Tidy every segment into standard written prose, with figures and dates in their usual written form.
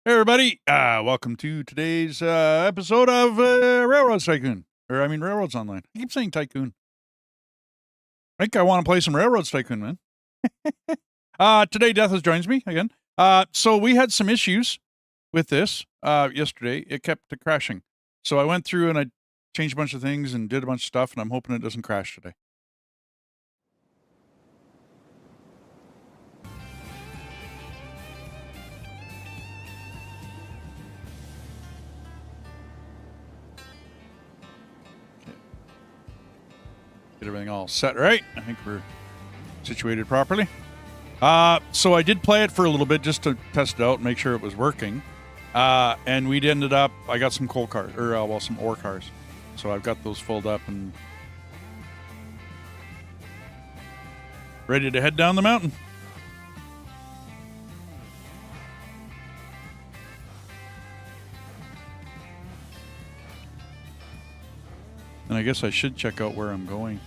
Hey everybody, welcome to today's episode of Railroads Tycoon. Railroads Online. I keep saying Tycoon. I think I want to play some Railroads Tycoon, man. Today Deathless joins me again. So we had some issues with this yesterday. It kept crashing. So I went through and I changed a bunch of things and did a bunch of stuff, and I'm hoping it doesn't crash today. Get everything all set right. I think we're situated properly. So I did play it for a little bit just to test it out and make sure it was working. And we ended up, I got some coal cars, or some ore cars. So I've got those filled up and ready to head down the mountain. And I guess I should check out where I'm going.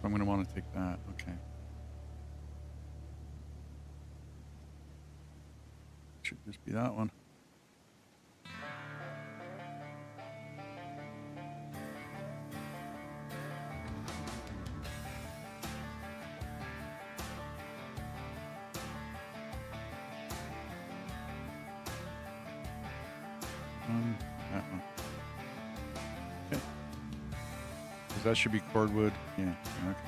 I'm going to want to take that. Okay. Should just be that one. That one. Okay. That should be cordwood. Yeah. Okay.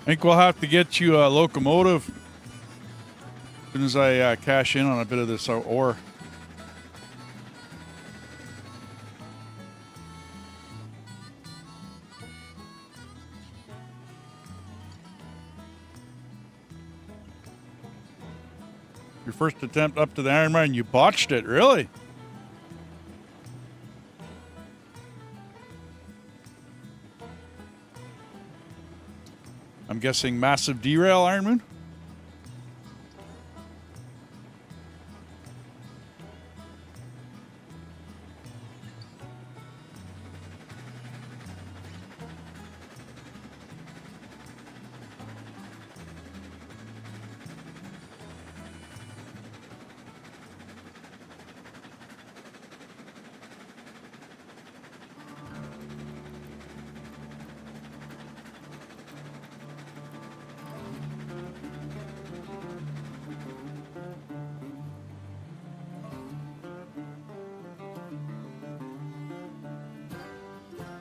I think we'll have to get you a locomotive as soon as I cash in on a bit of this ore. Your first attempt up to the iron mine, you botched it, really? I'm guessing massive derail, Iron Moon?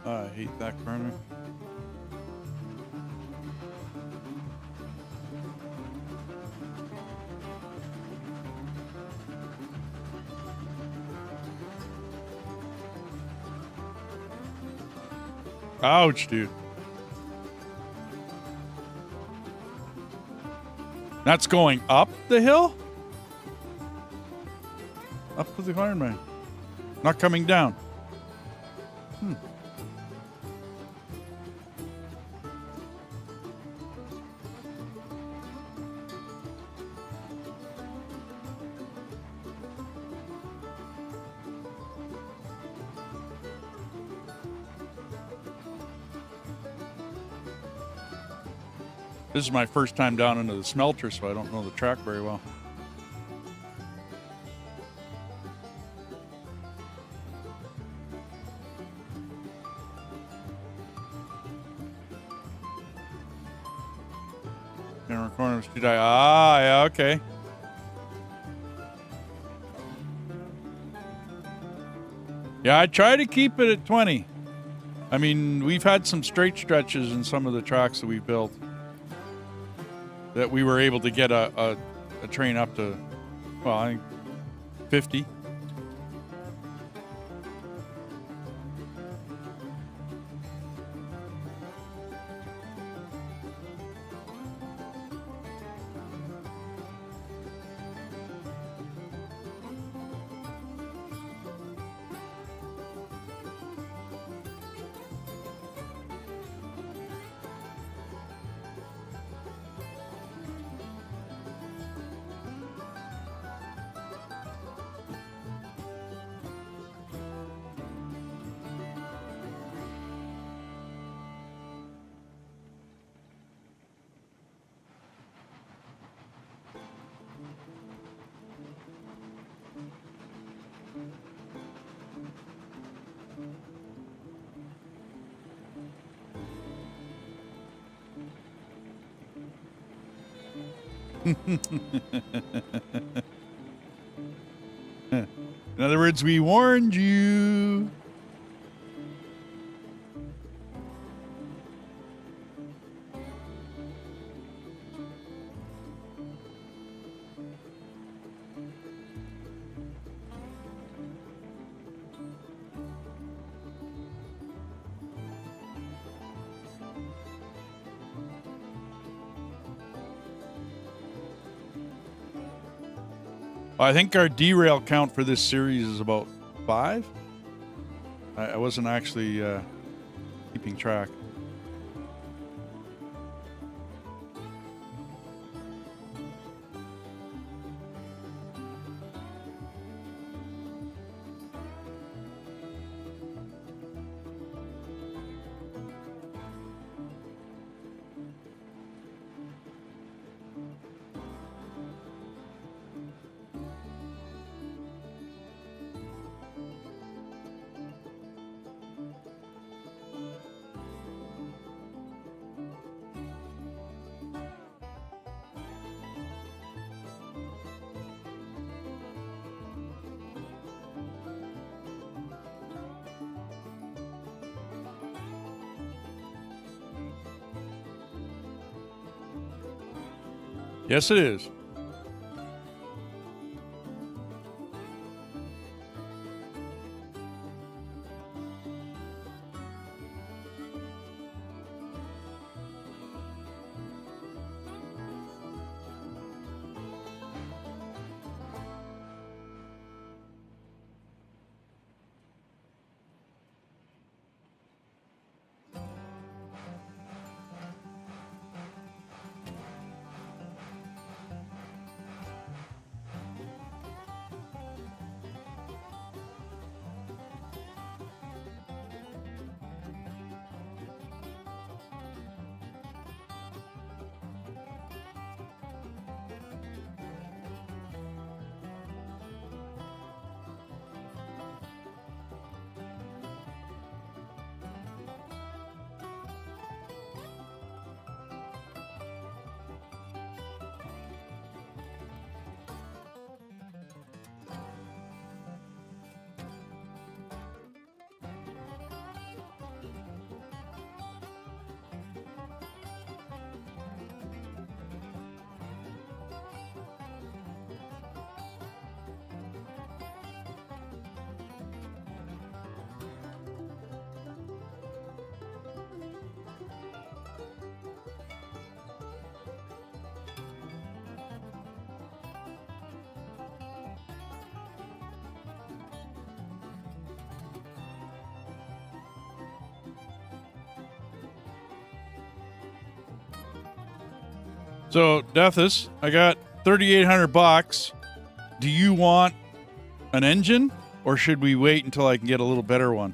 I hate that corner. Ouch, dude. That's going up the hill? Up to the iron mine. Not coming down. This is my first time down into the smelter, so I don't know the track very well. Camera corners to die. Ah, yeah, okay. Yeah, I try to keep it at 20. I mean, we've had some straight stretches in some of the tracks that we've built that we were able to get a train up to, well, I think 50. In other words, we warned you. I think our derail count for this series is about 5. I wasn't actually keeping track. Yes, it is. So, Deathus, I got 3,800 bucks. Do you want an engine, or should we wait until I can get a little better one?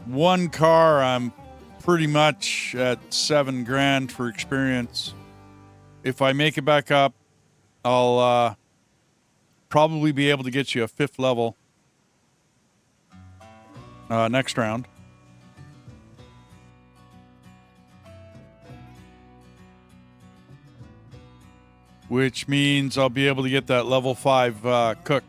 One car, I'm pretty much at $7,000 for experience. If I make it back up, I'll probably be able to get you a 5th level next round. Which means I'll be able to get that level 5 cook.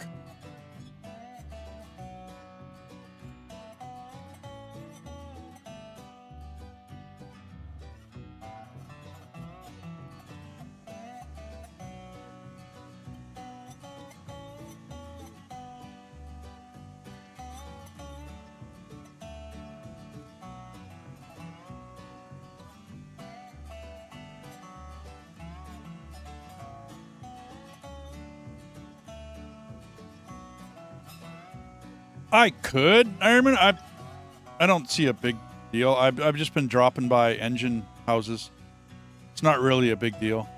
I could, Ironman. I don't see a big deal. I've just been dropping by engine houses. It's not really a big deal.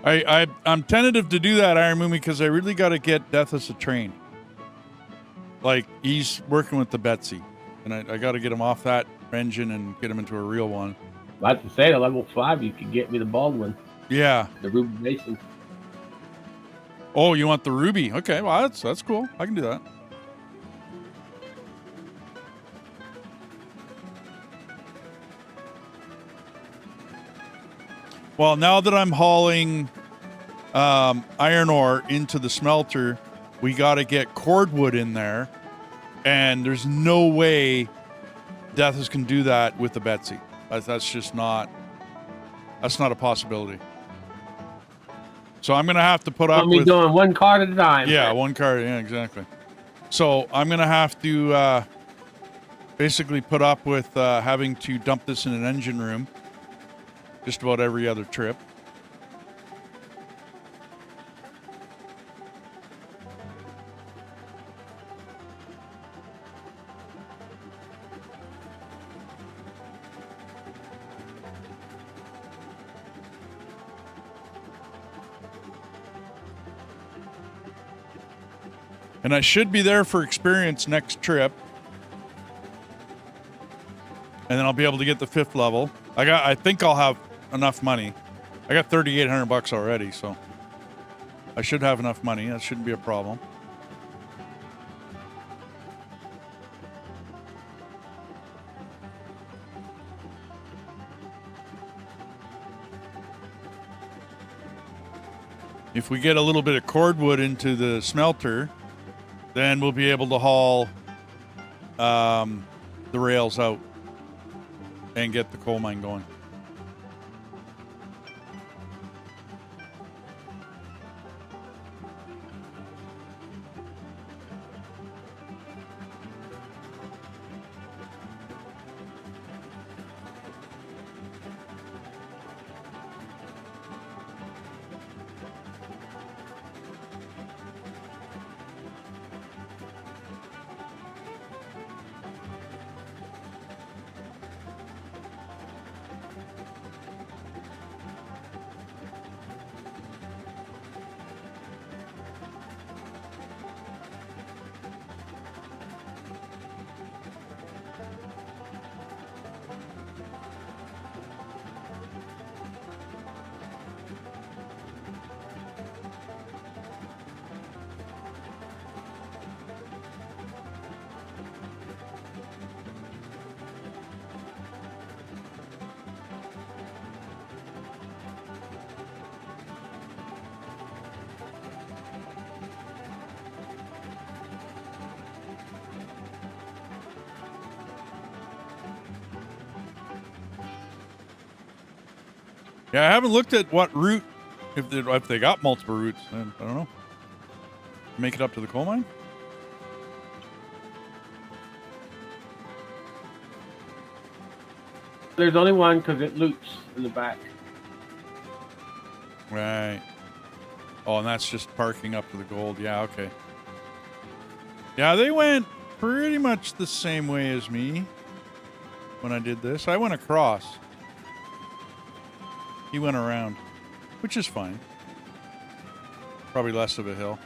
I'm tentative to do that, Iron Moon, because I really got to get Deathus a train. Like, he's working with the Betsy, and I got to get him off that engine and get him into a real one. Like to say, at level 5, you could get me the Baldwin. Yeah. The Ruby Mason. Oh, you want the Ruby? Okay, well, that's cool. I can do that. Well, now that I'm hauling iron ore into the smelter, we got to get cordwood in there, and there's no way Deathus can do that with the Betsy. That's just not. That's not a possibility. So I'm gonna have to put up with doing one card at a time. Yeah, one card. Yeah, exactly. So I'm gonna have to basically put up with having to dump this in an engine room just about every other trip. And I should be there for experience next trip. And then I'll be able to get the 5th level. I think I'll have enough money. I got 3,800 bucks already, so I should have enough money. That shouldn't be a problem. If we get a little bit of cordwood into the smelter, then we'll be able to haul the rails out and get the coal mine going. Yeah, I haven't looked at what route, if they got multiple routes. I don't know. Make it up to the coal mine? There's only one because it loops in the back. Right. Oh, and that's just parking up to the gold. Yeah, okay. Yeah, they went pretty much the same way as me when I did this. I went across. He went around, which is fine. Probably less of a hill.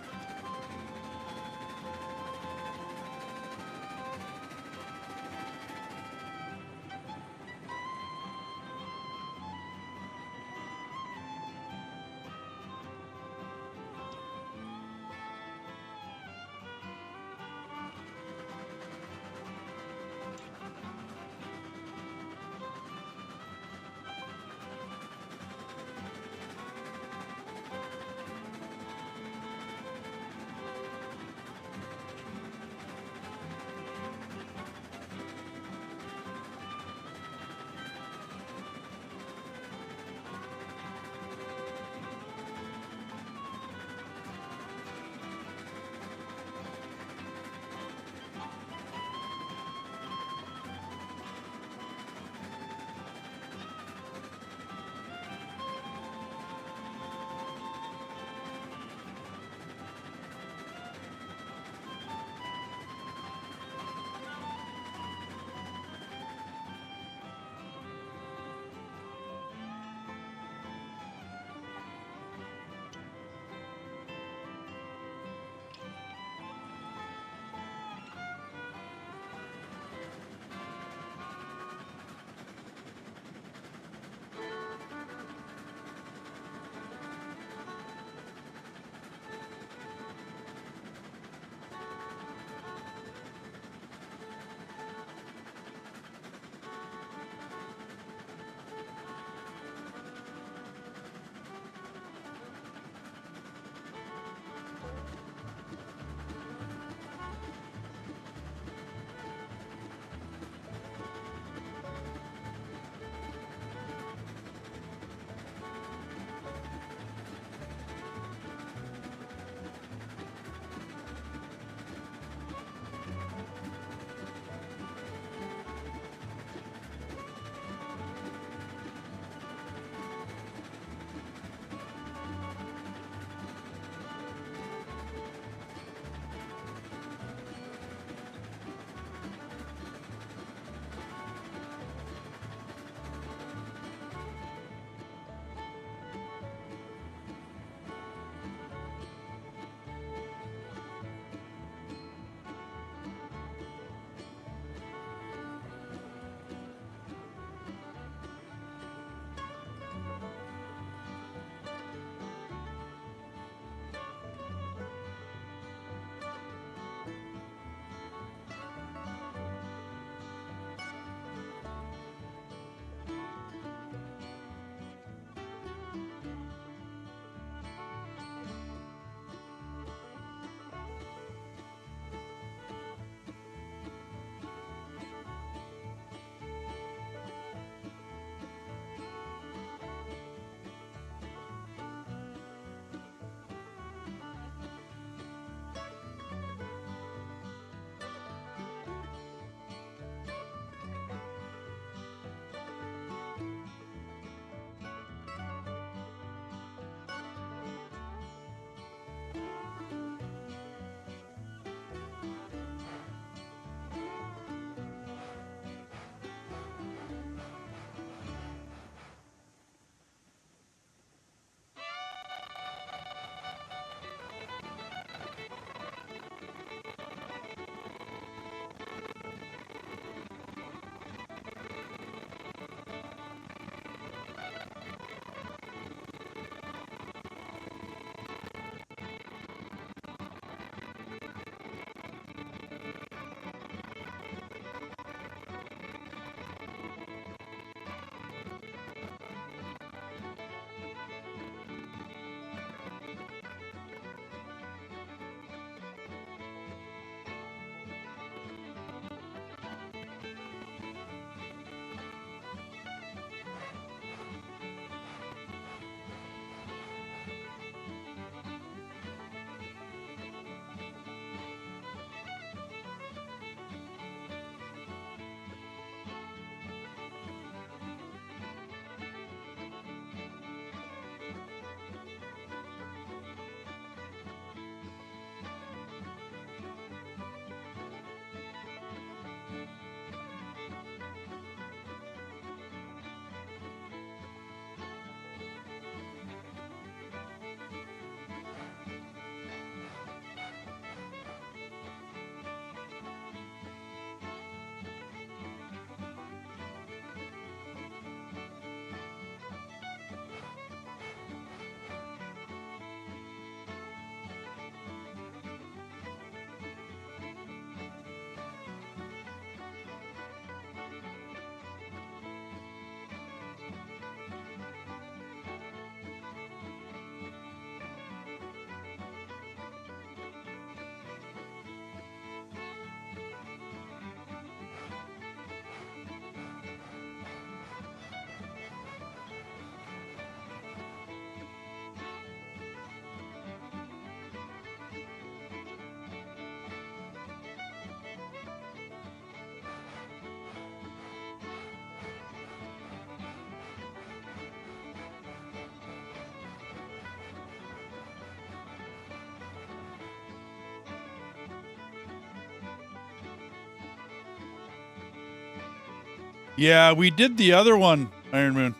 Yeah, we did the other one, Iron Moon,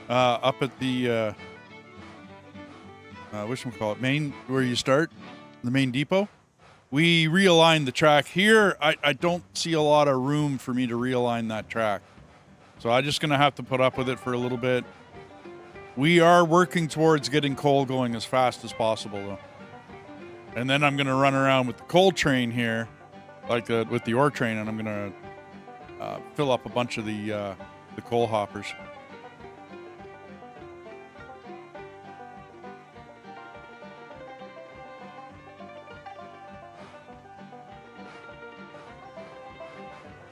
up at the whatchamacallit, main, where you start, the main depot. We realigned the track here. I don't see a lot of room for me to realign that track, so I'm just gonna have to put up with it for a little bit. We are working towards getting coal going as fast as possible, though. And then I'm gonna run around with the coal train here, like with the ore train, and I'm gonna fill up a bunch of the coal hoppers.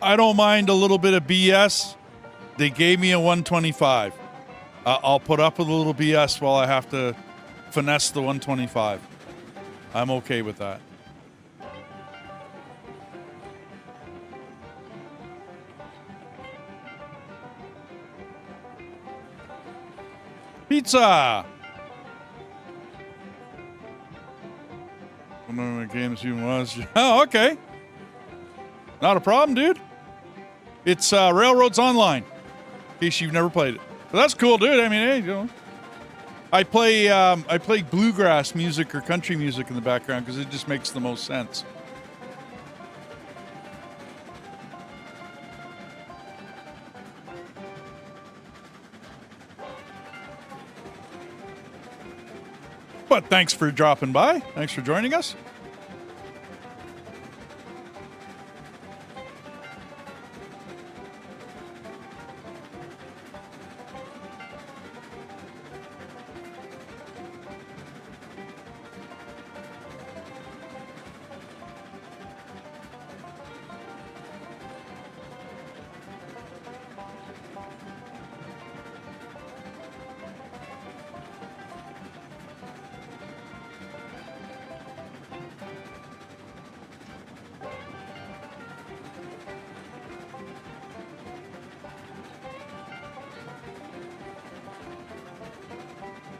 I don't mind a little bit of BS. They gave me a 125. I'll put up with a little BS while I have to finesse the 125. I'm okay with that. Pizza! One of my games even was. Oh, okay. Not a problem, dude. It's Railroads Online, in case you've never played it. But that's cool, dude. I mean, hey, you know. I play bluegrass music or country music in the background because it just makes the most sense. But thanks for dropping by. Thanks for joining us.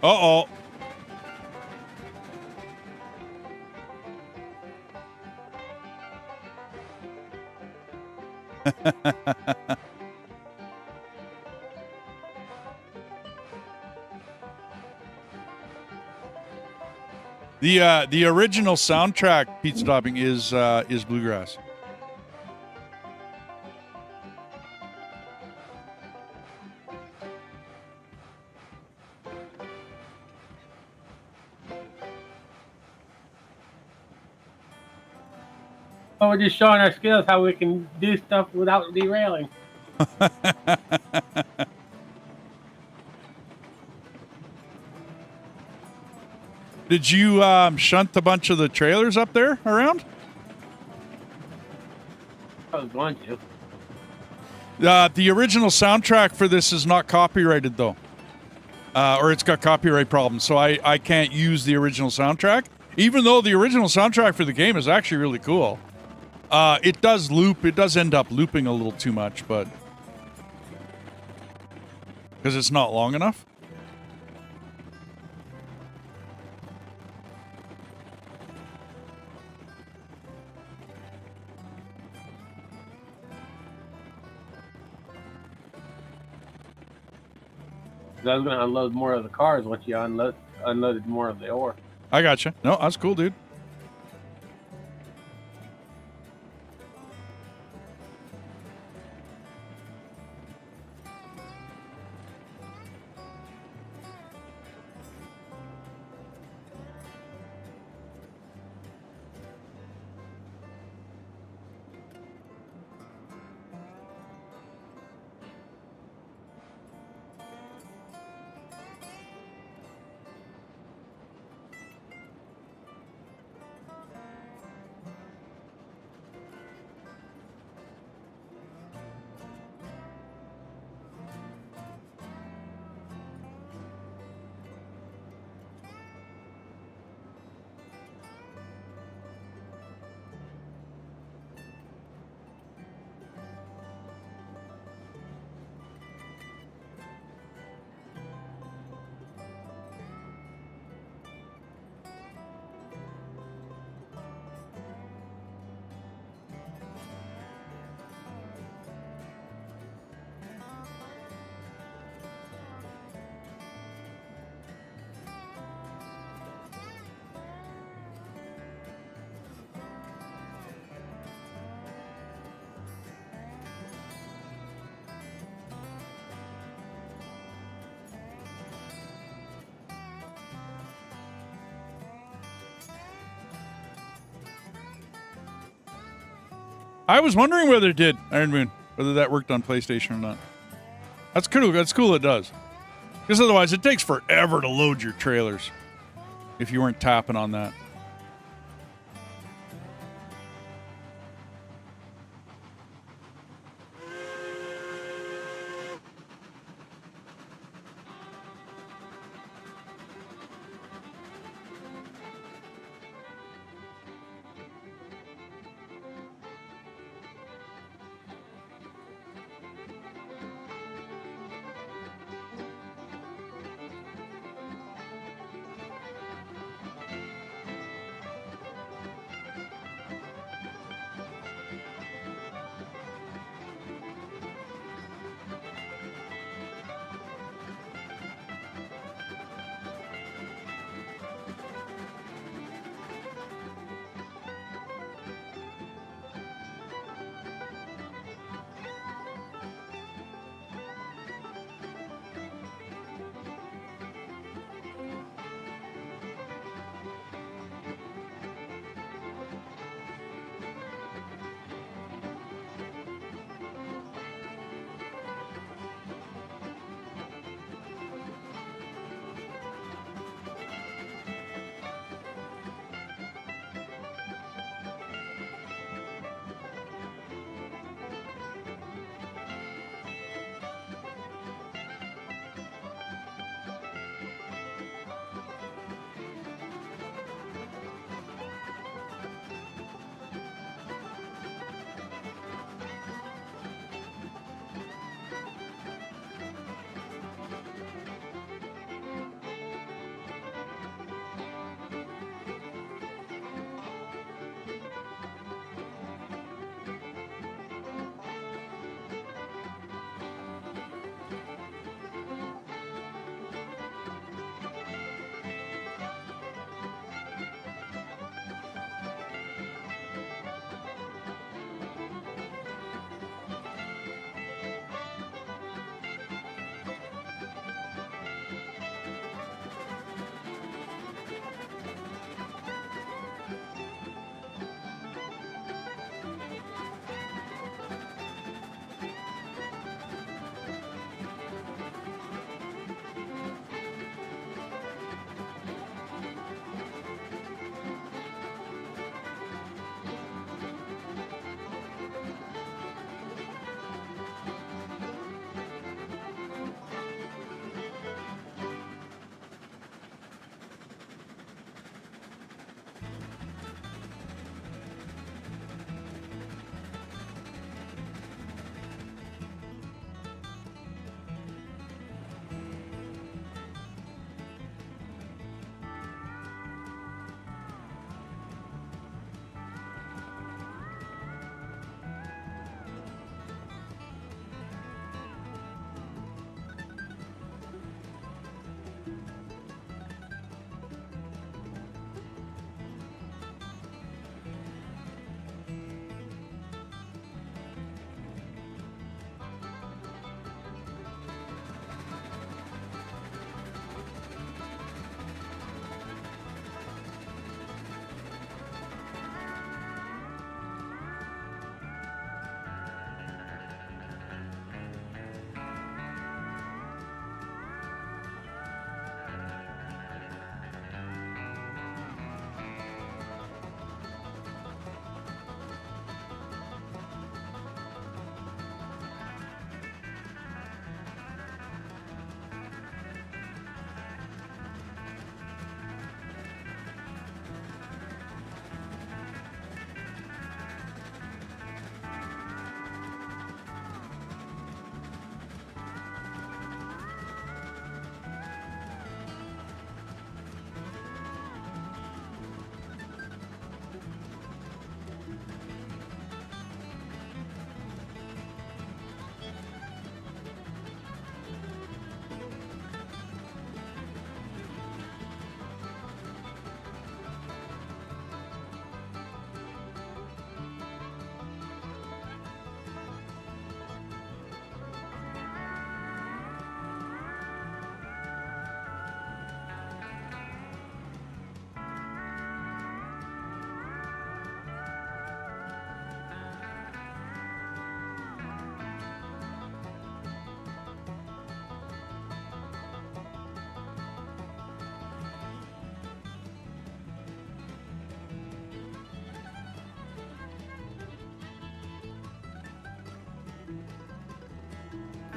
Uh-oh. The original soundtrack, Pizza Topping, is bluegrass. Oh, we're just showing our skills how we can do stuff without derailing. Did you shunt a bunch of the trailers up there around? I was going to. The original soundtrack for this is not copyrighted, though. Or it's got copyright problems, so I can't use the original soundtrack. Even though the original soundtrack for the game is actually really cool. It does loop. It does end up looping a little too much, but... because it's not long enough. I was going to unload more of the cars once you unloaded more of the ore. I gotcha. No, that's cool, dude. I was wondering whether it did, Iron Moon, whether that worked on PlayStation or not. That's cool. That's cool it does. Because otherwise it takes forever to load your trailers if you weren't tapping on that.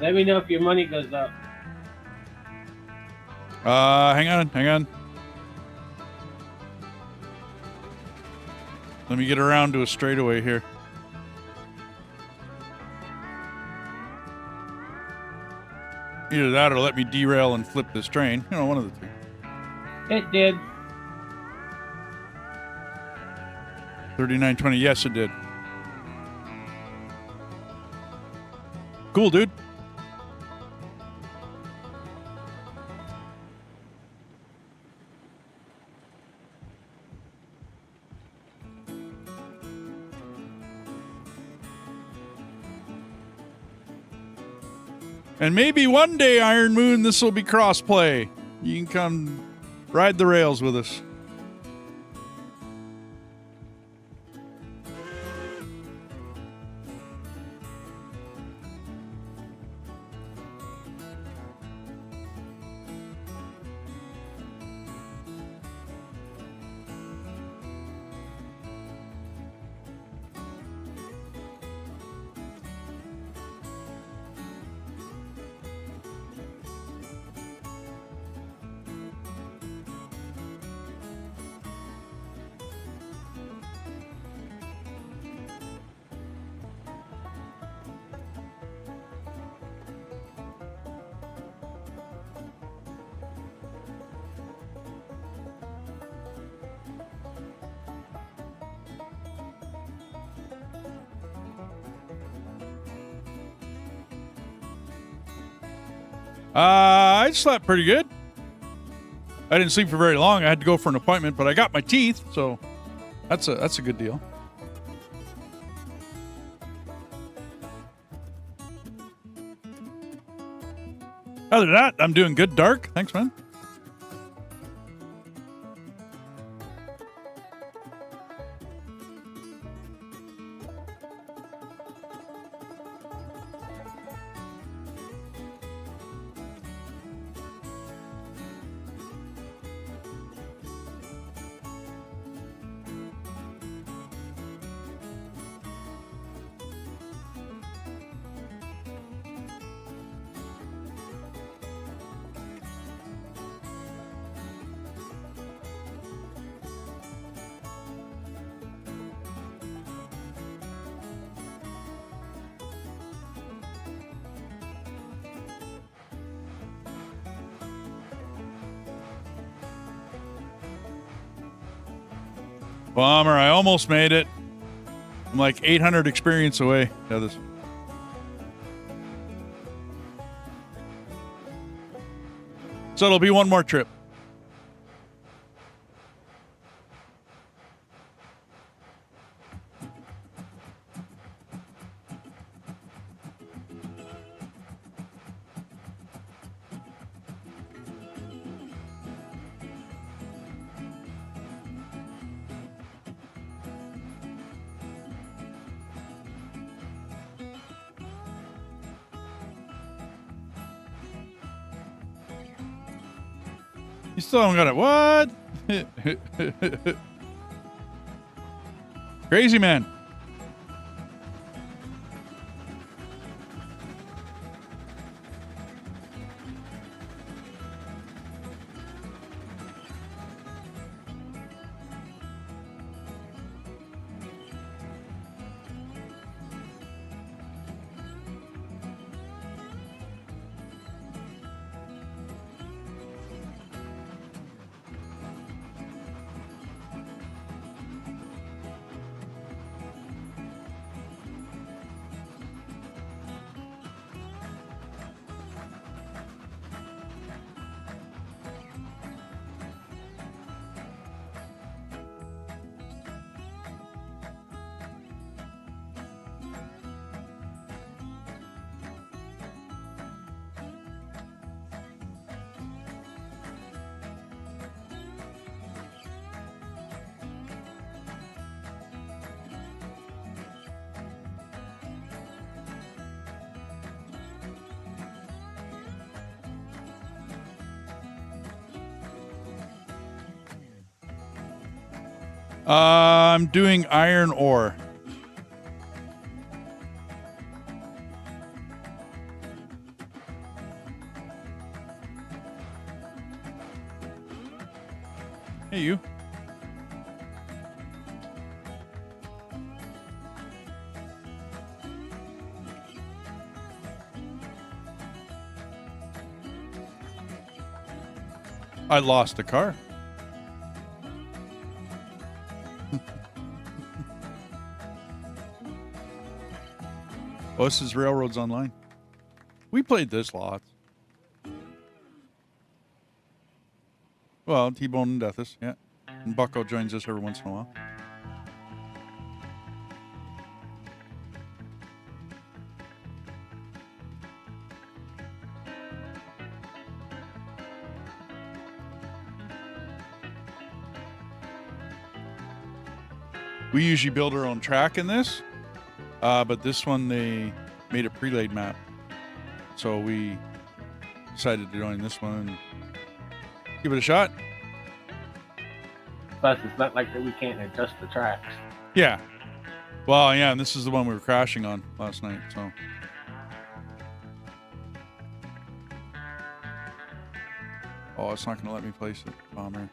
Let me know if your money goes up. Hang on. Let me get around to a straightaway here. Either that or let me derail and flip this train. You know, one of the two. It did. 39.20. Yes, it did. Cool, dude. And maybe one day, Iron Moon, this will be cross-play. You can come ride the rails with us. I slept pretty good. I didn't sleep for very long. I had to go for an appointment, but I got my teeth, so that's a good deal. Other than that, I'm doing good. Dark. Thanks, man. Bummer, I almost made it. I'm like 800 experience away. Yeah, this. So it'll be one more trip. You still haven't got it. What? Crazy man. I'm doing iron ore. Hey, you. I lost a car. Oh, this is Railroads Online. We played this lots. Well, T-Bone and Deathis, yeah. And Bucko joins us every once in a while. We usually build our own track in this, but this one they made a pre-laid map. So we decided to join this one and give it a shot. Plus, it's not like that we can't adjust the tracks. Yeah. Well, yeah, and this is the one we were crashing on last night, so. Oh, it's not going to let me place it. Bomber.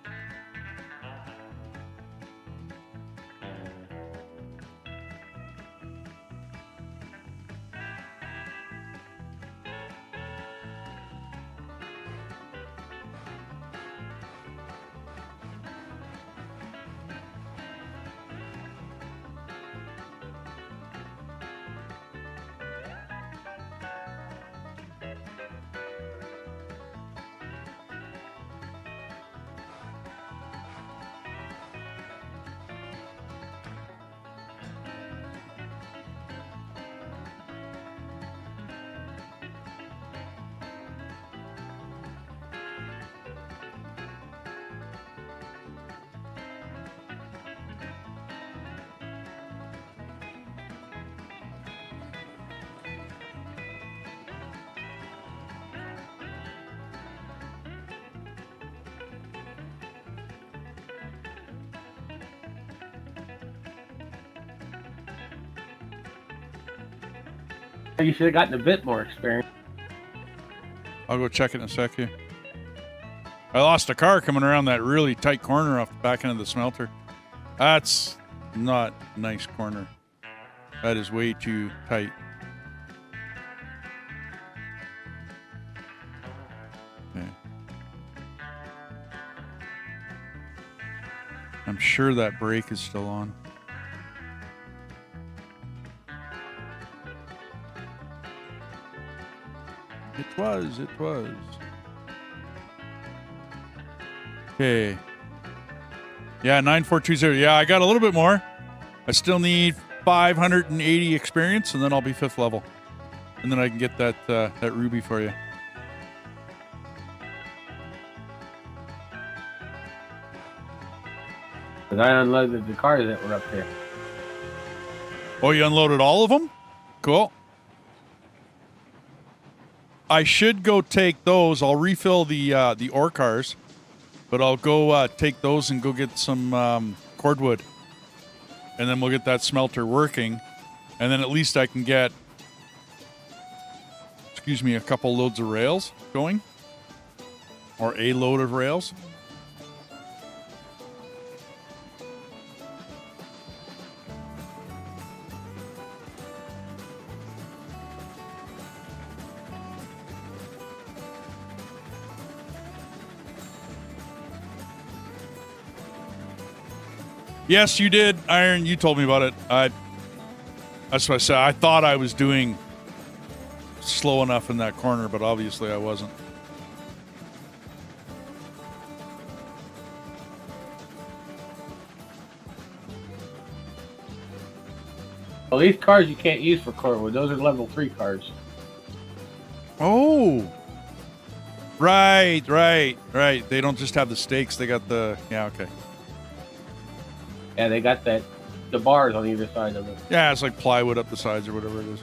You should have gotten a bit more experience. I'll go check it in a sec here. I lost a car coming around that really tight corner off the back end of the smelter. That's not a nice corner. That is way too tight. Okay. I'm sure that brake is still on. It was. Okay. Yeah, 9420. Yeah, I got a little bit more. I still need 580 experience, and then I'll be 5th level. And then I can get that that ruby for you. Because I unloaded the cars that were up there. Oh, you unloaded all of them? Cool. I should go take those. I'll refill the ore cars, but I'll go take those and go get some cordwood, and then we'll get that smelter working, and then at least I can get, excuse me, a couple loads of rails going, or a load of rails. Yes, you did, Iron. You told me about it. That's what I said. I thought I was doing slow enough in that corner, but obviously I wasn't. Well, these cars you can't use for cordwood. Those are level 3 cars. Oh. Right. They don't just have the stakes. They got the... Yeah, okay. Yeah, they got the bars on either side of it. Yeah, it's like plywood up the sides or whatever it is.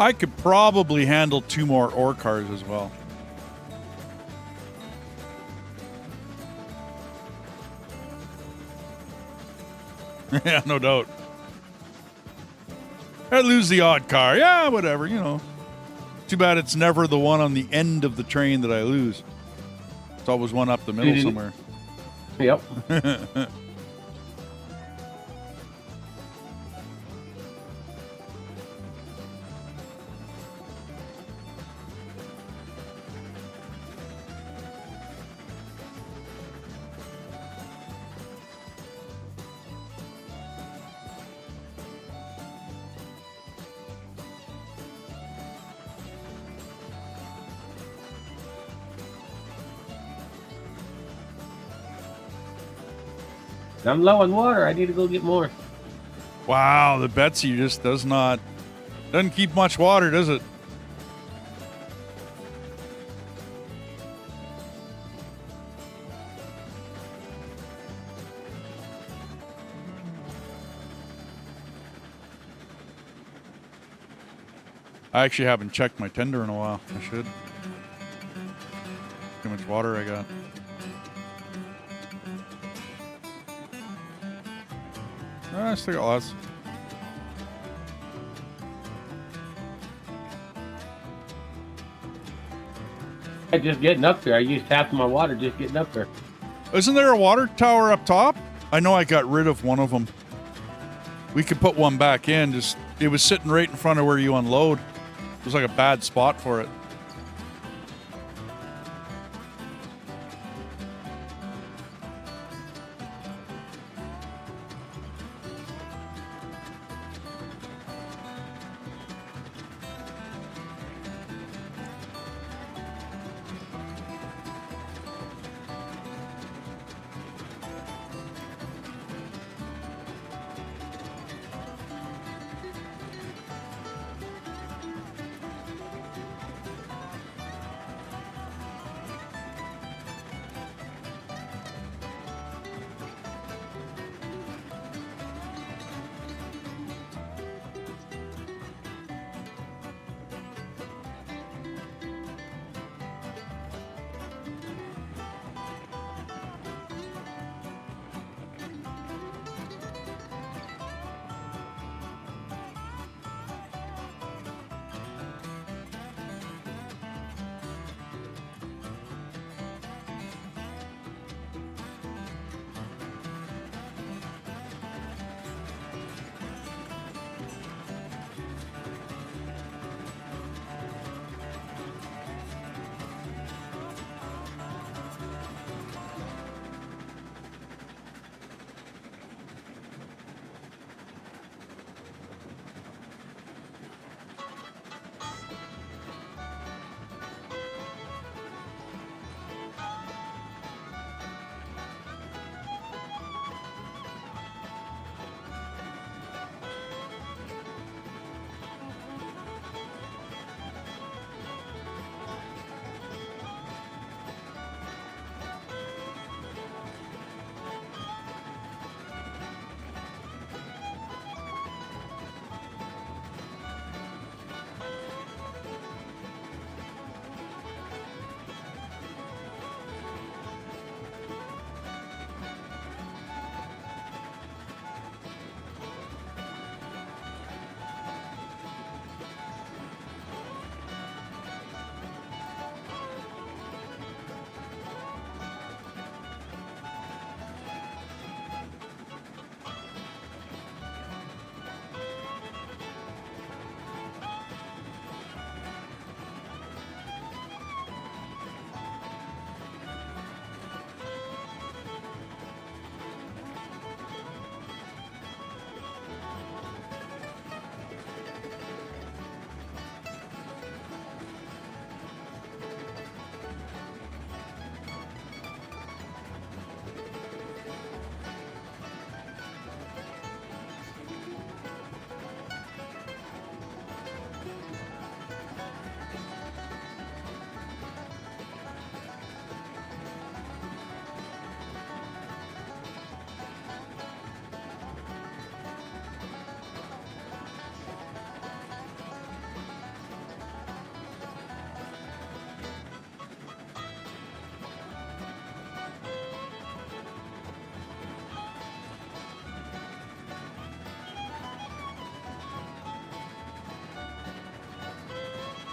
I could probably handle 2 more ore cars as well. Yeah, no doubt. I'd lose the odd car. Yeah, whatever, you know. Too bad it's never the one on the end of the train that I lose. It's always one up the middle somewhere. Yep. I'm low on water. I need to go get more. Wow, the Betsy just doesn't keep much water, does it? I actually haven't checked my tender in a while. I should. How much water I got. I still got lots. Just getting up there. I used half of my water just getting up there. Isn't there a water tower up top? I know I got rid of one of them. We could put one back in. Just it was sitting right in front of where you unload. It was like a bad spot for it.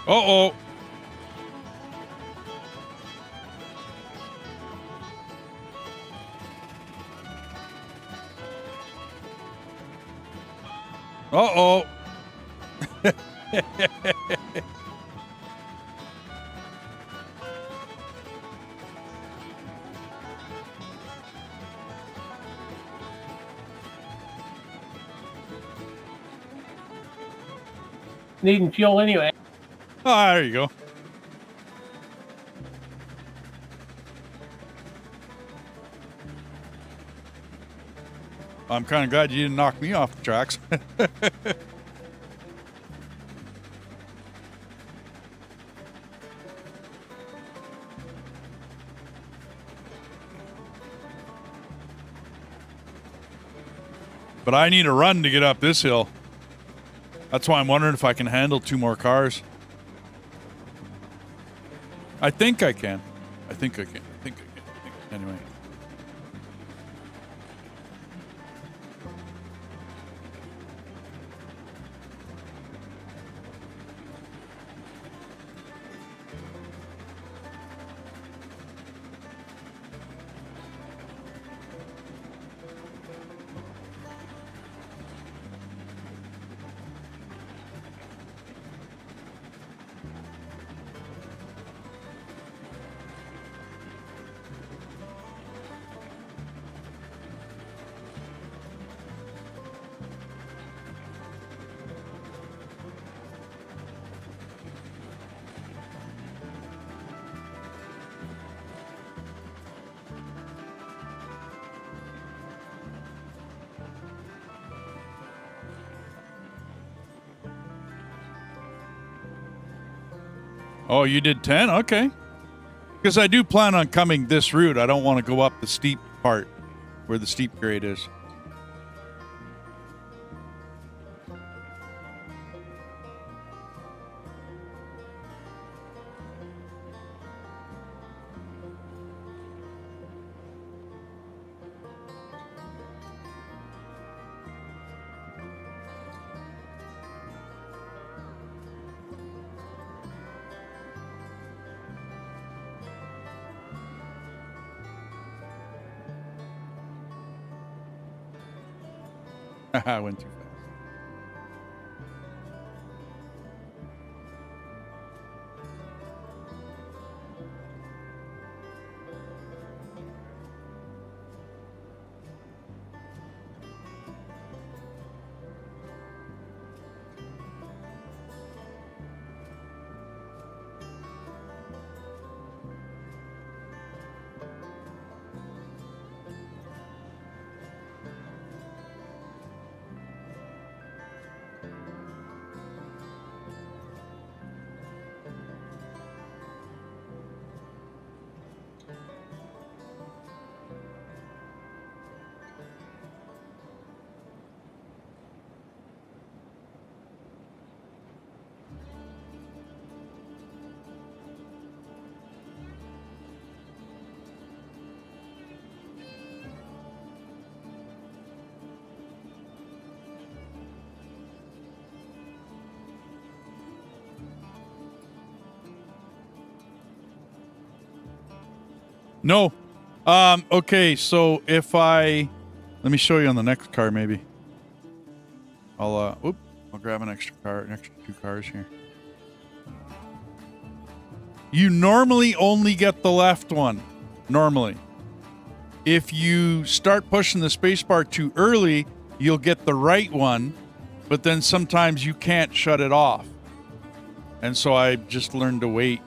Uh-oh. Uh-oh. Needing fuel anyway. Ah, there you go. I'm kind of glad you didn't knock me off the tracks. But I need a run to get up this hill. That's why I'm wondering if I can handle 2 more cars. I think I can. I think I can. Anyway. Oh, you did 10? Okay. Because I do plan on coming this route. I don't want to go up the steep part where the steep grade is. I went too fast. No. Okay, so if let me show you on the next car maybe. I'll grab an extra 2 cars here. You normally only get the left one. Normally. If you start pushing the spacebar too early, you'll get the right one, but then sometimes you can't shut it off. And so I just learned to wait.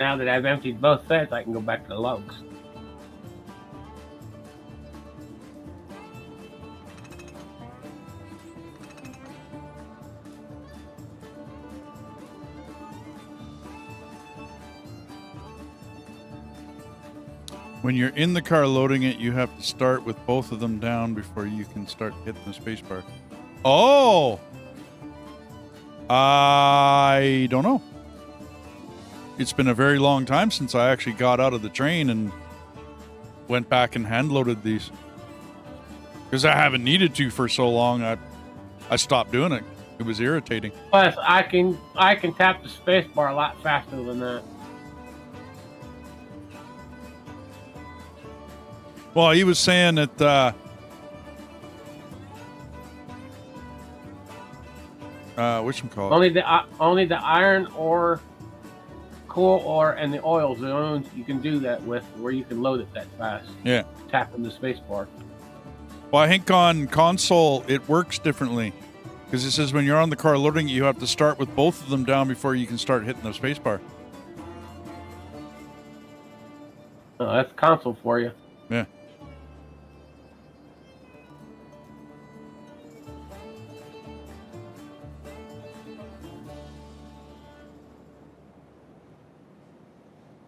Now that I've emptied both sets, I can go back to the logs. When you're in the car loading it, you have to start with both of them down before you can start hitting the spacebar. Oh! I don't know. It's been a very long time since I actually got out of the train and went back and hand loaded these. Because I haven't needed to for so long, I stopped doing it. It was irritating. Plus, I can tap the space bar a lot faster than that. Well, he was saying that whatchamacallit? Only the iron ore, coal ore, and the oils are the only ones you can do that with, where you can load it that fast. Yeah. Tapping the space bar. Well, I think on console it works differently. Because it says when you're on the car loading, you have to start with both of them down before you can start hitting the spacebar. Oh, that's console for you. Yeah.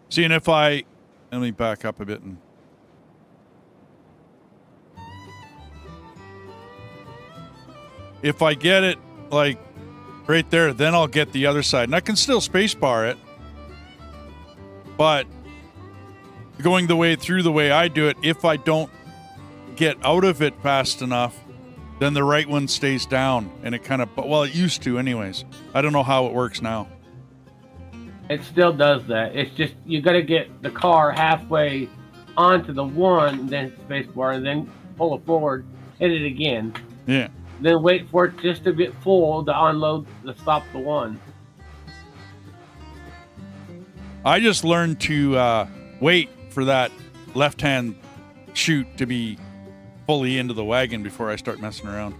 Seeing if let me back up a bit and. If I get it, like, right there, then I'll get the other side. And I can still spacebar it. But going through the way I do it, if I don't get out of it fast enough, then the right one stays down. And it kind of, well, it used to anyways. I don't know how it works now. It still does that. It's just, you got to get the car halfway onto the one, then spacebar, and then pull it forward, hit it again. Yeah. Then wait for it just to get full to unload, to stop the one. I just learned to wait for that left-hand chute to be fully into the wagon before I start messing around.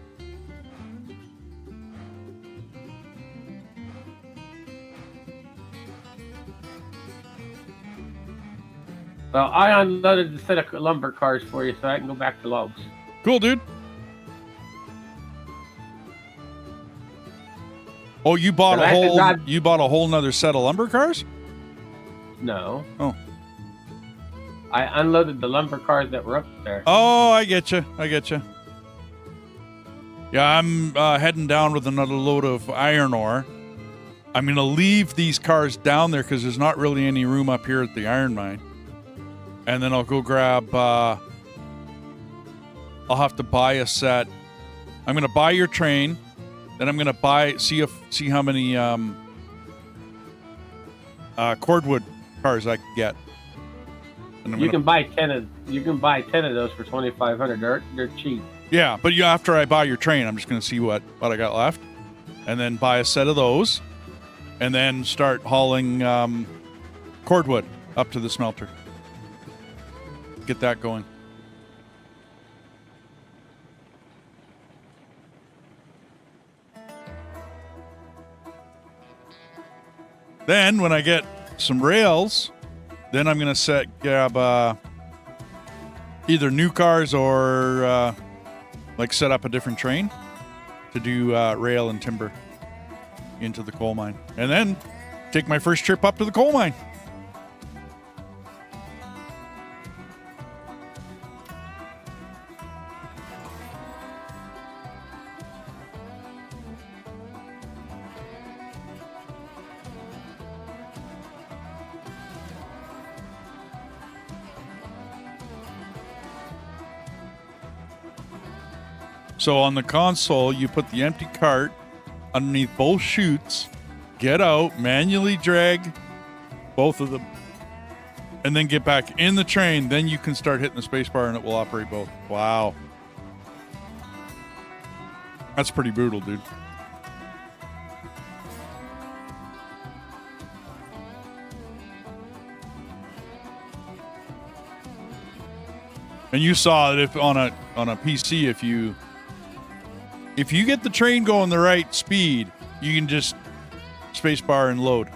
Well, I unloaded the set of lumber cars for you so I can go back to logs. Cool, dude. Oh, you bought a whole nother set of lumber cars? No. Oh. I unloaded the lumber cars that were up there. Oh, I get you. Yeah, I'm heading down with another load of iron ore. I'm going to leave these cars down there because there's not really any room up here at the iron mine. And then I'll go grab, I'll have to buy a set. I'm going to buy your train. Then I'm going to see how many cordwood cars I can get. And you can buy 10 of those for $2,500. They're cheap. Yeah, but after I buy your train, I'm just going to see what I got left, and then buy a set of those, and then start hauling cordwood up to the smelter. Get that going. Then when I get some rails, then I'm going to grab either new cars or set up a different train to do rail and timber into the coal mine. And then take my first trip up to the coal mine. So on the console, you put the empty cart underneath both chutes, get out, manually drag both of them, and then get back in the train. Then you can start hitting the spacebar and it will operate both. Wow. That's pretty brutal, dude. And you saw that if on a PC, if you get the train going the right speed, you can just spacebar and load.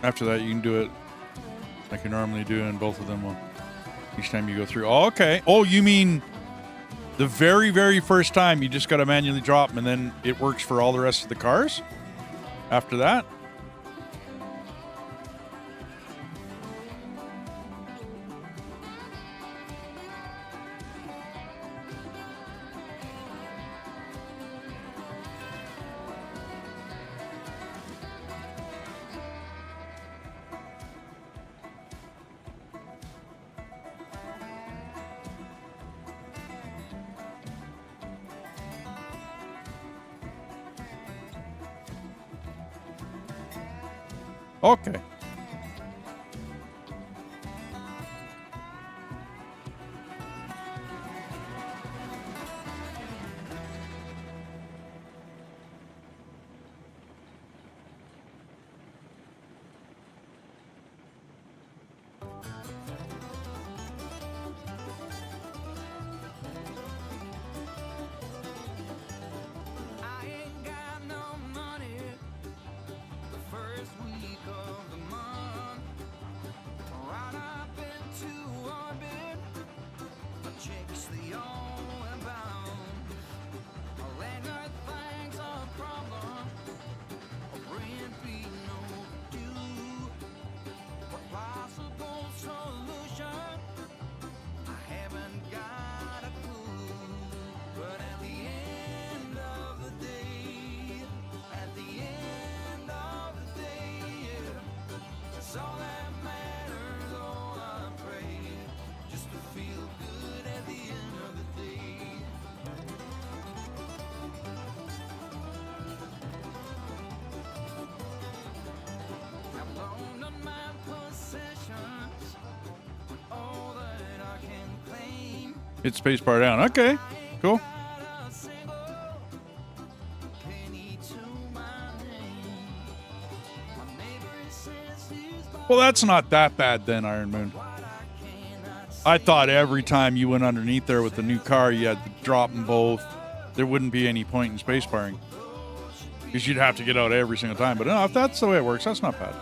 After that, you can do it like you normally do in both of them each time you go through. Oh, okay. Oh, you mean the very, very first time you just got to manually drop them, and then it works for all the rest of the cars after that? Okay. Hit spacebar down. Okay, cool. Well, that's not that bad then, Iron Moon. I thought every time you went underneath there with the new car, you had to drop them both. There wouldn't be any point in spacebarring, because you'd have to get out every single time. But no, if that's the way it works, that's not bad.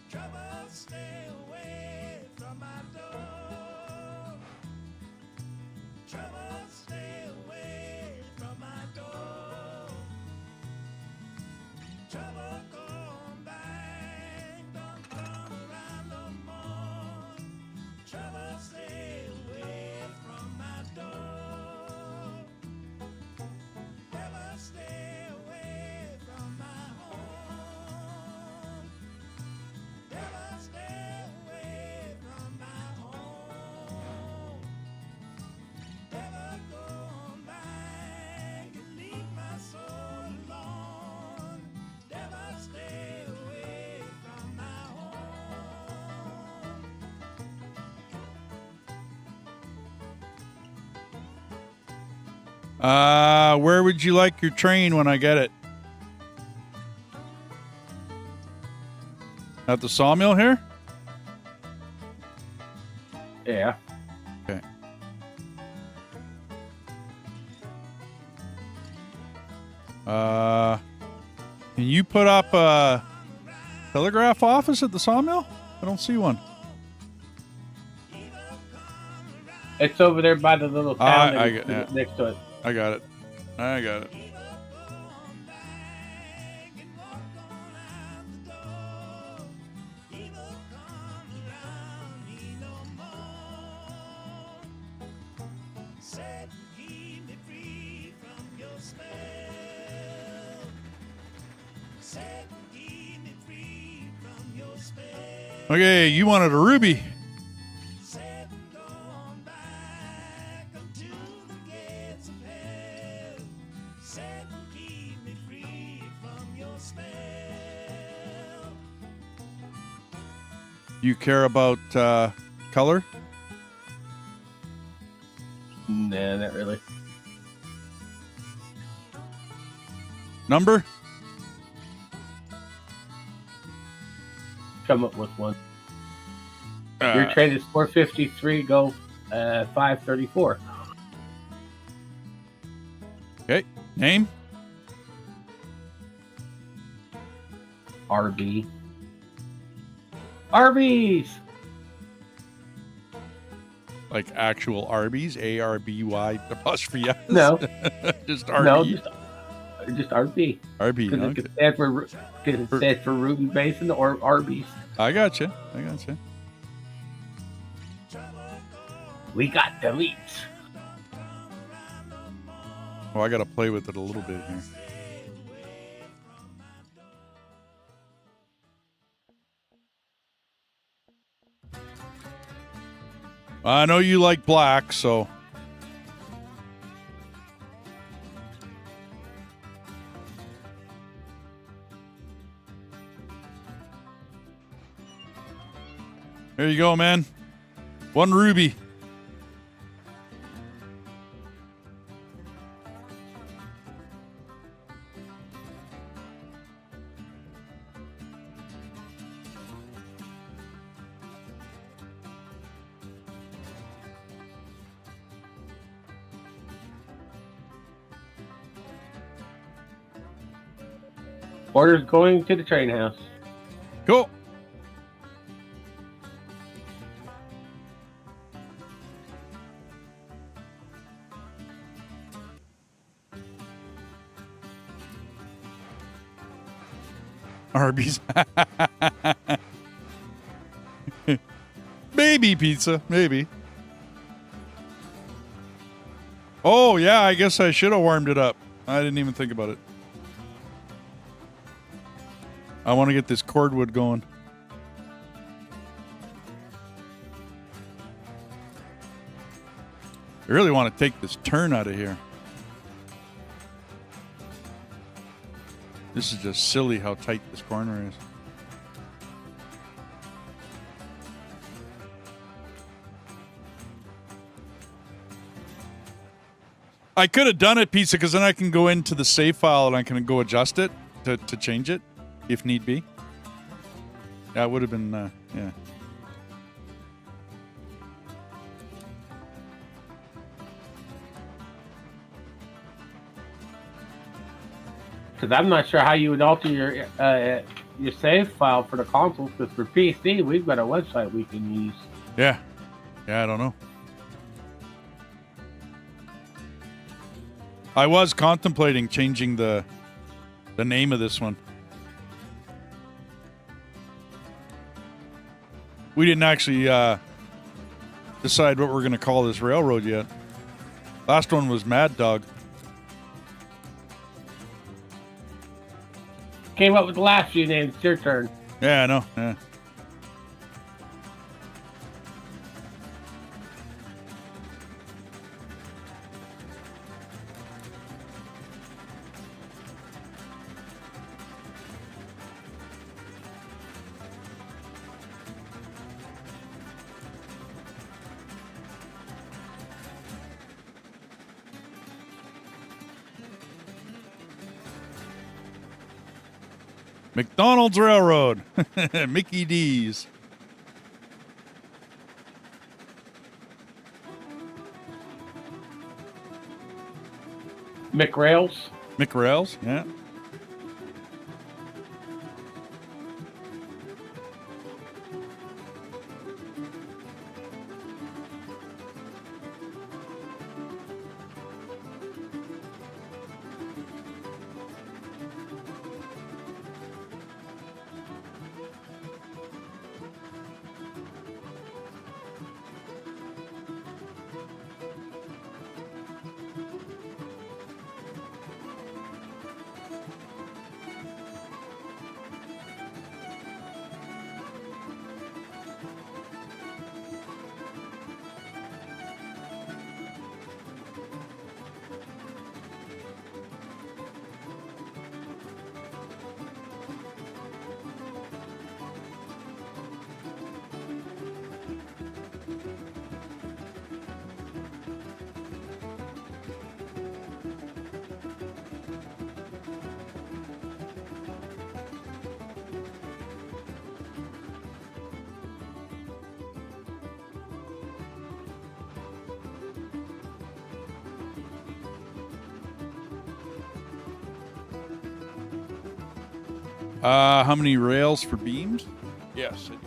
Trouble, stay away from my door. Trouble, stay away from my door. Trouble, come back, don't come around no more. Trouble, stay away from my door. Never stay away from my home. Never stay away from my home. Never go back and leave my soul alone. Never stay away from my home. Where would you like your train when I get it? At the sawmill here? Yeah. Okay. Can you put up a telegraph office at the sawmill? I don't see one. It's over there by the little town next to it. I got it. I got it. Okay, you wanted a ruby. You care about color? Nah, not really. Number? Come up with one. Your trade is 453. Go 534. Okay. Name? RB. Arby's. Like actual Arby's? A-R-B-Y apostrophe S? No. Just RB? No, just RB. RB, Because okay. it stands for Root and Basin or Arby's. I got you. I got you. We got the meats. Well, I got to play with it a little bit here. I know you like black, so... There you go, man. One ruby. Orders going to the train house. Cool. Arby's. Maybe pizza. Maybe. Oh, yeah, I guess I should have warmed it up. I didn't even think about it. I want to get this cordwood going. I really want to take this turn out of here. This is just silly how tight this corner is. I could have done it, pizza, because then I can go into the save file and I can go adjust it to change it if need be. That would have been, yeah. Because I'm not sure how you would alter your your save file for the consoles, because for PC, we've got a website we can use. Yeah. Yeah, I don't know. I was contemplating changing the name of this one. We didn't actually decide what we're going to call this railroad yet. Last one was Mad Dog. Came up with the last few names. It's your turn. Yeah, I know. Yeah. McDonald's Railroad. Mickey D's. McRails. McRails, yeah. How many rails for beams? Yes, I do.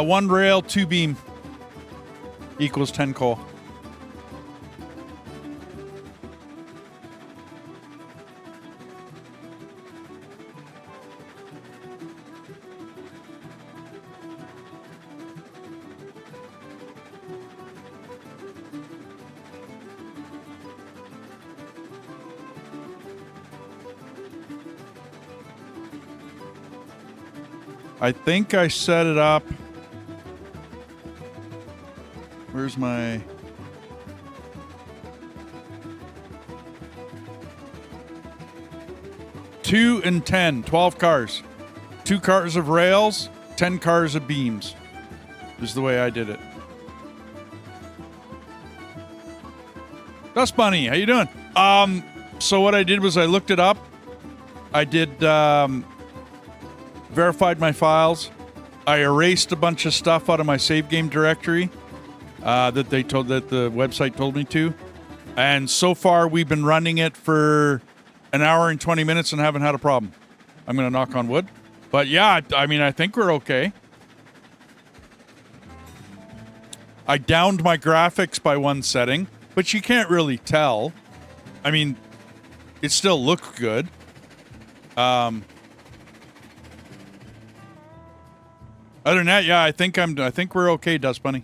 One rail, two beam equals 10 coal. I think I set it up. Where's my... Two and 10, 12 cars. 2 cars of rails, 10 cars of beams. Is the way I did it. Dust Bunny, how you doing? So what I did was I looked it up. I did, verified my files. I erased a bunch of stuff out of my save game directory that the website told me to. And so far we've been running it for an hour and 20 minutes and haven't had a problem. I'm going to knock on wood. But yeah, I mean, I think we're okay. I downed my graphics by one setting, but you can't really tell. I mean, it still looked good. Other than that, yeah, I think we're okay, Dust Bunny.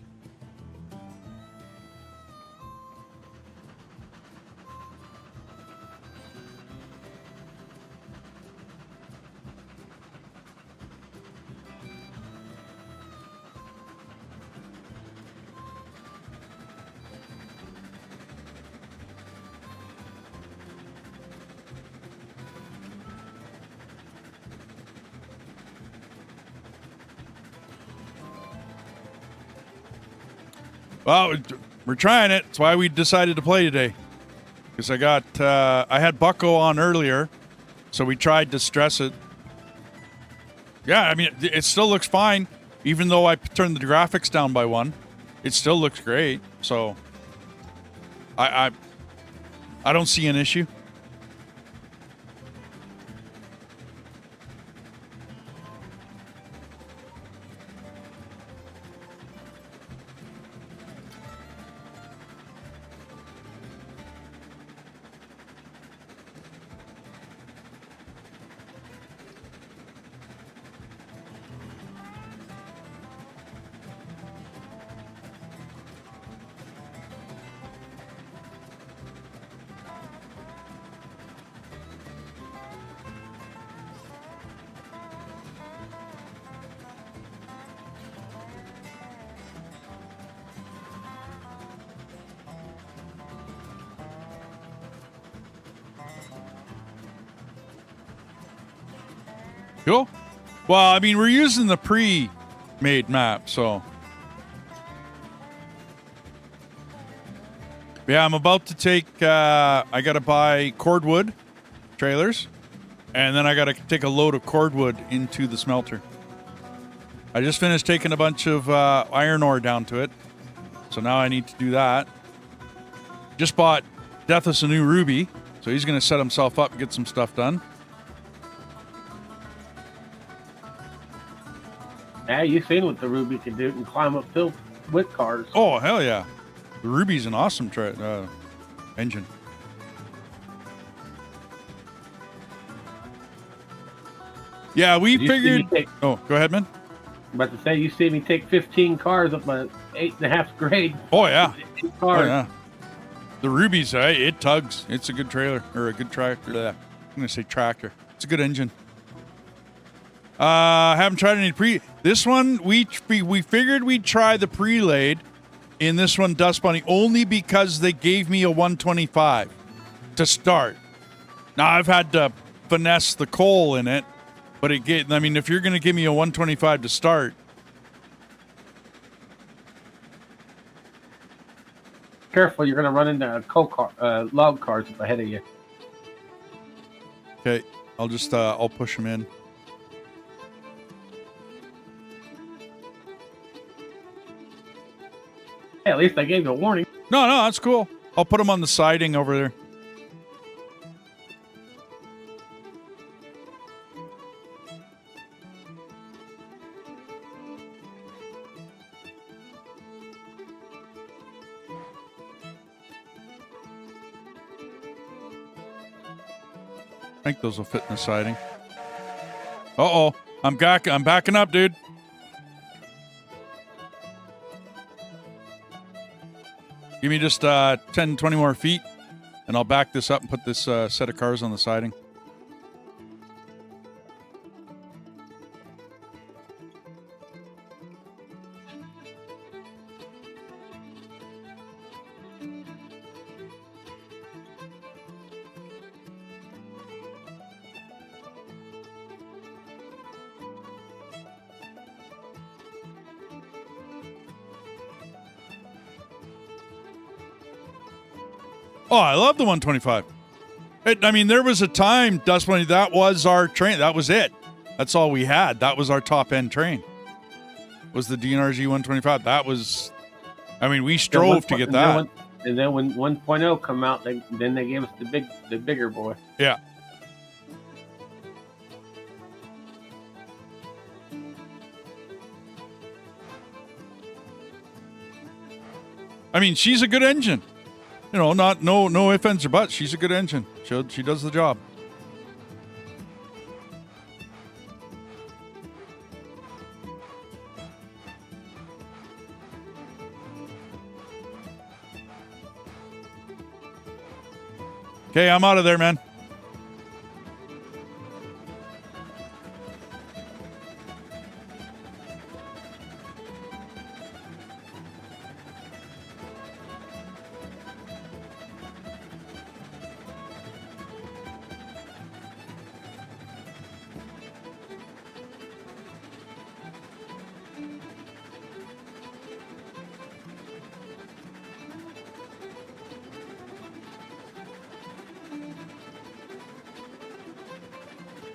Well, We're trying it. That's why we decided to play today. Because I had Bucko on earlier, so we tried to stress it. Yeah, I mean, it still looks fine. Even though I turned the graphics down by 1, it still looks great. So, I don't see an issue. Cool. Well, I mean, we're using the pre-made map, so. Yeah, I'm about to take, I got to buy cordwood trailers, and then I got to take a load of cordwood into the smelter. I just finished taking a bunch of iron ore down to it, so now I need to do that. Just bought Deathus a new ruby, so he's going to set himself up and get some stuff done. Yeah, you've seen what the Ruby can do and climb up hills with cars. Oh, hell yeah. The Ruby's an awesome engine. Yeah, we figured... Oh, go ahead, man. I'm about to say, you see me take 15 cars up my 8.5 grade. Oh, yeah. Cars. Oh, yeah. The Ruby's, it tugs. It's a good trailer, or a good tractor. I'm going to say tractor. It's a good engine. Haven't tried any this one, we figured we'd try the pre-laid in this one, Dust Bunny, only because they gave me a 125 to start. Now, I've had to finesse the coal in it, but I mean, if you're going to give me a 125 to start. Careful, you're going to run into log cars up ahead of you. Okay, I'll push them in. Hey, at least I gave you a warning. No, that's cool. I'll put them on the siding over there. I think those will fit in the siding. Uh-oh. I'm backing up, dude. Give me just 10, 20 more feet, and I'll back this up and put this set of cars on the siding. Oh, I love the 125. I mean, there was a time, Dust Bunny, that was our train. That was it. That's all we had. That was our top-end train. Was the DNRG 125. That was... I mean, we strove to get that. And then when 1.0 come out, then they gave us the bigger boy. Yeah. I mean, she's a good engine. You know, no ifs, ands, or buts. She's a good engine. She does the job. Okay, I'm out of there, man.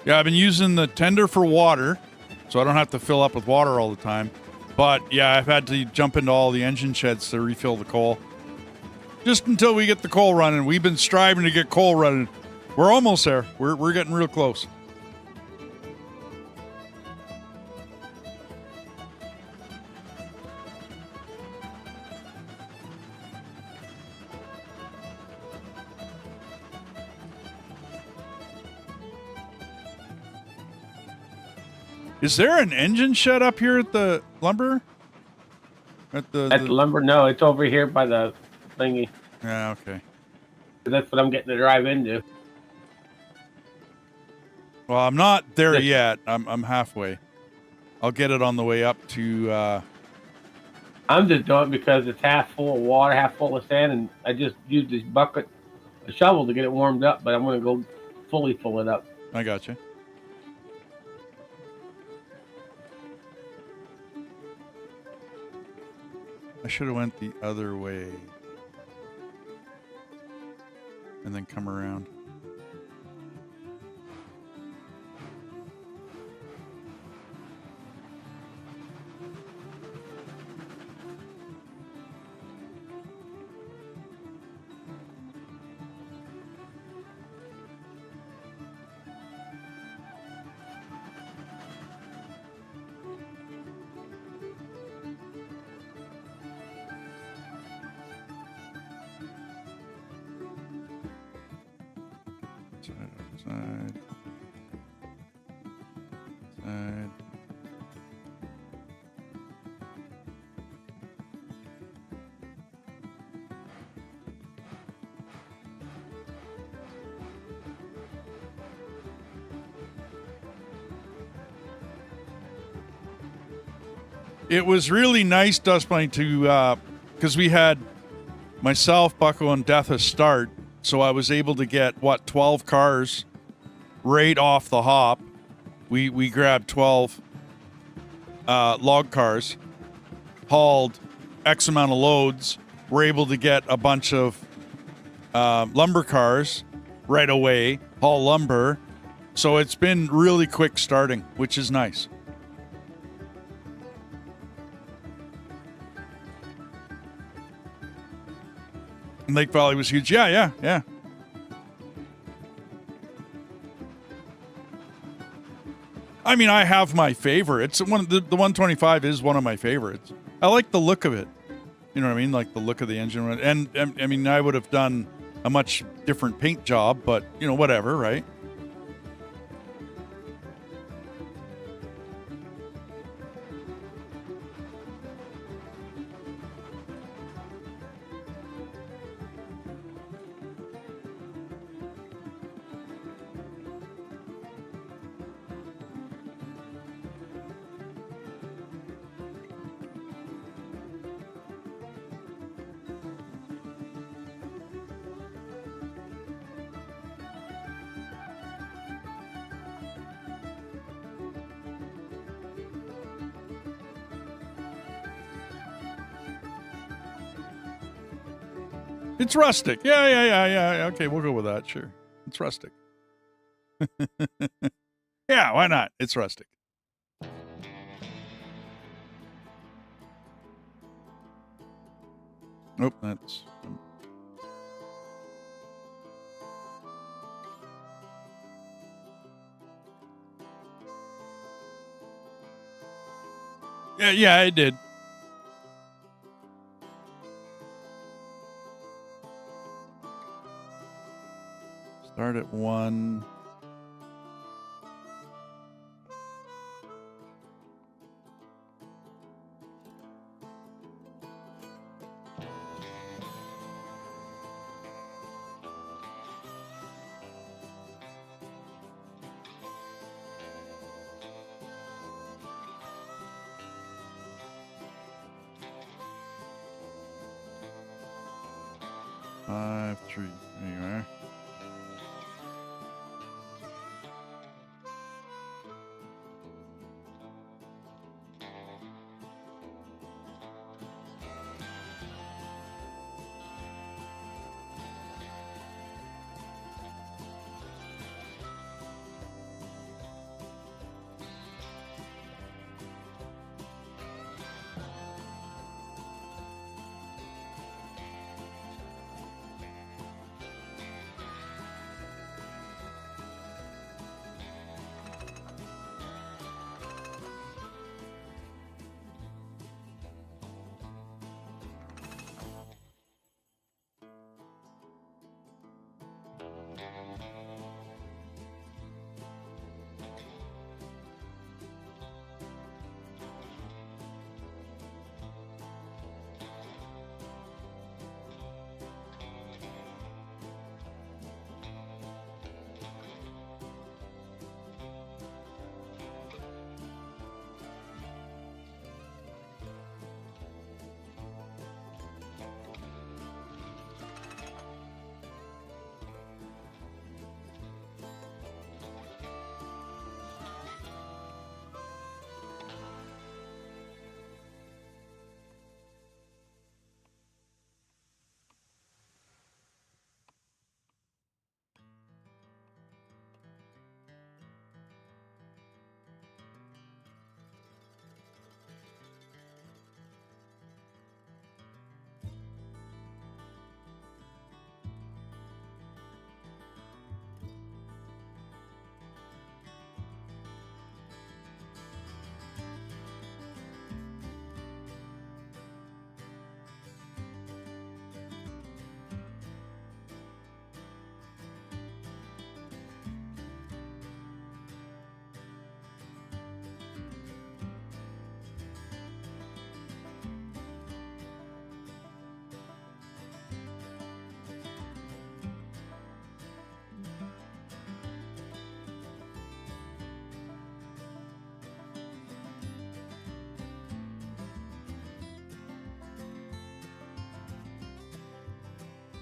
Yeah, I've been using the tender for water, so I don't have to fill up with water all the time. But yeah, I've had to jump into all the engine sheds to refill the coal. Just until we get the coal running. We've been striving to get coal running. We're almost there. We're getting real close. Is there an engine shed up here at the lumber? At the lumber? No, it's over here by the thingy. Yeah, okay. That's what I'm getting to drive into. Well, I'm not there yet. I'm halfway. I'll get it on the way up to. I'm just doing it because it's half full of water, half full of sand, and I just used this bucket, a shovel to get it warmed up. But I'm going to go fully fill it up. I got you. I should have went the other way and then come around. Side. It was really nice, Dustplane, to because we had myself, Bucko, and Death a start, so I was able to get 12 cars right off the hop. We grabbed 12 log cars, hauled X amount of loads. We're able to get a bunch of lumber cars right away, haul lumber. So it's been really quick starting, which is nice. And Lake Valley was huge. Yeah. I mean, I have my favorites. The 125 is one of my favorites. I like the look of it. You know what I mean? Like the look of the engine. And I mean, I would have done a much different paint job, but, you know, whatever, right? It's rustic. Yeah. Okay, we'll go with that. Sure. It's rustic. Yeah, why not? It's rustic. Nope, that's... Yeah, I did. Start at 1. Five, 3. There you are.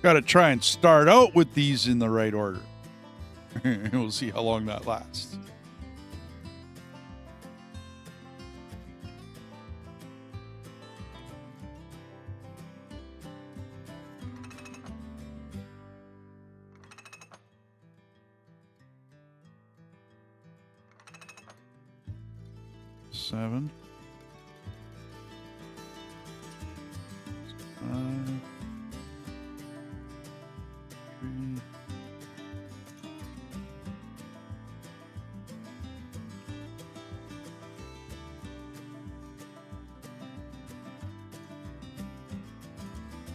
Got to try and start out with these in the right order. We'll see how long that lasts. Seven. 5. 3.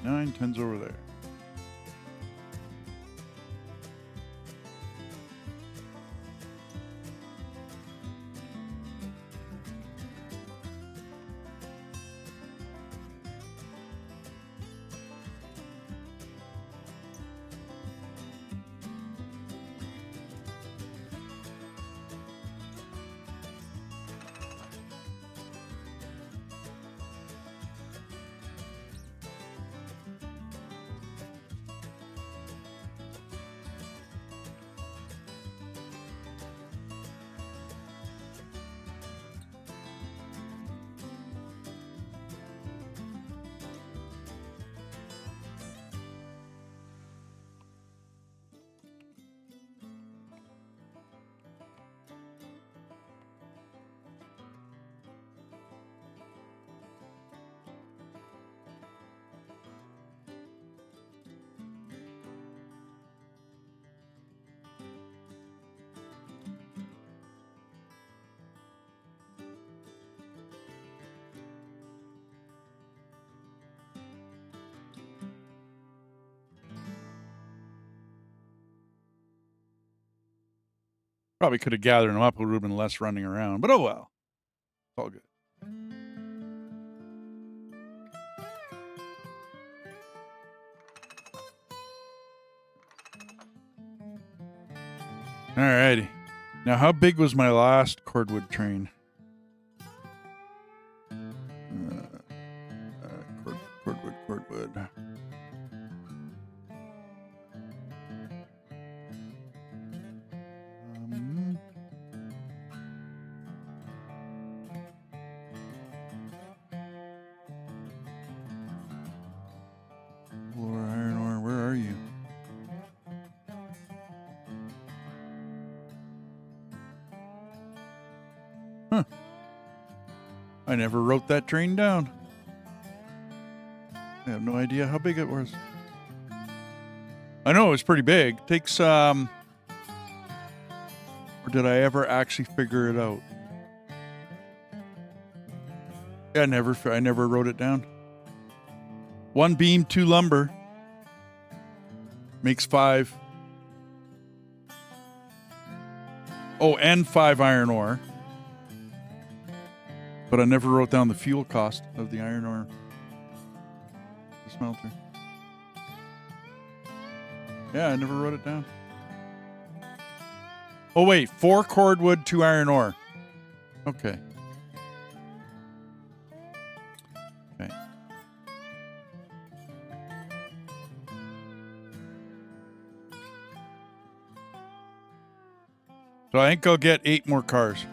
Nine, 10's over there. Probably could have gathered them up. It would have been less running around, but oh well. It's all good. Alrighty. Now, how big was my last cordwood train? Cordwood. Iron ore, where are you? Huh. I never wrote that train down. I have no idea how big it was. I know it was pretty big. Takes, or did I ever actually figure it out? Yeah, I never wrote it down. 1 beam, 2 lumber. Makes 5. Oh, and 5 iron ore. But I never wrote down the fuel cost of the iron ore. The smelter. Yeah, I never wrote it down. Oh, wait. 4 cordwood, 2 iron ore. Okay. Okay. So I think I'll get 8 more cars.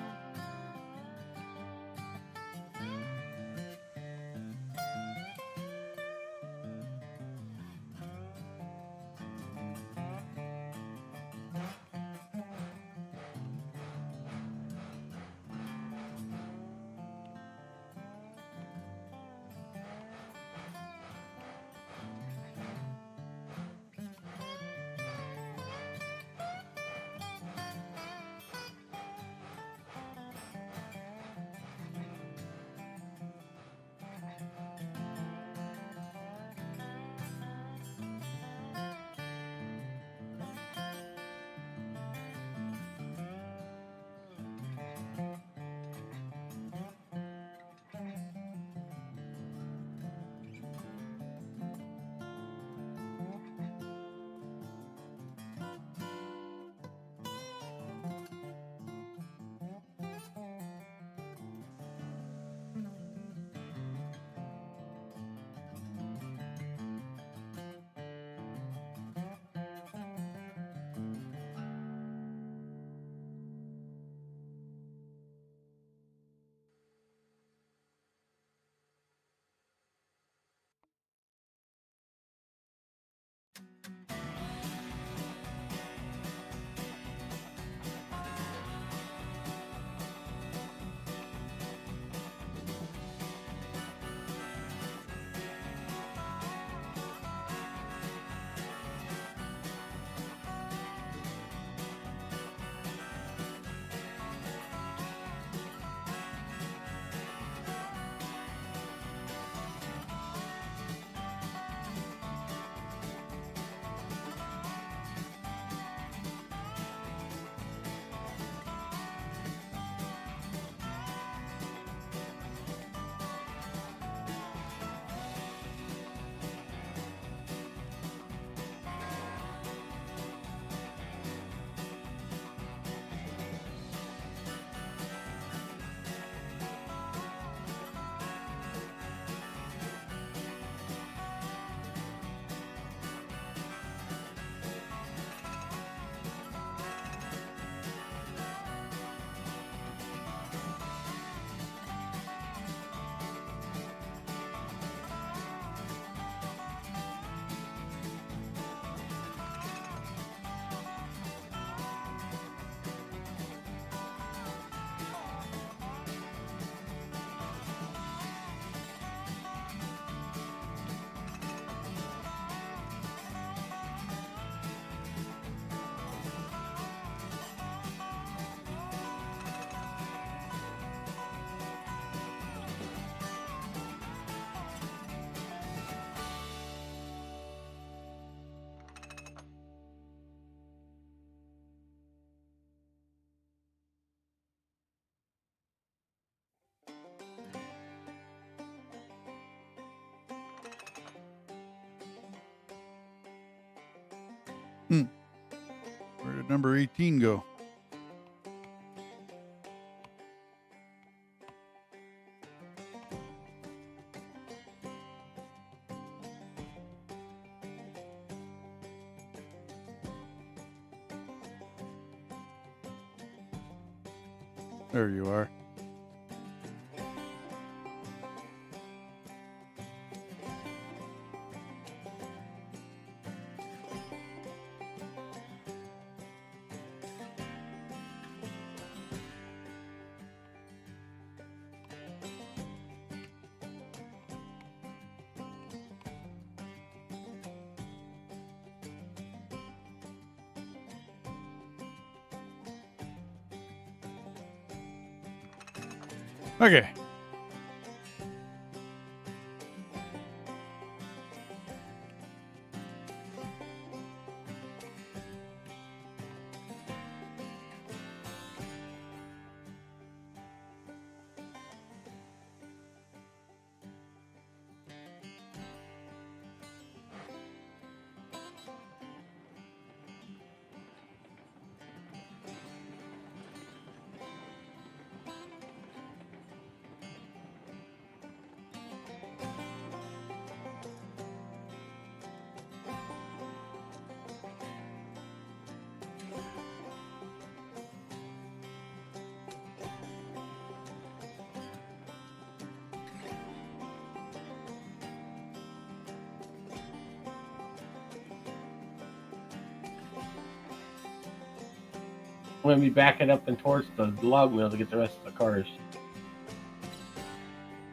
Where did number 18 go? There you are. Okay. I'm going to be backing up and towards the log mill to get the rest of the cars.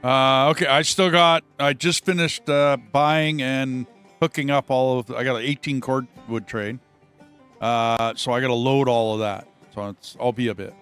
Okay, I just finished buying and hooking up I got an 18 cord wood train. So I got to load all of that. So I'll be a bit.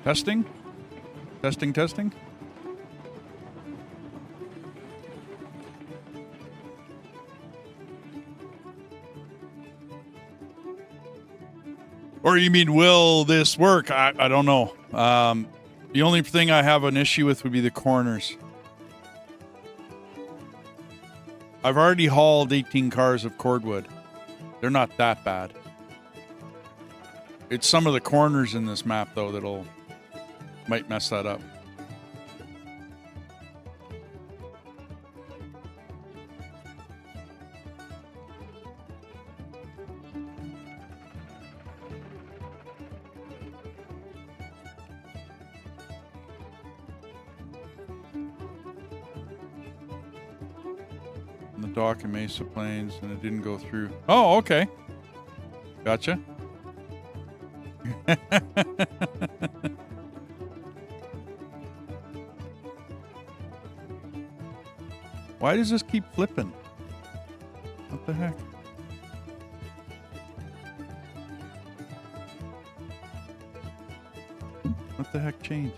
Testing? Testing, testing? Or you mean, will this work? I don't know. The only thing I have an issue with would be the corners. I've already hauled 18 cars of cordwood. They're not that bad. It's some of the corners in this map, though, might mess that up. The dock in Mesa Plains, and it didn't go through. Oh, okay. Gotcha. Why does this keep flipping? What the heck? What the heck changed?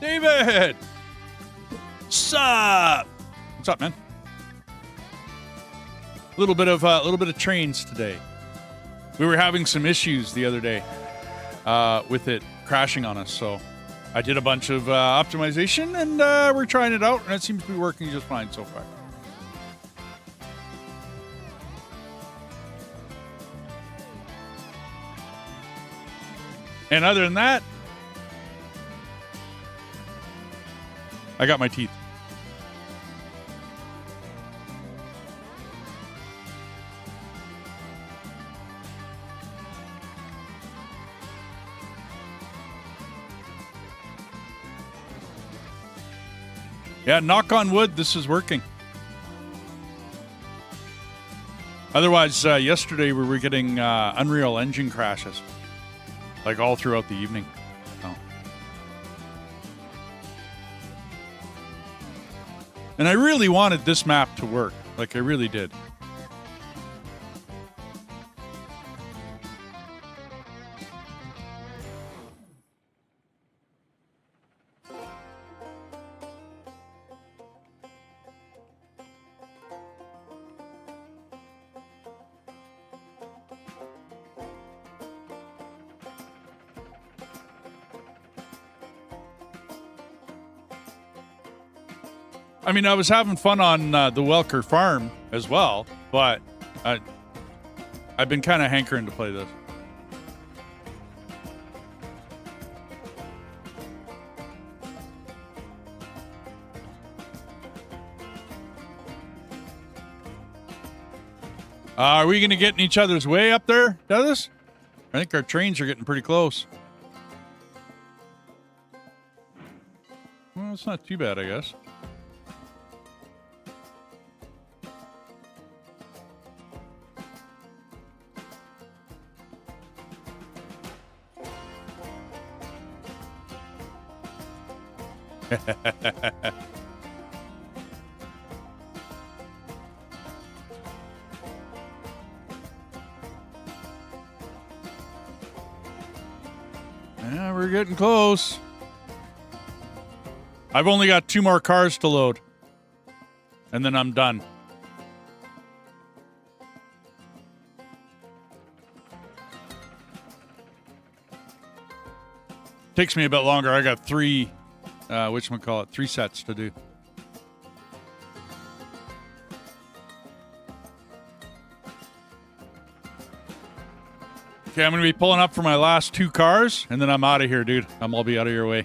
David! Sup? What's up, man? A little bit of trains today. We were having some issues the other day with it crashing on us, so I did a bunch of optimization, and we're trying it out, and it seems to be working just fine so far. And other than that, I got my teeth. Yeah, knock on wood, this is working. Otherwise, yesterday we were getting Unreal Engine crashes, like all throughout the evening. Oh. And I really wanted this map to work, like I really did. I mean, I was having fun on the Welker farm as well, but I've been kind of hankering to play this. Are we going to get in each other's way up there, Dennis? I think our trains are getting pretty close. Well, it's not too bad, I guess. Yeah, we're getting close. I've only got 2 more cars to load, and then I'm done. Takes me a bit longer. I got 3 3 sets to do. Okay, I'm going to be pulling up for my last 2 cars, and then I'm out of here, dude. I'll be out of your way.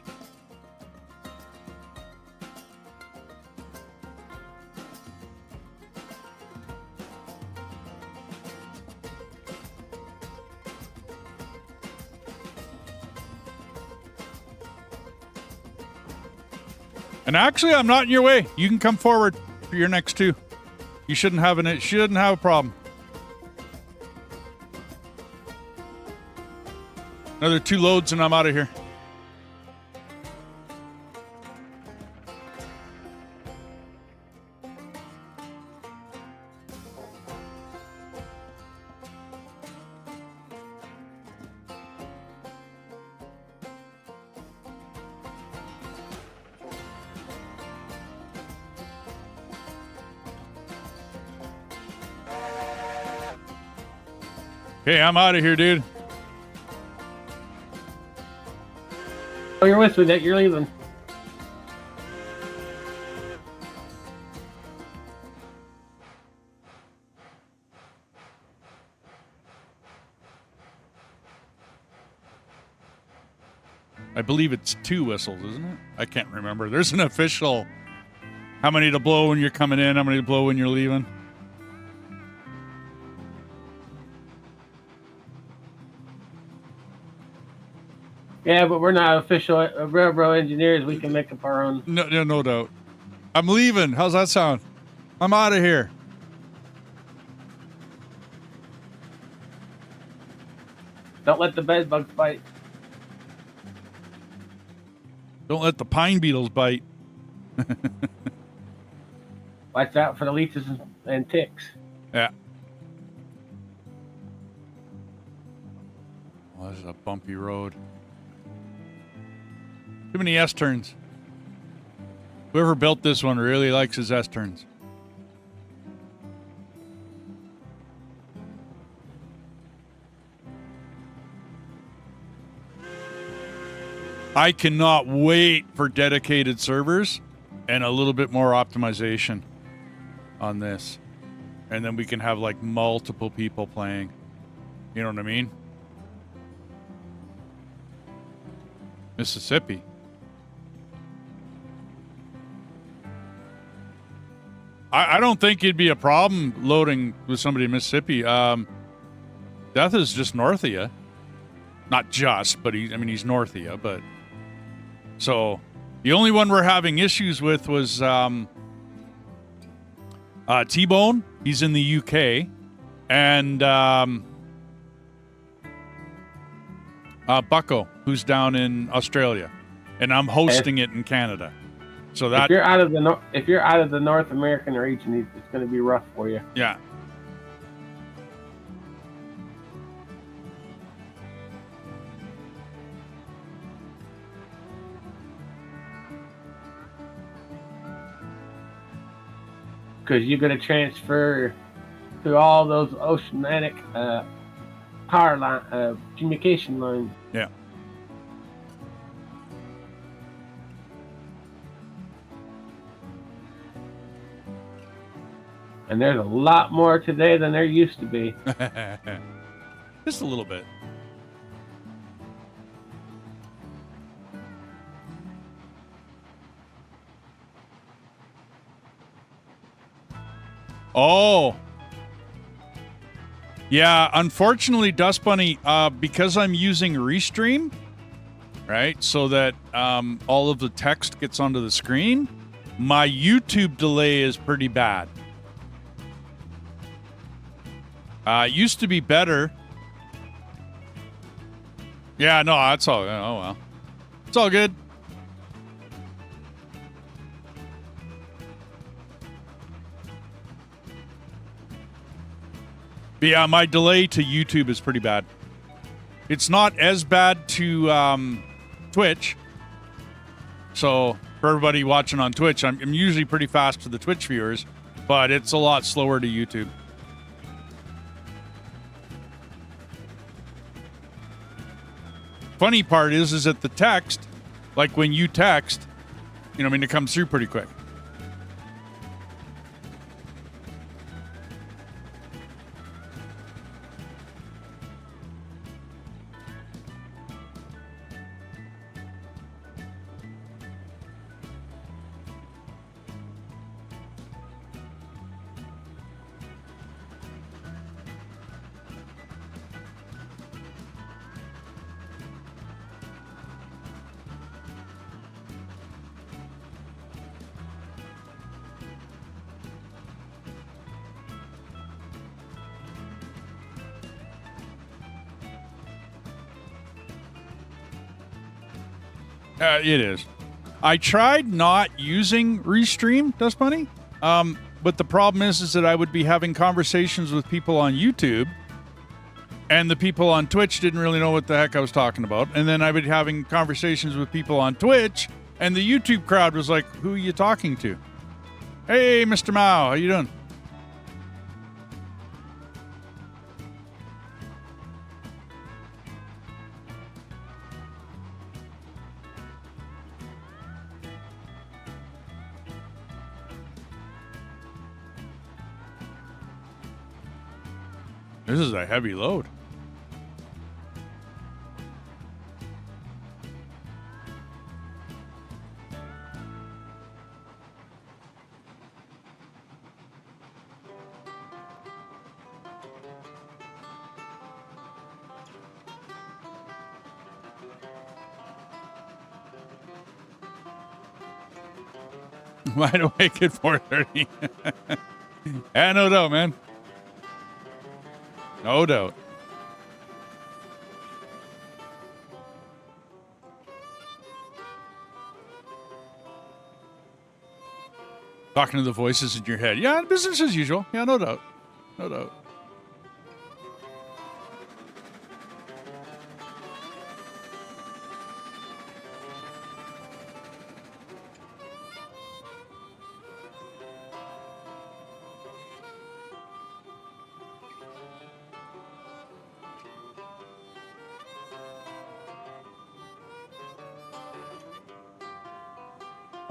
And actually, I'm not in your way. You can come forward for your next 2. You shouldn't have a problem. Another 2 loads and I'm out of here. Okay, I'm out of here, dude. Oh, you're with me that you're leaving. I believe it's 2 whistles, isn't it? I can't remember. There's an official how many to blow when you're coming in, how many to blow when you're leaving. Yeah, but we're not official railroad engineers. We can make up our own. No doubt. I'm leaving. How's that sound? I'm out of here. Don't let the bed bugs bite. Don't let the pine beetles bite. Watch out for the leeches and ticks. Yeah. Well, this is a bumpy road. Too many S-turns. Whoever built this one really likes his S-turns. I cannot wait for dedicated servers and a little bit more optimization on this. And then we can have like multiple people playing. You know what I mean? Mississippi. I don't think it'd be a problem loading with somebody in Mississippi. Death is just north of you. Not just, but he's north of you, but... So, the only one we're having issues with was T-Bone. He's in the UK. And Bucko, who's down in Australia. And I'm hosting it in Canada. So that... If you're out of the North American region, it's going to be rough for you. Yeah. Because you're going to transfer through all those oceanic power line, communication lines. Yeah. And there's a lot more today than there used to be. Just a little bit. Oh. Yeah, unfortunately, Dust Bunny, because I'm using Restream, right, so that all of the text gets onto the screen, my YouTube delay is pretty bad. It used to be better. Yeah, no, that's all. Oh, well. It's all good. But yeah, my delay to YouTube is pretty bad. It's not as bad to Twitch. So, for everybody watching on Twitch, I'm usually pretty fast to the Twitch viewers, but it's a lot slower to YouTube. Funny part is that the text, like when you text, it comes through pretty quick. It is. I tried not using Restream, Dust Bunny, but the problem is that I would be having conversations with people on YouTube, and the people on Twitch didn't really know what the heck I was talking about, and then I would be having conversations with people on Twitch, and the YouTube crowd was like, "Who are you talking to?" "Hey, Mr. Mao, how you doing?" This is a heavy load. Wide awake at 4:30. Yeah, no doubt, man. No doubt. Talking to the voices in your head. Yeah, business as usual. Yeah, no doubt. No doubt.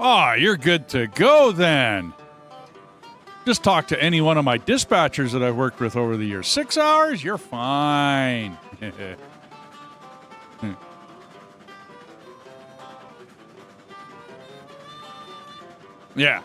Oh, you're good to go then. Just talk to any one of my dispatchers that I've worked with over the years. 6 hours? You're fine. Yeah.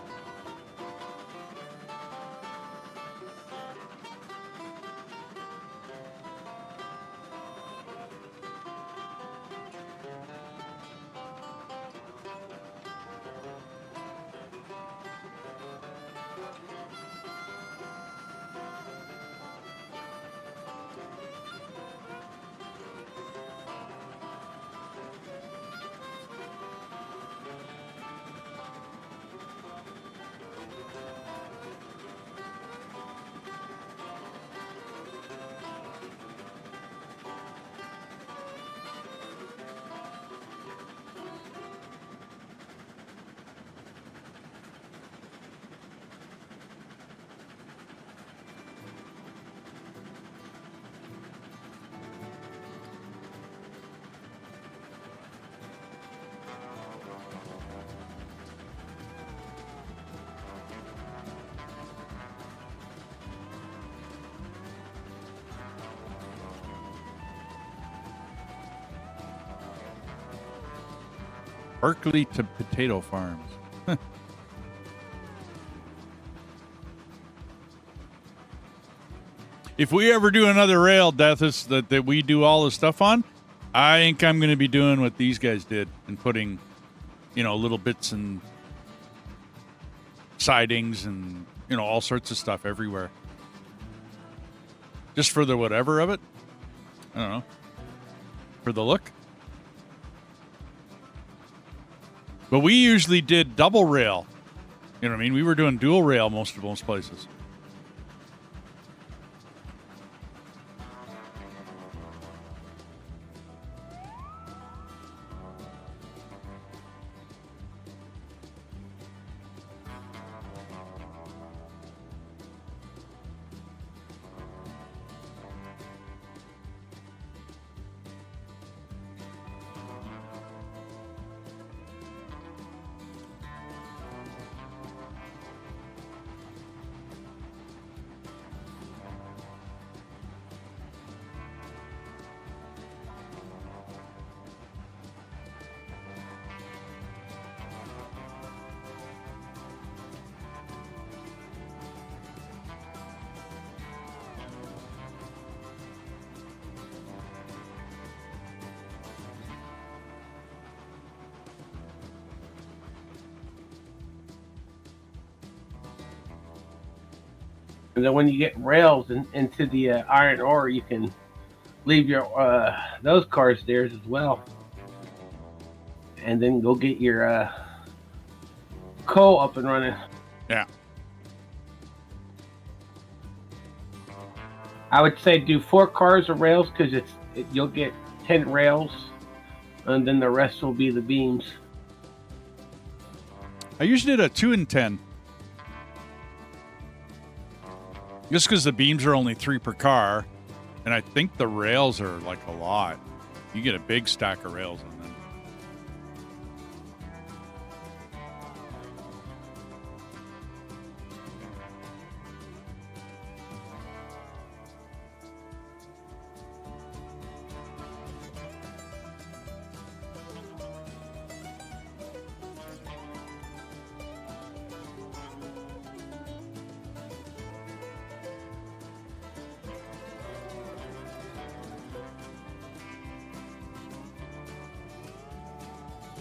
Berkeley to potato farms. If we ever do another rail, Deathis, that we do all the stuff on, I think I'm going to be doing what these guys did and putting, little bits and sidings and, all sorts of stuff everywhere. Just for the whatever of it. I don't know. For the look. But we usually did double rail. You know what I mean? We were doing dual rail most places. And then when you get rails into the iron ore, you can leave your those cars there as well, and then go get your coal up and running. Yeah. I would say do 4 cars of rails because you'll get 10 rails, and then the rest will be the beams. I usually did a 2 and 10. Just because the beams are only 3 per car, and I think the rails are like a lot. You get a big stack of rails in them.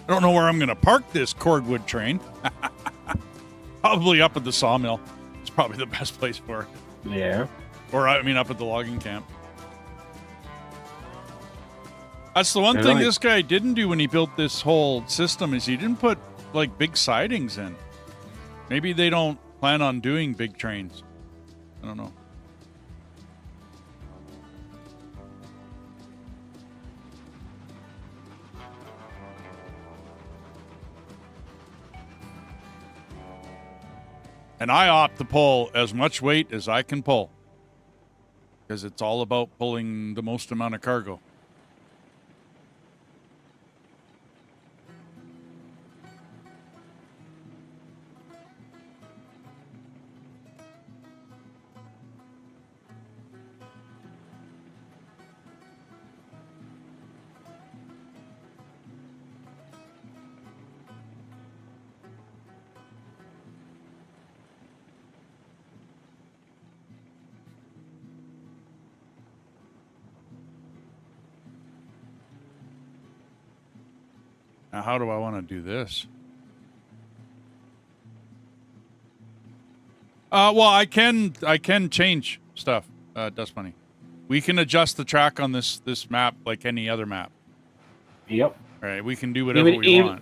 I don't know where I'm going to park this cordwood train. Probably up at the sawmill. It's probably the best place for it. Yeah. Or, up at the logging camp. That's the one thing this guy didn't do when he built this whole system is he didn't put, big sidings in. Maybe they don't plan on doing big trains. I don't know. And I opt to pull as much weight as I can pull. Because it's all about pulling the most amount of cargo. Now, how do I want to do this? Well, I can change stuff. Dust Bunny. We can adjust the track on this map like any other map. Yep. All right, we can do whatever we want.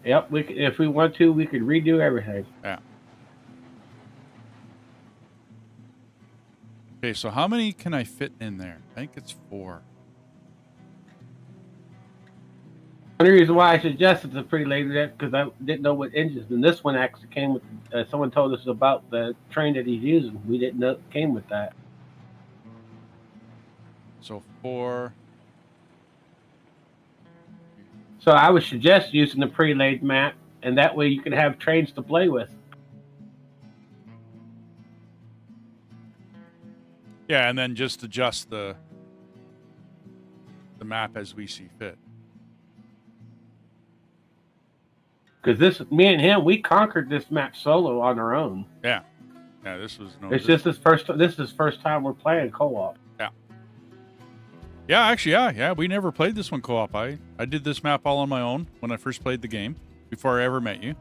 Yep. We could, if we want to, we could redo everything. Yeah. Okay, so how many can I fit in there? I think it's 4. One reason why I suggested the pre-laid because I didn't know what engines. And this one actually came with. Someone told us about the train that he's using. We didn't know it came with that. So 4. So I would suggest using the pre-laid map, and that way you can have trains to play with. Yeah, and then just adjust the map as we see fit. Because me and him, we conquered this map solo on our own. Yeah. Yeah, this was no. It's just this is his first time we're playing co-op. Yeah. Yeah, actually, yeah. We never played this one co-op. I did this map all on my own when I first played the game before I ever met you.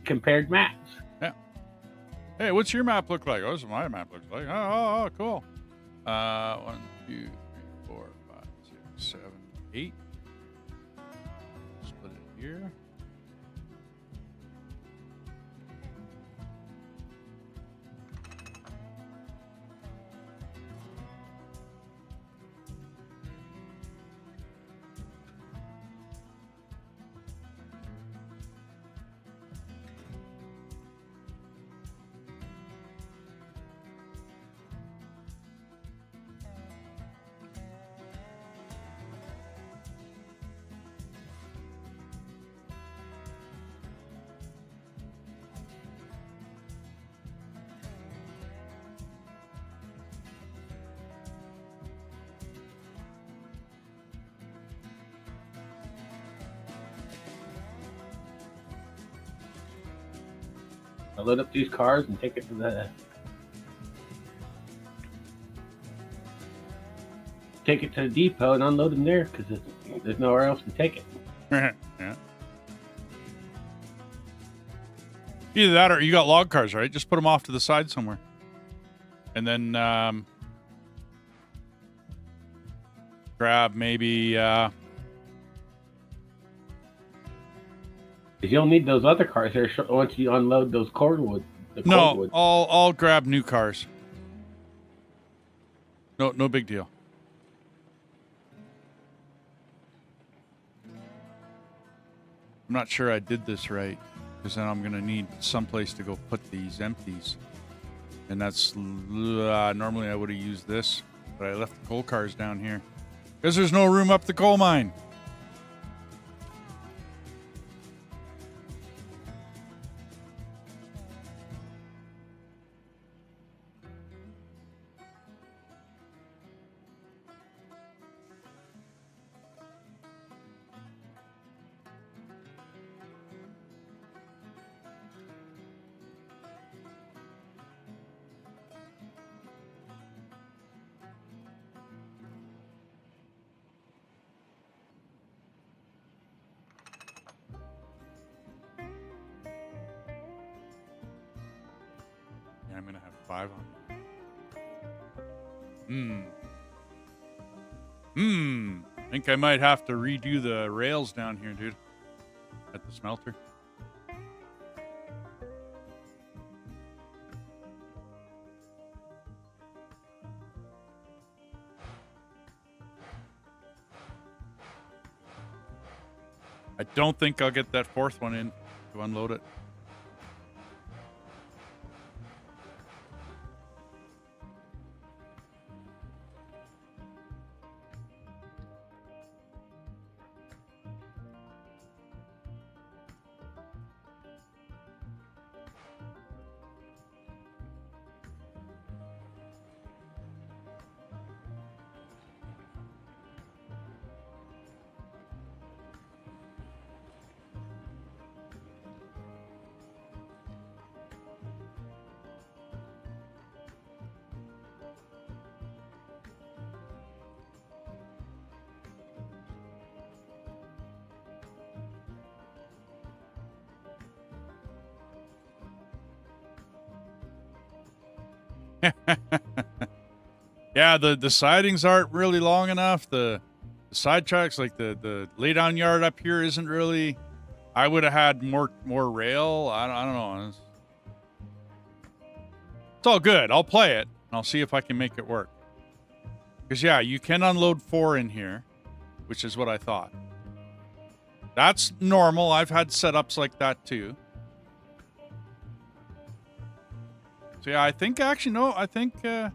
Compared maps. Yeah. Hey, what's your map look like? Oh, this is what my map looks like. Oh, cool. 1, 2, 3, 4, 5, 6, 7, 8. Split it here. I load up these cars and take it to the depot and unload them there because there's nowhere else to take it. Yeah. Either that or you got log cars, right? Just put them off to the side somewhere. And then grab maybe... You'll need those other cars there once you unload those cordwood. No, I'll grab new cars. No big deal. I'm not sure I did this right because then I'm going to need someplace to go put these empties. And that's normally I would have used this, but I left the coal cars down here because there's no room up the coal mine. I'm going to have 5 on. I think I might have to redo the rails down here, dude. At the smelter. I don't think I'll get that 4th one in to unload it. Yeah, the sidings aren't really long enough. The side tracks, like the lay down yard up here, isn't really. I would have had more rail. I don't know. It's all good. I'll play it and I'll see if I can make it work. Because yeah, you can unload 4 in here, which is what I thought. That's normal. I've had setups like that too. So yeah, I think actually no. I think and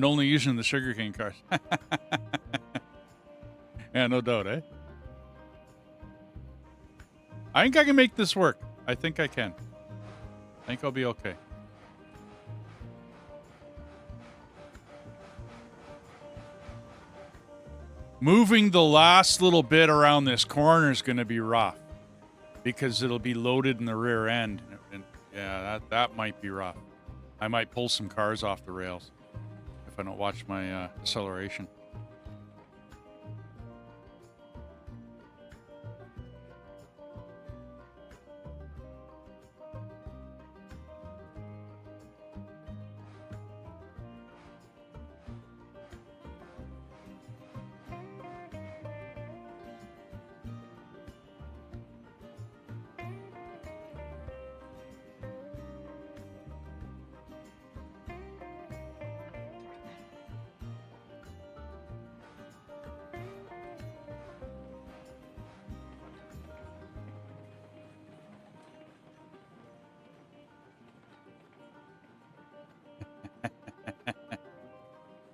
only using the sugarcane cars. Yeah, no doubt, eh? I think I can make this work. I think I can. I think I'll be okay. Moving the last little bit around this corner is going to be rough because it'll be loaded in the rear end. And yeah, that might be rough. I might pull some cars off the rails if I don't watch my acceleration.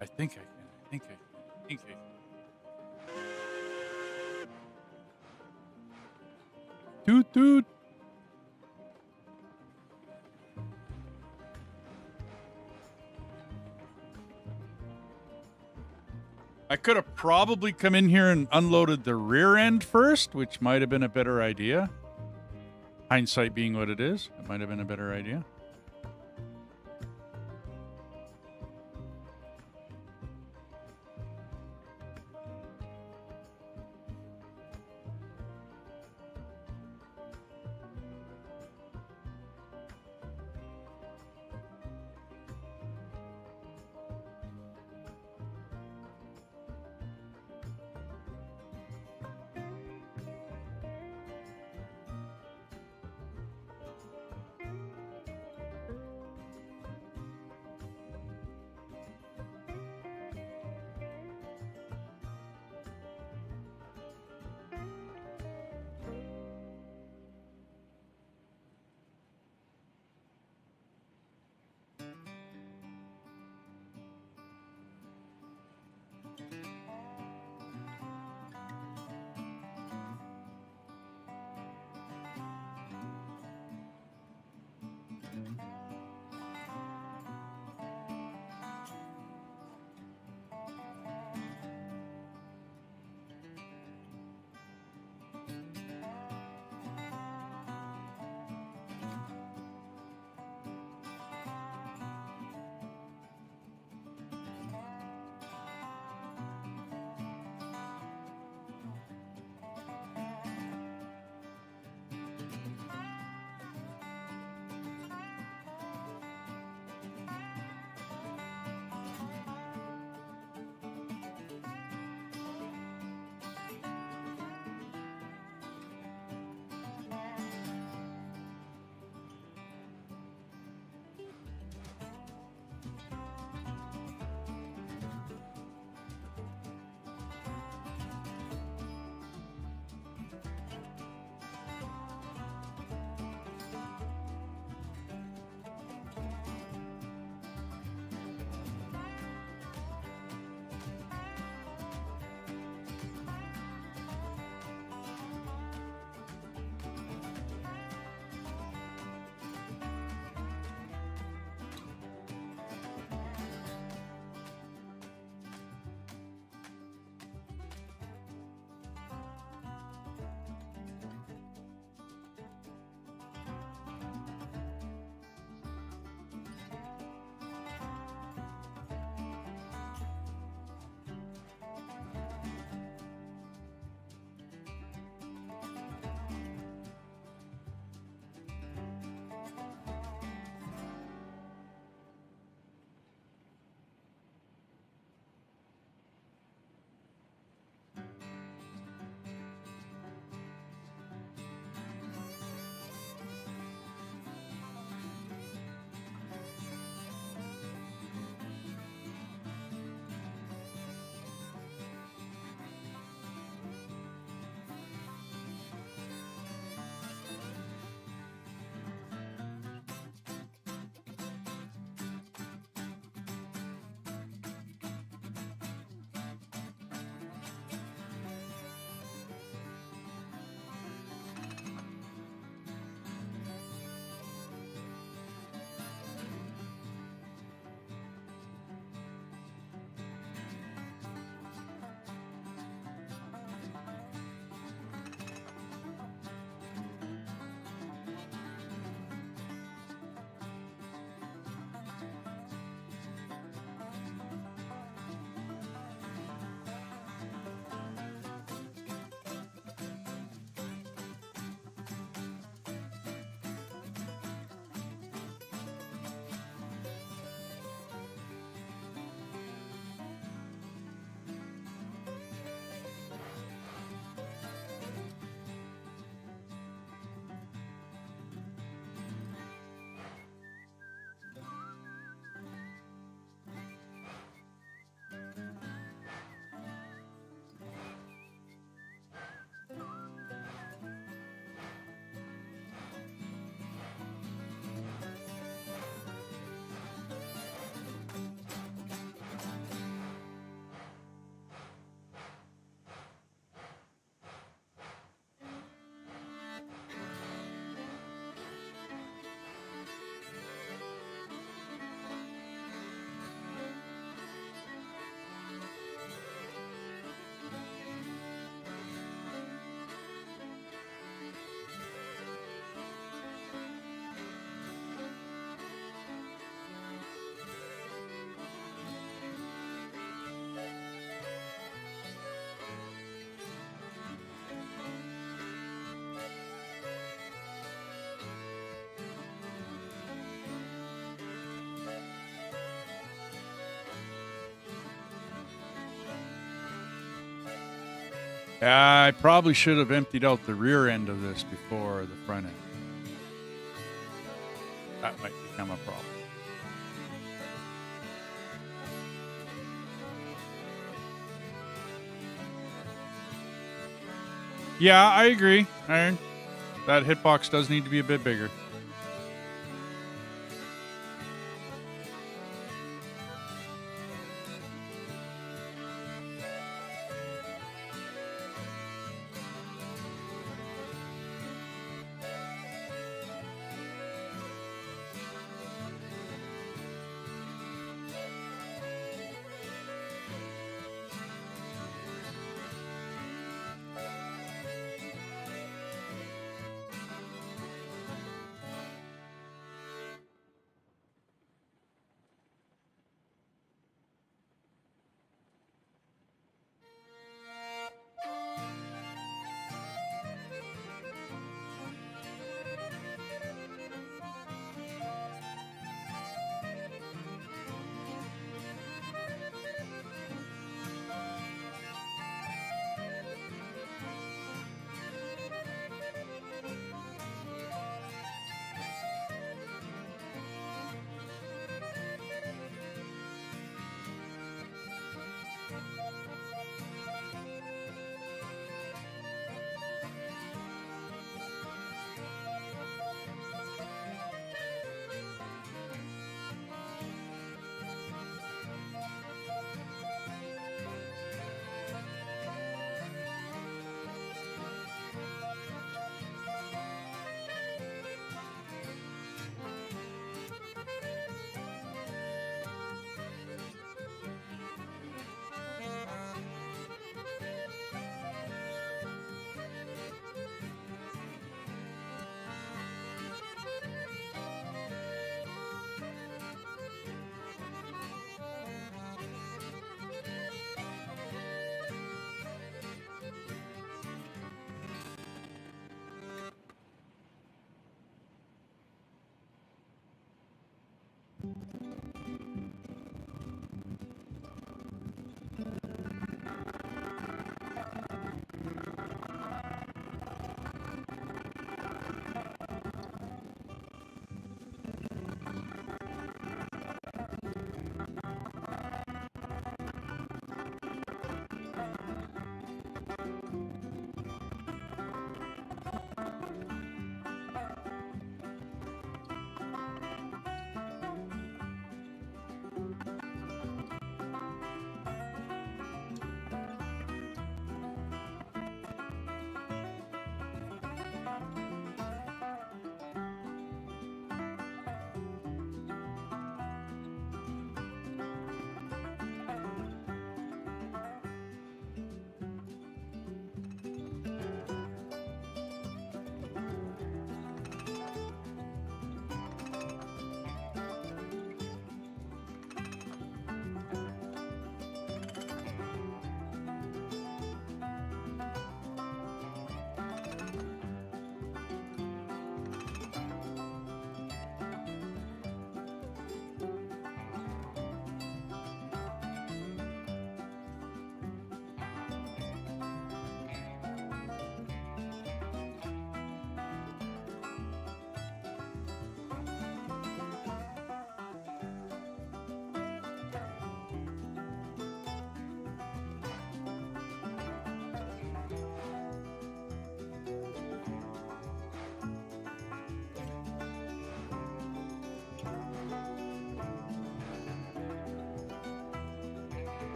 I think I can. I think I can. I think I can. Toot toot. I could have probably come in here and unloaded the rear end first, which might have been a better idea. Hindsight being what it is, it might have been a better idea. I probably should have emptied out the rear end of this before the front end. That might become a problem. Yeah, I agree, Iron. That hitbox does need to be a bit bigger.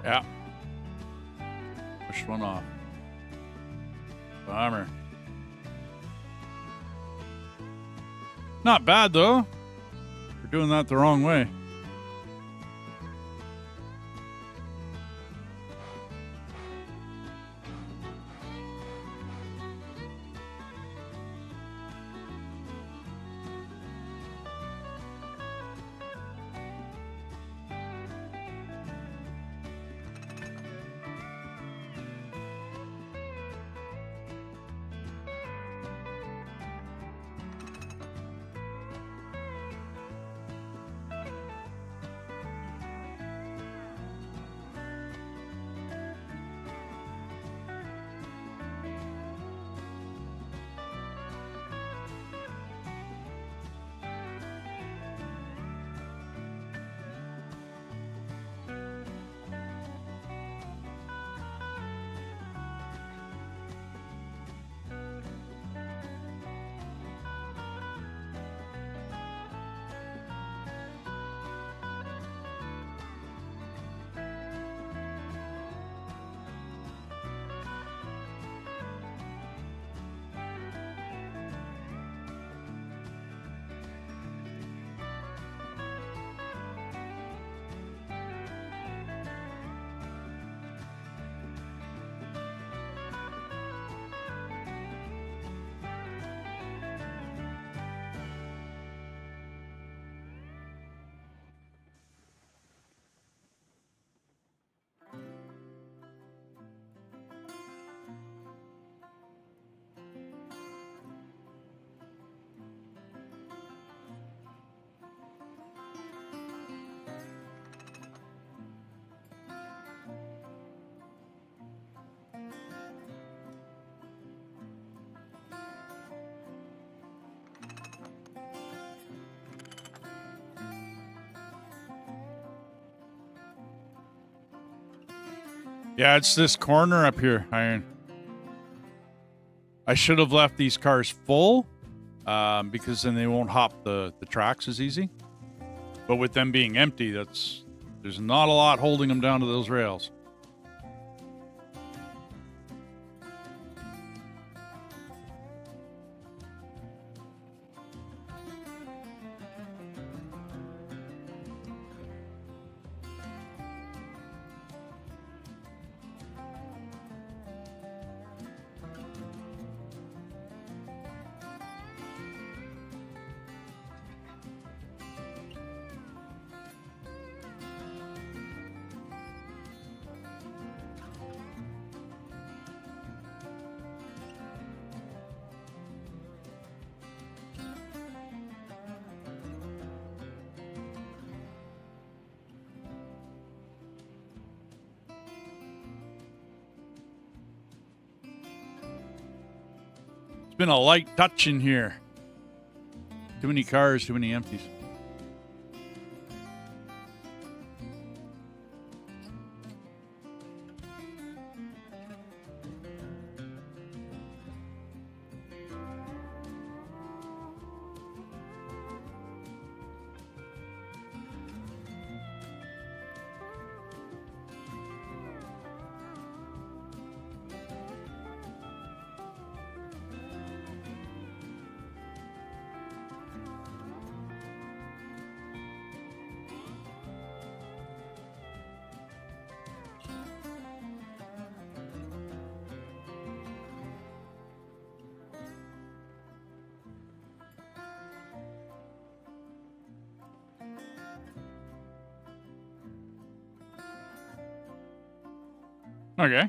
Yeah. Pushed one off. Bummer. Not bad, though. We're doing that the wrong way. Yeah, it's this corner up here, Iron. I should have left these cars full because then they won't hop the tracks as easy. But with them being empty, there's not a lot holding them down to those rails. It's been a light touch in here. Too many cars, too many empties. Okay.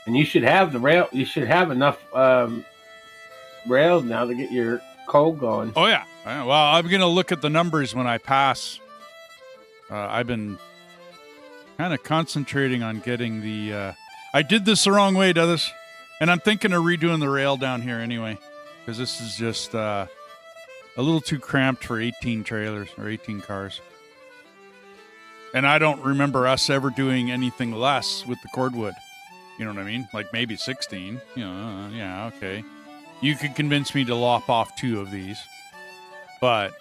And you should have the rail. You should have enough rails now to get your coal going. Oh, yeah. Well, I'm going to look at the numbers when I pass. I've been kind of concentrating on getting the... I did this the wrong way, Douglas. And I'm thinking of redoing the rail down here anyway. Because this is just a little too cramped for 18 trailers or 18 cars. And I don't remember us ever doing anything less with the cordwood. You know what I mean? Like maybe 16. You know, yeah, okay. You could convince me to lop off 2 of these. But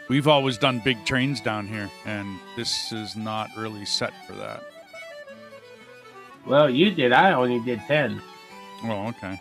we've always done big trains down here, and this is not really set for that. Well, you did. I only did 10. Oh, okay.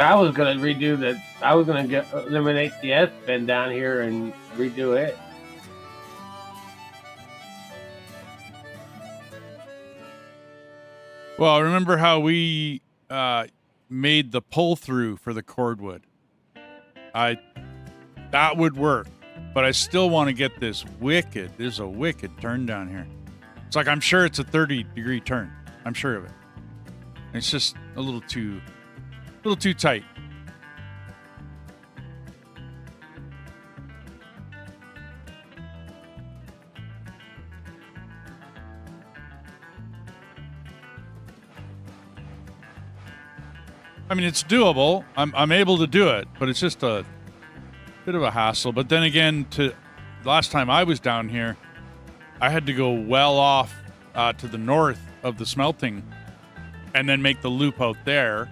I was gonna redo the. I was gonna eliminate the S bend down here and redo it. Well, remember how we made the pull through for the cordwood? That would work, but I still want to get this wicked. There's a wicked turn down here. It's like I'm sure it's a 30-degree turn. I'm sure of it. It's just a little too tight. I mean, it's doable. I'm able to do it, but it's just a bit of a hassle. But then again, last time I was down here, I had to go well off to the north of the smelting, and then make the loop out there,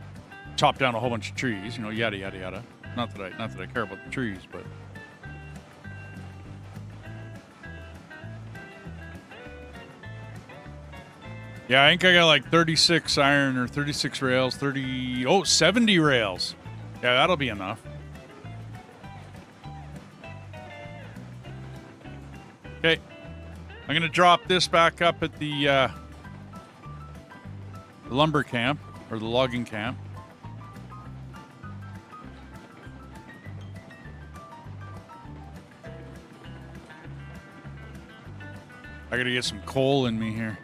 chop down a whole bunch of trees. You know, yada yada yada. Not that I care about the trees, but. Yeah, I think I got like 36 iron or 36 rails, 70 rails. Yeah, that'll be enough. Okay. I'm going to drop this back up at the lumber camp, or the logging camp. I got to get some coal in me here.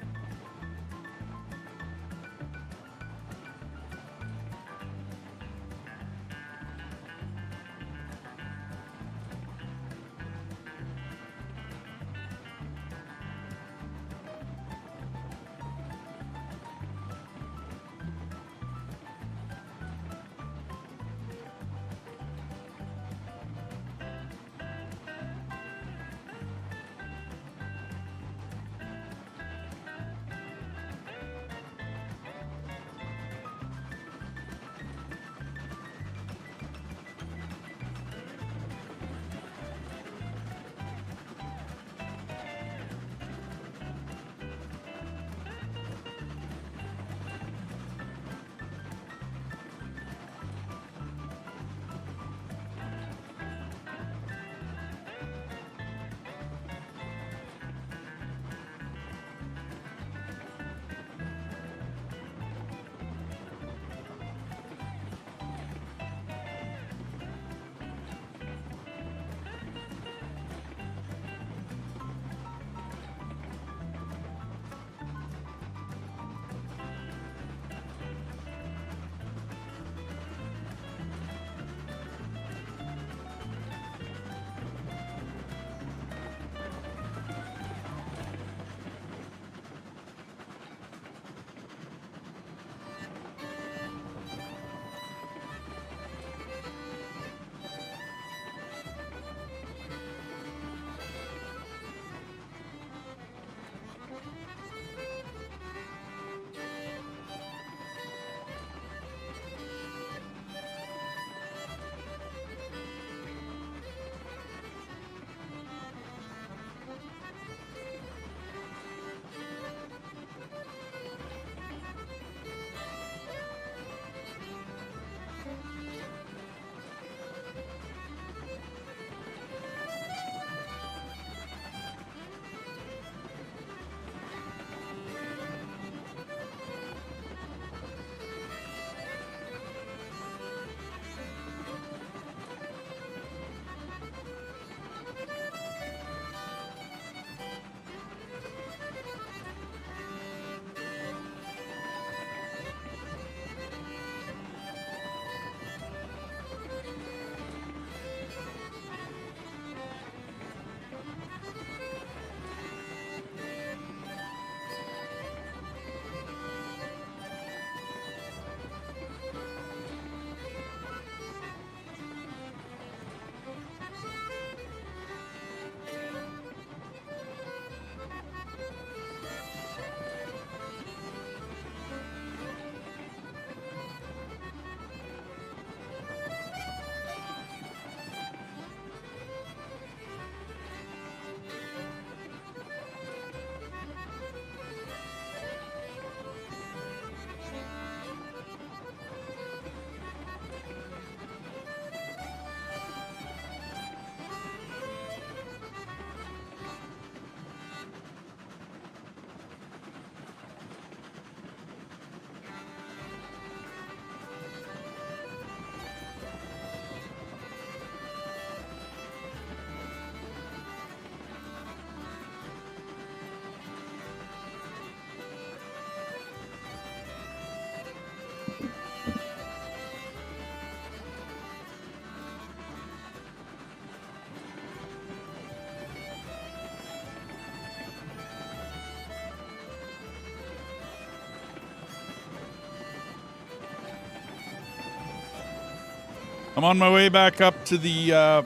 I'm on my way back up to the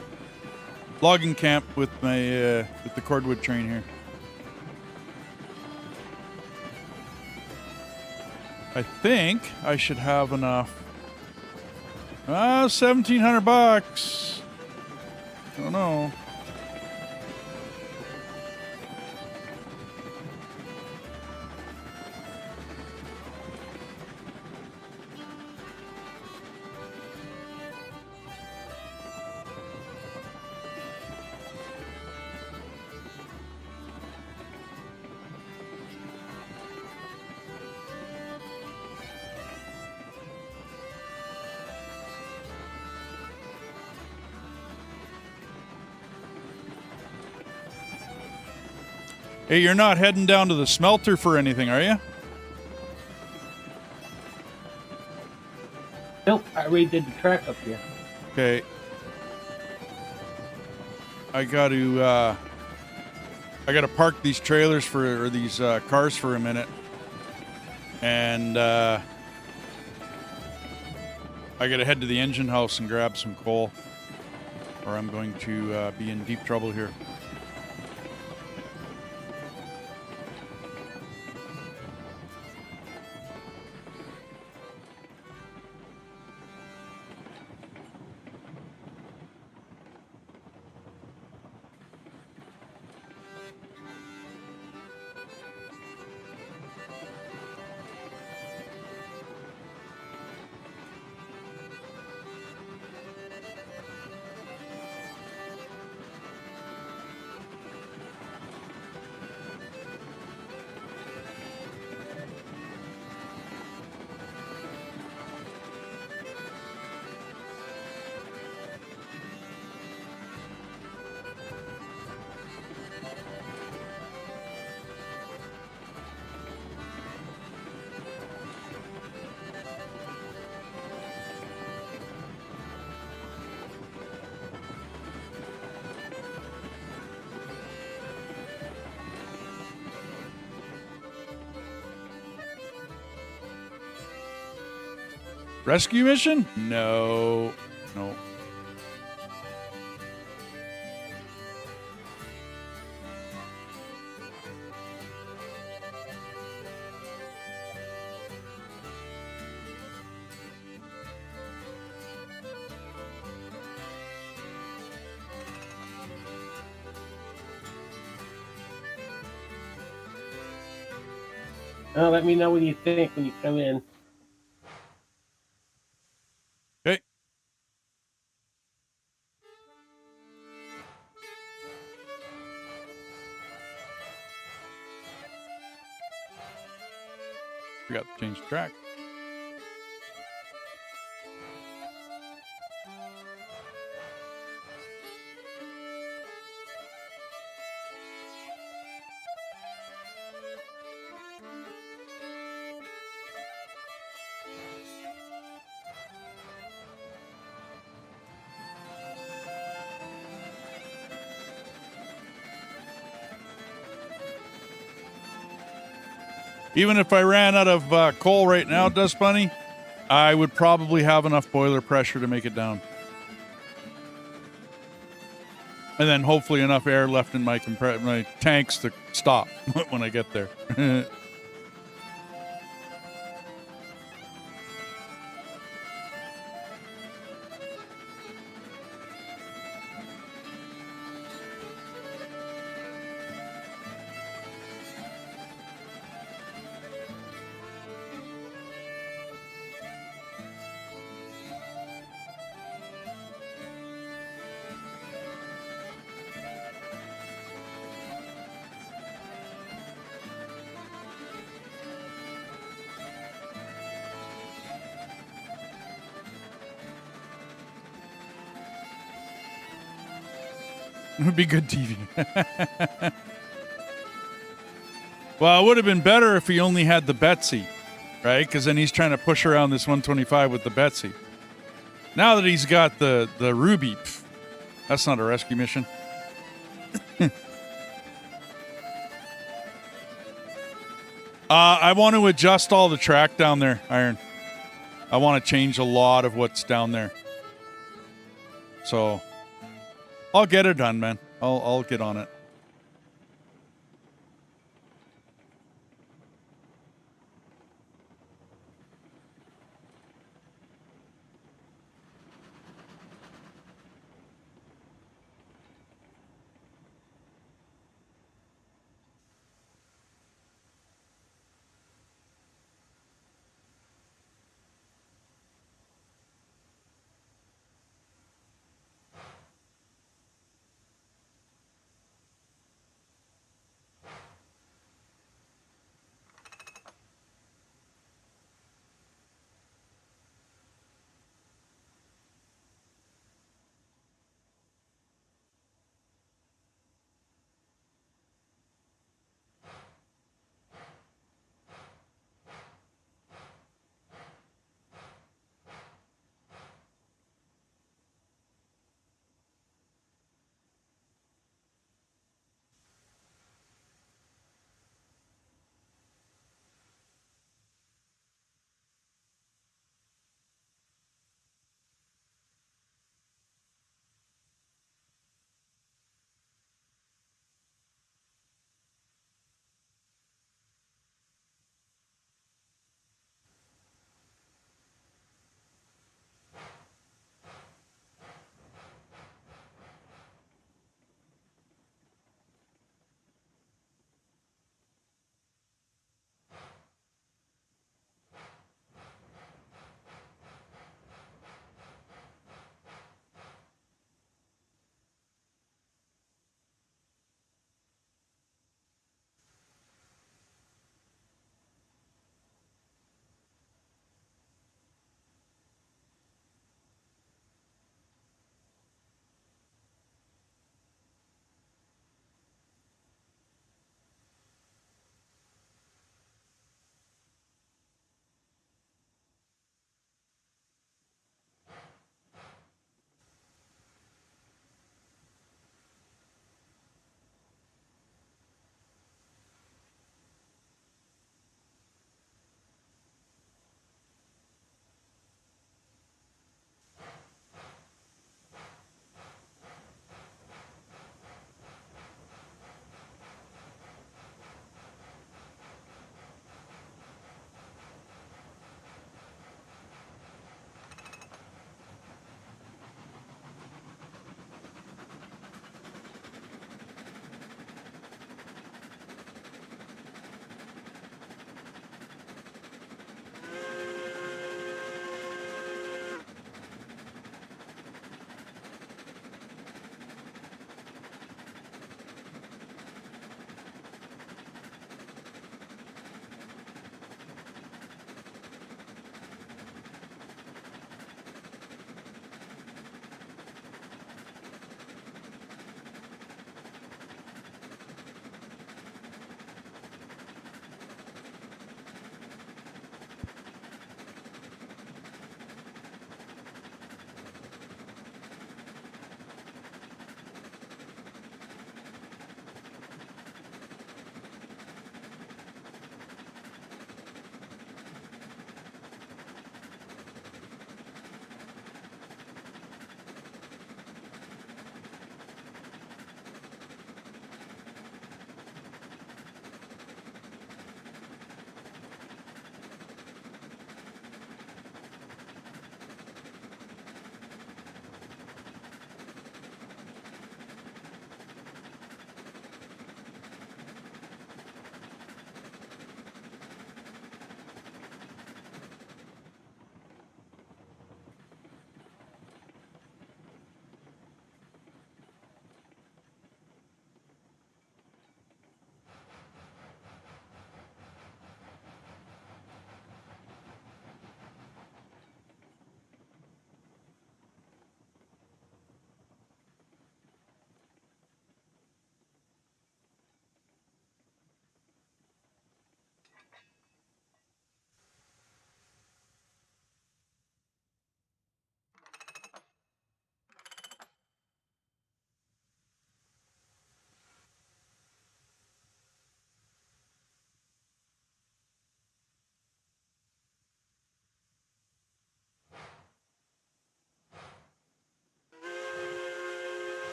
logging camp with my with the cordwood train here. I think I should have enough. 1,700 bucks. Don't know. Hey, you're not heading down to the smelter for anything, are you? Nope, I redid the track up here. Okay. I got to park these trailers or these cars for a minute, and I got to head to the engine house and grab some coal, or I'm going to be in deep trouble here. Rescue mission? No. No. Let me know what you think when you come in. Okay. Forgot to change the track. Even if I ran out of coal right now, Dust Bunny, I would probably have enough boiler pressure to make it down. And then hopefully enough air left in my tanks to stop when I get there. It would be good TV. Well, it would have been better if he only had the Betsy, right? Because then he's trying to push around this 125 with the Betsy. Now that he's got the Ruby, that's not a rescue mission. I want to adjust all the track down there, Iron. I want to change a lot of what's down there. So I'll get it done, man. I'll get on it.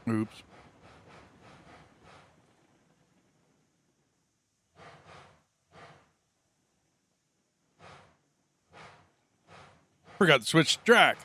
Oops. Forgot to switch track.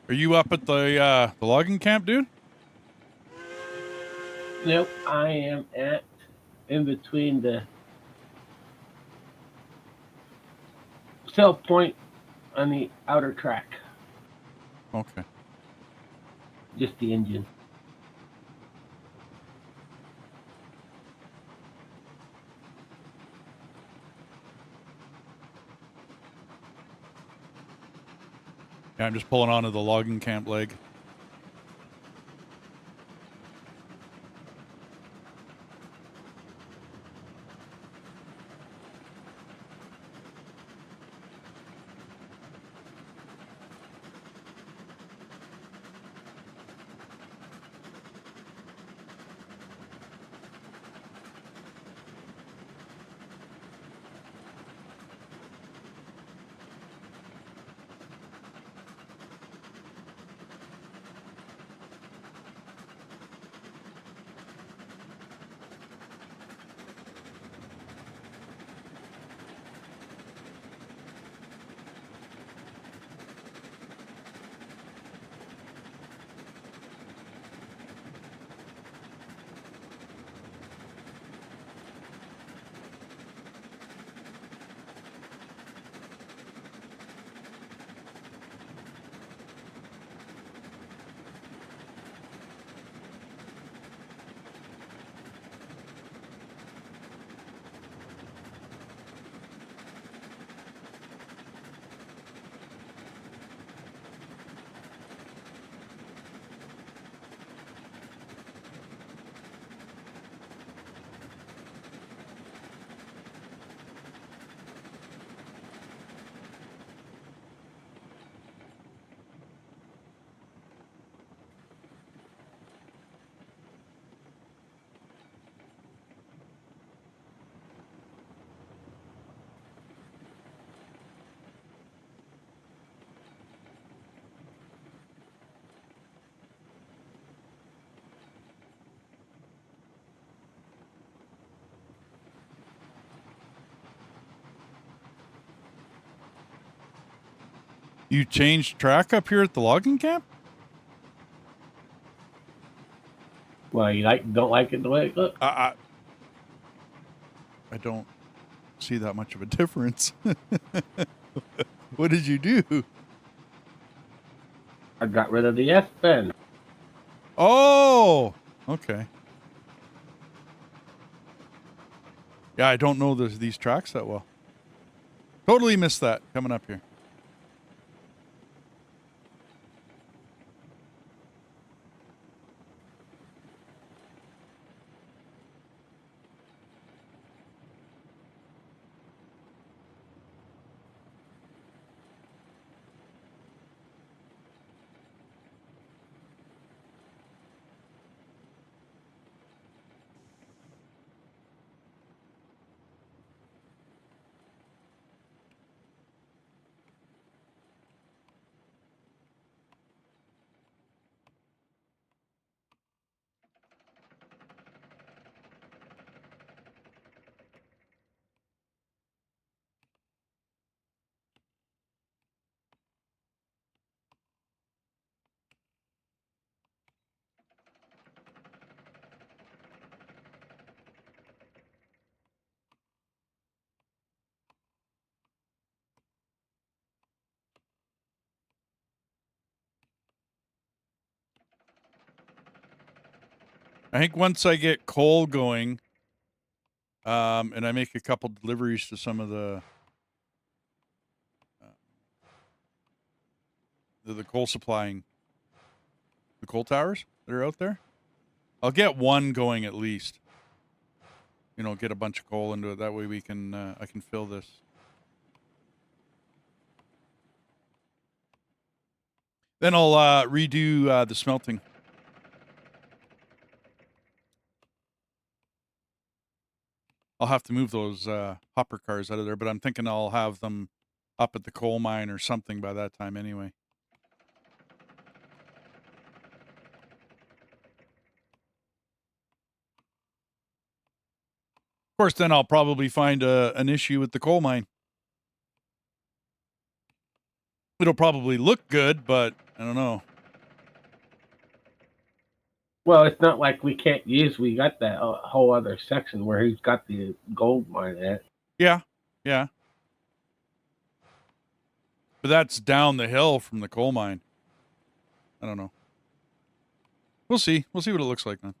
Are you up at the logging camp, dude? Nope, I am at in between the sell point on the outer track. Okay. Just the engine. Yeah, I'm just pulling onto the logging camp leg. You changed track up here at the logging camp? Well, you don't like it the way it looks? I don't see that much of a difference. What did you do? I got rid of the S bend. Oh, okay. Yeah, I don't know these tracks that well. Totally missed that coming up here. I think once I get coal going, and I make a couple deliveries to some of the coal supplying, the coal towers that are out there, I'll get one going at least. You know, get a bunch of coal into it. That way we can, I can fill this. Then I'll redo the smelting. I'll have to move those hopper cars out of there, but I'm thinking I'll have them up at the coal mine or something by that time anyway. Of course, then I'll probably find an issue with the coal mine. It'll probably look good, but I don't know. Well, it's not like we can't use. We got that whole other section where he's got the gold mine at. Yeah, yeah. But that's down the hill from the coal mine. I don't know. We'll see. We'll see what it looks like then.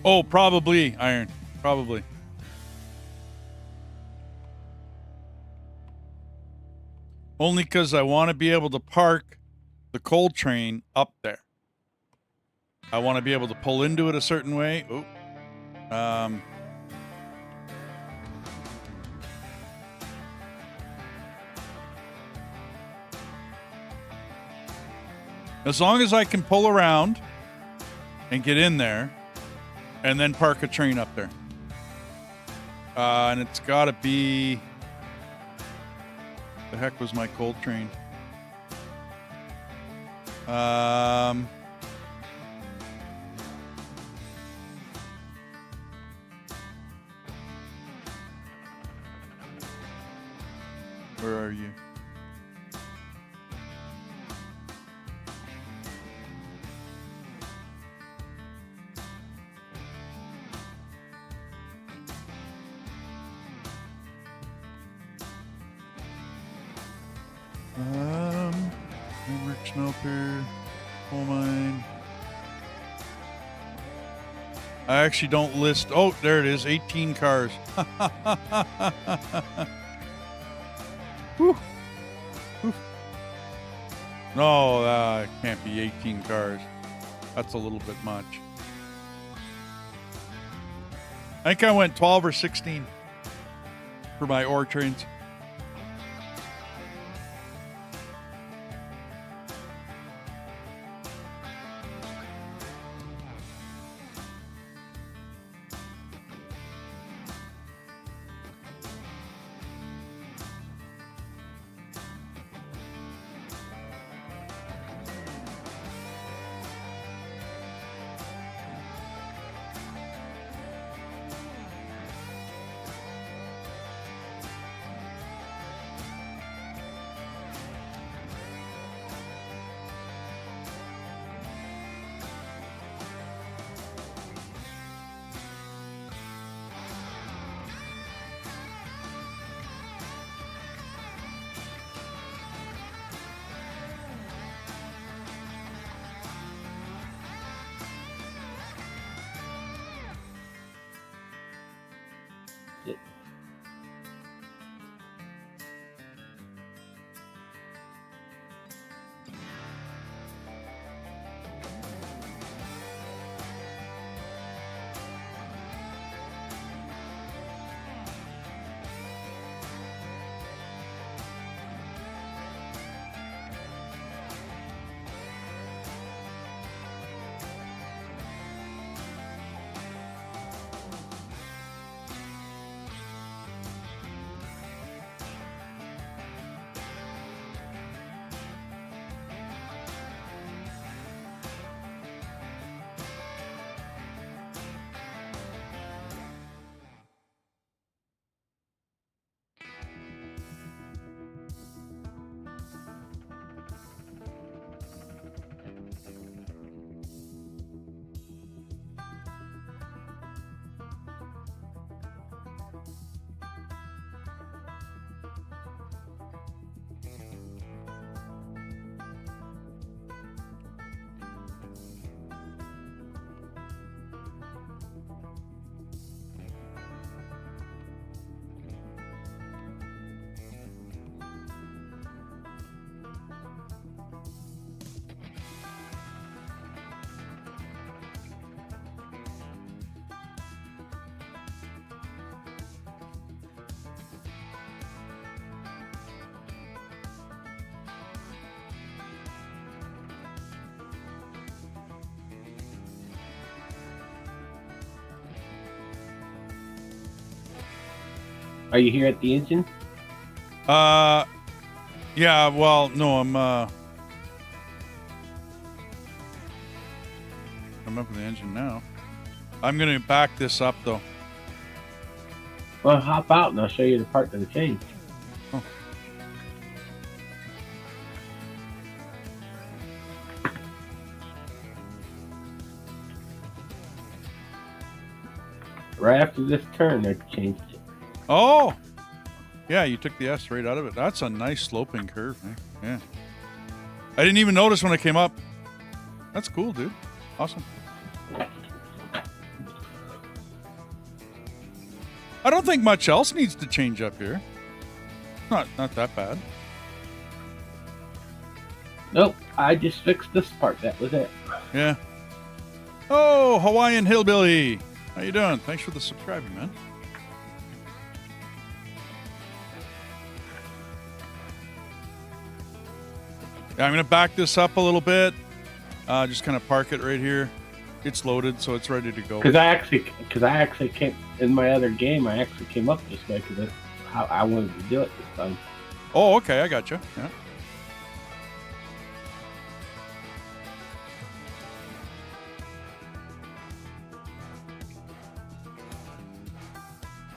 Oh, probably iron. Probably. Only because I want to be able to park the coal train up there. I want to be able to pull into it a certain way. Oh. As long as I can pull around and get in there and then park a train up there. And it's got to be... The heck was my coal train? Where are you? Embark smelter, coal mine. I actually don't list. Oh, there it is. 18 cars. Whew. Whew. No, it can't be 18 cars. That's a little bit much. I think I went 12 or 16 for my ore trains. Are you here at the engine? Yeah, well, no, I'm up in the engine now. I'm gonna back this up though. Well, hop out and I'll show you the part that changed. Oh. Right after this turn, I changed it. Oh, yeah, you took the S right out of it. That's a nice sloping curve, man. Yeah. I didn't even notice when I came up. That's cool, dude. Awesome. don't think much else needs to change up here. Not that bad. Nope, I just fixed this part. That was it. Yeah. Oh, Hawaiian Hillbilly. How you doing? Thanks for the subscribing, man. Yeah, I'm going to back this up a little bit. Just kind of park it right here. It's loaded, so it's ready to go. Because I actually came in my other game. I actually came up this way because that's how I wanted to do it this time. Oh, okay, I got you. Yeah.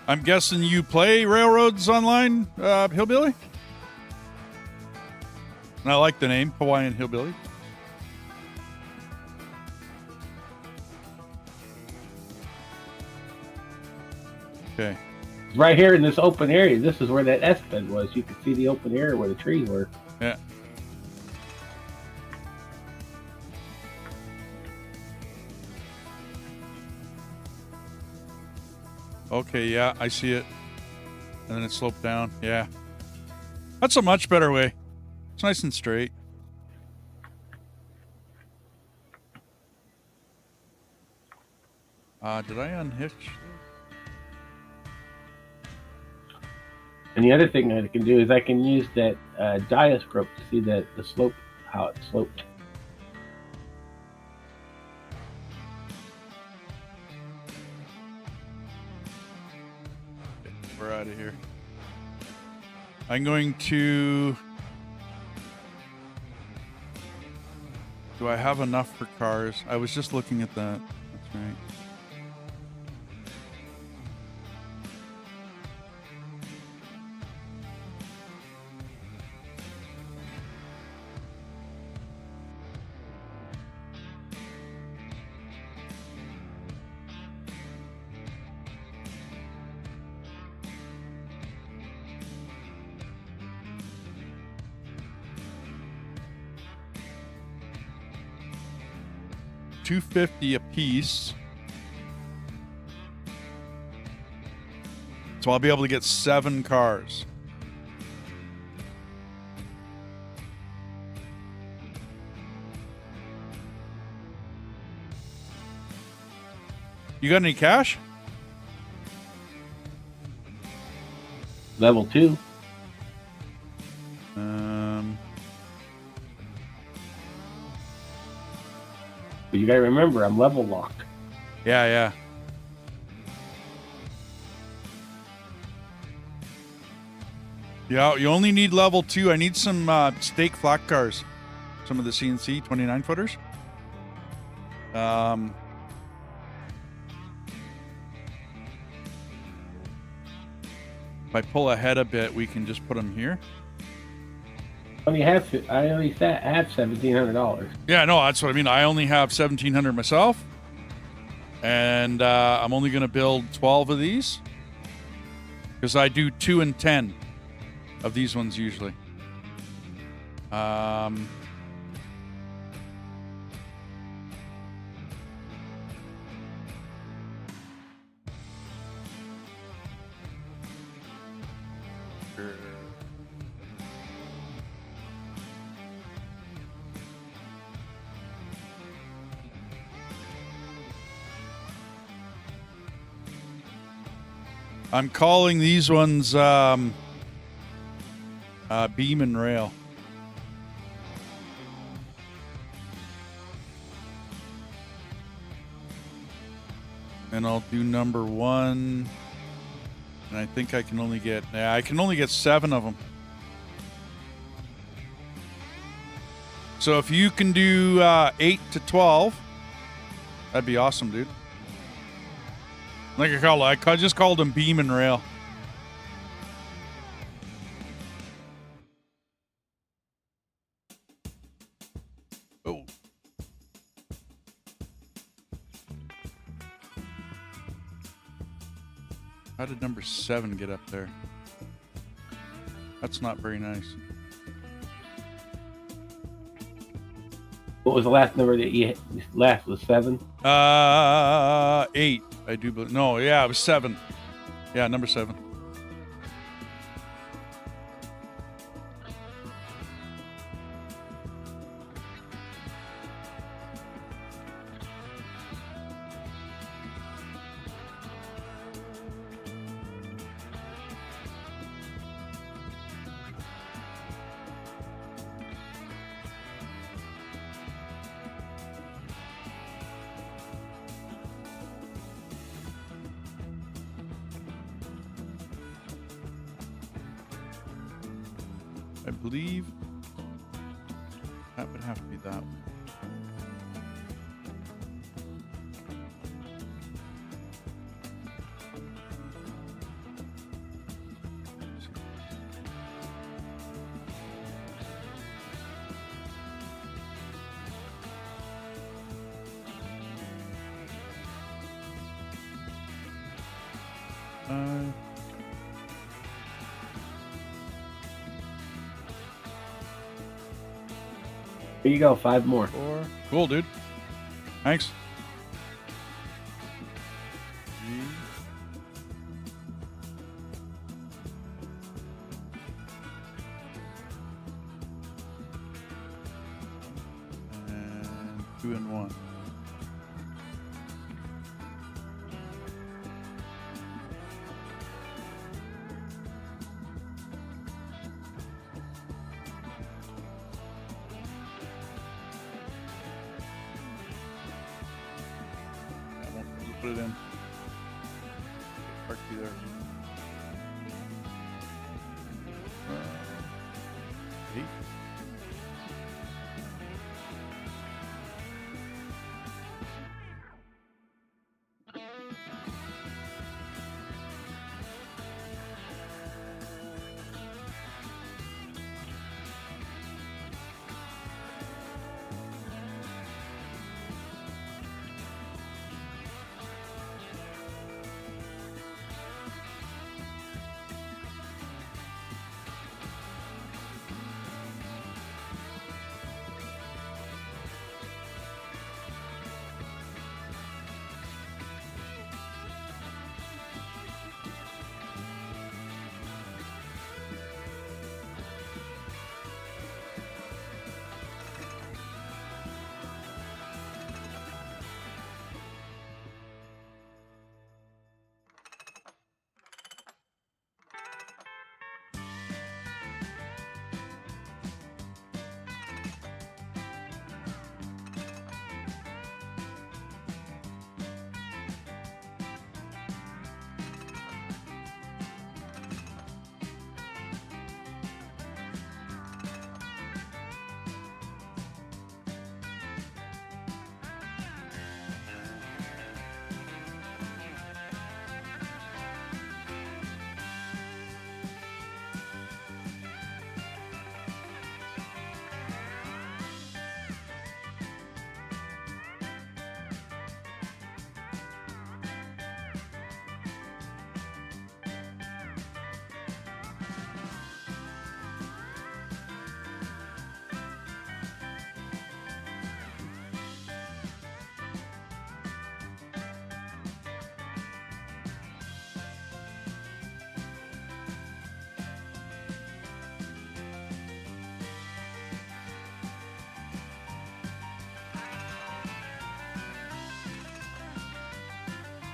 I'm guessing you play Railroads Online, Hillbilly? And I like the name, Hawaiian Hillbilly. Okay. Right here in this open area, this is where that S bed was. You could see the open area where the trees were. Yeah. Okay, yeah, I see it. And then it sloped down. Yeah. That's a much better way. It's nice and straight. Did I unhitch? And the other thing I can do is I can use that diascope to see the slope, how it sloped. We're out of here. I'm going to... Do I have enough for cars? I was just looking at that. That's right. $250 a piece. So I'll be able to get 7 cars. You got any cash? Level 2. But you gotta remember, I'm level locked. Yeah, yeah. Yeah, you only need level 2. I need some stake flat cars. Some of the CNC 29 footers. If I pull ahead a bit, we can just put them here. I only have $1,700. Yeah, no, that's what I mean. I only have 1,700 myself, and I'm only going to build 12 of these because I do 2 and 10 of these ones usually. I'm calling these ones beam and rail. And I'll do number 1. And I think I can only get 7 of them. So if you can do 8 to 12, that'd be awesome, dude. Like I just called them beam and rail. Oh. How did number 7 get up there? That's not very nice. What was the last number that you last was 7? 8. I do believe. No, yeah, it was 7. Yeah, number 7. I believe that would have to be that one. Here you go, 5 more. 4. Cool, dude. Thanks. 3. And 2 and 1. Put it in. Park you there. 8.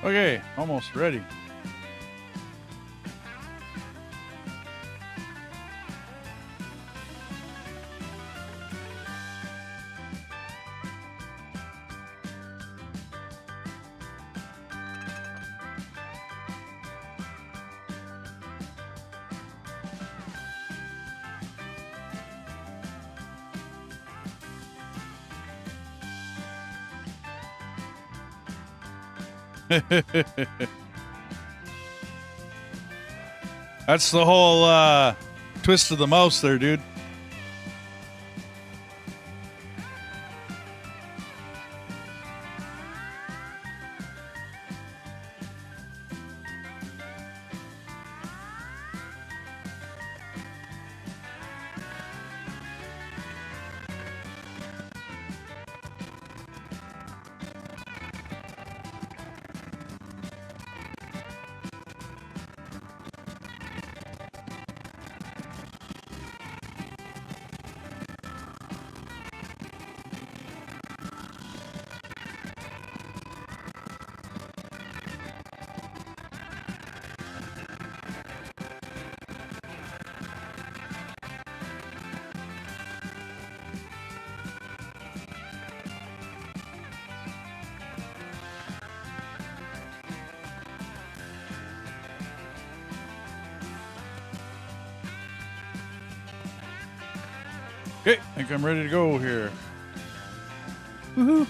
Okay, almost ready. That's the whole twist of the mouse there, dude. Okay, I think I'm ready to go here. Woohoo!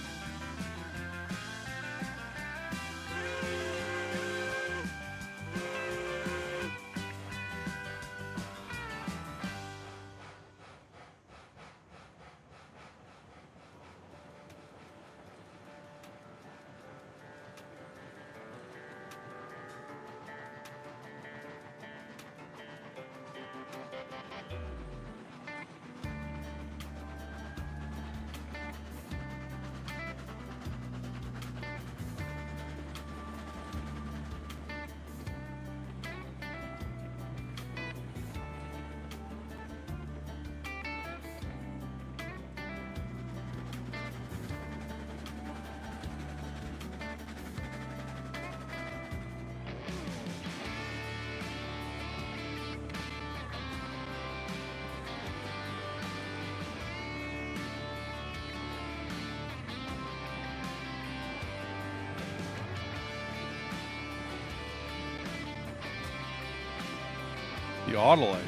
The Autolite.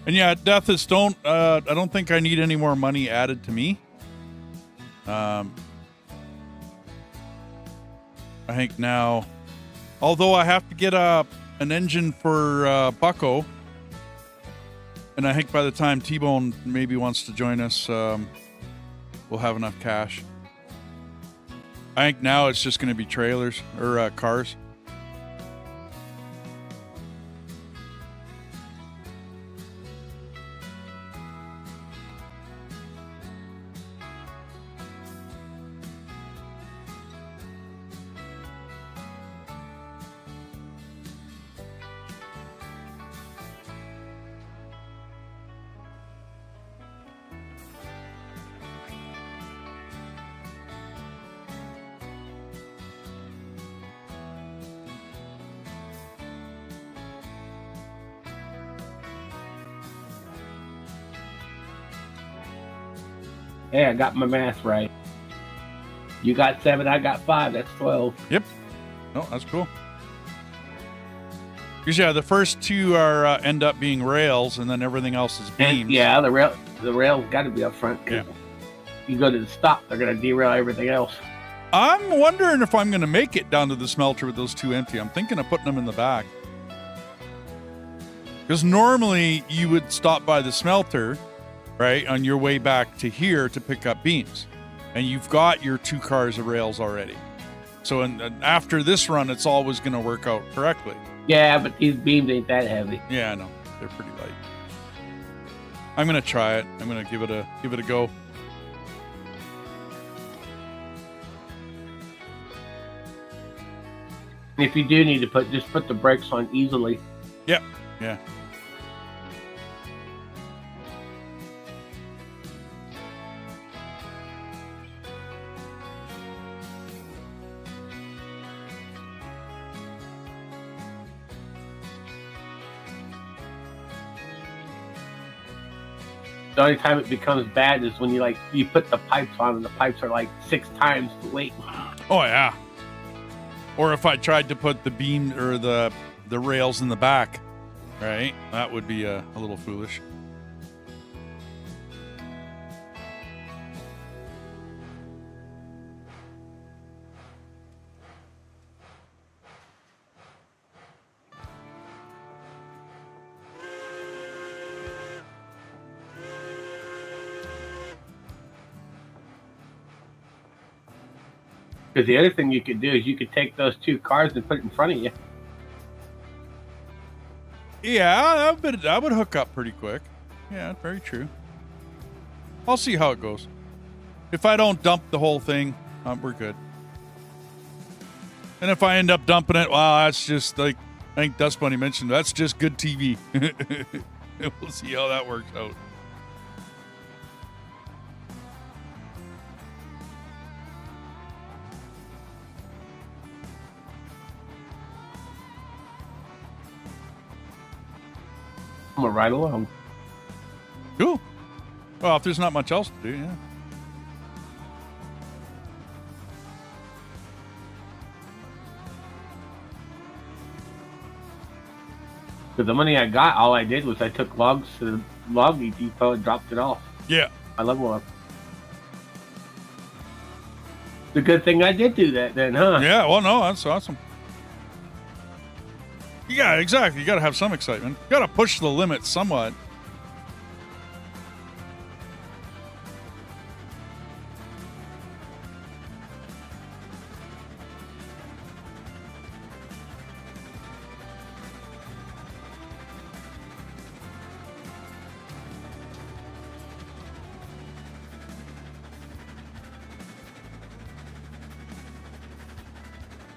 And yeah, Death is Stone. I don't think I need any more money added to me. I think now, although I have to get an engine for Bucko, and I think by the time T-Bone maybe wants to join us, we'll have enough cash. I think now it's just going to be trailers or cars. Hey, I got my math right. You got 7, I got 5. That's 12. Yep. No, that's cool. Because yeah, the first 2 are end up being rails, and then everything else is beams. And yeah, the rail's got to be up front. Yeah. You go to the stop, they're gonna derail everything else. I'm wondering if I'm going to make it down to the smelter with those 2 empty. I'm thinking of putting them in the back. Because normally you would stop by the smelter, right, on your way back to here to pick up beams. And you've got your 2 cars of rails already. So after this run, it's always going to work out correctly. Yeah, but these beams ain't that heavy. Yeah, I know. They're pretty light. I'm going to try it. I'm going to give it a go. If you do need to just put the brakes on easily. Yep. Yeah. The only time it becomes bad is when you put the pipes on and the pipes are like 6 times the weight. Oh, yeah. Or if I tried to put the beam or the rails in the back, right? That would be a little foolish. Because the other thing you could do is you could take those 2 cars and put it in front of you. Yeah, that would hook up pretty quick. Yeah, very true. I'll see how it goes. If I don't dump the whole thing, we're good. And if I end up dumping it, well, that's just like, I think Dust Bunny mentioned, that's just good TV. We'll see how that works out. I'm gonna ride along. Cool. Well, if there's not much else to do, yeah. Because the money I got, all I did was I took logs to the logging depot and dropped it off. Yeah. I level up. It's a good thing I did do that then, huh? Yeah, well, no, that's awesome. Yeah, exactly. You got to have some excitement. You got to push the limits somewhat.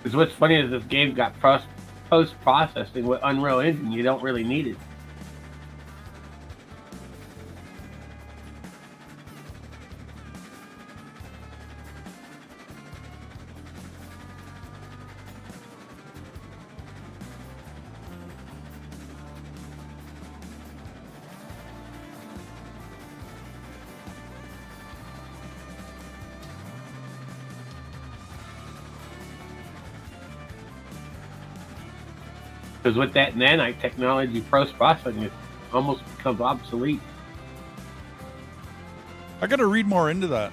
Because what's funny is this game got post-processing with Unreal Engine. You don't really need it. Because with that nanite technology, post-processing, it almost becomes obsolete. I got to read more into that.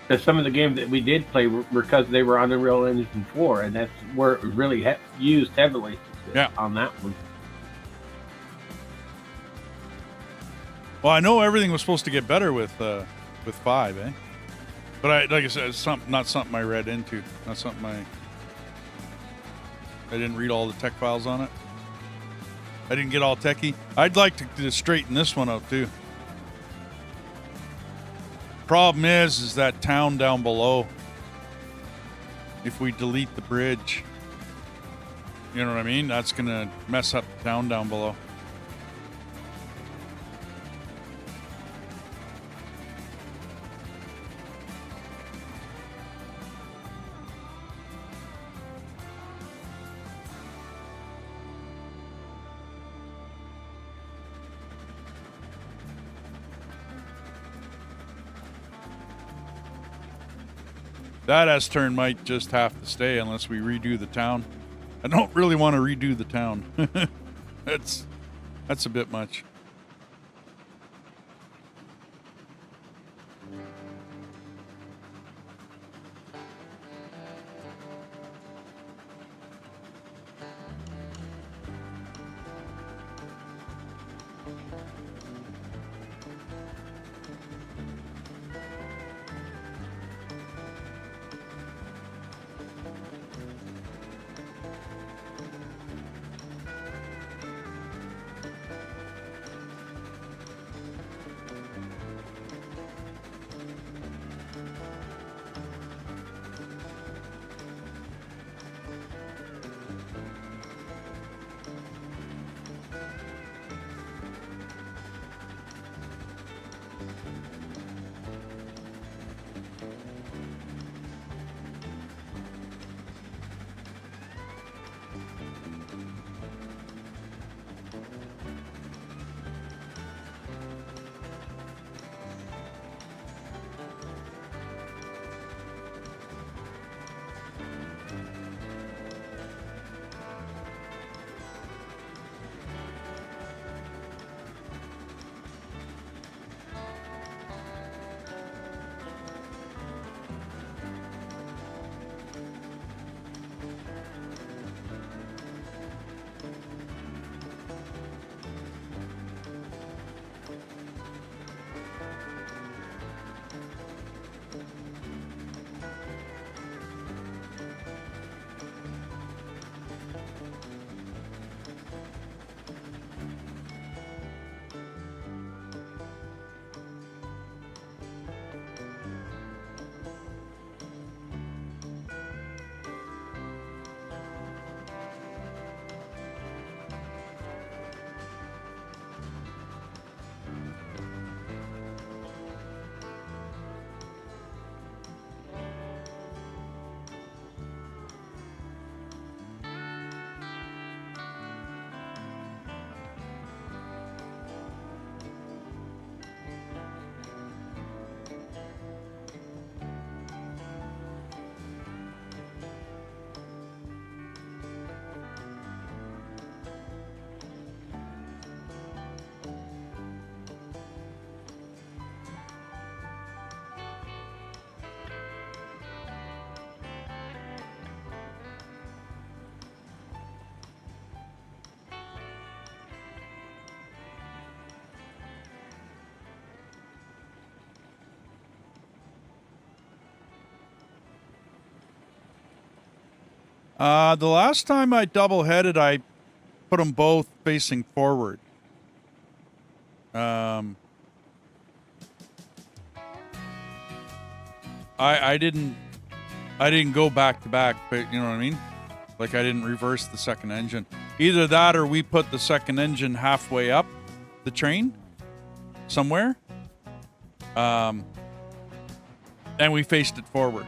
Because some of the games that we did play were because they were on Unreal Engine 4, and that's where it was really used heavily on that one. Well, I know everything was supposed to get better with 5, eh? But like I said, it's not something I read into. Not something I didn't read all the tech files on it. I didn't get all techie. I'd like to straighten this one out too. Problem is that town down below, if we delete the bridge, you know what I mean? That's gonna mess up the town down below. That S-turn might just have to stay unless we redo the town. I don't really want to redo the town. That's a bit much. The last time I double-headed, I put them both facing forward. I didn't go back to back, but you know what I mean? Like I didn't reverse the second engine. Either that or we put the second engine halfway up the train somewhere. And we faced it forward.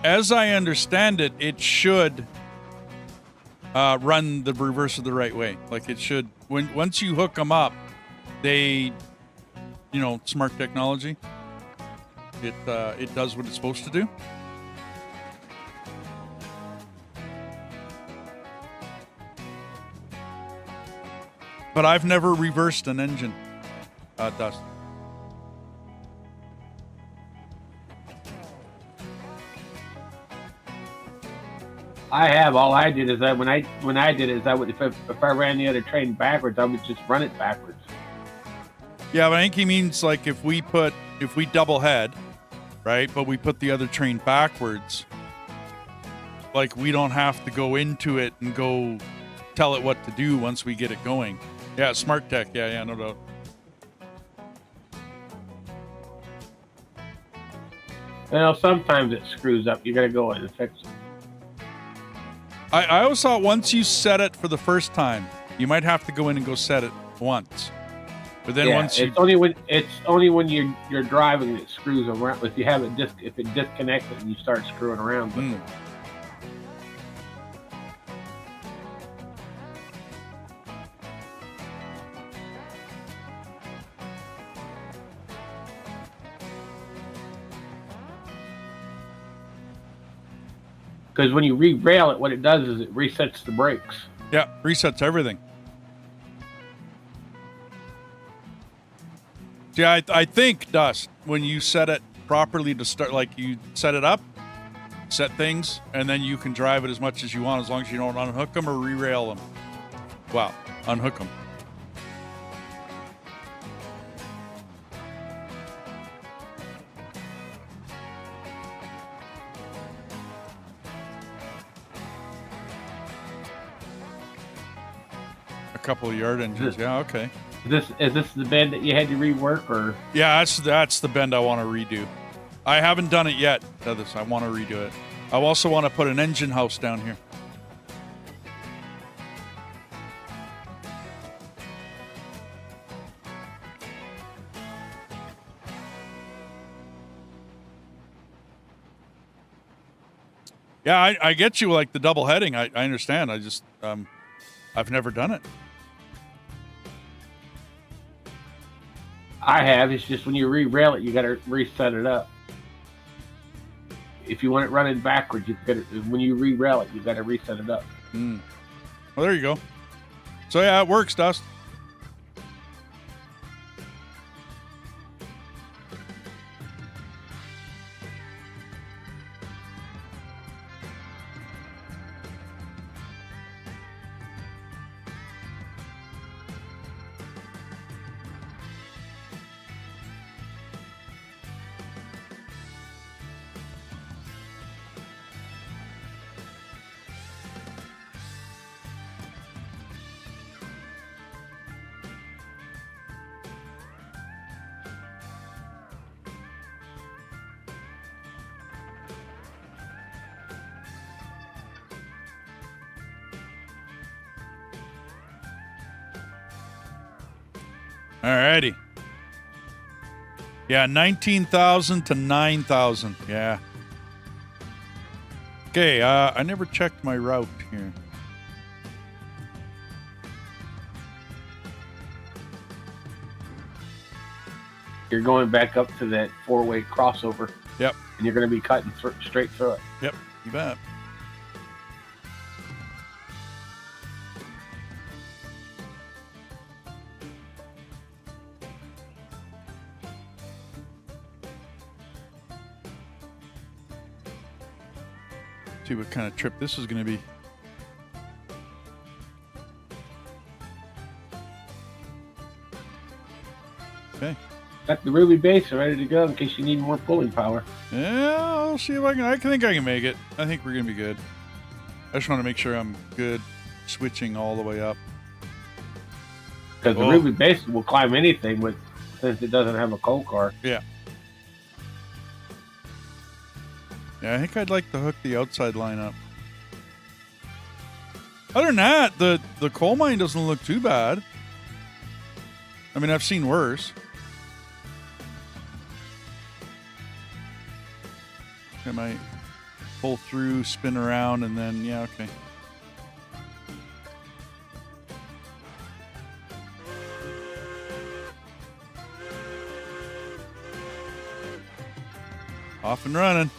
As I understand it, it should run the reverser the right way. Like it should. Once you hook them up, they, you know, smart technology. It does what it's supposed to do. But I've never reversed an engine, Dust. I have. All I did is when I did it is I would if I ran the other train backwards, I would just run it backwards. Yeah, but I think he means like if we double head, right? But we put the other train backwards, like we don't have to go into it and go tell it what to do once we get it going. Yeah, smart tech. Yeah, no doubt. You know, sometimes it screws up. You got to go in and fix it. I always thought once you set it for the first time, you might have to go in and go set it once. But then once you... it's only when you're driving it screws around. If you have it if it disconnects it and you start screwing around with it. Because when you re-rail it, what it does is it resets the brakes. Yeah, resets everything. See, I think, Dust, when you set it properly to start, like you set it up, set things, and then you can drive it as much as you want as long as you don't unhook them or re-rail them. Wow, unhook them. A couple of yard engines, yeah, okay. Is this the bend that you had to rework, or? Yeah, that's the bend I want to redo. I haven't done it yet. I want to redo it. I also want to put an engine house down here. Yeah, I get you, like the double heading. I understand. I just I've never done it. I have. It's just when you re-rail it, you got to reset it up. If you want it running backwards, when you re-rail it, you got to reset it up. Well, there you go. So yeah, it works, Dust. Alrighty. Yeah, 19,000 to 9,000. Yeah. Okay, I never checked my route here. You're going back up to that 4-way crossover. Yep. And you're going to be cutting straight through it. Yep, you bet. See what kind of trip this is going to be. Okay. Got the Ruby base ready to go in case you need more pulling power. Yeah, I'll see if I can. I think I can make it. I think we're going to be good. I just want to make sure I'm good switching all the way up. Because the Ruby base will climb anything since it doesn't have a coal car. Yeah. Yeah, I think I'd like to hook the outside line up. Other than that, the coal mine doesn't look too bad. I mean, I've seen worse. I might pull through, spin around, and then, yeah, okay. Off and running.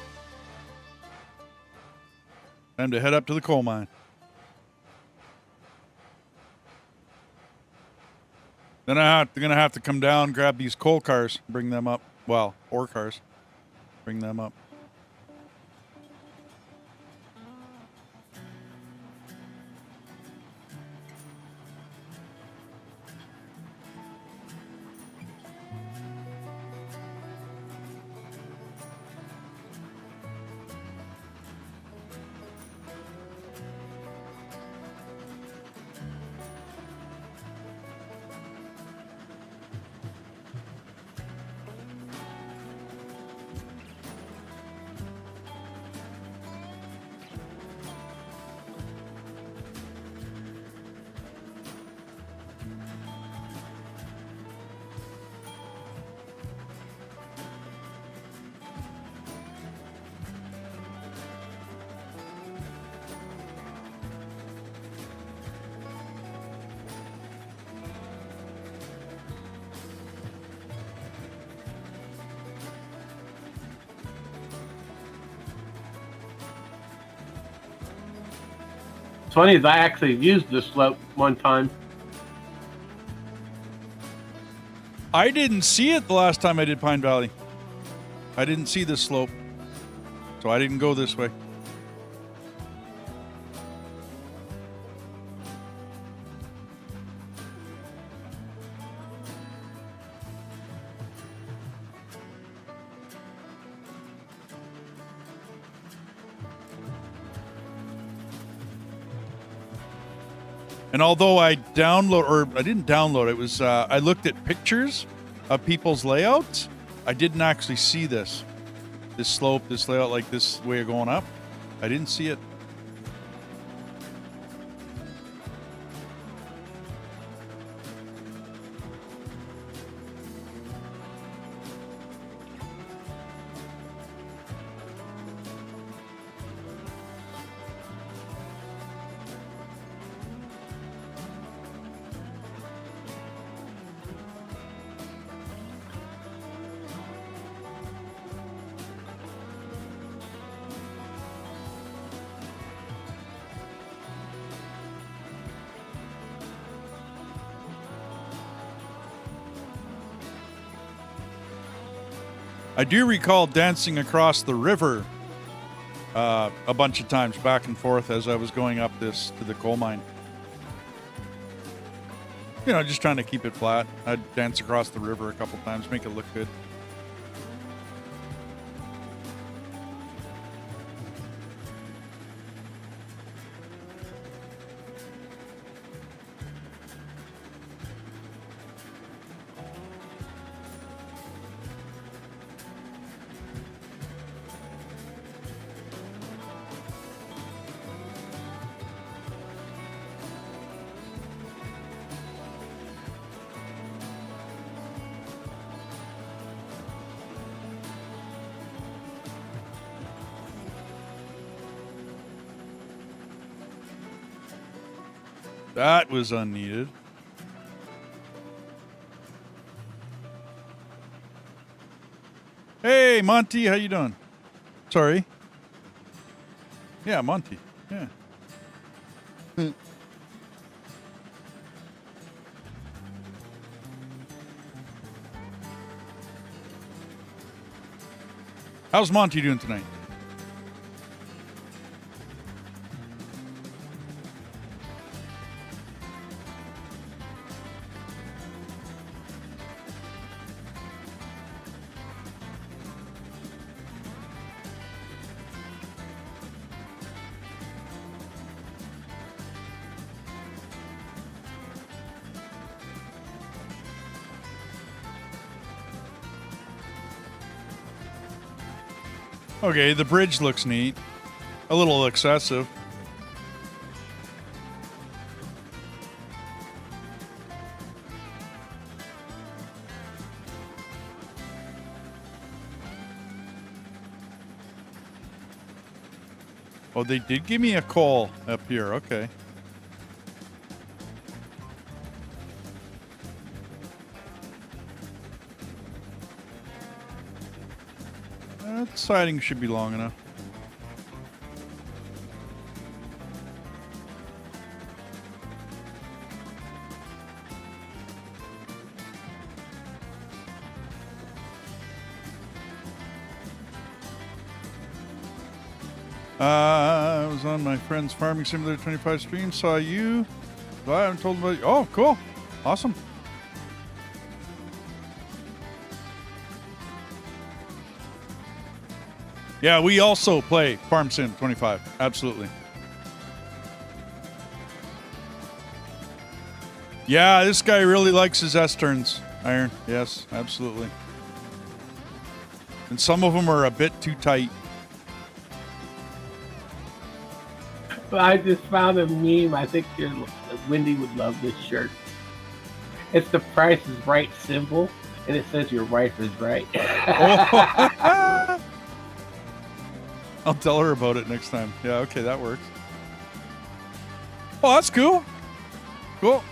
Time to head up to the coal mine. Then I'm gonna have to come down, grab these coal cars, bring them up. Well, ore cars. Bring them up. It's funny is I actually used this slope one time. I didn't see it the last time I did Pine Valley. I didn't see this slope, so I didn't go this way. And although I didn't download, it was, I looked at pictures of people's layouts. I didn't actually see this slope, this layout, like this way of going up. I didn't see it. I do recall dancing across the river a bunch of times back and forth as I was going up this to the coal mine. You know, just trying to keep it flat. I'd dance across the river a couple times, make it look good. That was unneeded. Hey, Monty, how you doing? Sorry. Yeah, Monty. Yeah. How's Monty doing tonight? Okay, the bridge looks neat. A little excessive. Oh, they did give me a call up here. Okay. That siding should be long enough. I was on my friend's Farming Simulator 25 stream, saw you. But I haven't told about you. Oh, cool. Awesome. Yeah, we also play Farm Sim 25. Absolutely. Yeah, this guy really likes his S-turns, Iron. Yes, absolutely. And some of them are a bit too tight. I just found a meme. I think Wendy would love this shirt. It's the Price is Right symbol, and it says your wife is right. I'll tell her about it next time. Yeah, okay, that works. Oh, that's cool. Cool.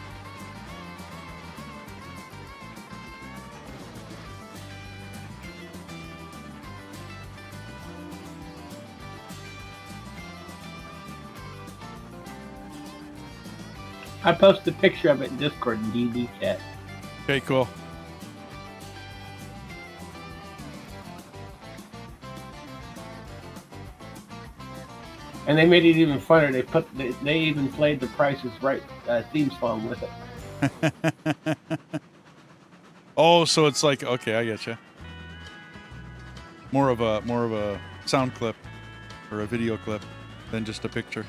I posted a picture of it in Discord and DD chat. Okay, cool. And they made it even funner. They even played the Prices Right theme song with it. Oh, so it's like, okay, I get you. More of a sound clip or a video clip than just a picture.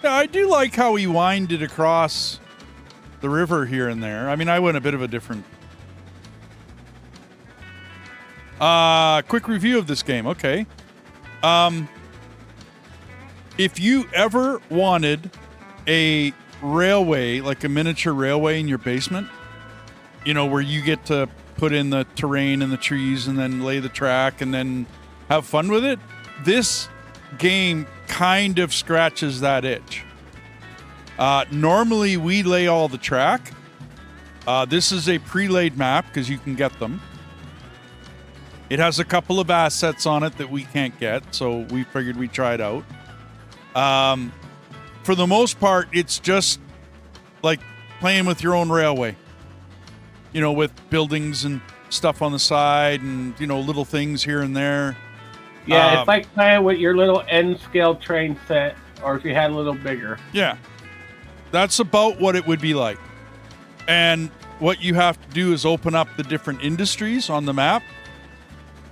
Yeah, I do like how he winded across the river here and there. I mean, I went a bit of a different. Quick review of this game. Okay. If you ever wanted a railway, like a miniature railway in your basement, you know, where you get to put in the terrain and the trees and then lay the track and then have fun with it, this game kind of scratches that itch. Normally we lay all the track. This is a pre-laid map because you can get them. It has a couple of assets on it that we can't get, so we figured we'd try it out. For the most part, it's just like playing with your own railway. You know, with buildings and stuff on the side and, you know, little things here and there. Yeah, it's like playing with your little N-scale train set, or if you had a little bigger. Yeah. That's about what it would be like. And what you have to do is open up the different industries on the map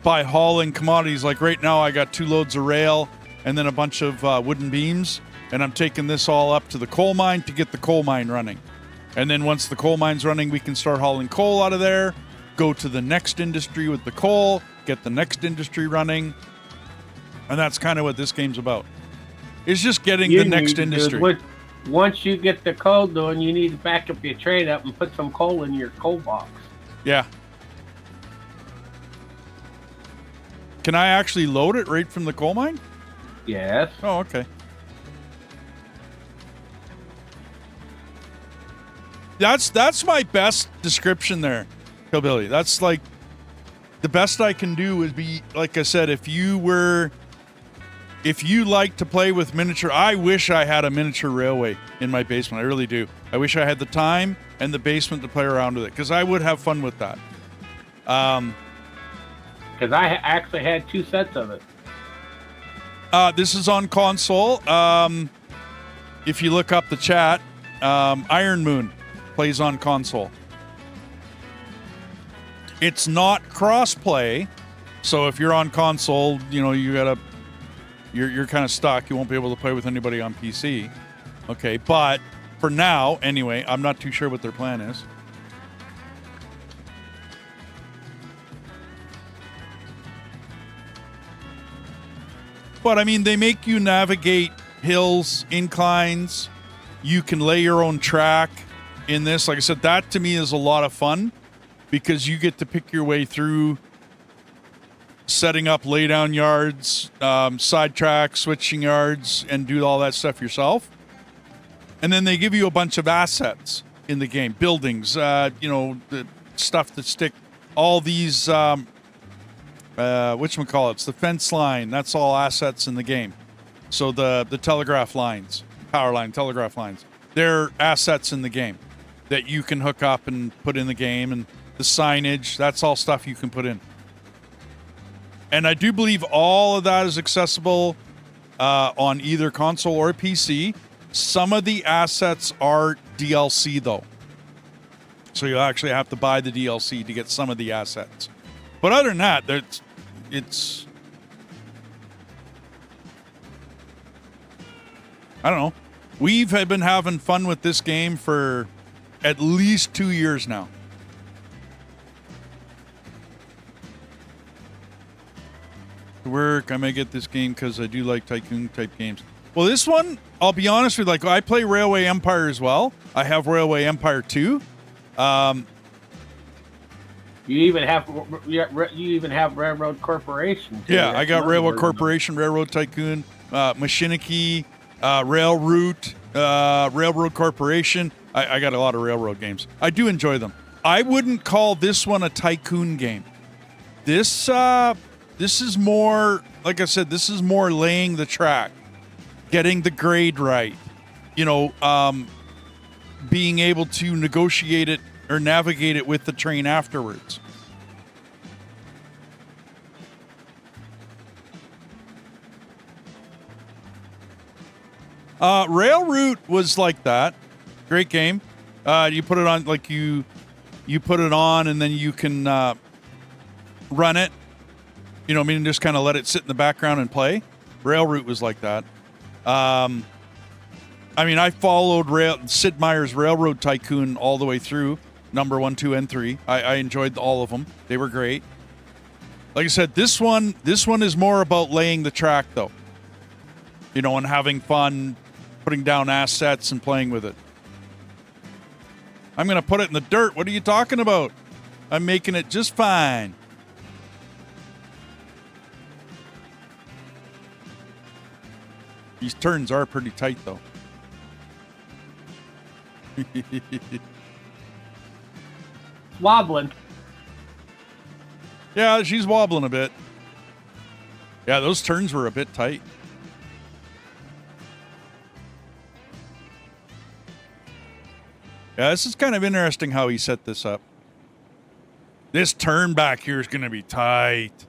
by hauling commodities. Like right now, I got 2 loads of rail and then a bunch of wooden beams, and I'm taking this all up to the coal mine to get the coal mine running. And then once the coal mine's running, we can start hauling coal out of there, go to the next industry with the coal, get the next industry running. And that's kind of what this game's about. It's just getting the next industry. Once you get the coal doing, you need to back up your train up and put some coal in your coal box. Yeah. Can I actually load it right from the coal mine? Yes. Oh, okay. That's my best description there, Hillbilly. That's like the best I can do would be, like I said, if you like to play with miniature, I wish I had a miniature railway in my basement. I really do. I wish I had the time and the basement to play around with it, because I would have fun with that. Because I actually had 2 sets of it. This is on console. If you look up the chat, Iron Moon plays on console. It's not cross-play, so if you're on console, you know, you're kind of stuck. You won't be able to play with anybody on PC. Okay, but for now, anyway, I'm not too sure what their plan is. But I mean, they make you navigate hills, inclines. You can lay your own track in this. Like I said, that to me is a lot of fun because you get to pick your way through setting up laydown yards, side tracks, switching yards, and do all that stuff yourself. And then they give you a bunch of assets in the game, buildings, you know, the stuff that stick, all these, whatchamacallits, the fence line, that's all assets in the game. So the telegraph lines, power line, telegraph lines, they're assets in the game that you can hook up and put in the game. And the signage, that's all stuff you can put in. And I do believe all of that is accessible on either console or PC. Some of the assets are DLC, though. So you'll actually have to buy the DLC to get some of the assets. But other than that, it's... I don't know. We've been having fun with this game for at least 2 years now. Work, I may get this game because I do like tycoon type games. Well, this one, I'll be honest with you, like I play Railway Empire as well. I have Railway Empire 2. You even have Railroad Corporation too. Yeah, I got Railroad Corporation, Railroad Tycoon, Machiniki, Railroad Corporation. I got a lot of railroad games. I do enjoy them. I wouldn't call this one a tycoon game. This is more like I said, this is more laying the track, getting the grade right. You know, being able to negotiate it or navigate it with the train afterwards. Rail Route was like that. Great game. You put it on, like you put it on and then you can run it. You know what I mean? Just kind of let it sit in the background and play. Rail Route was like that. I mean, I followed Sid Meier's Railroad Tycoon all the way through, number 1, 2, and 3. I enjoyed all of them. They were great. Like I said, this one is more about laying the track, though. You know, and having fun, putting down assets and playing with it. I'm going to put it in the dirt. What are you talking about? I'm making it just fine. These turns are pretty tight, though. Wobbling. Yeah, she's wobbling a bit. Yeah, those turns were a bit tight. Yeah, this is kind of interesting how he set this up. This turn back here is going to be tight.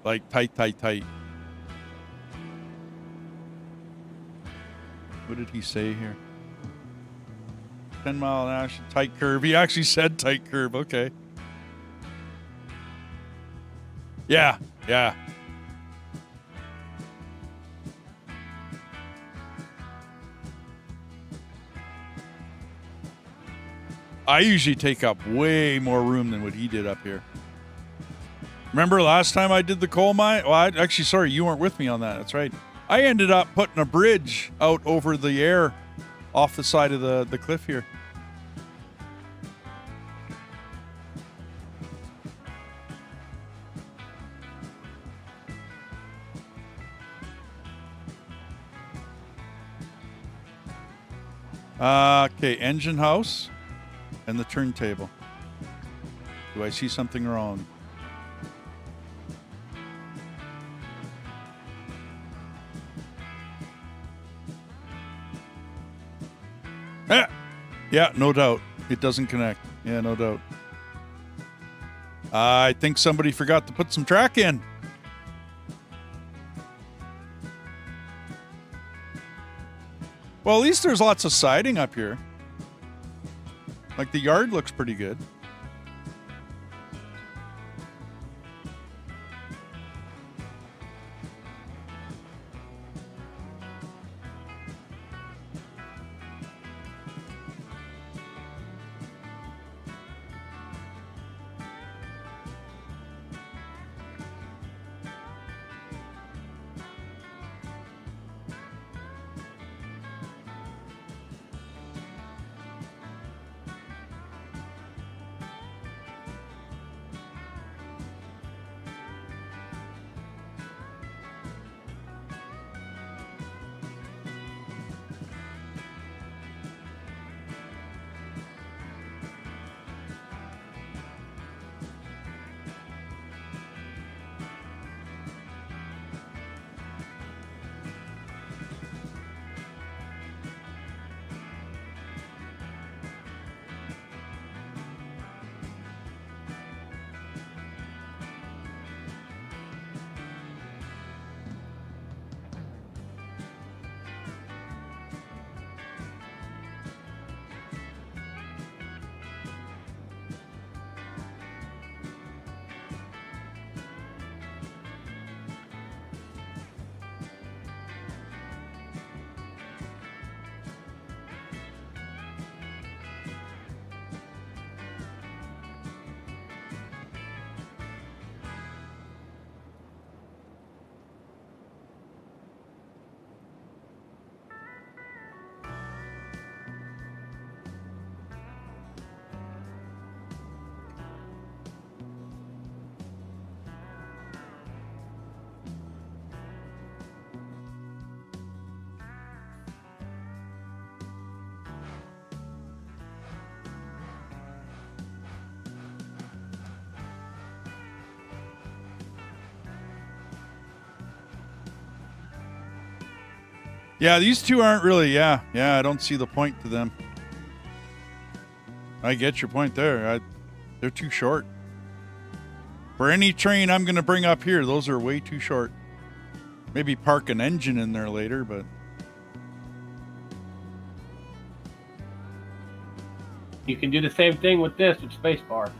Like, tight, tight, tight. What did he say here? 10 mile an hour, tight curve. He actually said tight curve. Okay. Yeah, yeah. I usually take up way more room than what he did up here. Remember last time I did the coal mine? Well, actually, sorry, you weren't with me on that. That's right. I ended up putting a bridge out over the air off the side of the cliff here. Okay, engine house and the turntable. Do I see something wrong? Ah! Yeah, no doubt. It doesn't connect. Yeah, no doubt. I think somebody forgot to put some track in. Well, at least there's lots of siding up here. Like, the yard looks pretty good. Yeah, these two aren't really, yeah, I don't see the point to them. I get your point there. They're too short. For any train I'm going to bring up here, those are way too short. Maybe park an engine in there later, but... You can do the same thing with this with spacebar.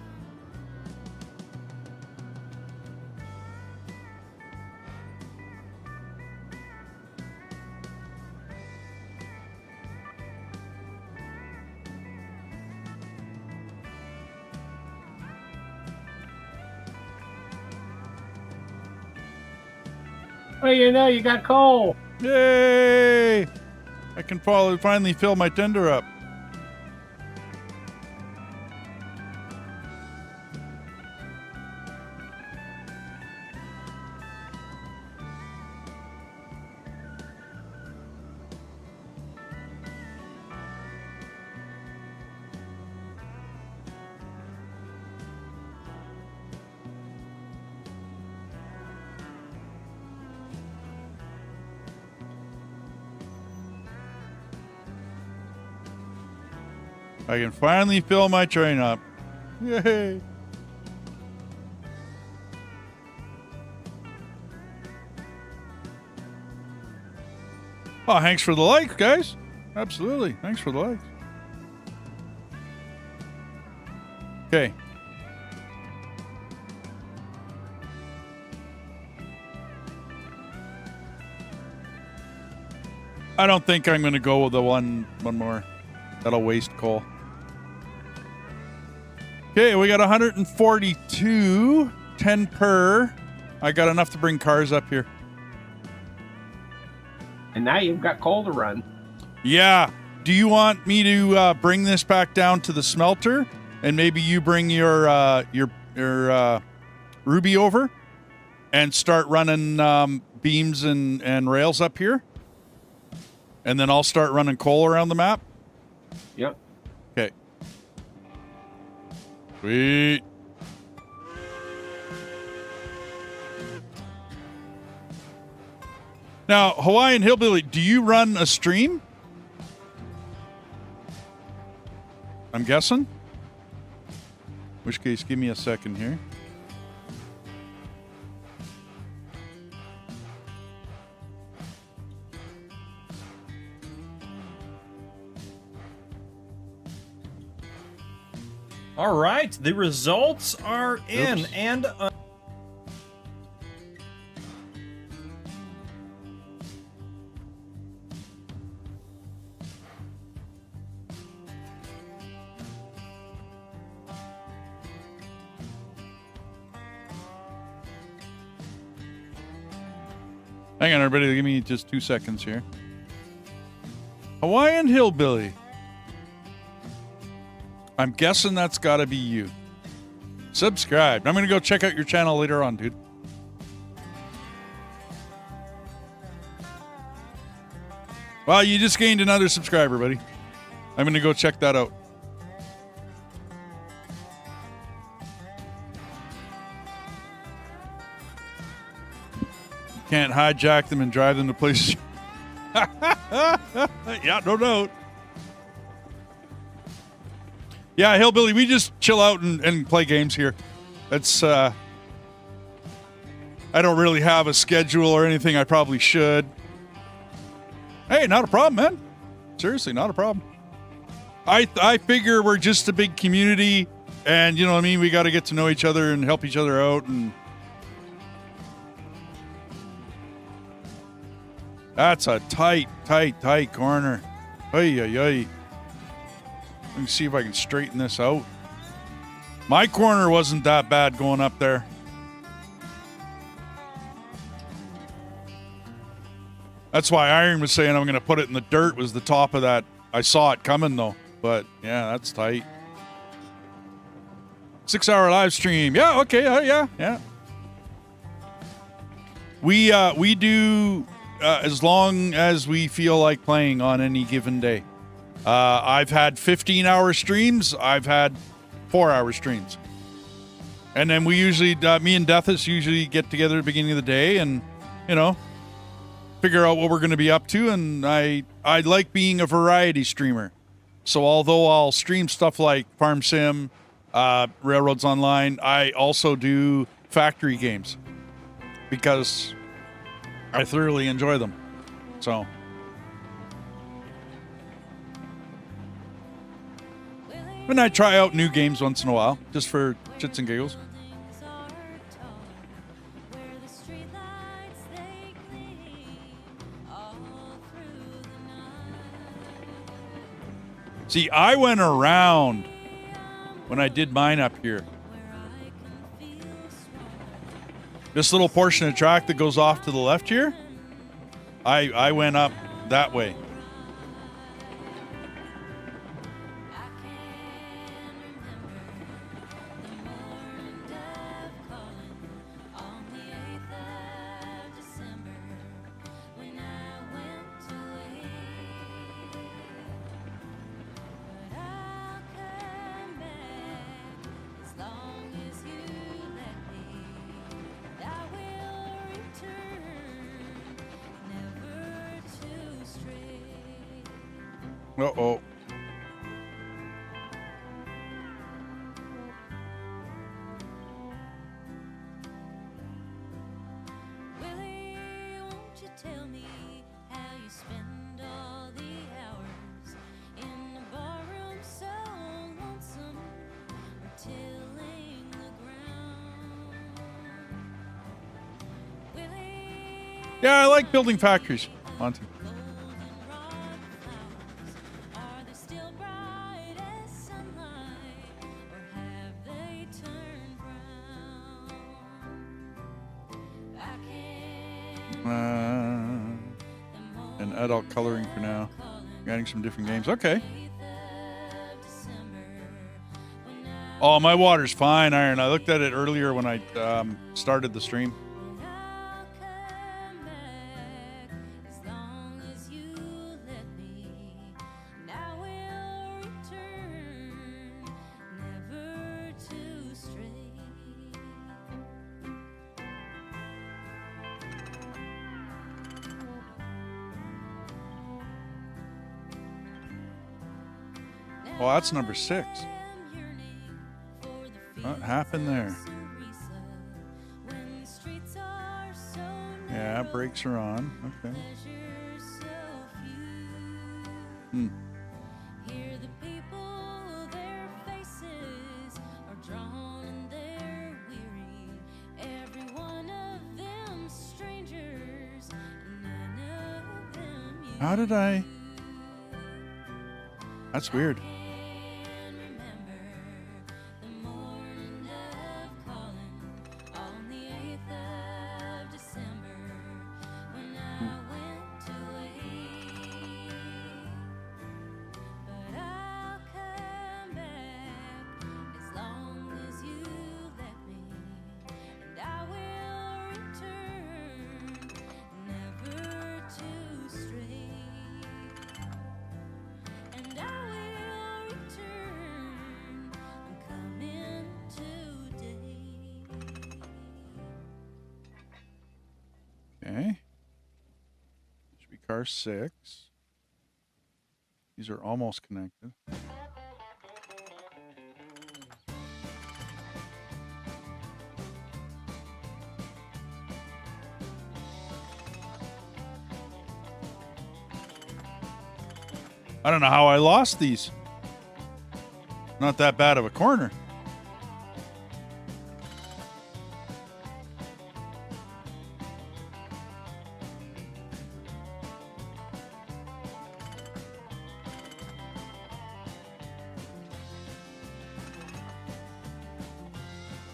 Well, you know, you got coal. Yay! I can finally fill my tender up. I can finally fill my train up. Yay! Oh, thanks for the likes, guys. Absolutely. Thanks for the likes. Okay. I don't think I'm going to go with the one more. That'll waste coal. Okay, we got 142, 10 per. I got enough to bring cars up here. And now you've got coal to run. Yeah. Do you want me to bring this back down to the smelter, and maybe you bring your Ruby over, and start running beams and rails up here, and then I'll start running coal around the map? Yep. Okay. Sweet. Now, Hawaiian Hillbilly, do you run a stream? I'm guessing. In which case, give me a second here. All right, the results are in. Oops. And hang on, everybody. Give me just 2 seconds here. Hawaiian Hillbilly. I'm guessing that's got to be you. Subscribe. I'm going to go check out your channel later on, dude. Well, you just gained another subscriber, buddy. I'm going to go check that out. You can't hijack them and drive them to places. Yeah, no doubt. Yeah, Hillbilly, we just chill out and play games here. That's, I don't really have a schedule or anything. I probably should. Hey, not a problem, man. Seriously, not a problem. I figure we're just a big community, and you know what I mean? We got to get to know each other and help each other out. And that's a tight corner. Ay, ay, ay. Let me see if I can straighten this out. My corner wasn't that bad going up there. That's why Iron was saying I'm going to put it in the dirt was the top of that. I saw it coming though, but yeah, that's tight. 6-hour live stream. Yeah, okay, yeah. We do as long as we feel like playing on any given day. I've had 15-hour streams. I've had 4-hour streams. And then we usually, me and Deathus usually get together at the beginning of the day and, you know, figure out what we're going to be up to, and I like being a variety streamer. So although I'll stream stuff like Farm Sim, Railroads Online, I also do factory games because I thoroughly enjoy them. So and I try out new games once in a while, just for shits and giggles. See, I went around when I did mine up here. This little portion of track that goes off to the left here, I went up that way. Uh-oh. Willie, won't you tell me how you spend all the hours in the barroom so lonesome or tilling the ground? Willie, Yeah, I like building factories, Monty. are they still bright as sunlight or have they turned brown? I can't And adult coloring for now. Adding some different games. Okay. Oh, my water's fine, Iron. I looked at it earlier when I started the stream. Well, that's number 6. What happened there? Yeah, brakes are on. Okay. Hear the people, their faces are drawn and they're weary. Every one of them strangers, and none of them you. How did I? That's weird. Can remember the morning of calling on the 8th of December when I went away. But I'll come back as long as you let me, and I will return, never to stray. And I will return, I'm coming today. Okay. Should be car 6. These are almost connected. I don't know how I lost these. Not that bad of a corner.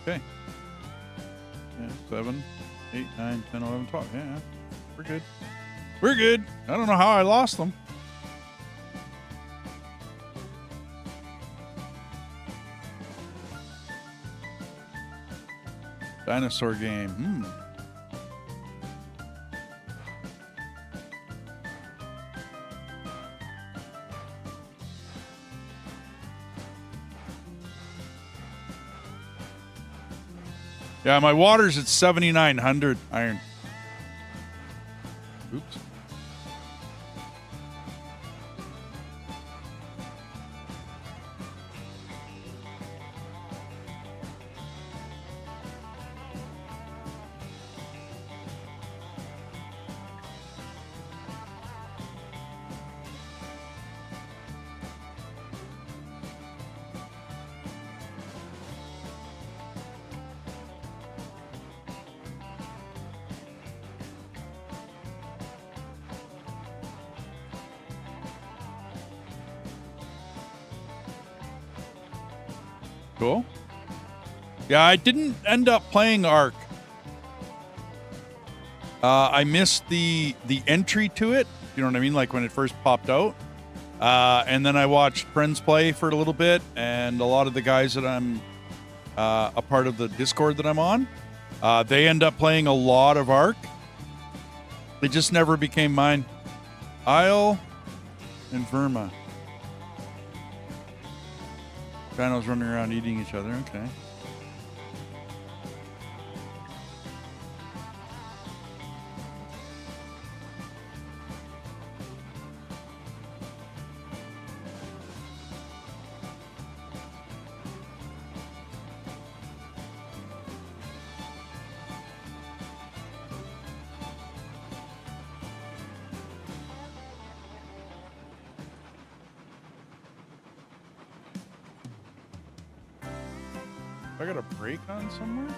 Okay. Yeah, 7, 8, 9, 10, 11, 12. Yeah, we're good. We're good. I don't know how I lost them. Dinosaur game. Yeah, my water's at 7,900 iron. Oops. Cool. Yeah, I didn't end up playing Ark. I missed the entry to it. You know what I mean? Like when it first popped out. And then I watched friends play for a little bit, and a lot of the guys that I'm a part of the Discord that I'm on, they end up playing a lot of Ark. It just never became mine. Isle and Verma. Dinos running around eating each other. Okay. I got a break on somewhere?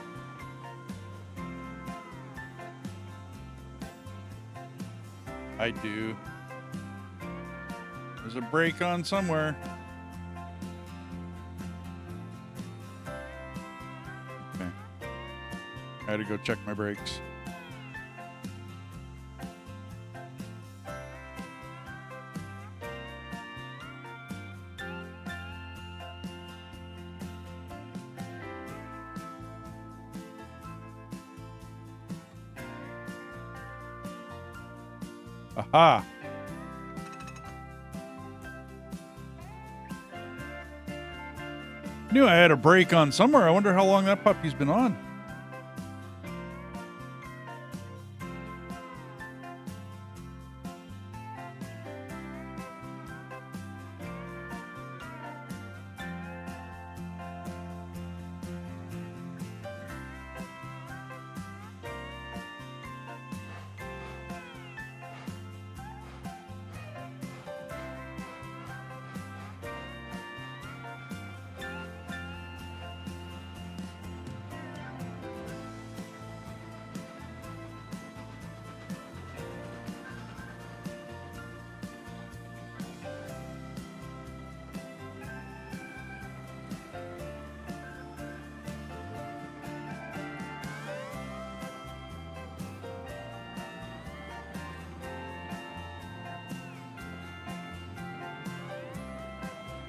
I do. There's a break on somewhere. Okay. I had to go check my brakes. Aha! Knew I had a break on somewhere. I wonder how long that puppy's been on.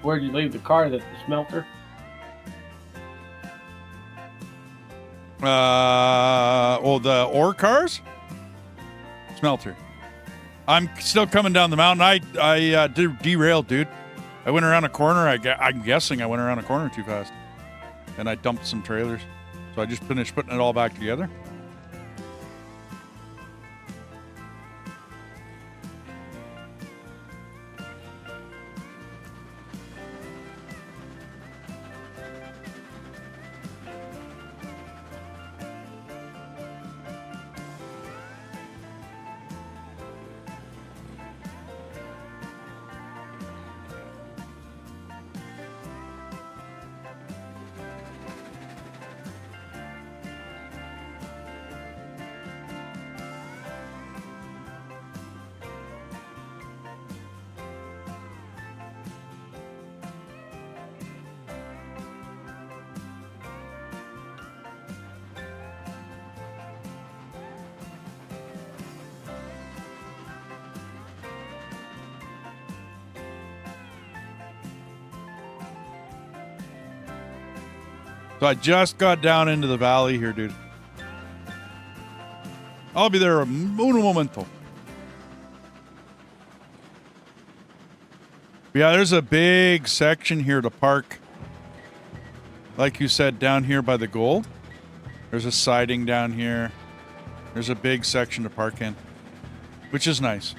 Where'd you leave the car? At the smelter? Oh, the ore cars? Smelter. I'm still coming down the mountain. I derailed, dude. I went around a corner. I'm guessing I went around a corner too fast. And I dumped some trailers. So I just finished putting it all back together. So I just got down into the valley here, dude. I'll be there un momento. Yeah, there's a big section here to park. Like you said, down here by the gold. There's a siding down here. There's a big section to park in, which is nice.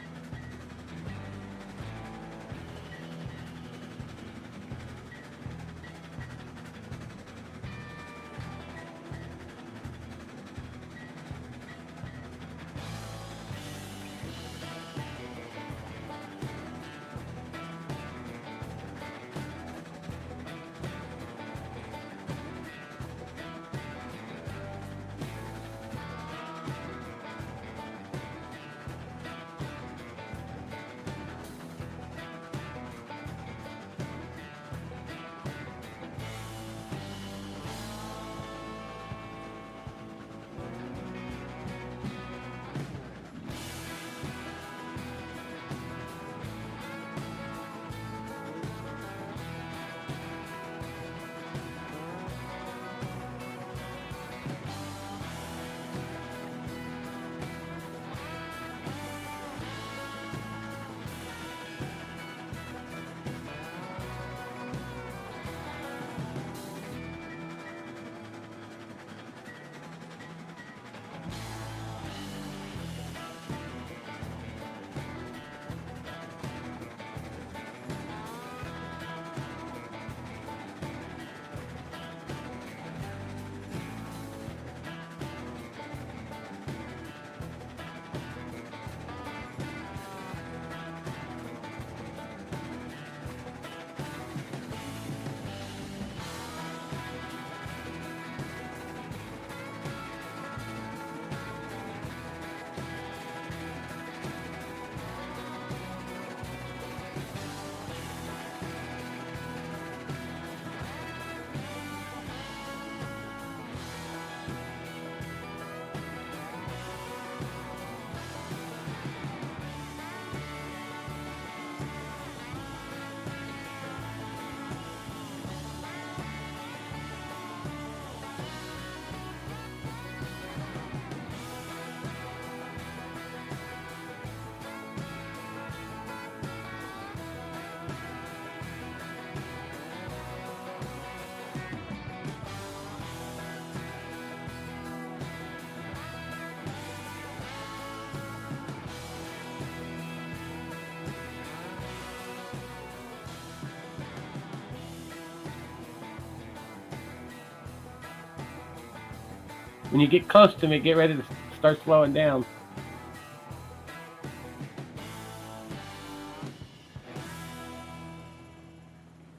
When you get close to me, get ready to start slowing down.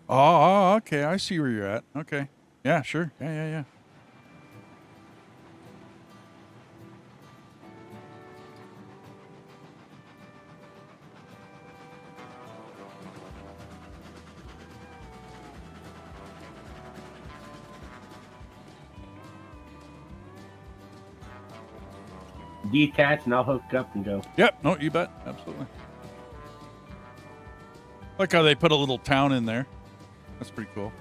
Oh, okay. I see where you're at. Okay. Yeah, sure. Yeah. Detach, and I'll hook up and go. Yep. No, you bet. Absolutely. Like how they put a little town in there. That's pretty cool.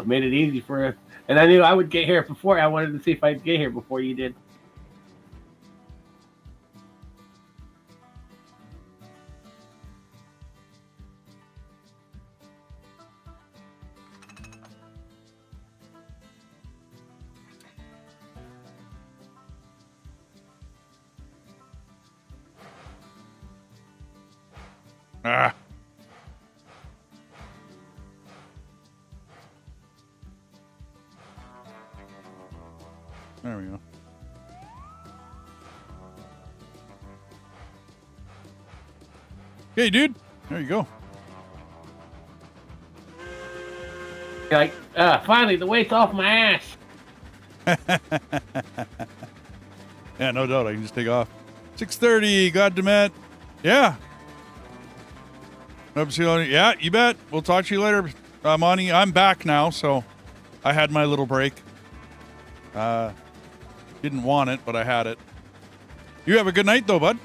Made it easy for us. And I knew I would get here before. I wanted to see if I'd get here before you did. Ah. There we go. Okay, dude. There you go. You're like, finally, the weight's off my ass. Yeah, no doubt. I can just take off. 6:30. God damn it. Yeah. Yeah, you bet. We'll talk to you later, Monty. I'm back now, so I had my little break. Didn't want it, but I had it. You have a good night, though, bud.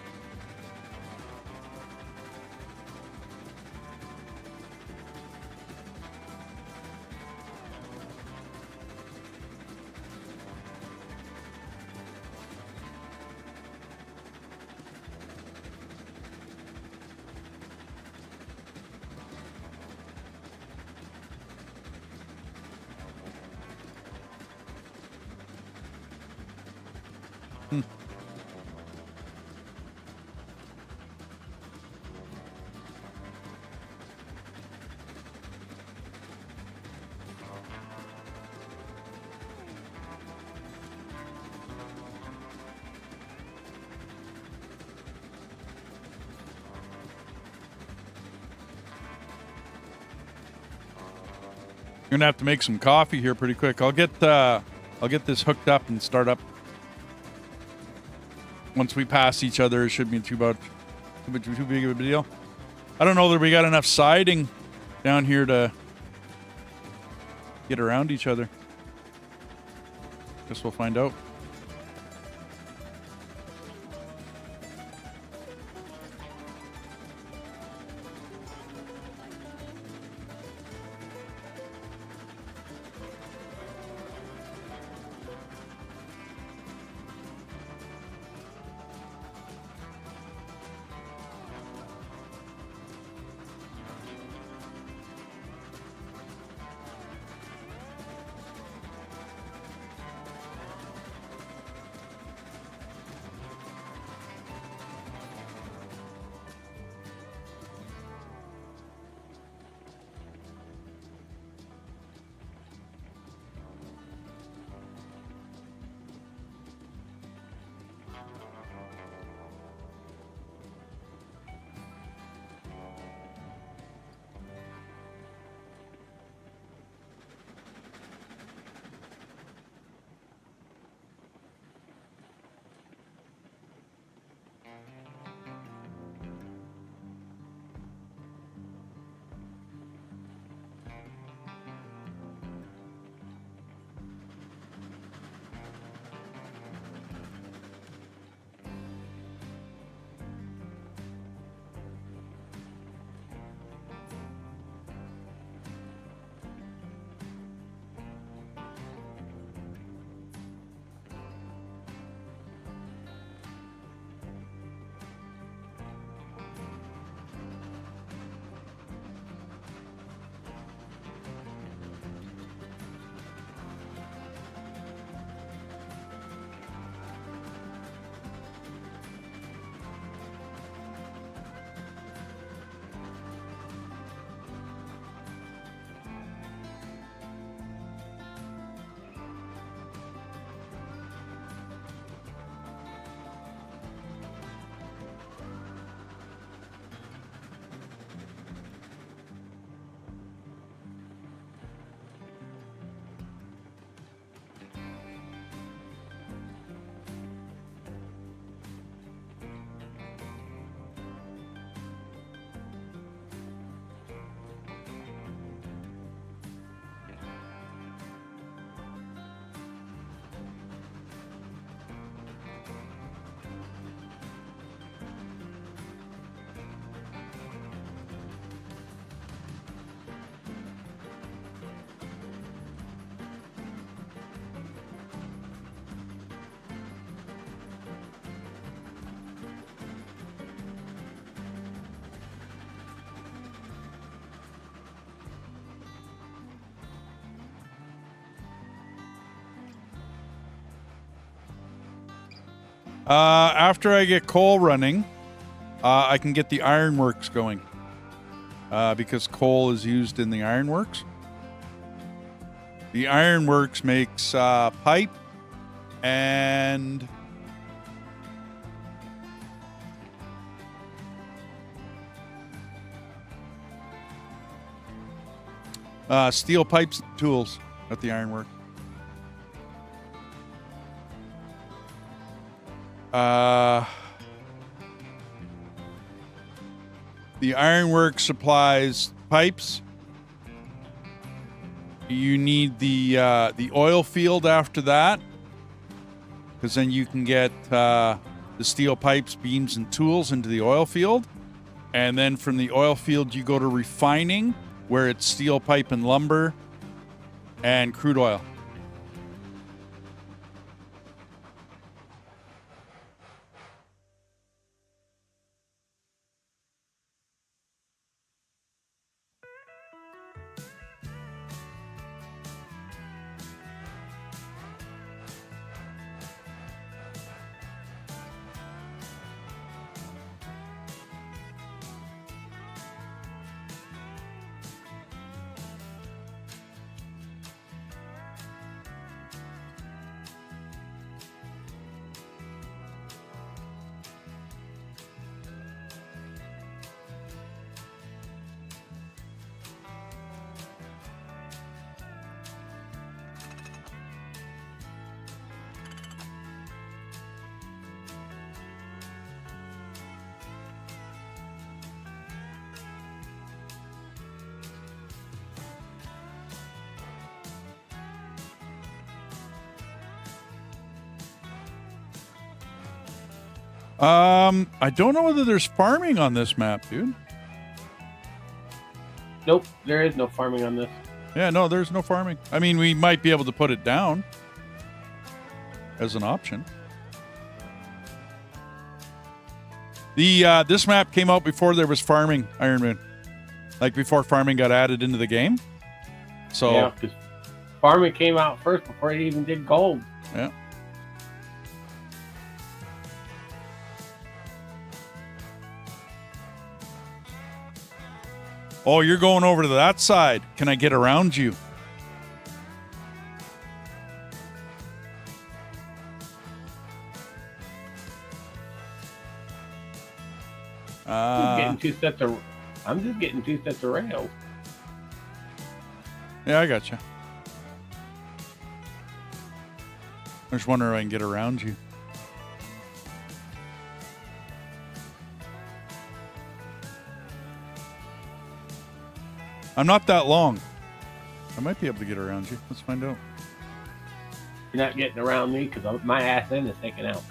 You're gonna have to make some coffee here pretty quick. I'll get this hooked up and start up. Once we pass each other, it should be too big of a deal. I don't know that we got enough siding down here to get around each other. Guess we'll find out. After I get coal running, I can get the ironworks going. Because coal is used in the ironworks. The ironworks makes pipe and steel pipes and tools at the ironwork. The ironwork supplies pipes. You need the oil field after that, because then you can get the steel pipes, beams, and tools into the oil field. And then from the oil field, you go to refining, where it's steel pipe and lumber and crude oil. I don't know whether there's farming on this map, dude. Nope, there is no farming on this. Yeah, no, there's no farming. I mean, we might be able to put it down as an option. This map came out before there was farming, Iron Moon. Like before farming got added into the game. So yeah, because farming came out first before it even did gold. Yeah. Oh, you're going over to that side. Can I get around you? I'm just getting two sets of rails. Yeah, I got you. I just wondering if I can get around you. I'm not that long. I might be able to get around you. Let's find out. You're not getting around me because my ass end is taken out.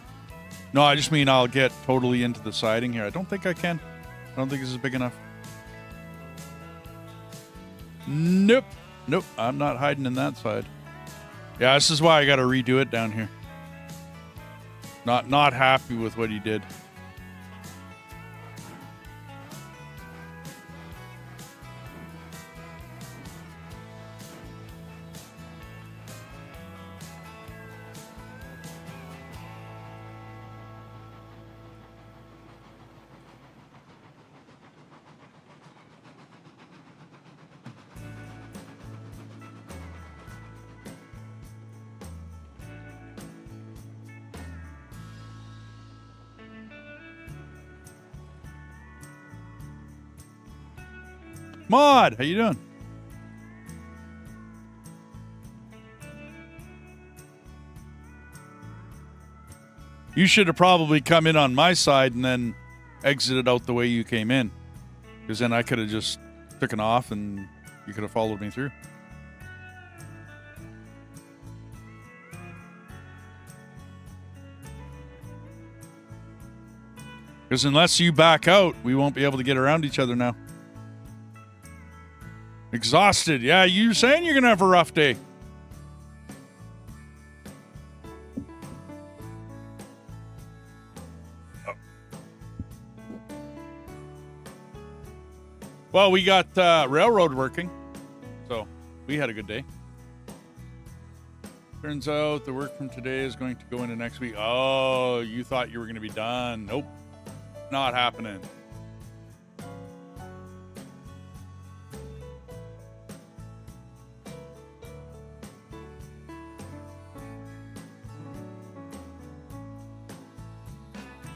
No, I just mean I'll get totally into the siding here. I don't think I can. I don't think this is big enough. Nope. Nope. I'm not hiding in that side. Yeah, this is why I got to redo it down here. Not happy with what he did. Mod, how you doing? You should have probably come in on my side and then exited out the way you came in. Because then I could have just taken off and you could have followed me through. Because unless you back out, we won't be able to get around each other now. Exhausted. Yeah, you saying you're going to have a rough day. Well, we got railroad working, so we had a good day. Turns out the work from today is going to go into next week. Oh, you thought you were going to be done. Nope. Not happening.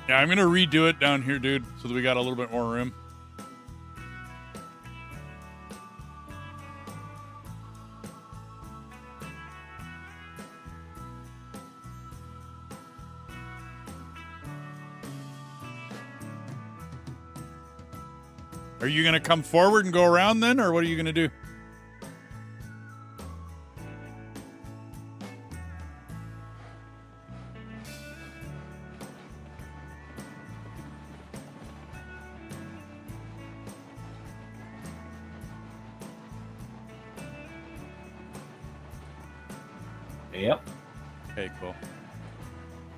Yeah, I'm going to redo it down here, dude, so that we got a little bit more room. Are you going to come forward and go around then, or what are you going to do? Yep. Okay, cool.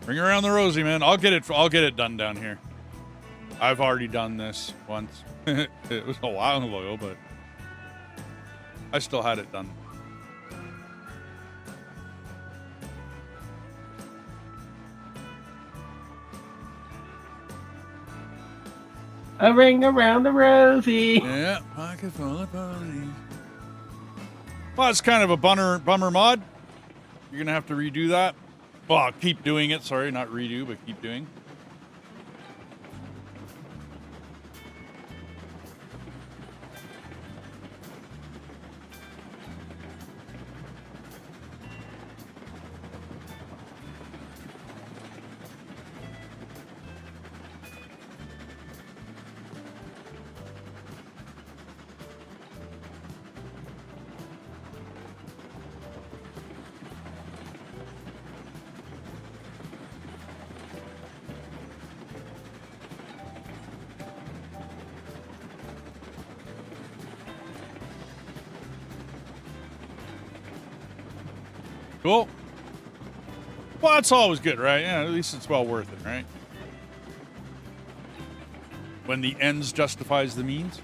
Bring around the Rosie, man. I'll get it done down here. I've already done this once. It was a while ago, but I still had it done. A ring around the Rosie. Yeah, pocket full of ponies. Well, it's kind of a bummer mod. You're gonna have to redo that. Well, keep doing it. Sorry, not redo, but keep doing. Cool. Well, that's always good, right? Yeah, at least it's well worth it, right? When the ends justifies the means.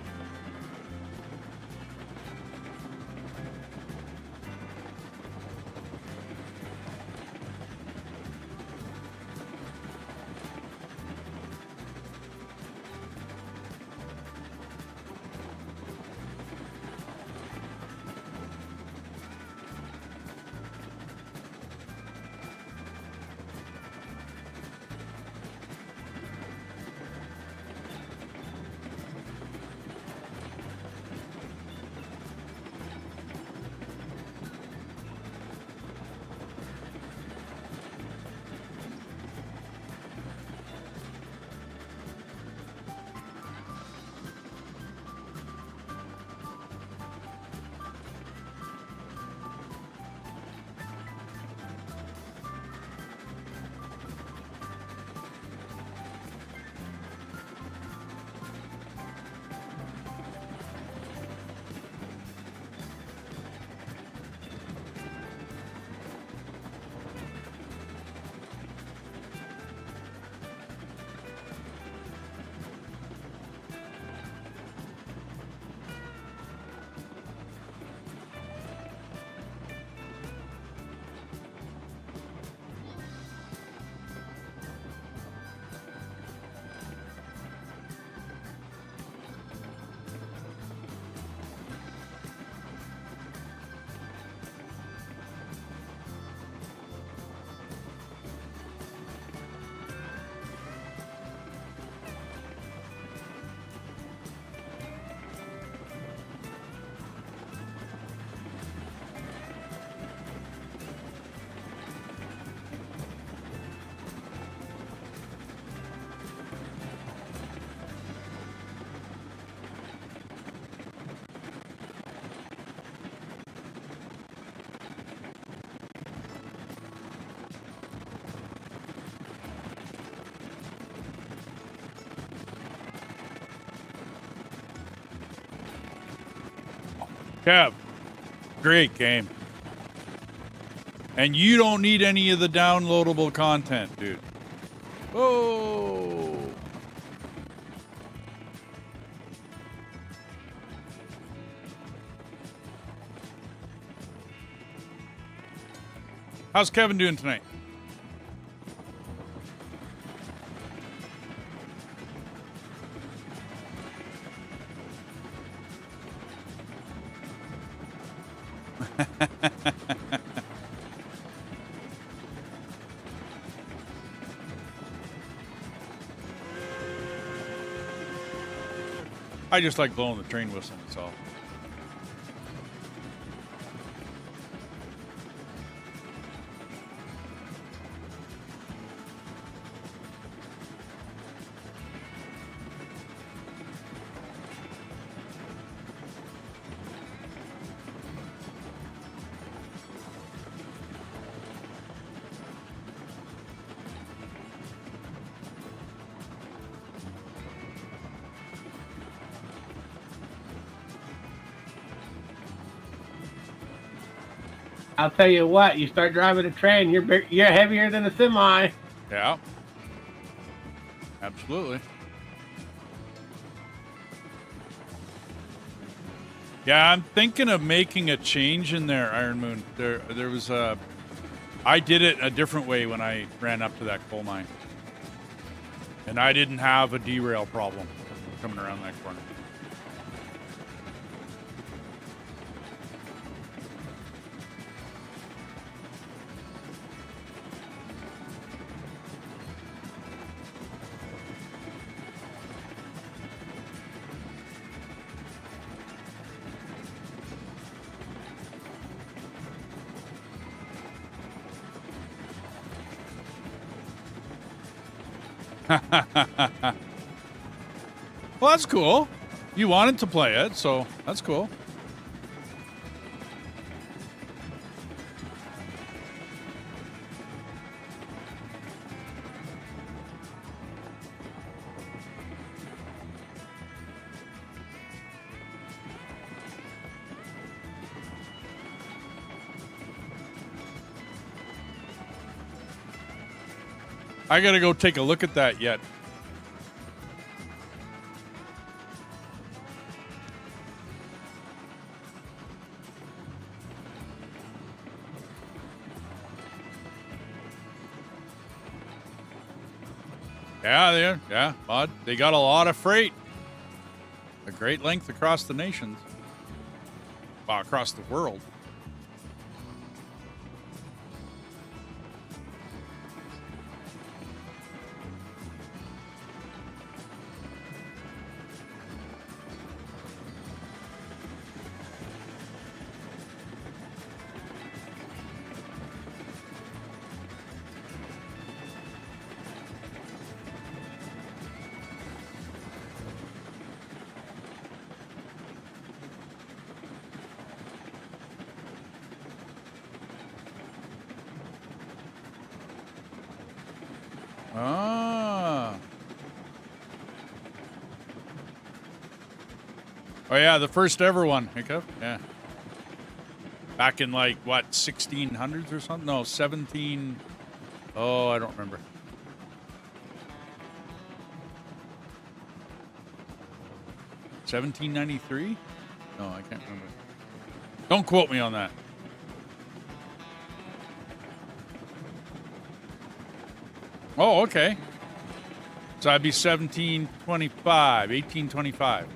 Kev, great game. And you don't need any of the downloadable content, dude. Oh. How's Kevin doing tonight? I just like blowing the train whistle, so. I'll tell you what. You start driving a train, you're heavier than a semi. Yeah. Absolutely. Yeah, I'm thinking of making a change in there, Iron Moon. There was a. I did it a different way when I ran up to that coal mine, and I didn't have a derail problem coming around that corner. Well, that's cool. You wanted to play it, so that's cool. I gotta go take a look at that yet. Yeah, Bud. They got a lot of freight. A great length across the nations. Well, across the world. Ah. Oh yeah, the first ever one, Hiccup. Yeah. Back in like what, 1600s or something? No, 17. Oh, I don't remember. $1793? No, I can't remember. Don't quote me on that. Oh, okay. So I'd be 1825.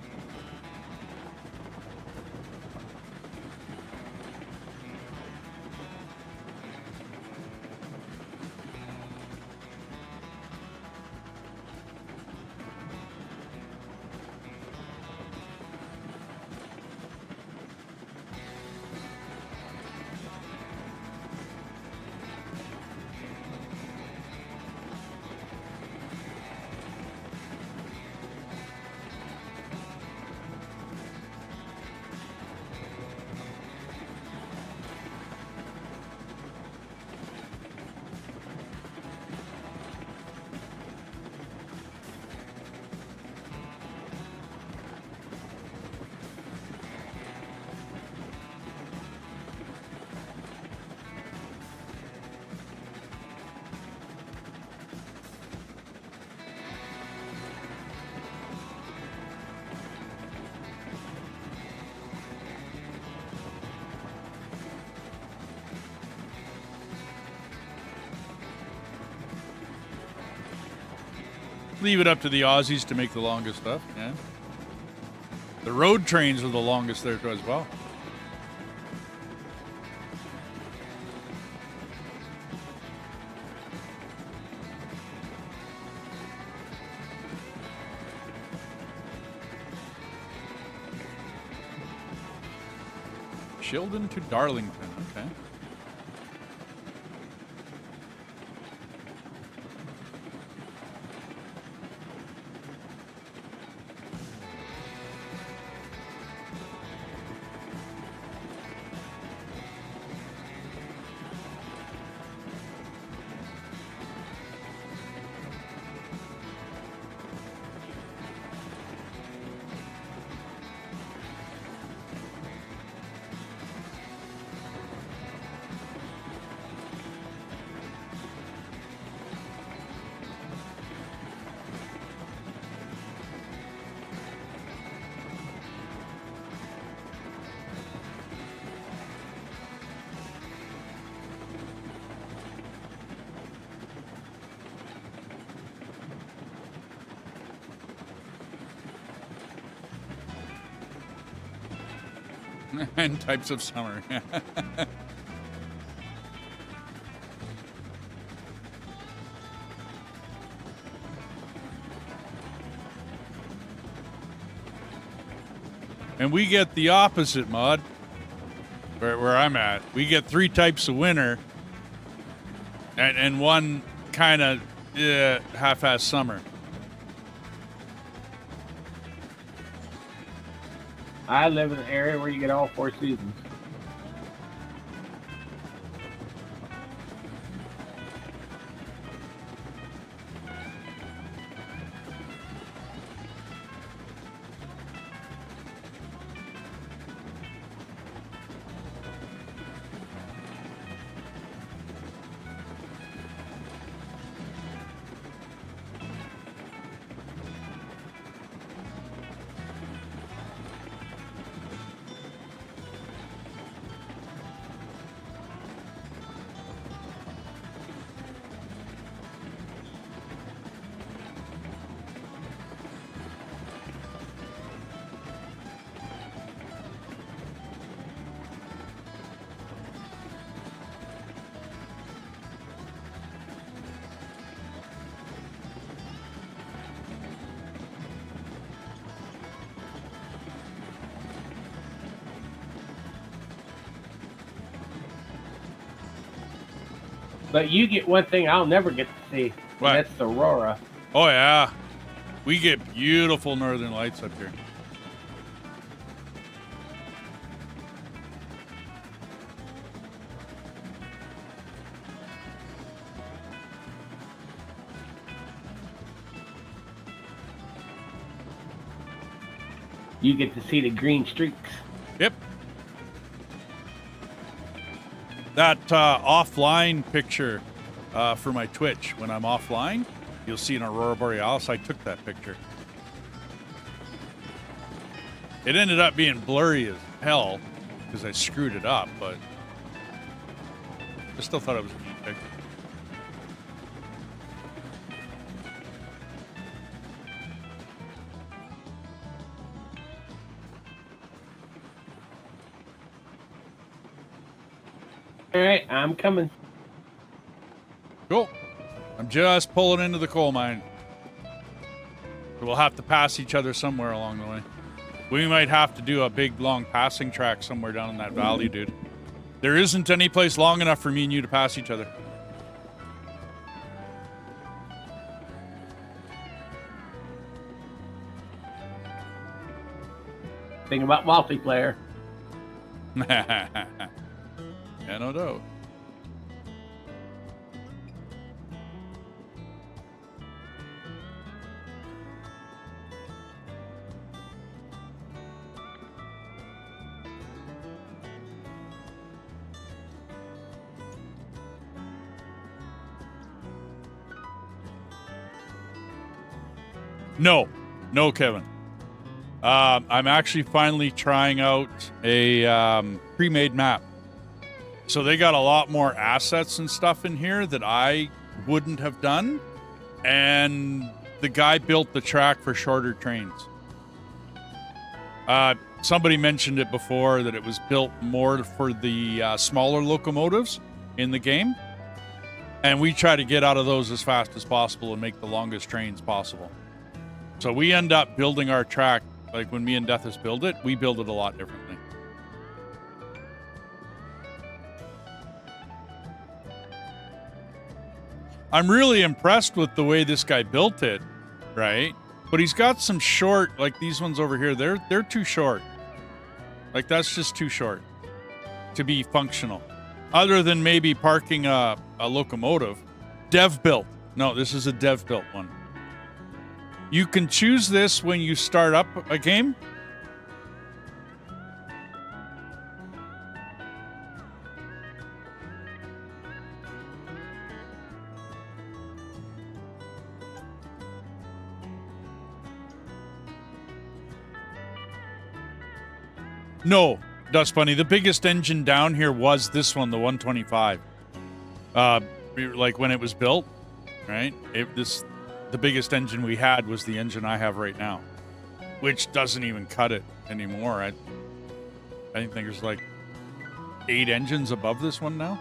leave it up to the Aussies to make the longest stuff. Yeah. The road trains are the longest there as well. Shildon to Darlington, okay. And types of summer. And we get the opposite, Mod. Where I'm at. We get 3 types of winter and one kind of half-ass summer. I live in an area where you get all 4 seasons. But you get one thing I'll never get to see. What? That's the aurora. Oh, yeah. We get beautiful northern lights up here. You get to see the green streaks. Yep. That offline picture for my Twitch, when I'm offline, you'll see an aurora borealis. I took that picture. It ended up being blurry as hell because I screwed it up, but I still thought it was a neat picture. All right, I'm coming. Cool. I'm just pulling into the coal mine. So we'll have to pass each other somewhere along the way. We might have to do a big, long passing track somewhere down in that valley, dude. There isn't any place long enough for me and you to pass each other. Think about multiplayer. Yeah, no doubt. No, Kevin. I'm actually finally trying out a pre-made map. So they got a lot more assets and stuff in here that I wouldn't have done. And the guy built the track for shorter trains. Somebody mentioned it before that it was built more for the smaller locomotives in the game. And we try to get out of those as fast as possible and make the longest trains possible. So we end up building our track, like when me and Deathus build it, we build it a lot differently. I'm really impressed with the way this guy built it, right? But he's got some short, like these ones over here, they're too short. Like that's just too short to be functional. Other than maybe parking a locomotive. Dev built. No, this is a dev built one. You can choose this when you start up a game. No, Dust Bunny. The biggest engine down here was this one, the 125. Like when it was built, right? The biggest engine we had was the engine I have right now, which doesn't even cut it anymore. I think there's like 8 engines above this one now.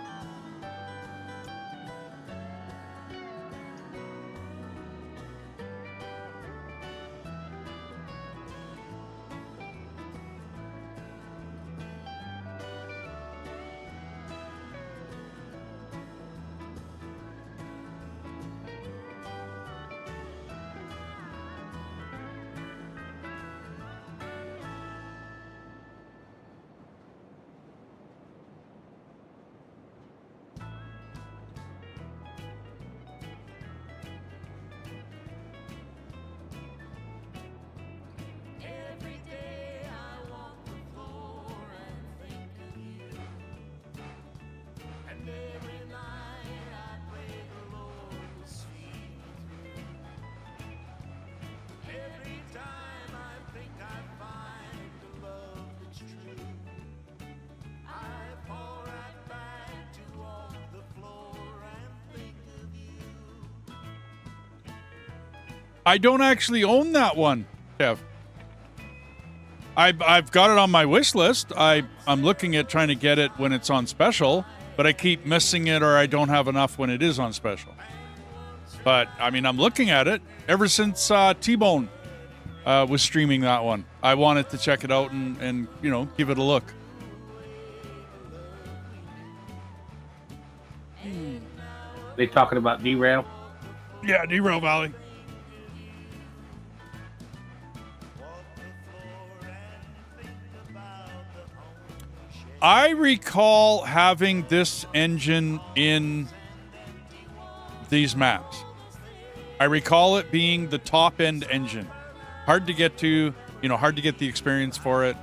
I don't actually own that one, Kev. I've got it on my wish list. I'm looking at trying to get it when it's on special, but I keep missing it or I don't have enough when it is on special. But, I mean, I'm looking at it. Ever since T-Bone was streaming that one, I wanted to check it out and you know, give it a look. They talking about Derail? Yeah, Derail Valley. I recall having this engine in these maps. I recall it being the top end engine. Hard to get to, you know, hard to get the experience for it.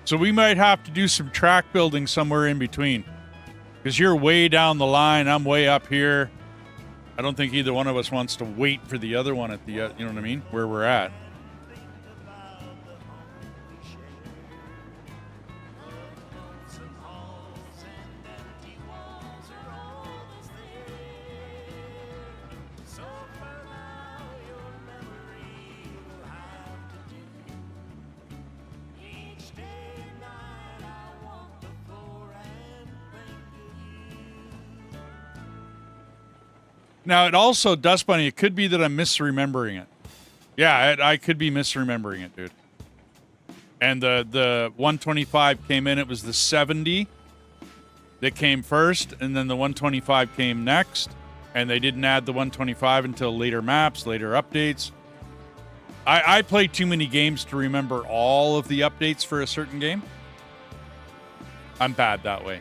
So we might have to do some track building somewhere in between. Because you're way down the line, I'm way up here. I don't think either one of us wants to wait for the other one at the, you know what I mean? Where we're at. Now, it also, Dust Bunny, it could be that I'm misremembering it. Yeah, I could be misremembering it, dude. And the 125 came in, it was the 70 that came first, and then the 125 came next, and they didn't add the 125 until later maps, later updates. I play too many games to remember all of the updates for a certain game. I'm bad that way.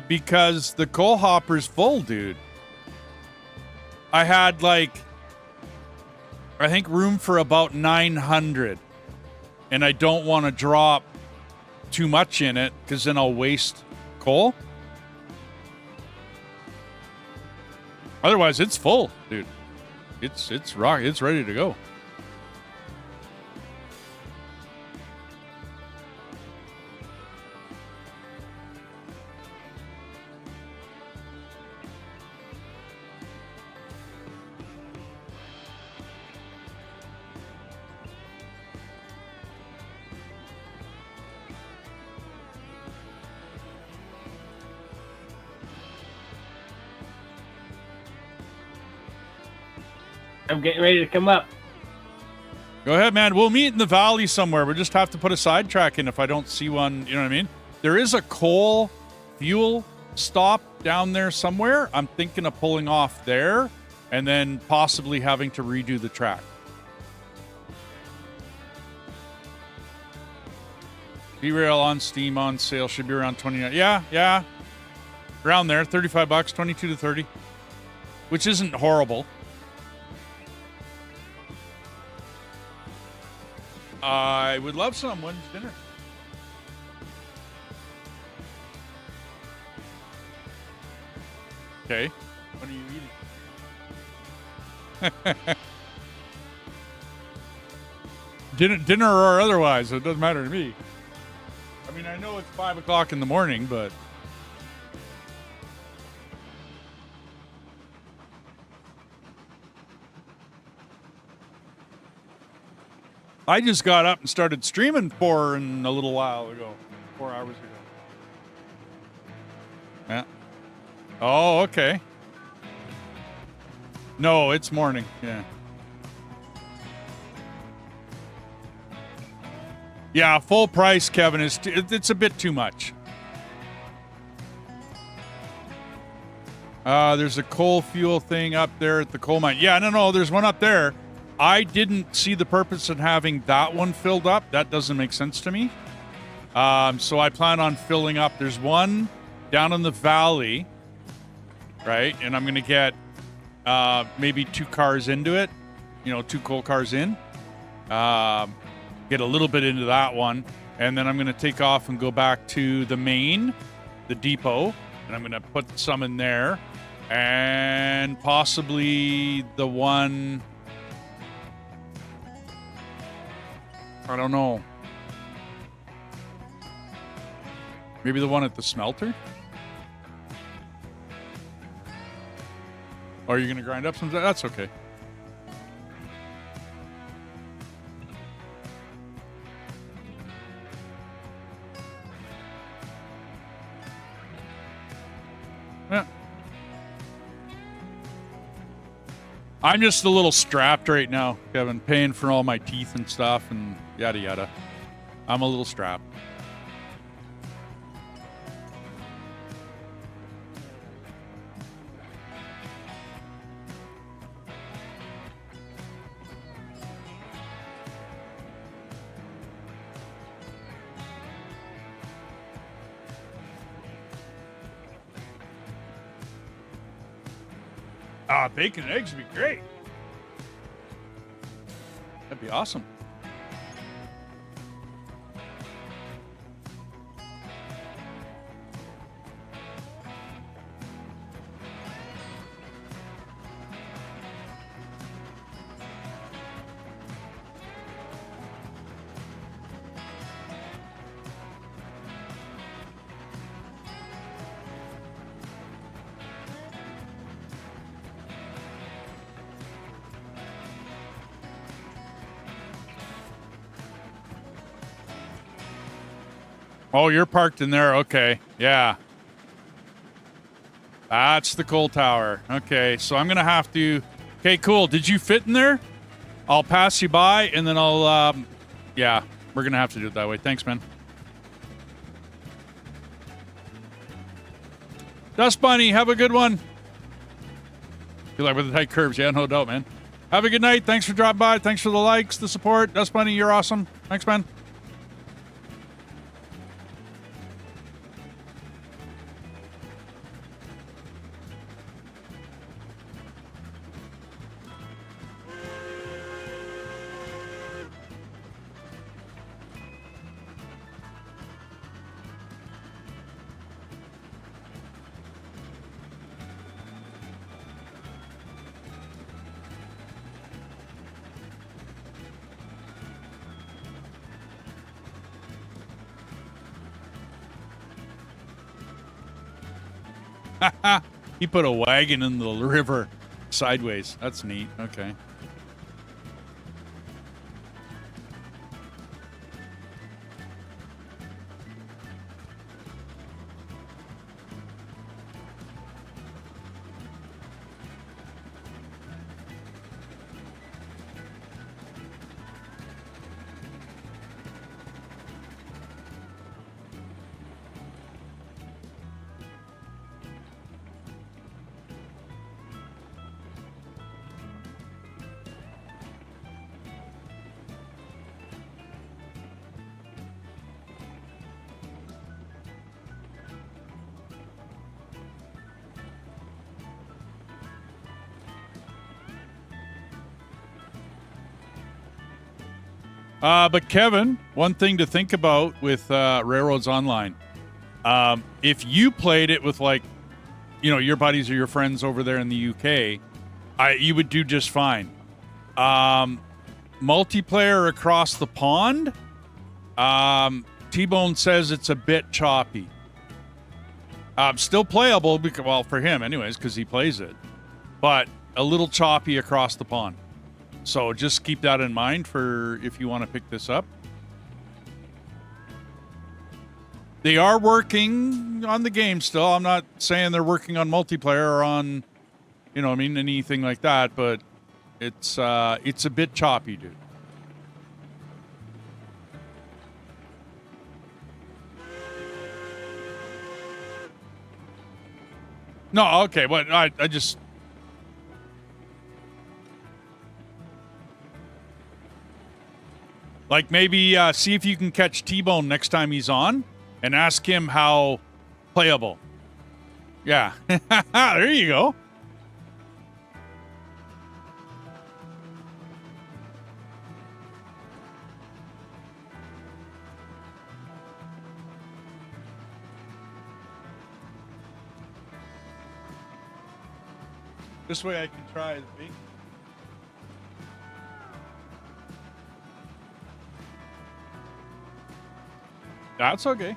Because the coal hopper's full, dude. I had I think room for about 900. And I don't want to drop too much in it because then I'll waste coal. Otherwise, it's full, dude. It's ready to go. I'm getting ready to come up. Go ahead, man. We'll meet in the valley somewhere. We'll just have to put a sidetrack in if I don't see one. You know what I mean? There is a coal fuel stop down there somewhere. I'm thinking of pulling off there and then possibly having to redo the track. Derail on Steam on sale. Should be around 29. Yeah. Around there. $35, 22 to 30. Which isn't horrible. I would love some. When's dinner? Okay. What are you eating? Dinner or otherwise, it doesn't matter to me. I mean, I know it's 5 o'clock in the morning, but... I just got up and started streaming a little while ago. 4 hours ago. Yeah. Oh, okay. No, it's morning. Yeah. Yeah, full price, Kevin, it's a bit too much. There's a coal fuel thing up there at the coal mine. Yeah, no, there's one up there. I didn't see the purpose in having that one filled up. That doesn't make sense to me. So I plan on filling up. There's one down in the valley, right? And I'm going to get maybe 2 cars into it, 2 coal cars in. Get a little bit into that one. And then I'm going to take off and go back to the depot. And I'm going to put some in there. And possibly the one... I don't know. Maybe the one at the smelter? Or are you going to grind up some? That's okay. Yeah. I'm just a little strapped right now, Kevin, paying for all my teeth and stuff and yada yada. I'm a little strapped. Bacon and eggs would be great. That'd be awesome. Oh, you're parked in there. Okay. Yeah. That's the coal tower. Okay. So I'm going to have to... Okay, cool. Did you fit in there? I'll pass you by and then I'll... Yeah. We're going to have to do it that way. Thanks, man. Dust Bunny, have a good one. Good luck with the tight curves. Yeah, no doubt, man. Have a good night. Thanks for dropping by. Thanks for the likes, the support. Dust Bunny, you're awesome. Thanks, man. He put a wagon in the river sideways. That's neat. Okay. But Kevin, one thing to think about with Railroads Online, if you played it with like, your buddies or your friends over there in the UK, you would do just fine. Multiplayer across the pond, T-Bone says it's a bit choppy. Still playable, because, well, for him anyways, because he plays it, but a little choppy across the pond. So just keep that in mind for if you want to pick this up. They are working on the game still. I'm not saying they're working on multiplayer or on, anything like that, but it's a bit choppy, dude. No, okay, but I just... Like, maybe see if you can catch T-Bone next time he's on and ask him how playable. Yeah. There you go. This way I can try the big. That's okay.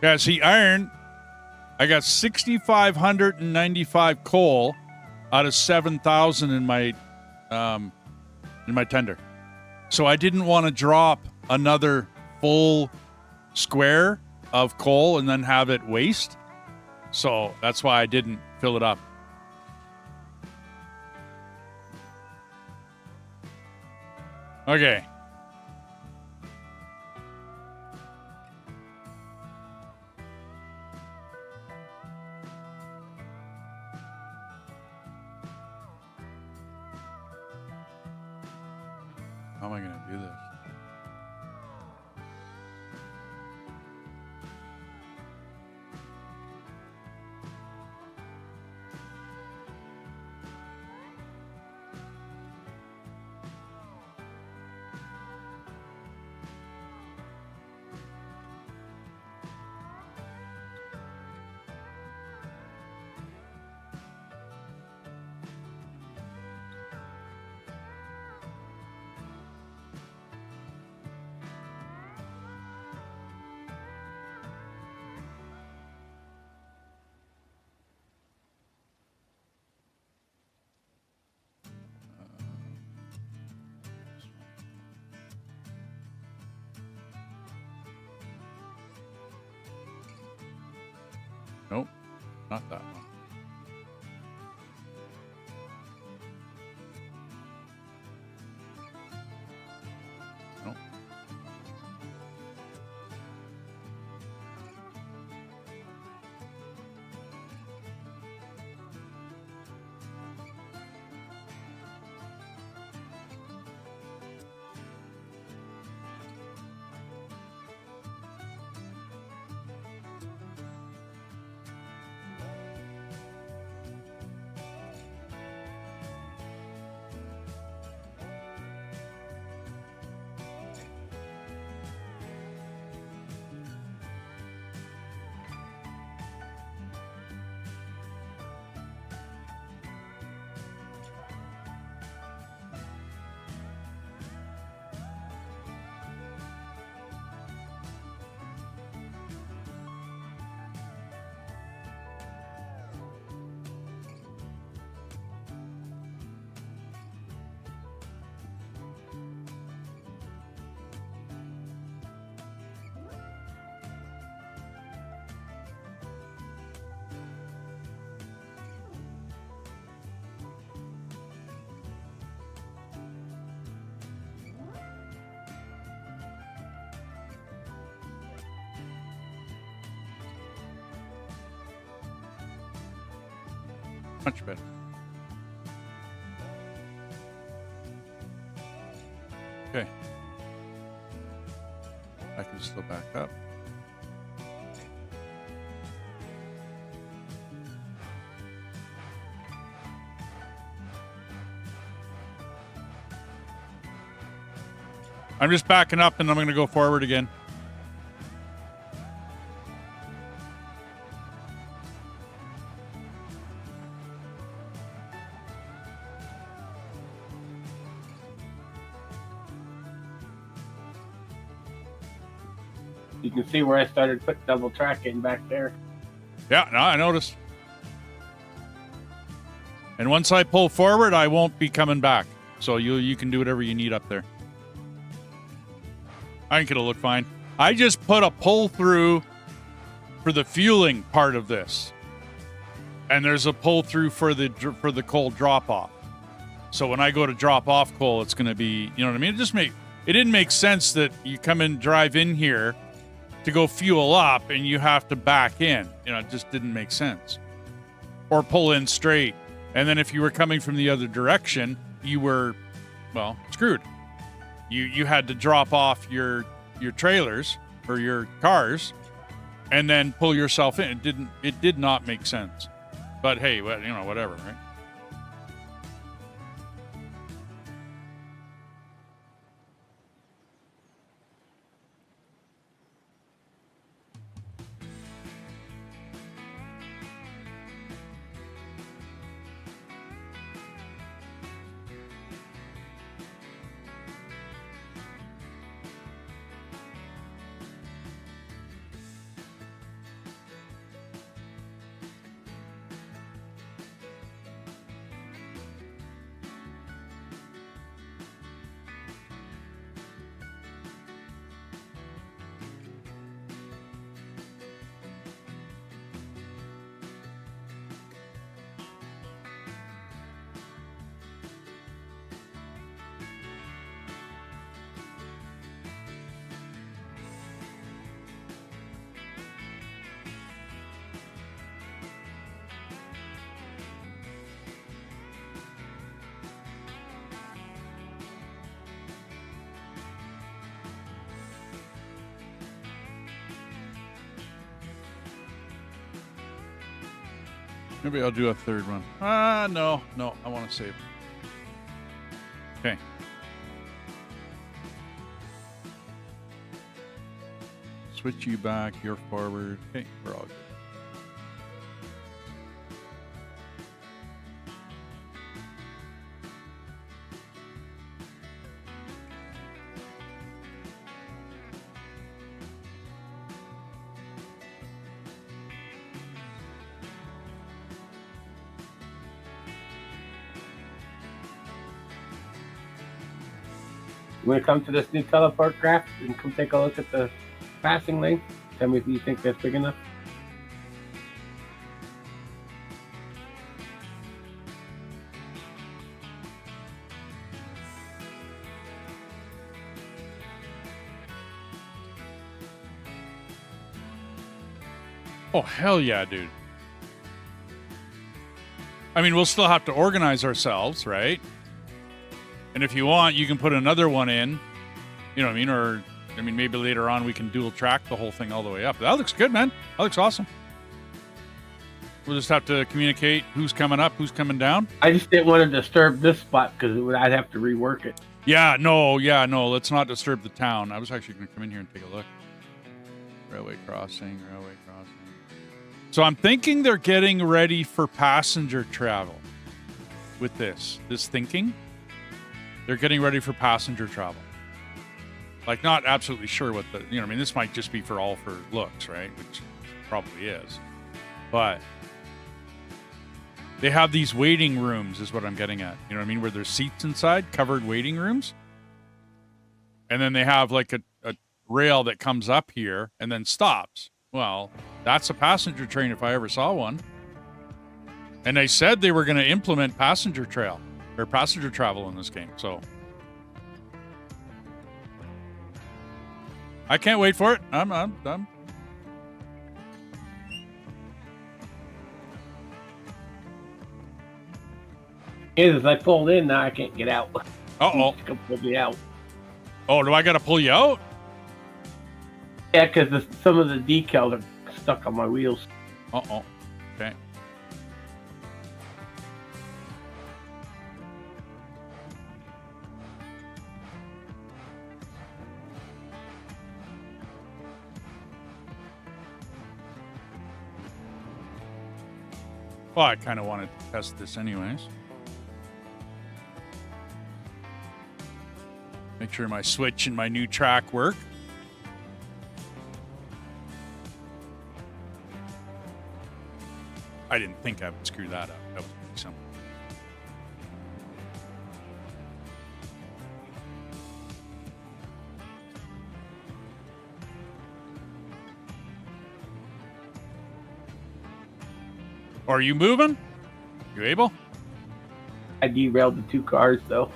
Yeah, see, iron, I got 6,595 coal out of 7,000 in my tender. So I didn't want to drop another full square of coal and then have it waste. So that's why I didn't fill it up. Okay. How am I going to do this? Nope, not that one. Nope. Much better. Okay. I can still back up. I'm just backing up and I'm going to go forward again. You can see where I started putting double track in back there. Yeah, no, I noticed. And once I pull forward, I won't be coming back. So you can do whatever you need up there. I think it'll look fine. I just put a pull through for the fueling part of this. And there's a pull through for the coal drop off. So when I go to drop off coal, it's going to be, you know what I mean? It didn't make sense that you come and drive in here to go fuel up and you have to back in. You know, it just didn't make sense. Or pull in straight. And then if you were coming from the other direction, you were, well, screwed. You had to drop off your trailers or your cars and then pull yourself in. It did not make sense. But hey, you know, whatever, right? Maybe I'll do a third one. No, I want to save. Okay. Switch you back, you're forward. Okay, we're all good. You want to come to this new teleport craft and come take a look at the passing lane? Tell me if you think that's big enough. Oh, hell yeah, dude. I mean, we'll still have to organize ourselves, right? And if you want, you can put another one in. You know what I mean? Or, I mean, maybe later on we can dual track the whole thing all the way up. That looks good, man. That looks awesome. We'll just have to communicate who's coming up, who's coming down. I just didn't want to disturb this spot because I'd have to rework it. Yeah, no. Let's not disturb the town. I was actually going to come in here and take a look. Railway crossing. So I'm thinking they're getting ready for passenger travel with this thinking. They're getting ready for passenger travel. Like, not absolutely sure what the, you know what I mean? This might just be for looks, right? Which probably is. But they have these waiting rooms is what I'm getting at. You know what I mean? Where there's seats inside, covered waiting rooms. And then they have like a rail that comes up here and then stops. Well, that's a passenger train if I ever saw one. And they said they were going to implement passenger travel in this game. So I can't wait for it. I'm As I pulled in, now I can't get out. Uh-oh. Come pull me out. Oh, do I got to pull you out? Yeah, because some of the decals are stuck on my wheels. Uh-oh. Okay. Well, I kind of wanted to test this anyways. Make sure my switch and my new track work. I didn't think I would screw that up. That was pretty simple. Are you moving? You able? I derailed the 2 cars, though.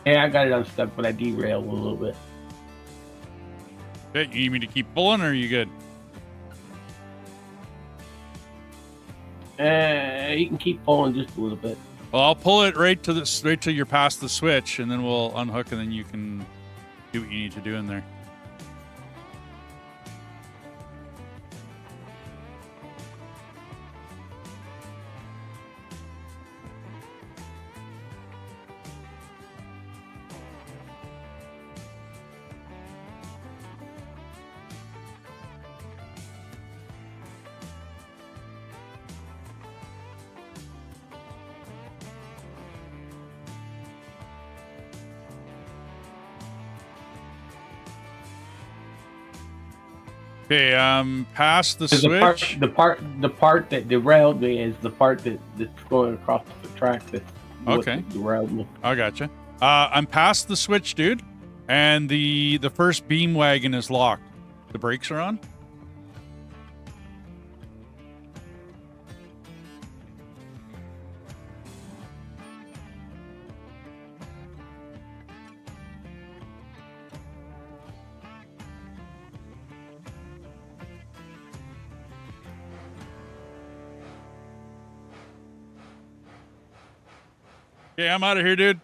Yeah, I got it unstuck, but I derailed a little bit. Okay, you need me to keep pulling, or are you good? You can keep pulling just a little bit. Well, I'll pull it right till you're past the switch, and then we'll unhook, and then you can do what you need to do in there. Okay, past the 'Cause switch. The part that derailed me is the part that's going across the track. That's what Okay. derailed me. I gotcha. I'm past the switch, dude, and the first beam wagon is locked. The brakes are on. Okay, I'm out of here, dude.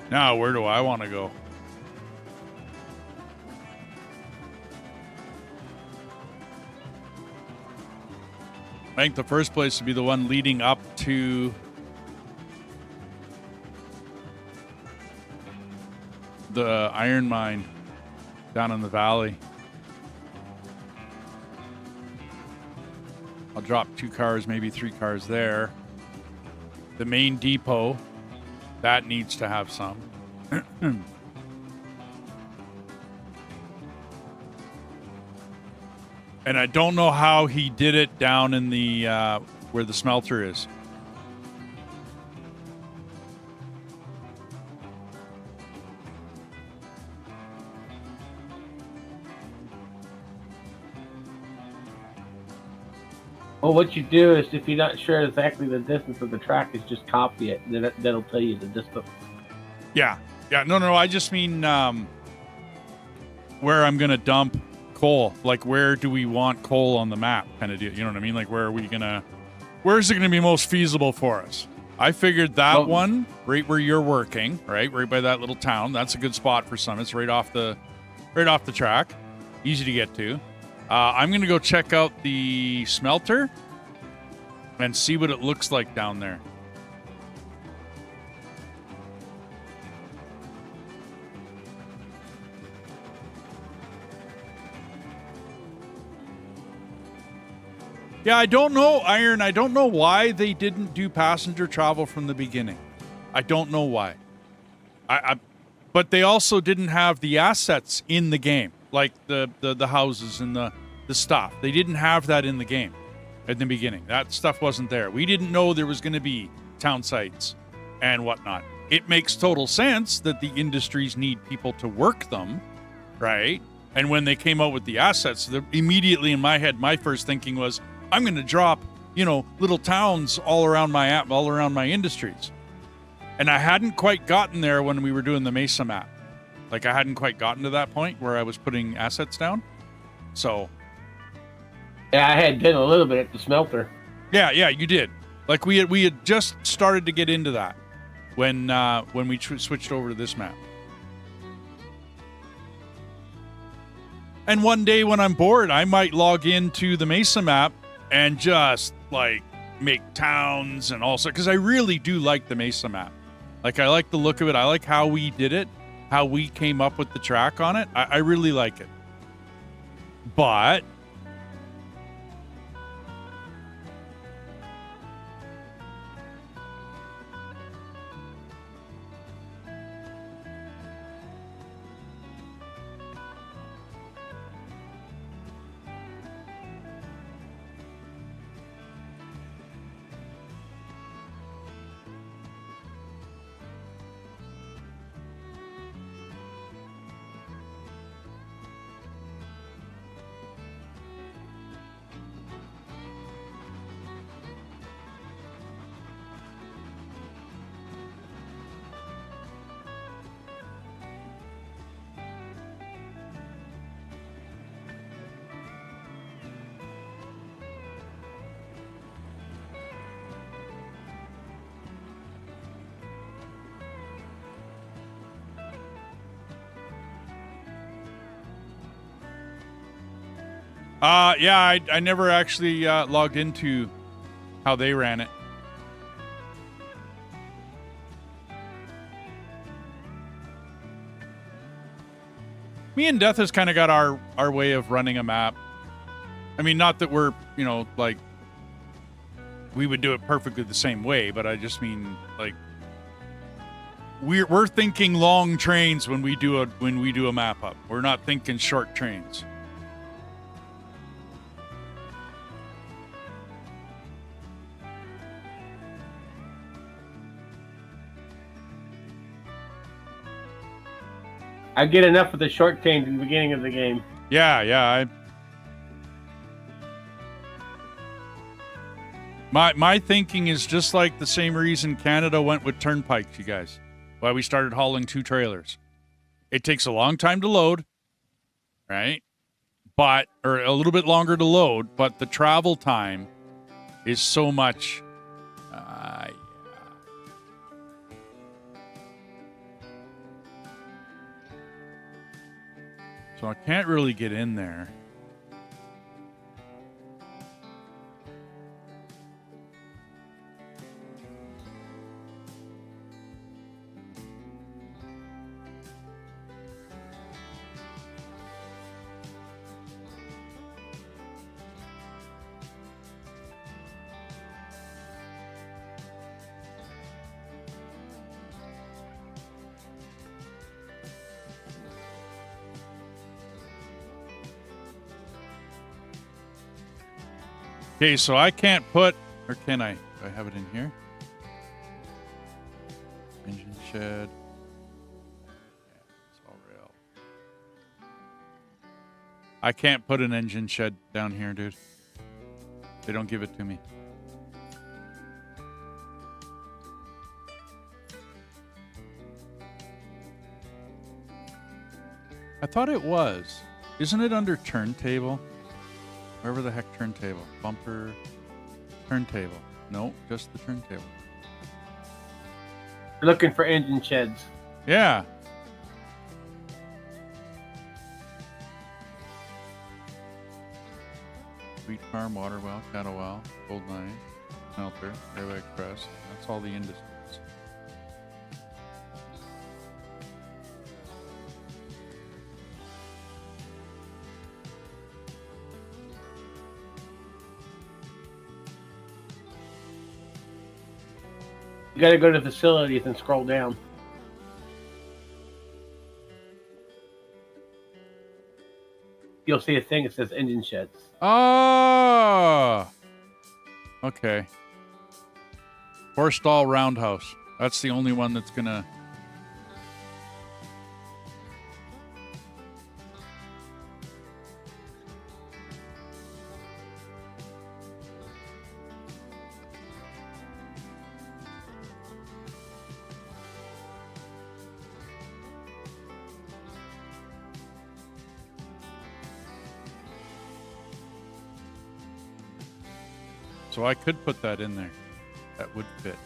Now, where do I want to go? I think the first place would be the one leading up to the iron mine down in the valley. I'll drop 2 cars, maybe 3 cars there. The main depot, that needs to have some. And I don't know how he did it down in the where the smelter is. Well, what you do is, if you're not sure exactly the distance of the track, is just copy it. Then that'll tell you the distance. Yeah. Yeah. No. I just mean where I'm gonna dump coal. Like, where do we want coal on the map? Kind of deal. You know what I mean? Like, where are we gonna? Where's it gonna be most feasible for us? I figured that one right where you're working, right by that little town. That's a good spot for some. It's right off the track, easy to get to. I'm gonna go check out the smelter and see what it looks like down there. Yeah, I don't know, Iron. I don't know why they didn't do passenger travel from the beginning. I don't know why. But they also didn't have the assets in the game, like the houses and the stuff. They didn't have that in the game at the beginning. That stuff wasn't there. We didn't know there was going to be town sites and whatnot. It makes total sense that the industries need people to work them, right? And when they came out with the assets, immediately in my head, my first thinking was, I'm going to drop, little towns all around my industries. And I hadn't quite gotten there when we were doing the Mesa map. Like, I hadn't quite gotten to that point where I was putting assets down. So. Yeah, I had done a little bit at the smelter. Yeah, you did. Like, we had just started to get into that when we switched over to this map. And one day when I'm bored, I might log into the Mesa map and just, like, make towns and all sorts. Because I really do like the Mesa map. Like, I like the look of it. I like how we did it, how we came up with the track on it. I really like it. But yeah, I never actually logged into how they ran it. Me and Death has kind of got our way of running a map. I mean, not that we're, like, we would do it perfectly the same way, but I just mean, like, we're thinking long trains when we do a map up. We're not thinking short trains. I get enough of the short trains in the beginning of the game. Yeah. My thinking is just like the same reason Canada went with turnpikes, you guys. Why we started hauling 2 trailers. It takes a long time to load, right? Or a little bit longer to load, but the travel time is so much. So I can't really get in there. Okay, so I can't put, or can I? Do I have it in here? Engine shed. Yeah, it's all rail. I can't put an engine shed down here, dude. They don't give it to me. I thought it was. Isn't it under turntable? Wherever the heck turntable. Bumper. Turntable. No, just the turntable. We're looking for engine sheds. Yeah. Wheat farm, water well, cattle well, gold mine, smelter, railway express. That's all the industries. You got to go to facilities and scroll down. You'll see a thing that says engine sheds. Oh! Okay. Horse stall roundhouse. That's the only one that's gonna... So I could put that in there. That would fit.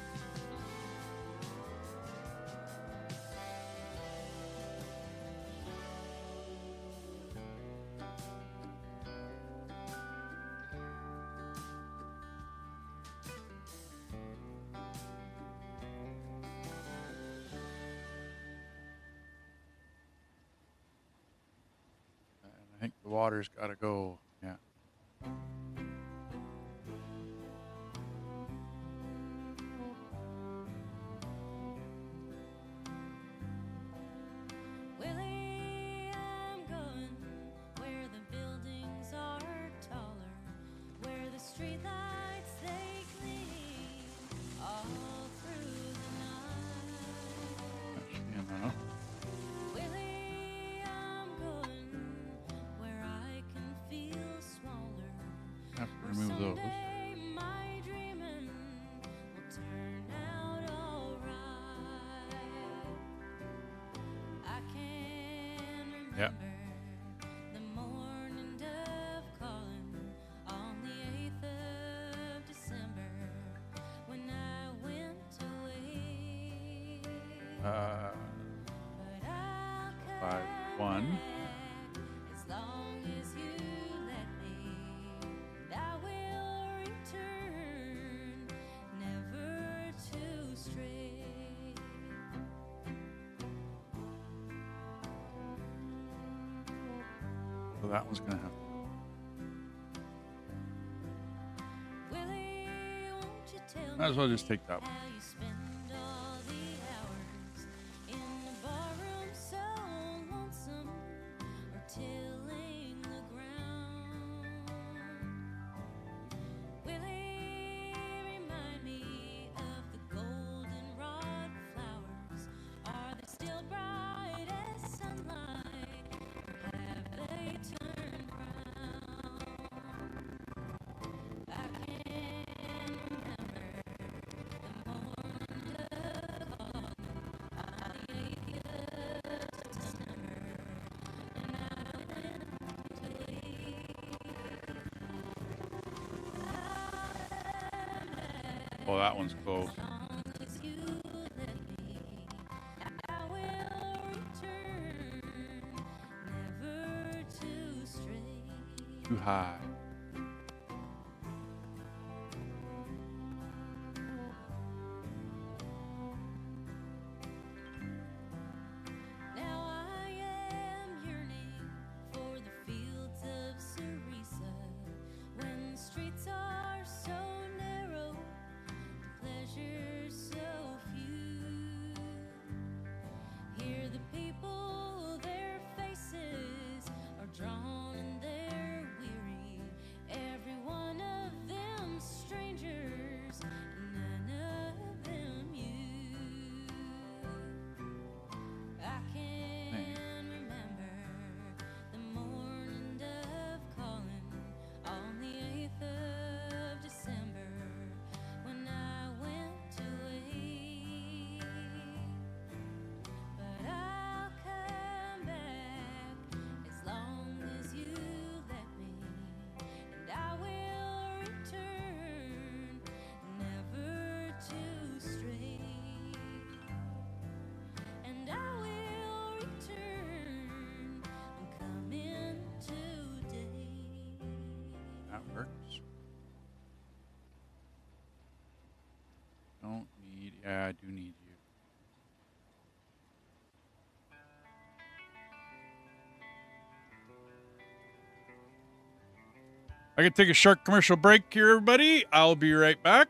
And I think the water's got to go. Yeah. Willie, I'm going where the buildings are taller, where the streetlights they gleam all through the night. You know. Willie, I'm going where I can feel smaller. Have to remove those. Someday my dreaming will turn out alright. I can remember Yep. the morning dove calling on the 8th of December when I went away. But I'll come 5-1. back as long as you let me. I will return, never to stray. So that one's gonna have. Willie, won't you tell Might as well me just take that one. how you spend all the hours in the barroom so lonesome, or tilling the ground? Willie, remind me of the goldenrod flowers. Are they still bright as sunlight, or have they turned brown? I can remember the morning dove calling on the 8th of December, and I went away. Oh, that one's close. As long as you let me, I will return, never to stray. Too high. Now I am yearning for the fields of Cerisa, when the streets are so narrow, the pleasures so few. Hear the people, their faces are drawn and they're weary. I can take a short commercial break here, everybody. I'll be right back.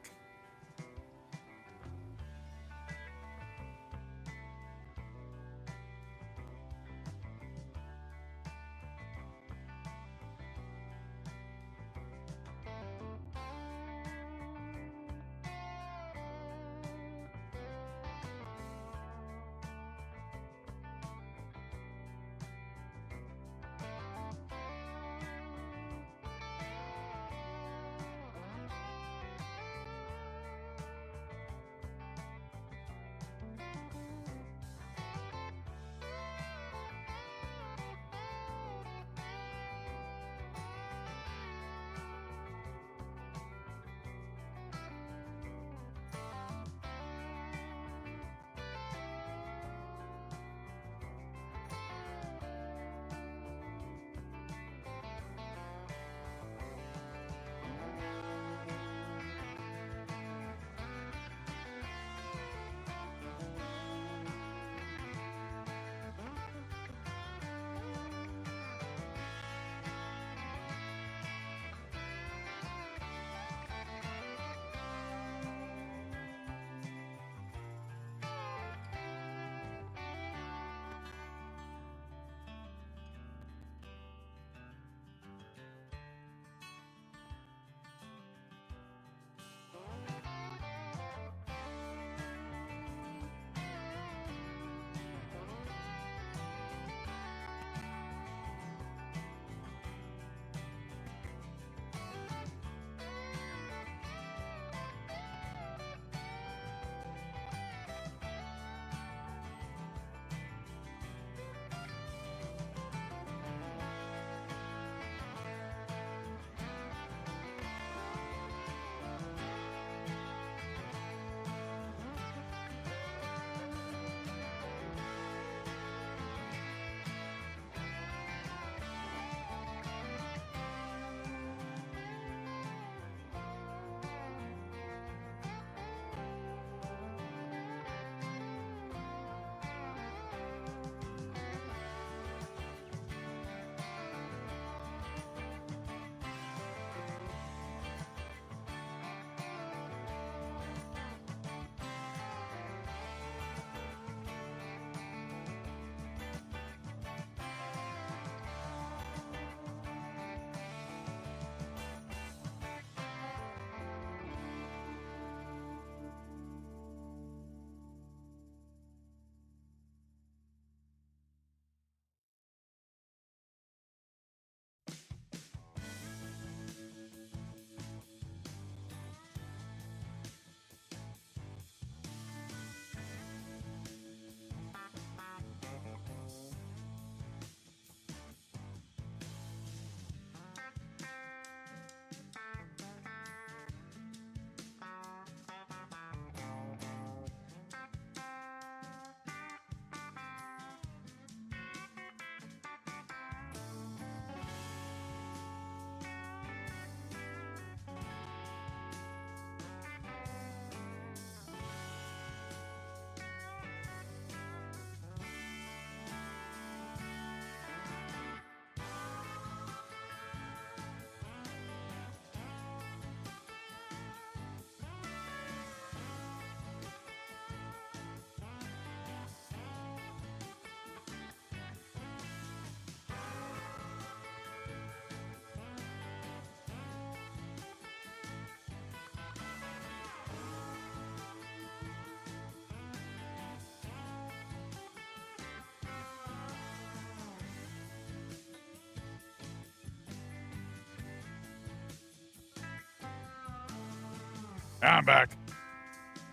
I'm back.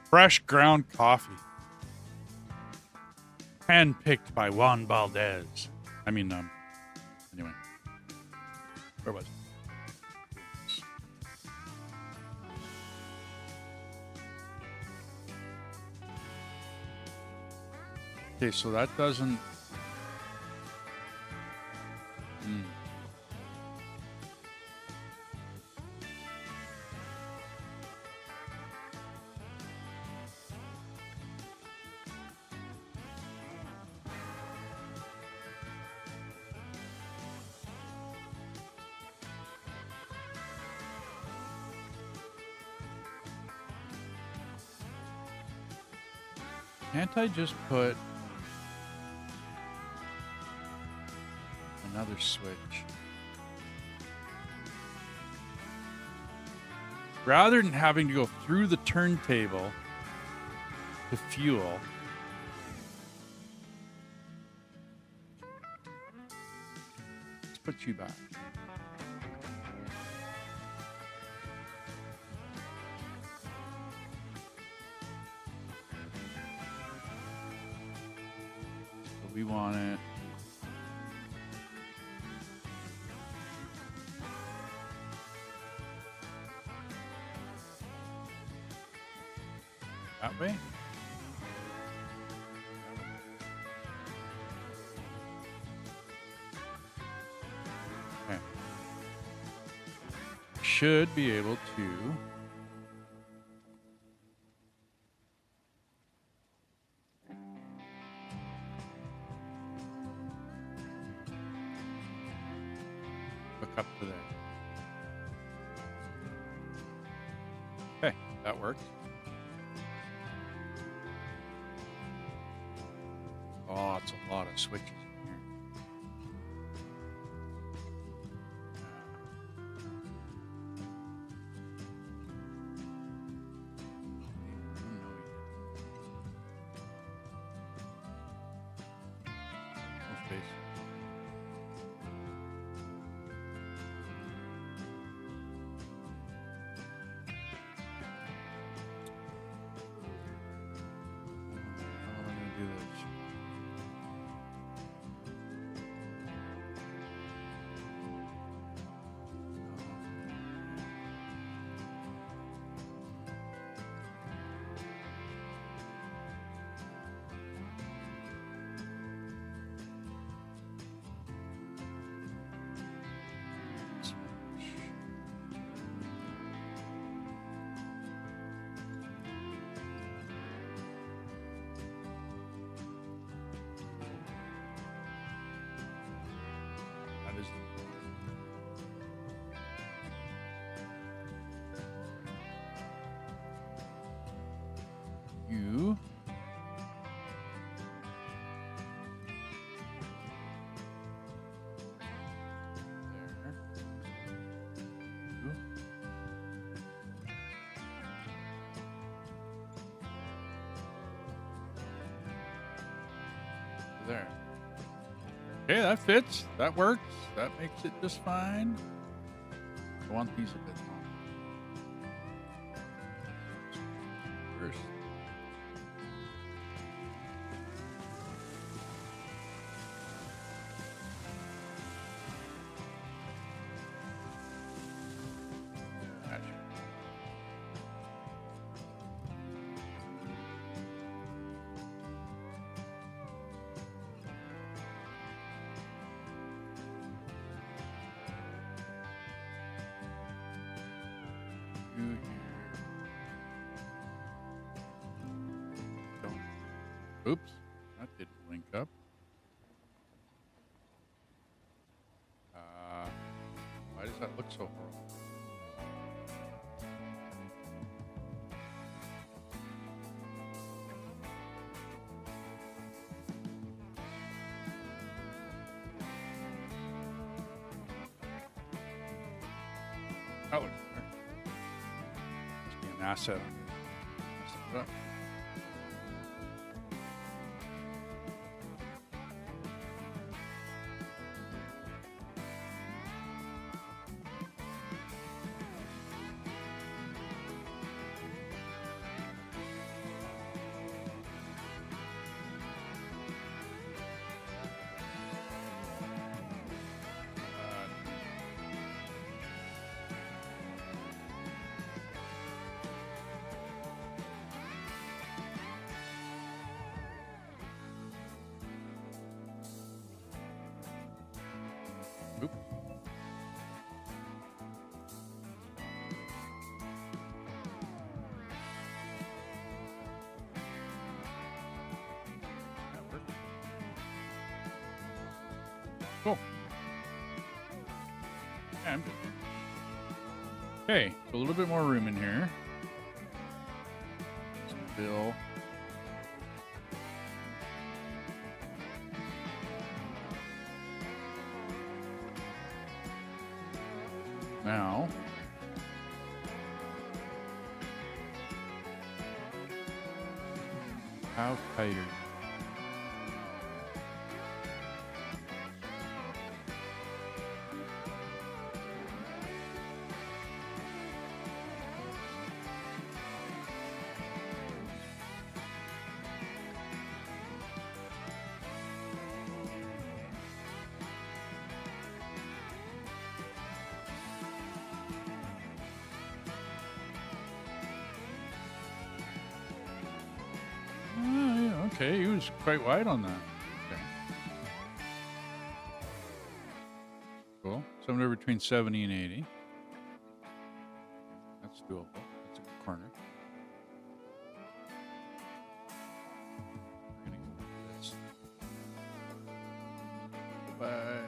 Fresh ground coffee. Handpicked by Juan Valdez. Anyway. Where was it? Okay, so that doesn't... Can't I just put another switch? Rather than having to go through the turntable to fuel, let's put you back. So we want it. That way? Okay. Should be able to hook up to there. Okay, that works. Oh, it's a lot of switches in here. No space. How am I going to do this? That is you. There. You. There. Okay, that fits. That works. That makes it just fine. I want these a bit long. First. Gotcha. You here. Don't. Oops, that didn't link up. Why does that look so horrible? That looks better. Must be an asset. Mess it up. Oops. That worked. Cool. Yeah, I'm good. Okay, so a little bit more room in here. Some fill. now. How tight are you? Yeah, okay, he was quite wide on that. Okay. Cool. Somewhere between 70 and 80. That's doable. That's a good corner. We're gonna go with this. Bye.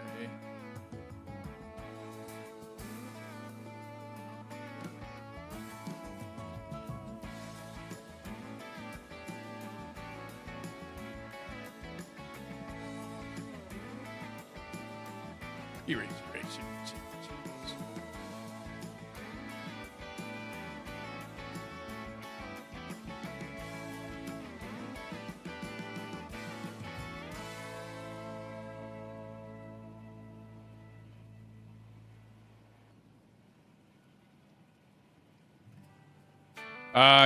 Erase.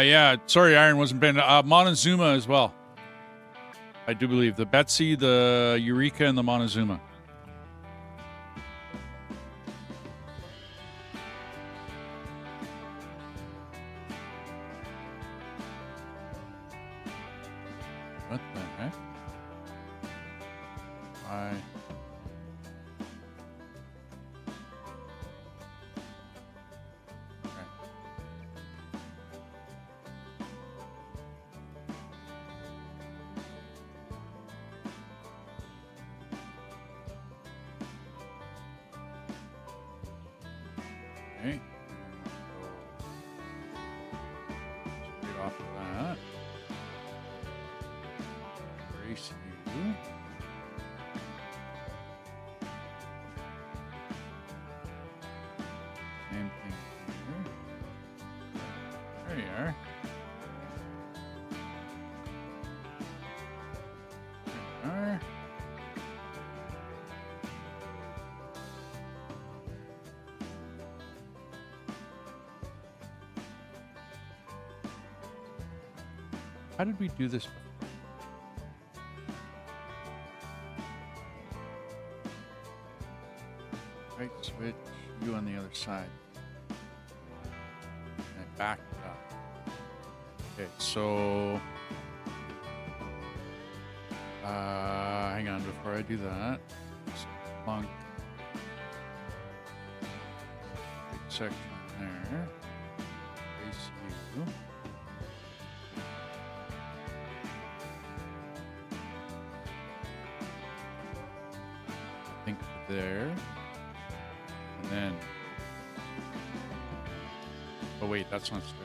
Yeah. Sorry, Iron wasn't banned. Montezuma as well. I do believe the Betsy, the Eureka, and the Montezuma. What the heck? Why? Okay. Okay. Straight off of that. Erase you. Same thing here. There you are. There you are. How did we do this before? Right switch, you on the other side. And I back it up. Okay, so hang on before I do that. Just plunk right section there. Face you. Think there. And then, oh wait, that's not straight.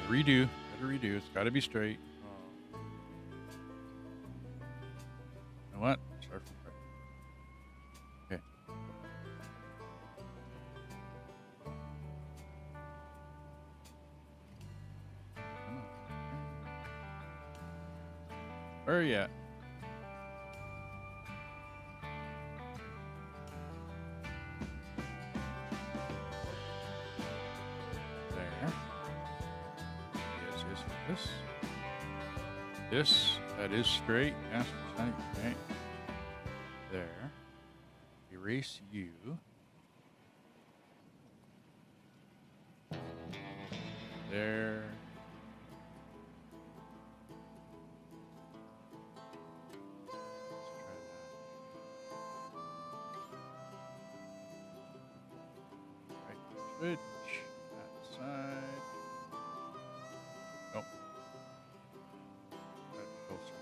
Gotta redo, it's gotta be straight. You know what? Start from right. Okay. Come on. Where are you at? There. Yes. This, that is straight. Yes, okay. There. Erase you. There. Let's try that. Right switch. That side. Nope. Right closer.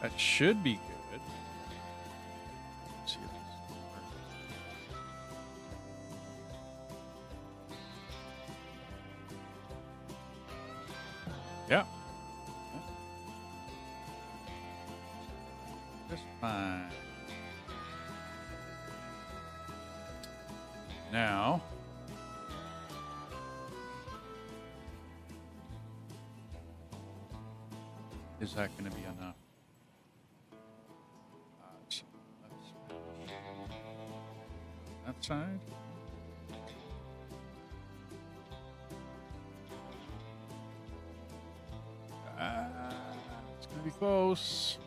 That should be good. Let's see if this works. Yeah. Just fine. Now, is that going to be enough? Let's see. That side. It's going to be close.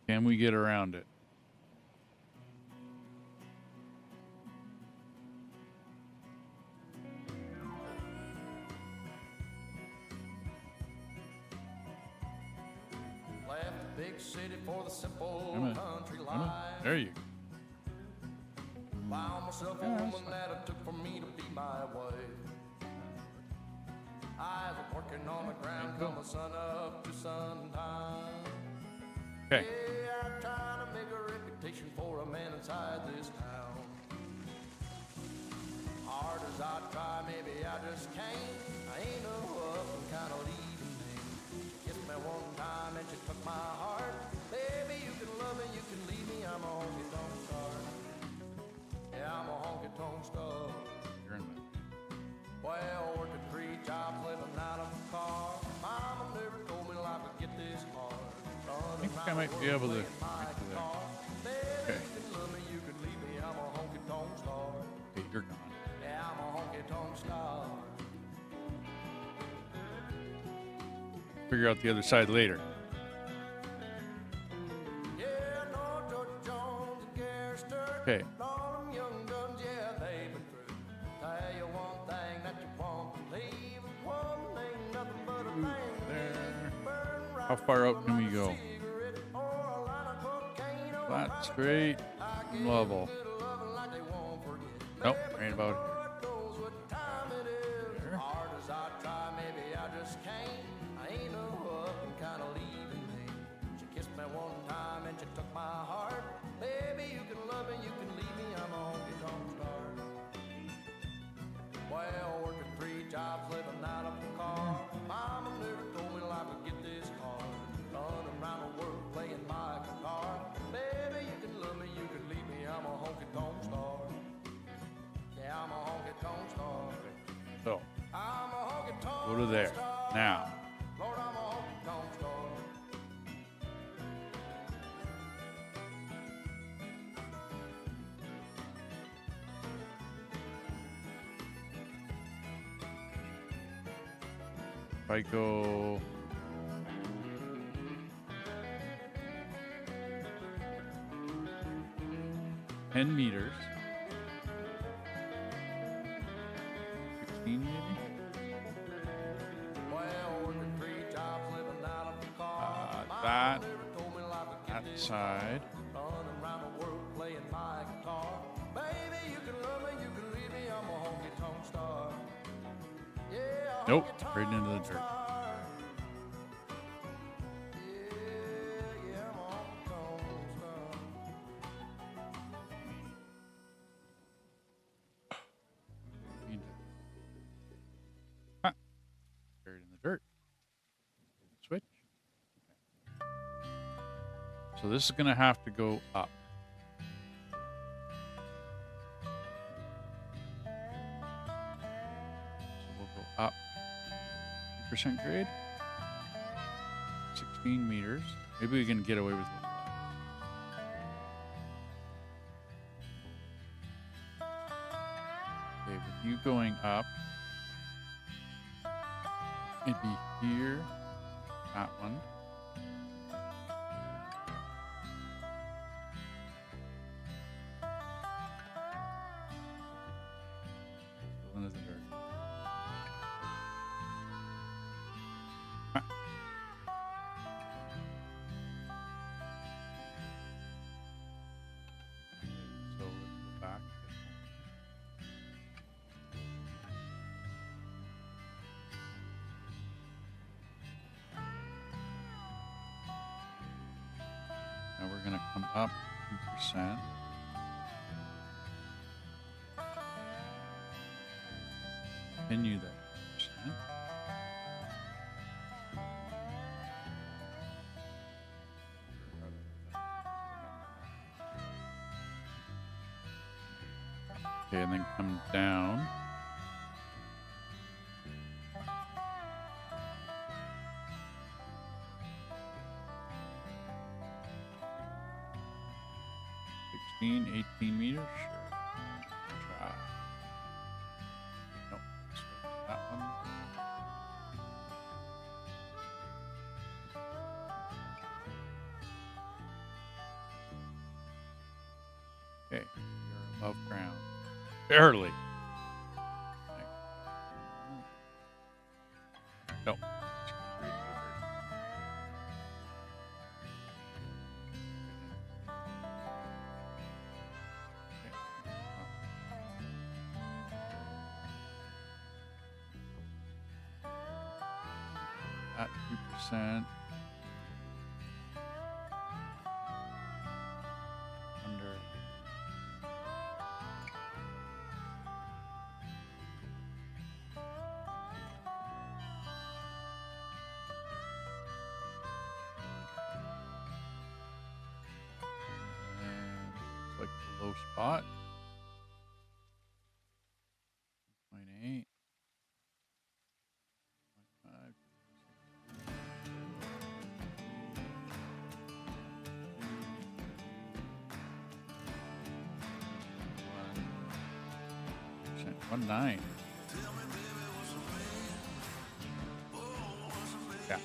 Can we get around it? Left the big city for the simple Come on. country Come on. life. There you go. Found myself a woman that it took for me to be my wife. I was working on the ground from the sun up to sundown. Okay. Yeah, I'm trying to make a reputation for a man inside this town. Hard as I try, maybe I just can't. I ain't no up and kind of leaving me. She kissed me one time and she took my heart. Baby, you can love me, you can leave me. I'm a honky-tonk star. Yeah, I'm a honky-tonk star. You're in there. Well, working 3 jobs, living out of a car. Mama never told me life would get this hard. I think I might be able to get to that. Okay. You can love me, you can leave me. I'm a honky-tonk star. Okay, you're gone. Yeah, I'm a honky-tonk star. Figure out the other side later. Yeah, no George Jones and Gary Sturt. Okay. All them young guns, yeah, they've been through. Tell you one thing that you won't believe. One ain't nothing but a thing. There. Burn right How far out can we go? cigarette or a line of cocaine on Flat, straight, level. little loving like they won't forget. Nope, right about here. Lord knows what time it is. There. Hard as I try, maybe I just can't. I ain't no up and kind of leaving me. She kissed me one time and she took my heart. Baby, you can love me, you can leave me. I'm a honky-tonk star. Well, working 3 jobs, living out of a car. Mama never told me life would get this hard. Running around the world playing my guitar. Baby, you can love me, you can leave me. I'm a honky-tonk star. Yeah, I'm a honky-tonk star. So, I'm a honky-tonk go to there. star. Now, Lord, I'm a honky-tonk star. if I go... $10 meters. 16 maybe? Well, working 3 jobs, living out of a car. Mama That never told me life would get this side. Running around the world playing my guitar. Baby, you can love me, you can leave me. I'm a honky-tonk star. Yeah, a Nope, honky-tonk right into the dirt. star. Yeah, I'm a honky-tonk star. Ah, buried in the dirt. Switch. So this is going to have to go up. So we'll go up 2% grade. 16 meters. Maybe we can get away with it. Okay, with you going up, it'd be here, that one. gonna come up 2%. Continue that 2%. Okay, and then come down. $16, 18 meters. Sure. Try. Nope. Start that one. Okay, you're above ground. Barely. Nope. At 2%. Under. And it's like the low spot. 0.8. 0.5. 1.9. Yeah.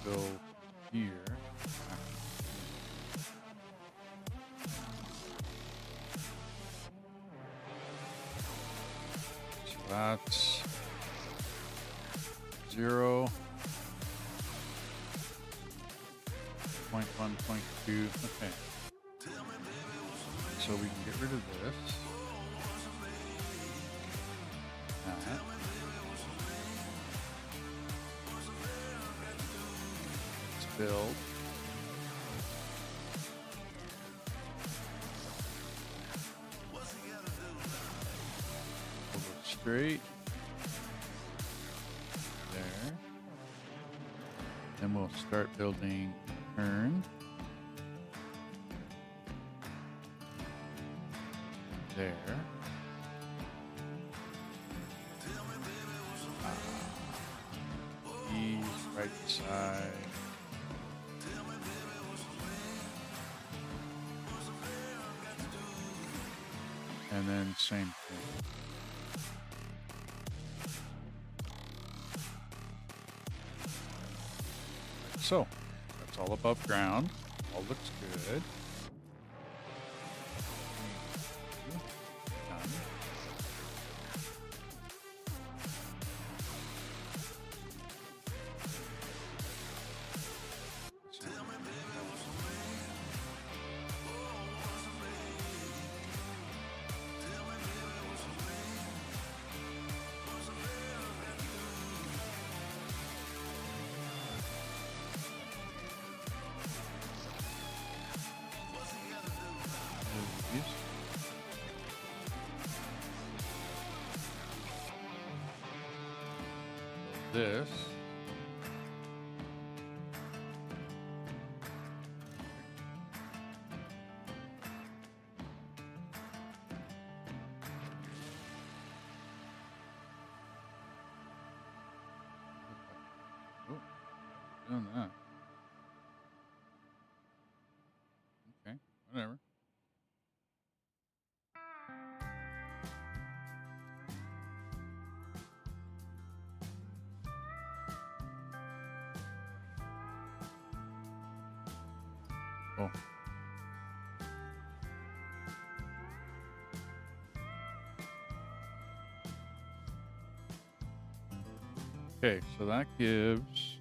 Go here. So that's 0. 0.1, 0.2. Okay. So we can get rid of this. That. Let's build. We'll go straight. There. Then we'll start building turn. There. East, right side. And then same thing. So, that's all above ground. All looks good. Done. This. Oh, doing that. Okay, whatever. Oh. Okay, so that gives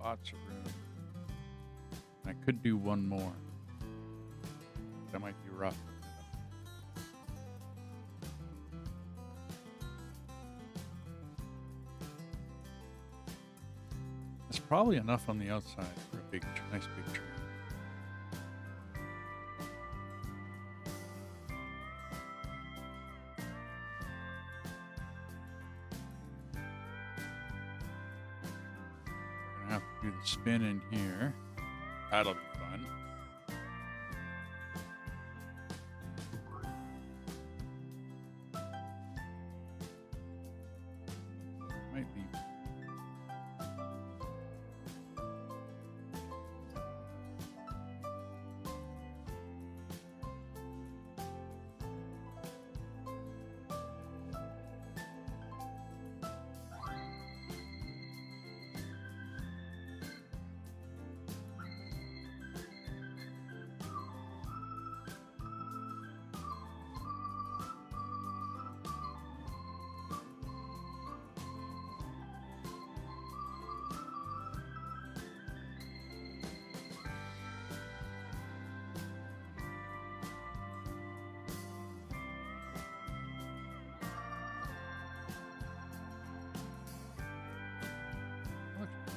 lots of room. I could do one more. I that might be rough. It's probably enough on the outside for a big, nice big tree. We're gonna have to do the spin in here. That'll be fun. Might be.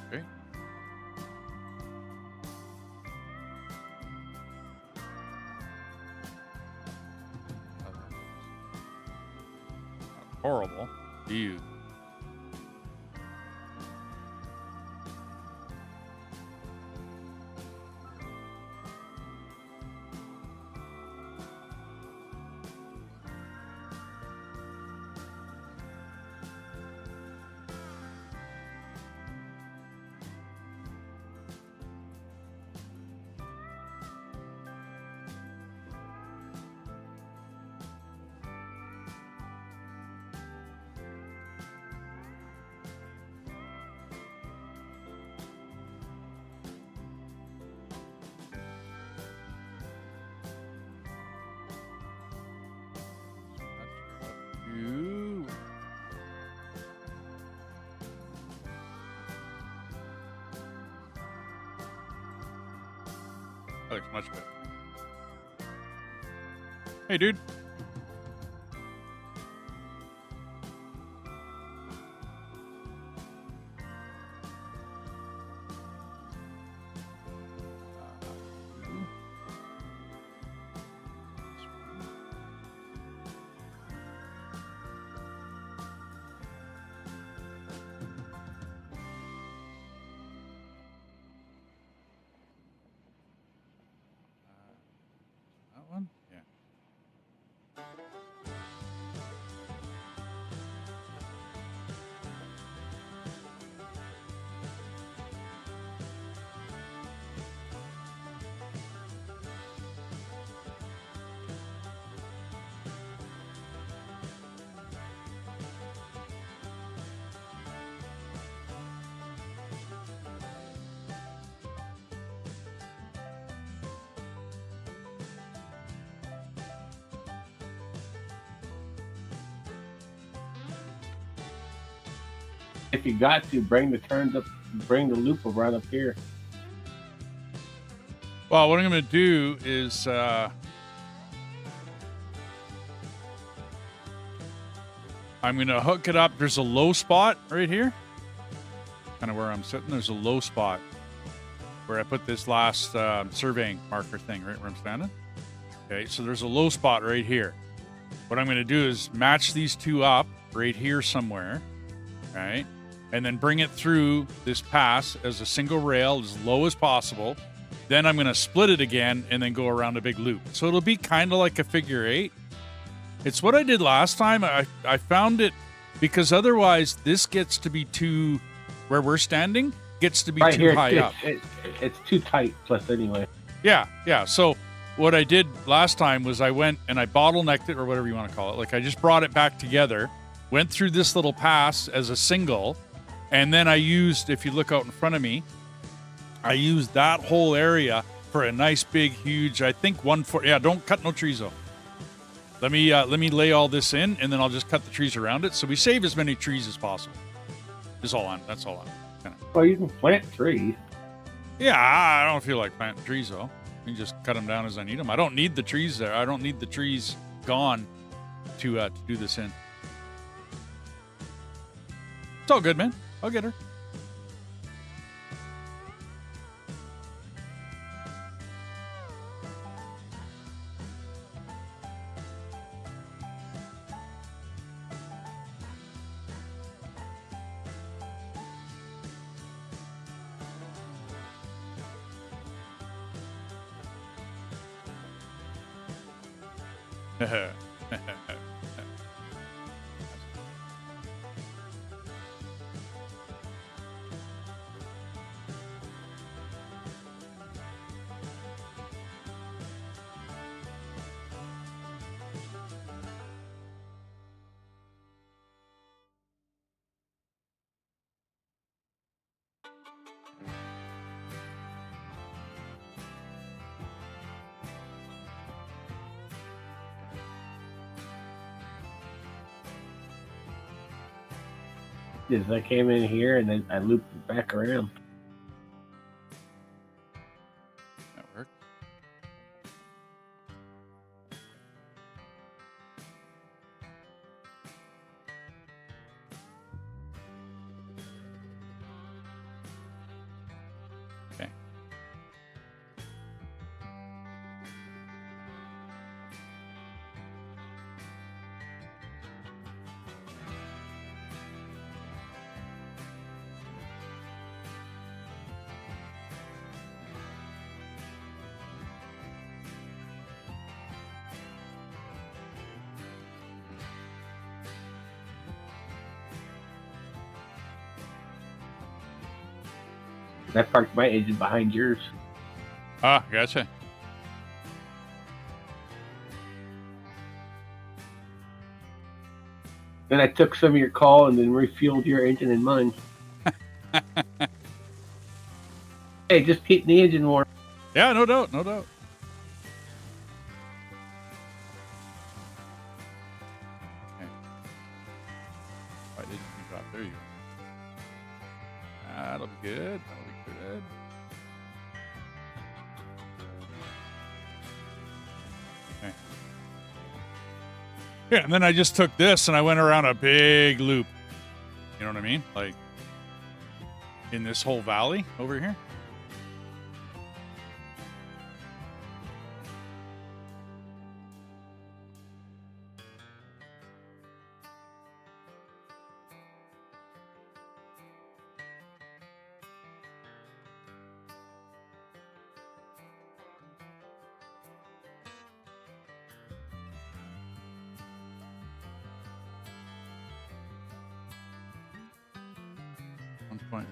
Great. Not horrible. Ew. Ooh. That looks much better. Hey, dude. That one? Yeah. If you got to, bring the turns up, bring the loop around up here. Well, what I'm going to do is I'm going to hook it up. There's a low spot right here. Kind of where I'm sitting. There's a low spot where I put this last surveying marker thing, right where I'm standing. Okay, so there's a low spot right here. What I'm going to do is match these two up right here somewhere, right? And then bring it through this pass as a single rail as low as possible. Then I'm going to split it again and then go around a big loop. So it'll be kind of like a figure eight. It's what I did last time. I found it because otherwise this gets to be too, where we're standing, gets to be Right too here, high up. it's too tight. Plus, anyway. Yeah. So what I did last time was I went and I bottlenecked it, or whatever you want to call it. Like I just brought it back together, went through this little pass as a single, and then I used, if you look out in front of me, I used that whole area for a nice big huge, I think 1 foot. Yeah, don't cut no trees though. Let me lay all this in, and then I'll just cut the trees around it, so we save as many trees as possible. That's all I'm kind of. Well, you can plant trees. Yeah, I don't feel like planting trees though. You just cut them down as I need them. I don't need the trees there. I don't need the trees gone to do this in. It's all good, man. I'll get her. Is I came in here and then I looped it back around. That worked. Okay. I parked my engine behind yours. Ah, gotcha. Then I took some of your call and then refueled your engine and mine. Hey, just keep the engine warm. Yeah, no doubt, no doubt. Okay. Why didn't you drop? There you go. That'll be good. That'll be good. Okay. Yeah, and then I just took this and I went around a big loop. You know what I mean? Like in this whole valley over here.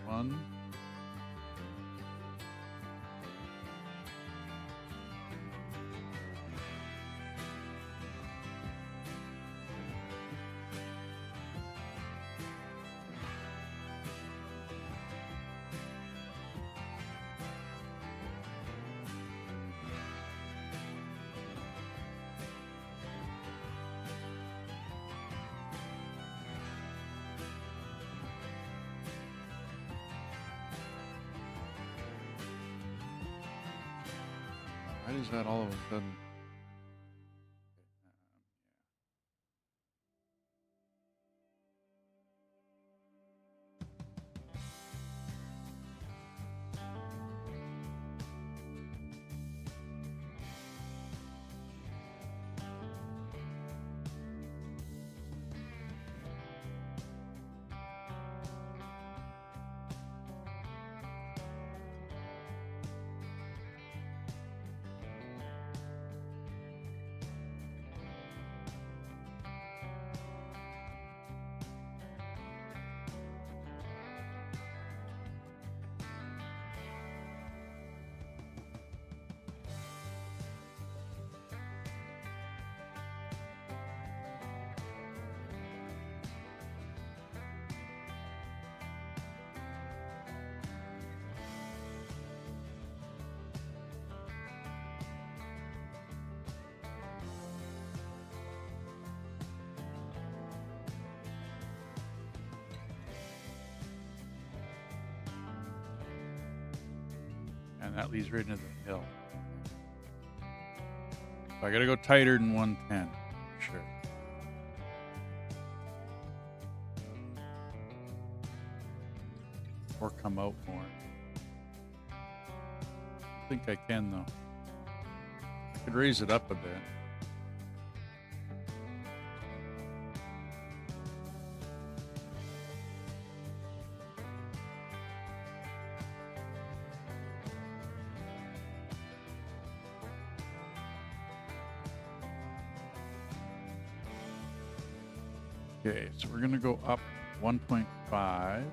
.1. Why is that all of a sudden? And that leads right into the hill. I gotta go tighter than 110. Sure. Or come out more. I think I can though. I could raise it up a bit. Okay, so we're gonna go up 1.5. Let's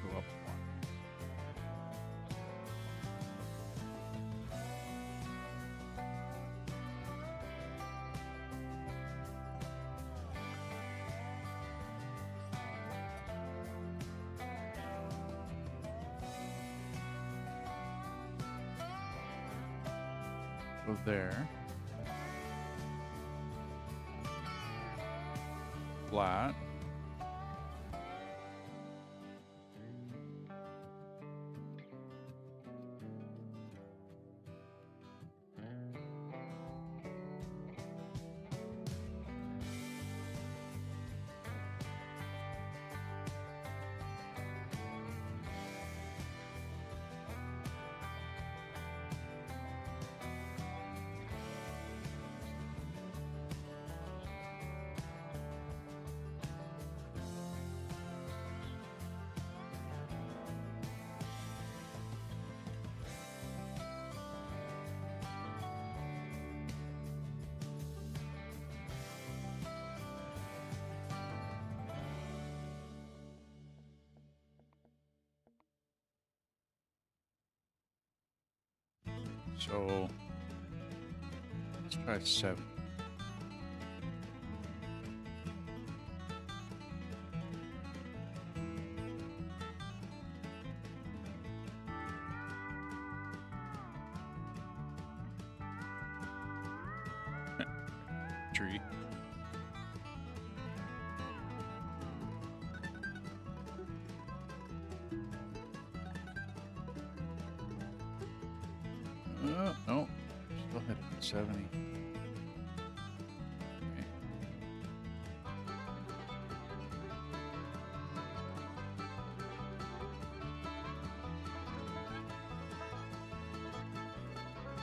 go up 1. Go there. Flat. So let's try 7. Tree. No, still hitting 70. Okay.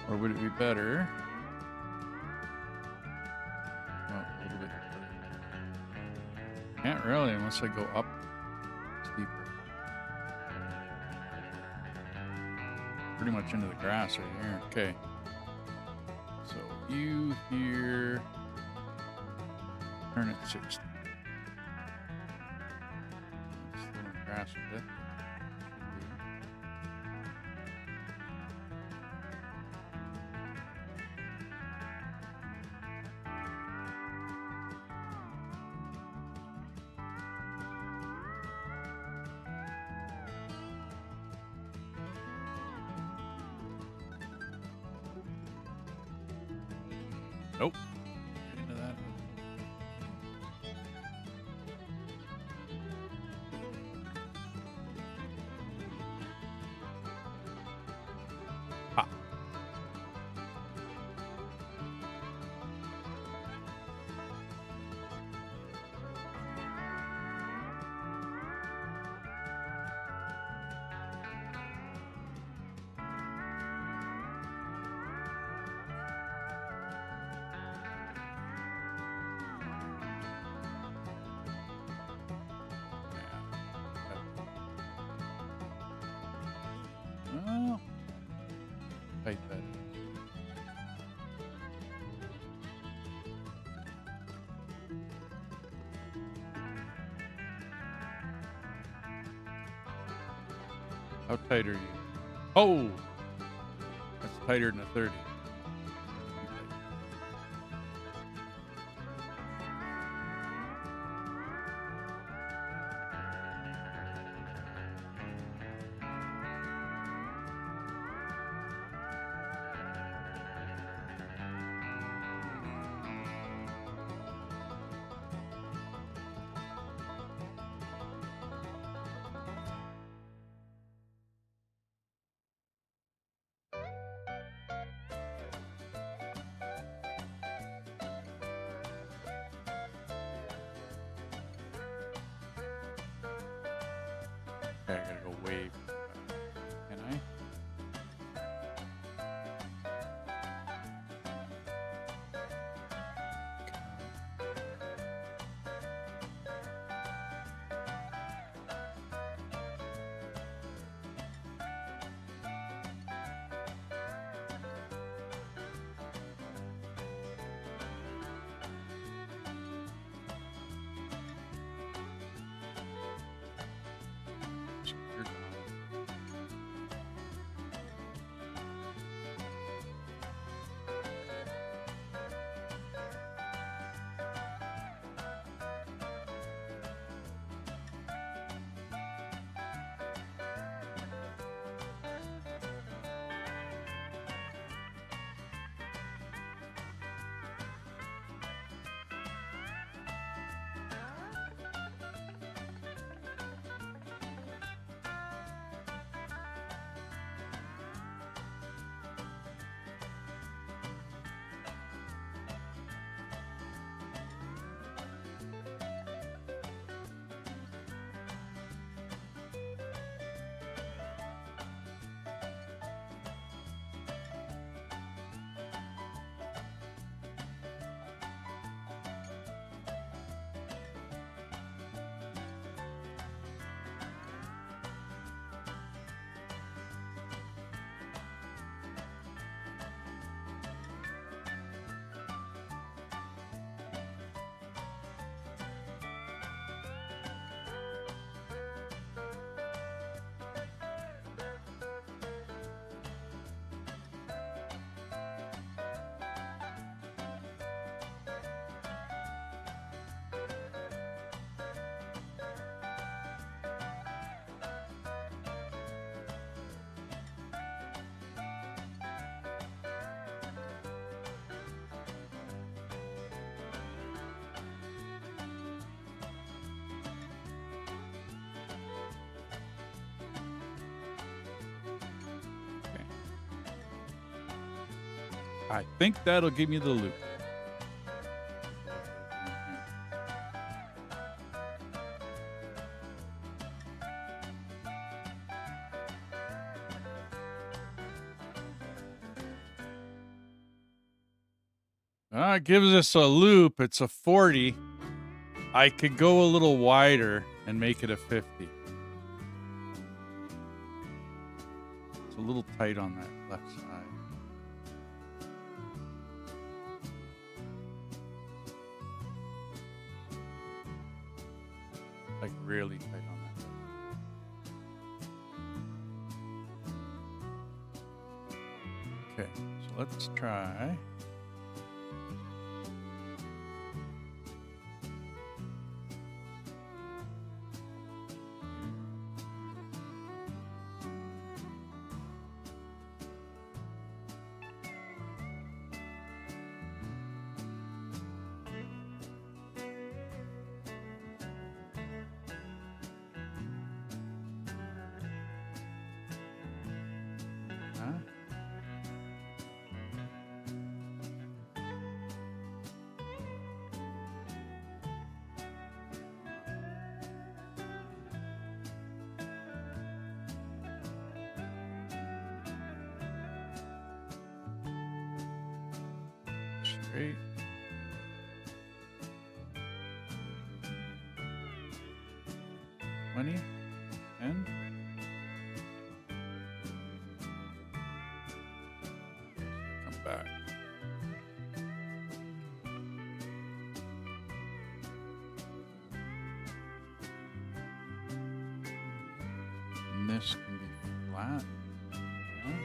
Or would it be better? Oh, a little bit further. Can't really unless I go up steeper. Pretty much into the grass right here. Okay. So you here, turn it 60. Still in the grass a bit. Nope. Into that. Ha. Well, tight that is. How tight are you? Oh! That's tighter than a 30. Okay, I gotta go way. Can I? You're gone. I think that'll give me the loop. It gives us a loop. It's a 40. I could go a little wider and make it a 50. It's a little tight on that left side. Like really tight on that. Okay, so let's try. Straight. Money and come back. And this can be flat. Yeah.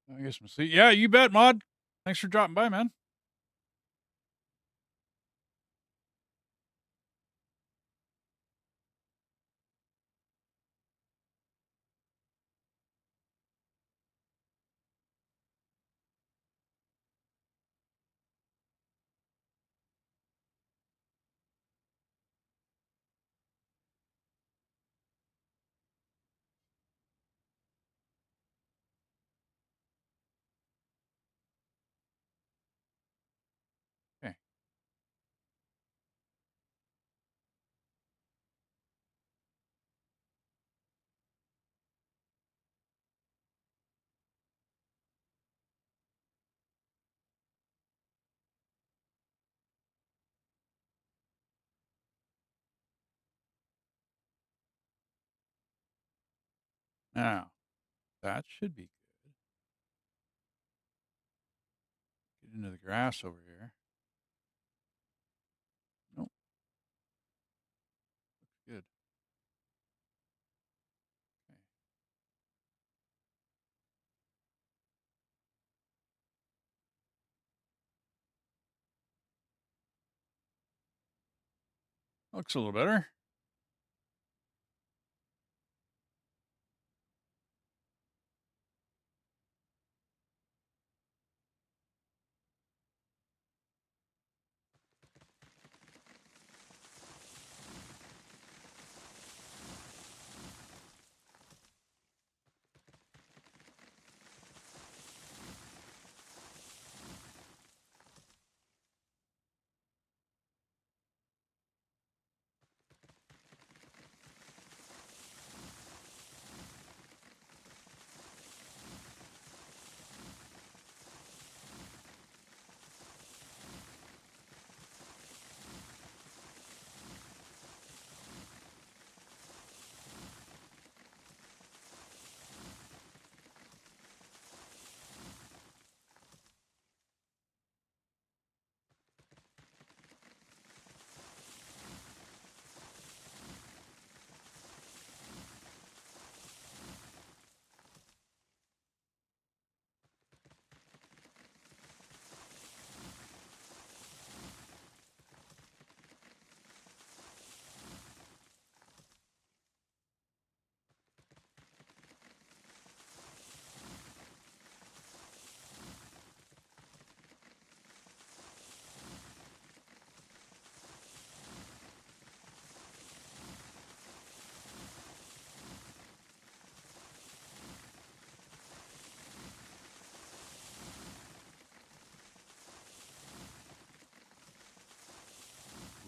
I guess we'll see. Yeah, you bet, Mod. Thanks for dropping by, man. Okay. Now, that should be good. Get into the grass over here. Nope. Looks good. Okay. Looks a little better.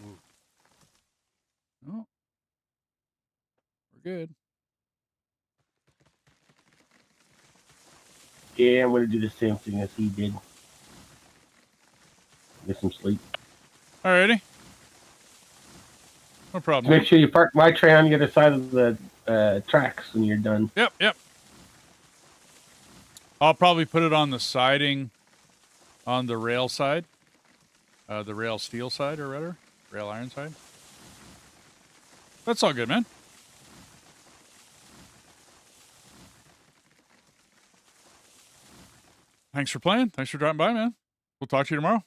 Ooh. Oh, we're good. Yeah, I'm gonna do the same thing as he did. Get some sleep. Alrighty. No problem. Make sure you park my tray on the other side of the tracks when you're done. Yep, yep. I'll probably put it on the siding on the rail side. The rail steel side or whatever. Rail iron side. That's all good, man. Thanks for playing. Thanks for dropping by, man. We'll talk to you tomorrow.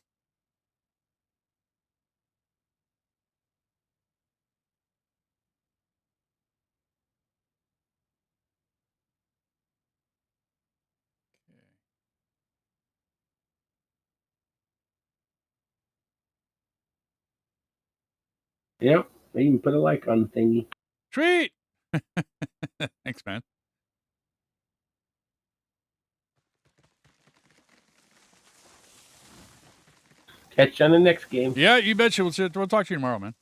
Yep. I even put a like on the thingy. Sweet. Thanks, man. Catch you on the next game. Yeah, you betcha. We'll talk to you tomorrow, man.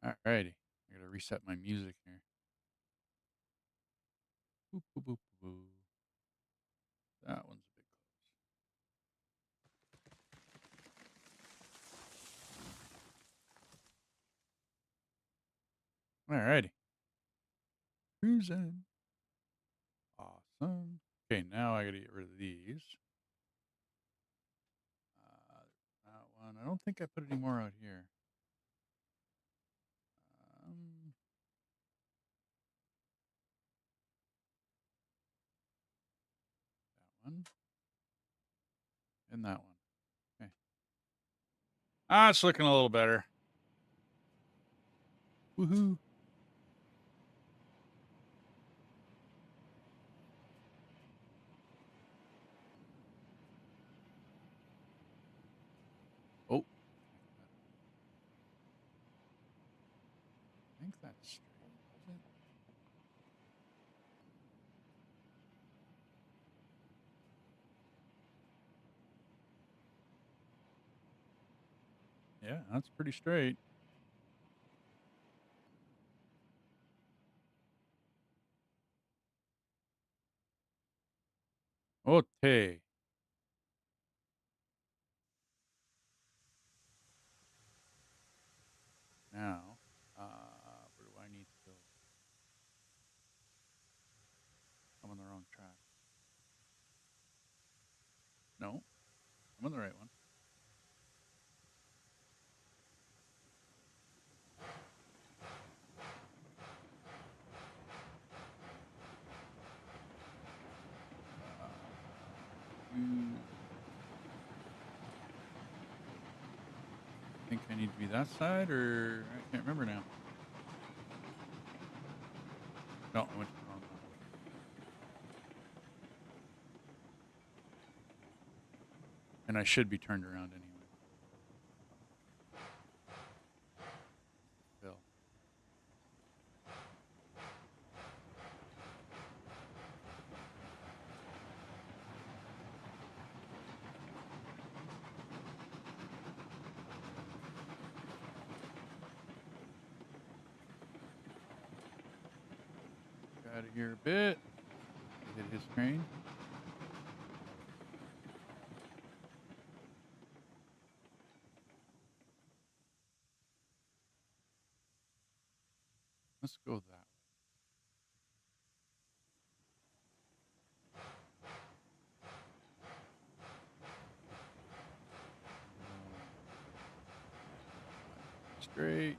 Alrighty. I gotta reset my music here. Boop, boop, boop, boop. That one's a bit close. Alrighty. Cruising. Awesome. Okay, now I gotta get rid of these. That one. I don't think I put any more out here. one. And that one. Okay. Ah, it's looking a little better. Woohoo. Oh. I think that's straight, is it? Yeah, that's pretty straight. Okay. Now, where do I need to go? I'm on the wrong track. No, I'm on the right one. You think I need to be that side, or I can't remember now. No, I went to the wrong one. And I should be turned around anyway. Bill. Out of here a bit. Hit his screen. Let's go that way. Straight.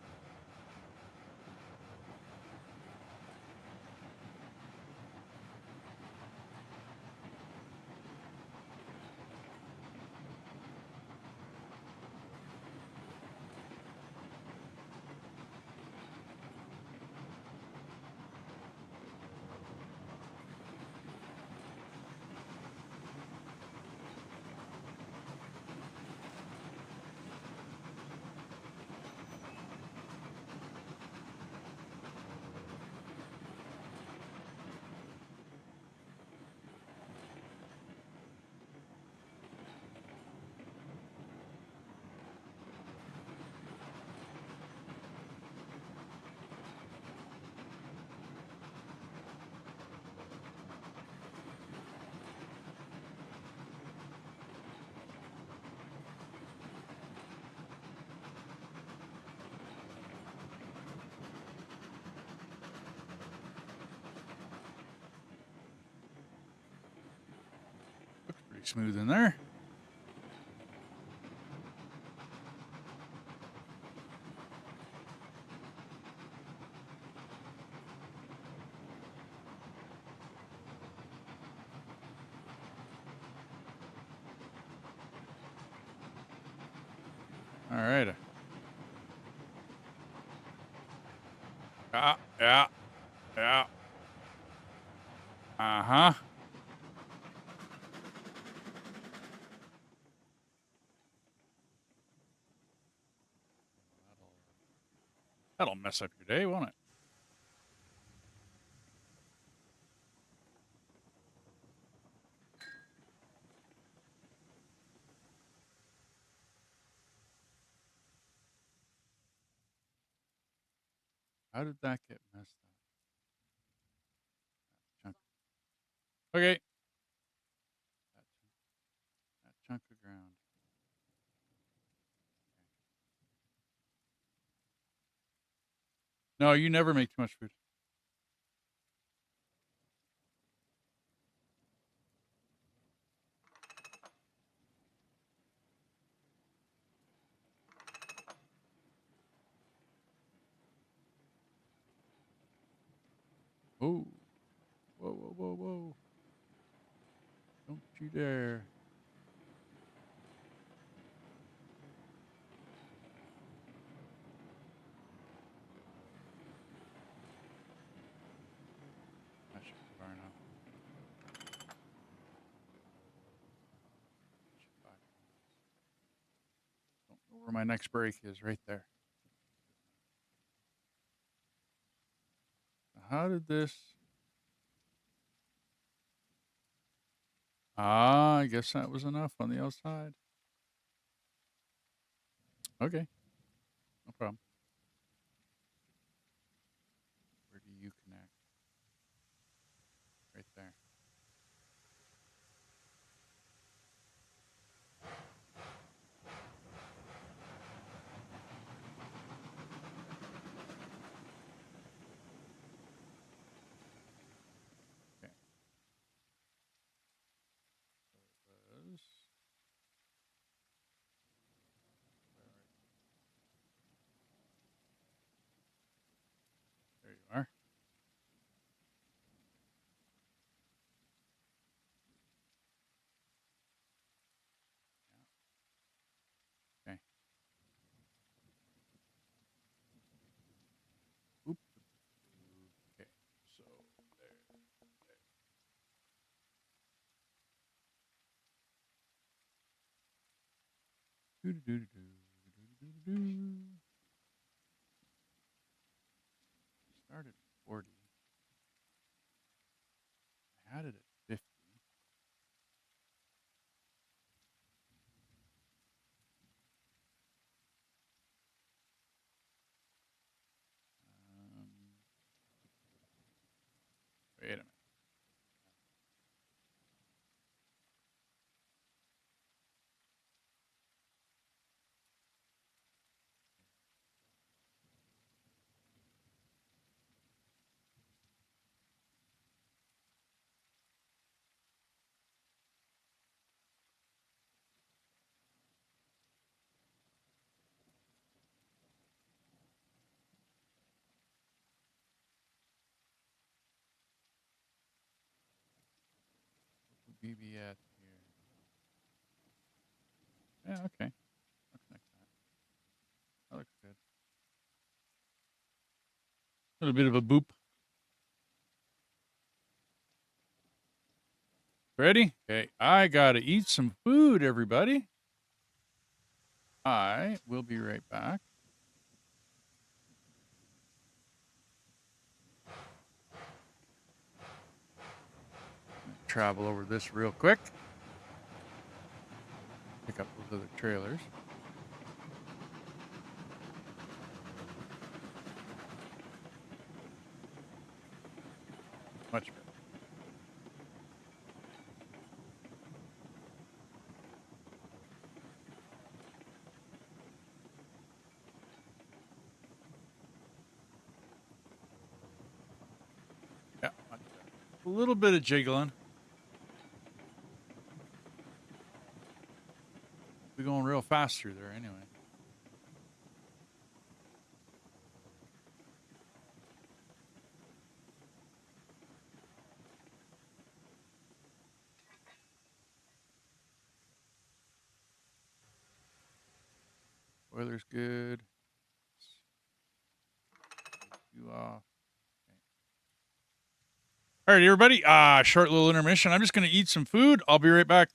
Looks pretty smooth in there. All right. Yeah. Uh-huh. That'll mess up your day, won't it? How did that get messed up? Chunk. Okay. That chunk of ground. No, you never make too much food. Oh. Whoa. Don't You dare. That should be far enough. Don't know where my next break is. Right there. How did this? Ah, I guess that was enough on the outside. Okay, no problem. Where do you connect? Right there. Okay. So it was. There you are. Okay. Oop. Okay. So there. Do do do do do do. Started at 40. I had it at 50. Wait a minute. What would we be at here? Yeah, okay. I'll connect that. That looks good. A little bit of a boop. Ready? Okay. I gotta eat some food, everybody. I will be right back. Travel over this real quick. Pick up those other trailers. Much better. Yeah, much better. A little bit of jiggling. We're going real fast through there anyway. Boiler's good. You off. Okay. All right, everybody. Short little intermission. I'm just gonna eat some food. I'll be right back.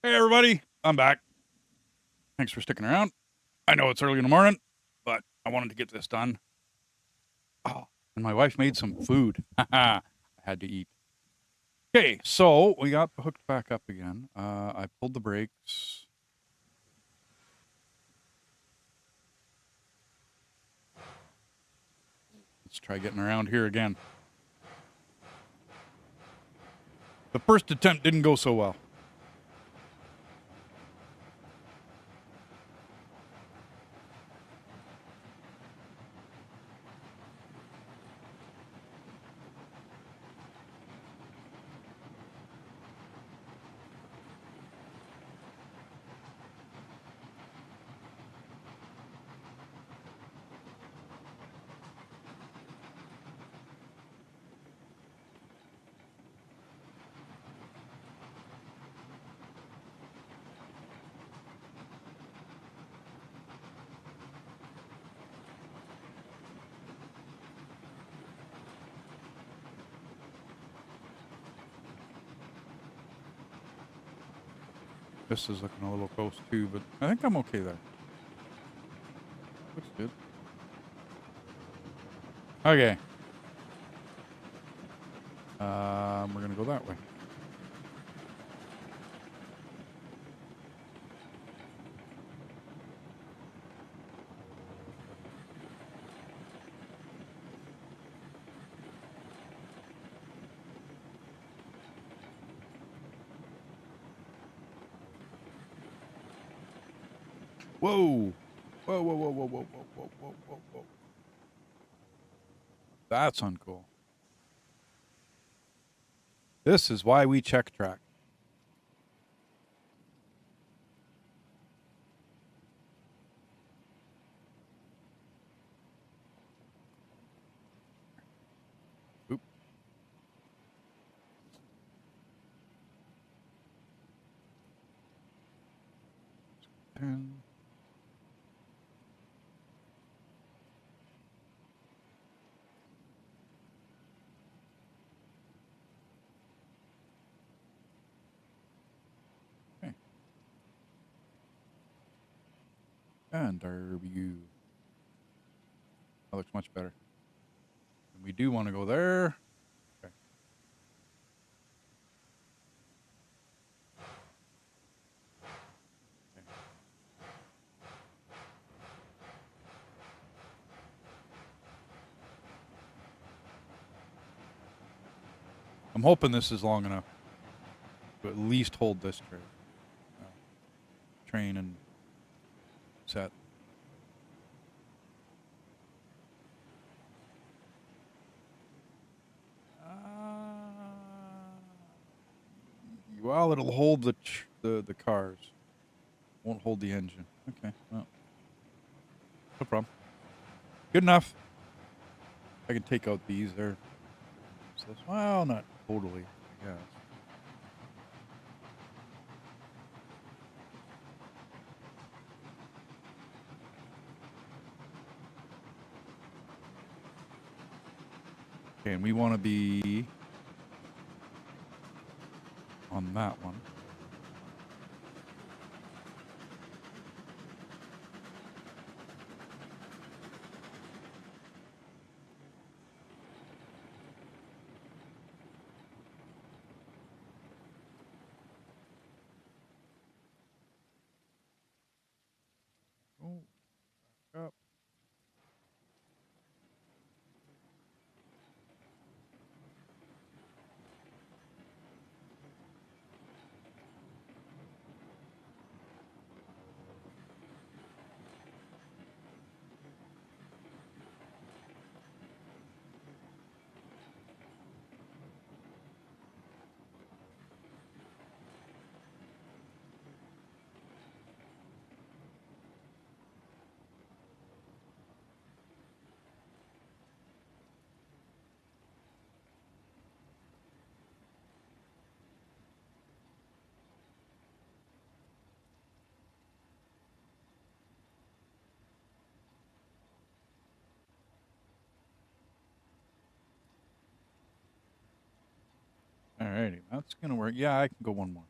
Hey, everybody. I'm back. Thanks for sticking around. I know it's early in the morning, but I wanted to get this done. Oh, and my wife made some food. I had to eat. Okay, so we got hooked back up again. I pulled the brakes. Let's try getting around here again. The first attempt didn't go so well. This is looking a little close too, but I think I'm okay there. Looks good. Okay. We're gonna go that way. Whoa! Whoa! Whoa! Whoa! Whoa! Whoa! Whoa! Whoa! Whoa! Whoa! Whoa! That's uncool. This is why we check track. Oop. And okay. And our view. That looks much better. And we do want to go there. Okay. Okay. I'm hoping this is long enough to at least hold this train and set. Well, it'll hold the cars. Won't hold the engine. Okay. Well, no problem. Good enough. I can take out these. They're useless. Well, not totally. Yeah. Okay, and we want to be on that one. Oh, back up. Alrighty, that's gonna work. Yeah, I can go one more.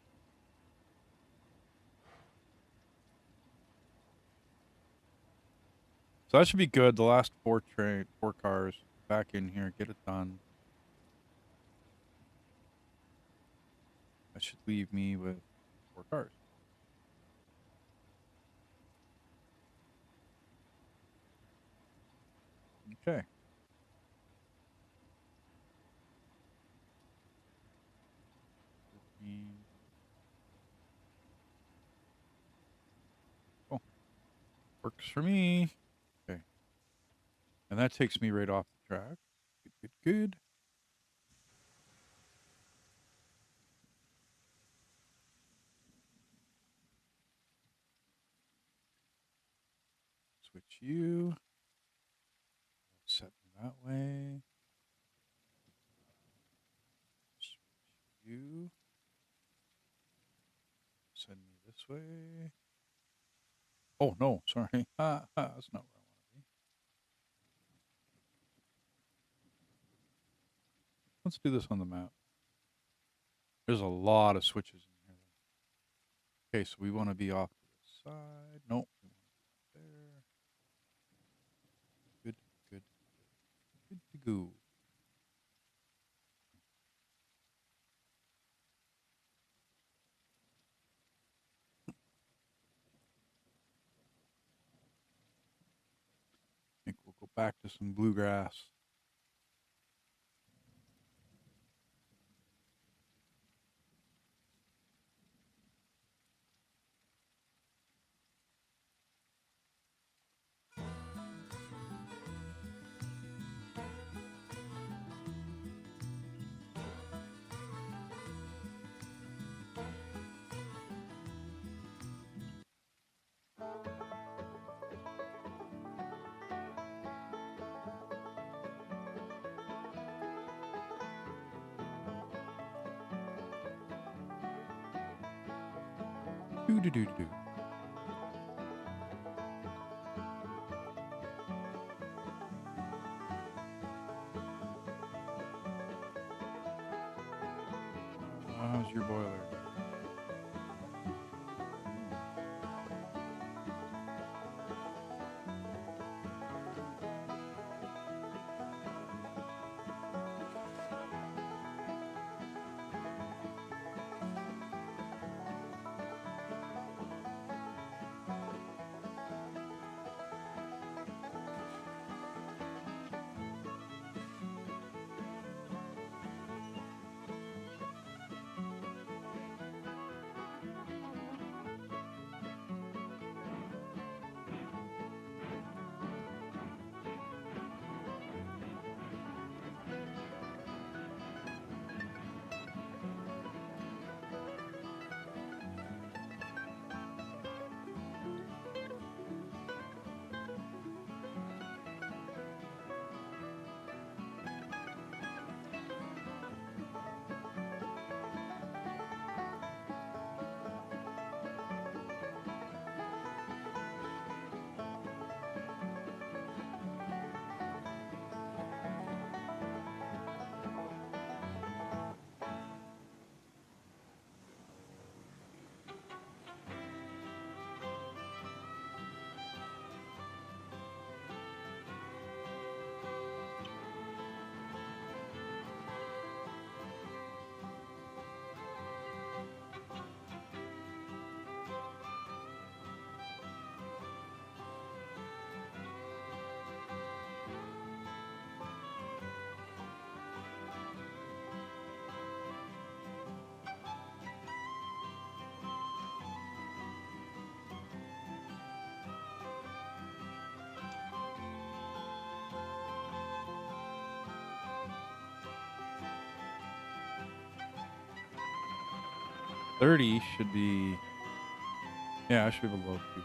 So that should be good. The last 4 cars back in here, get it done. That should leave me with 4 cars. Okay. Cool. Works for me. Okay. And that takes me right off the track. Good, good, good. Switch you. Set me that way. Switch you. Send me this way. Oh, no, sorry. That's not where I want to be. Let's do this on the map. There's a lot of switches in here. Okay, so we want to be off to the side. Nope. We want to be there. Good, good, good to go. I think we'll go back to some bluegrass. Do. How's your boiler? $30 should be. Yeah, I should be below 2.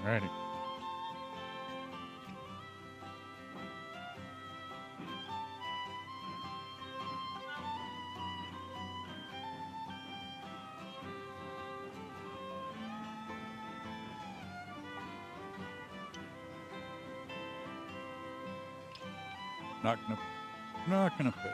Alrighty. Not gonna fit.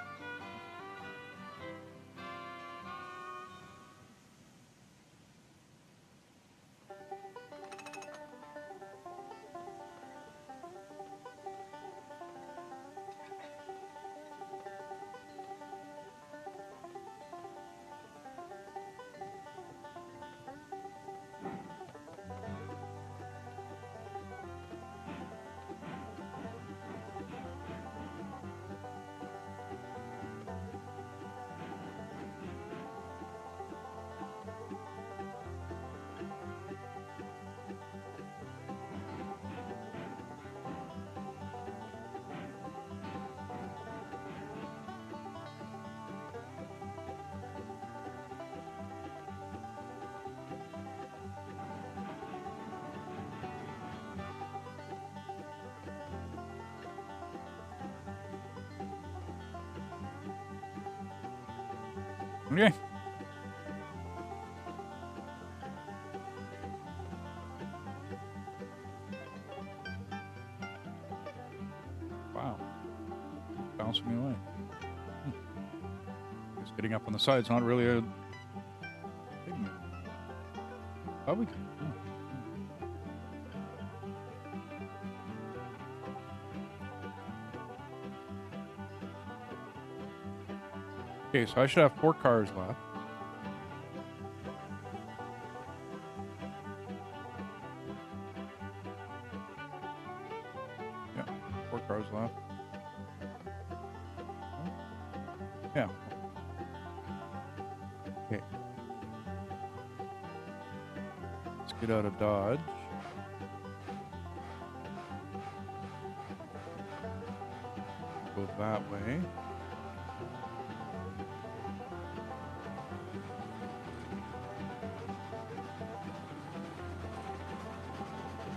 Okay. Wow. Bouncing me away. Just getting up on the side's not really a thing. Probably. Okay, so I should have 4 cars left. Yeah, 4 cars left. Yeah. Okay. Let's get out of Dodge. Go that way.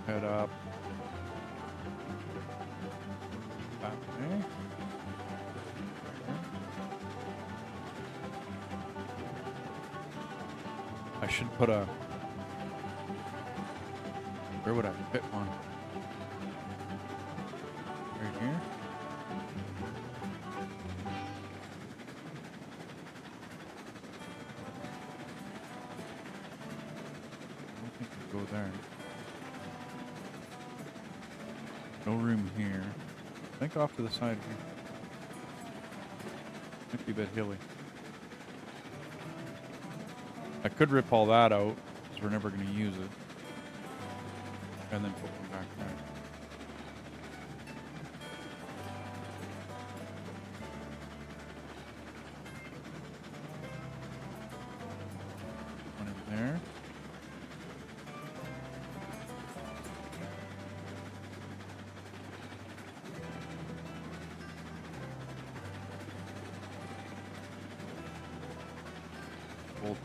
Head up that way. I should put a... Where would I fit one? Right here? I don't think I go there. No room here. I think off to the side here. Might be a bit hilly. I could rip all that out, because we're never going to use it. And then put one back there. One in there. Bolt.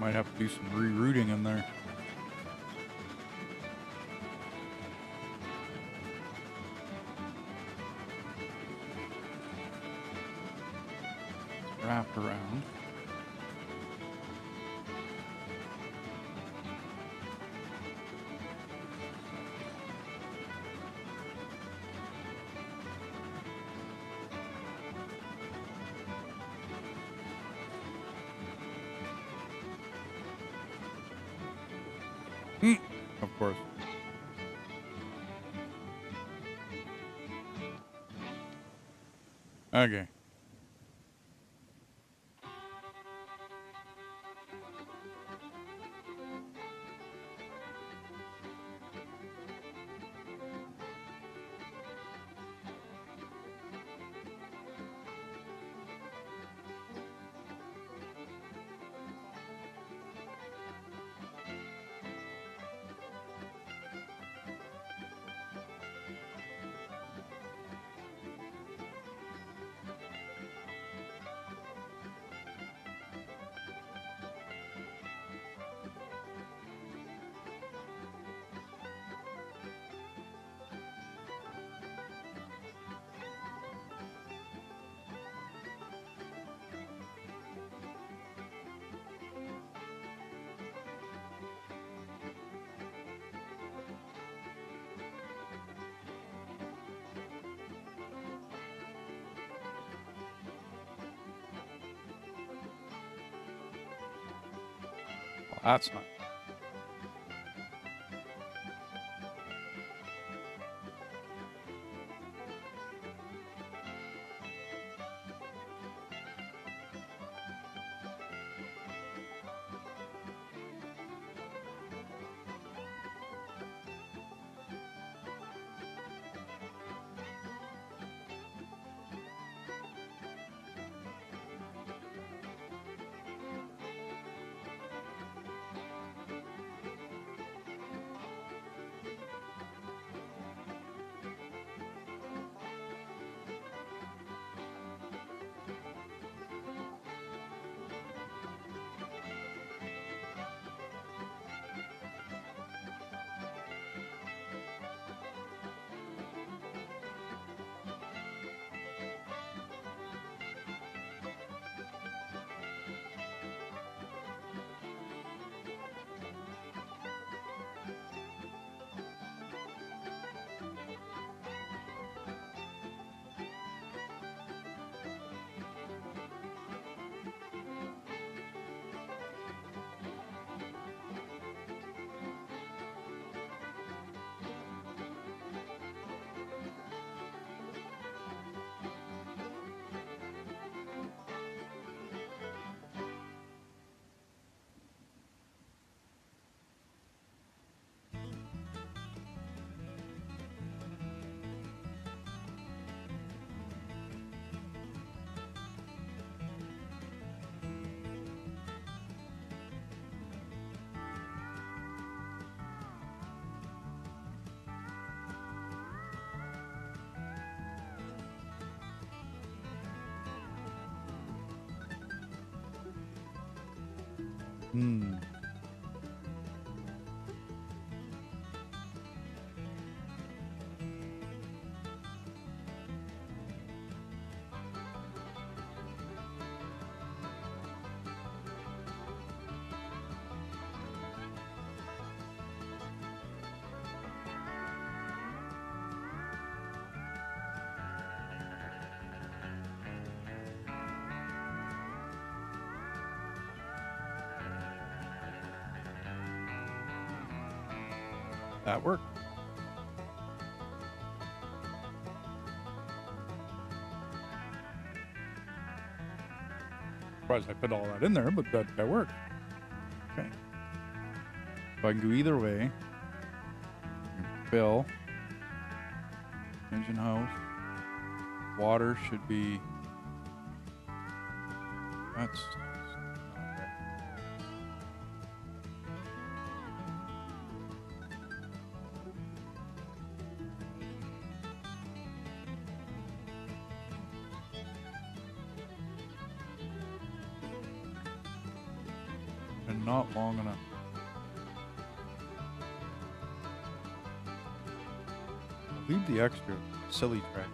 might have to do some rerouting in there. Wrap around. Of course. Okay. Well, that's not. Hmm. That worked. Surprised I put all that in there, but that worked. Okay. So I can go either way. Fill. Engine house. Water should be. That's. not long enough. Leave the extra silly track.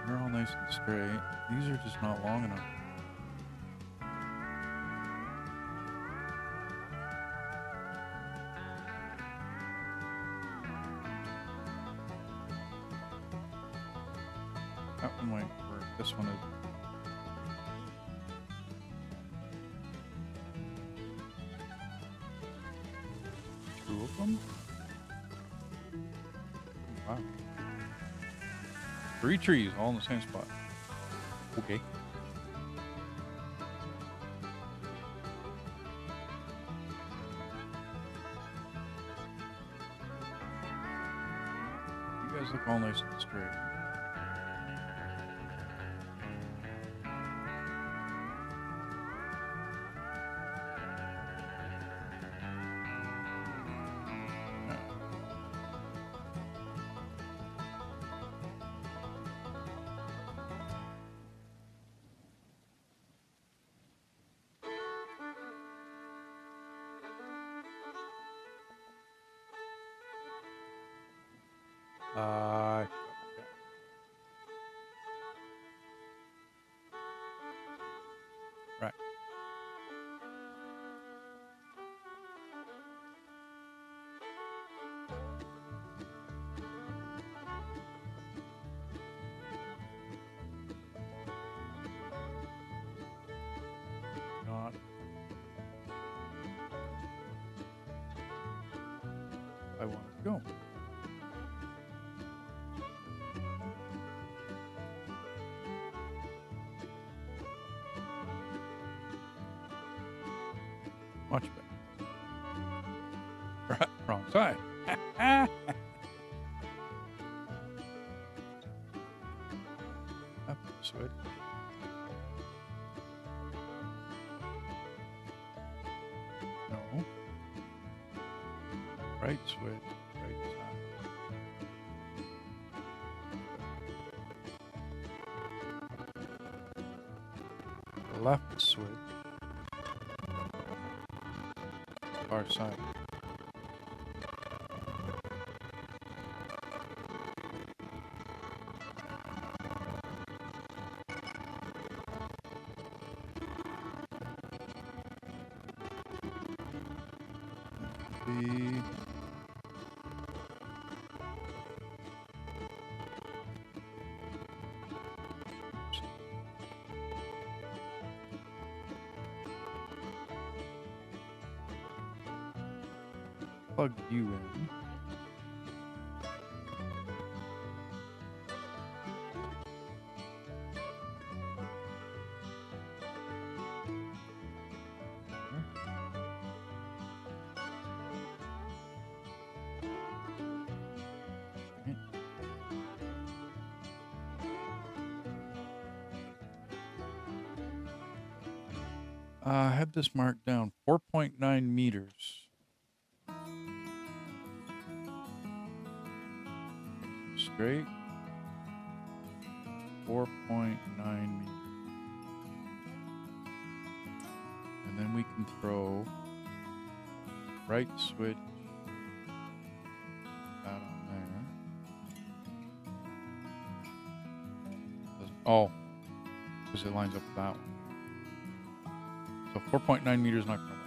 They're all nice and straight. These are just not long enough. That one might work. This one is. Two of them? Wow. 3 trees all in the same spot. Okay. You guys look all nice and straight. Okay. Right. Not. I want to go. Much better. Right, wrong side. Up switch. No. Right switch. Right side. Left switch. Far side. The plug you in. I had this marked down 4.9 meters. Straight 4.9 meters. And then we can throw right switch out on there. Oh, because it lines up with that one. So 4.9 meters not going to work.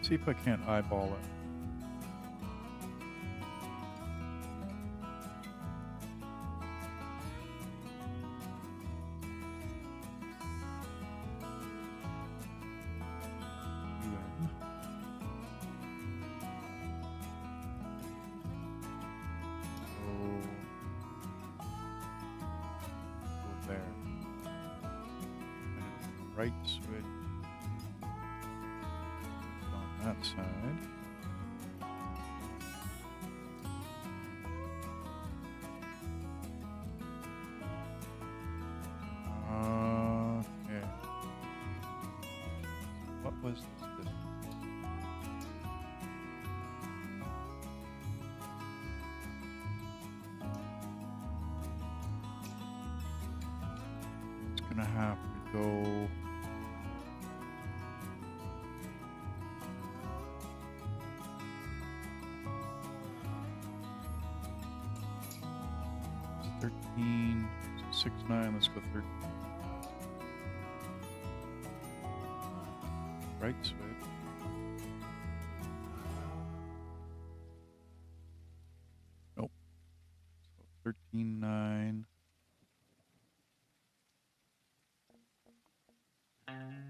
See if I can't eyeball it. Right switch on that side. Okay. gonna have to go. It's 13, 6, 9. Let's go 13. Right switch. Nope. So 13, 9.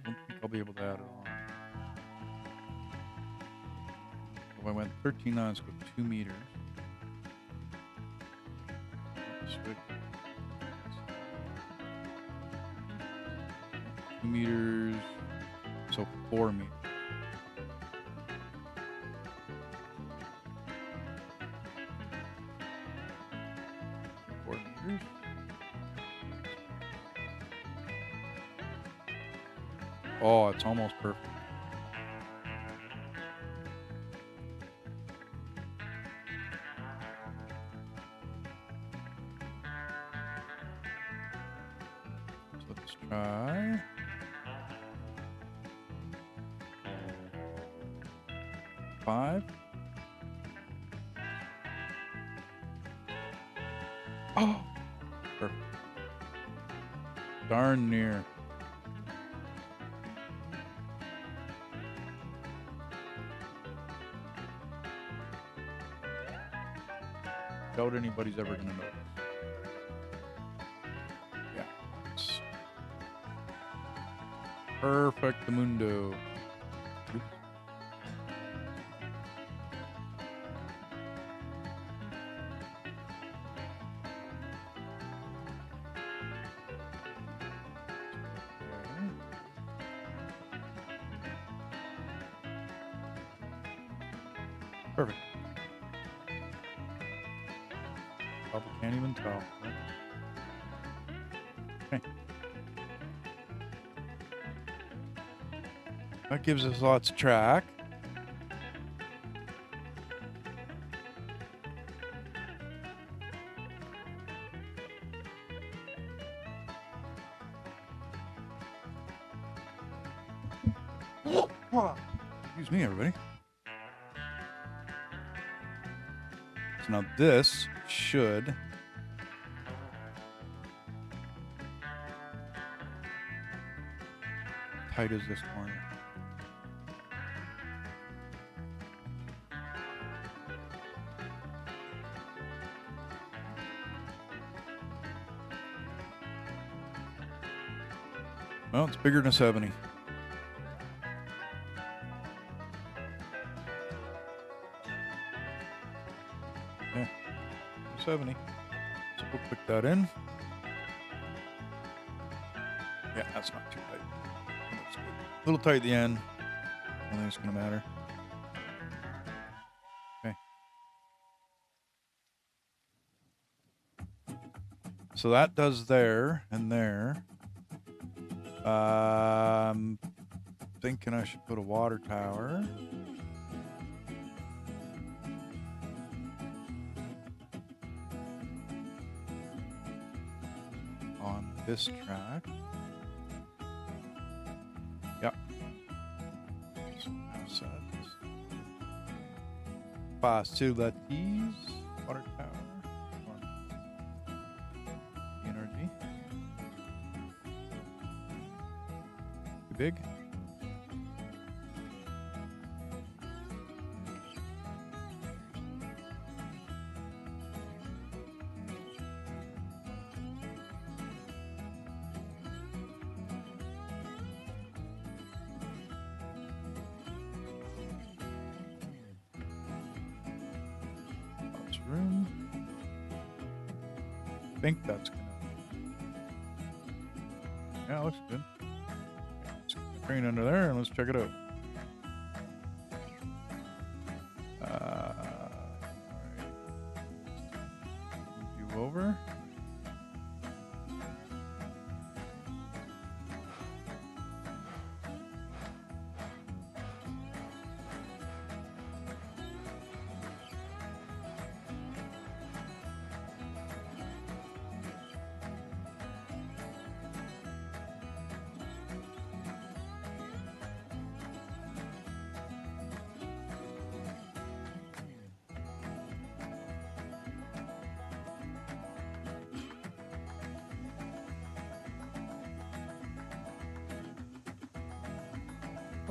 Don't think I'll be able to add it on. If I went 13, 9, let's go 2 meters. Switch. 2 meters. So 4 meters. Oh, it's almost perfect. So let's try. Five. Oh, perfect. Darn near. Doubt anybody's ever gonna notice. Yeah. It's perfectamundo. Oops. Perfect. Probably can't even tell. Okay. That gives us lots of track. Excuse me, everybody. So now this should tight as this corner. Well, it's bigger than a 70. Yeah, 70. So we'll put that in. Yeah, that's not too tight. Looks good. A little tight at the end. I don't think it's going to matter. Okay. So that does there and there. Thinking I should put a water tower. On this track. Yep. So assets. Facilities. Water tower. Energy. Too big? Room. I think that's gonna. Yeah, looks good. Let's get the crane under there and let's check it out. Alright. Move you over.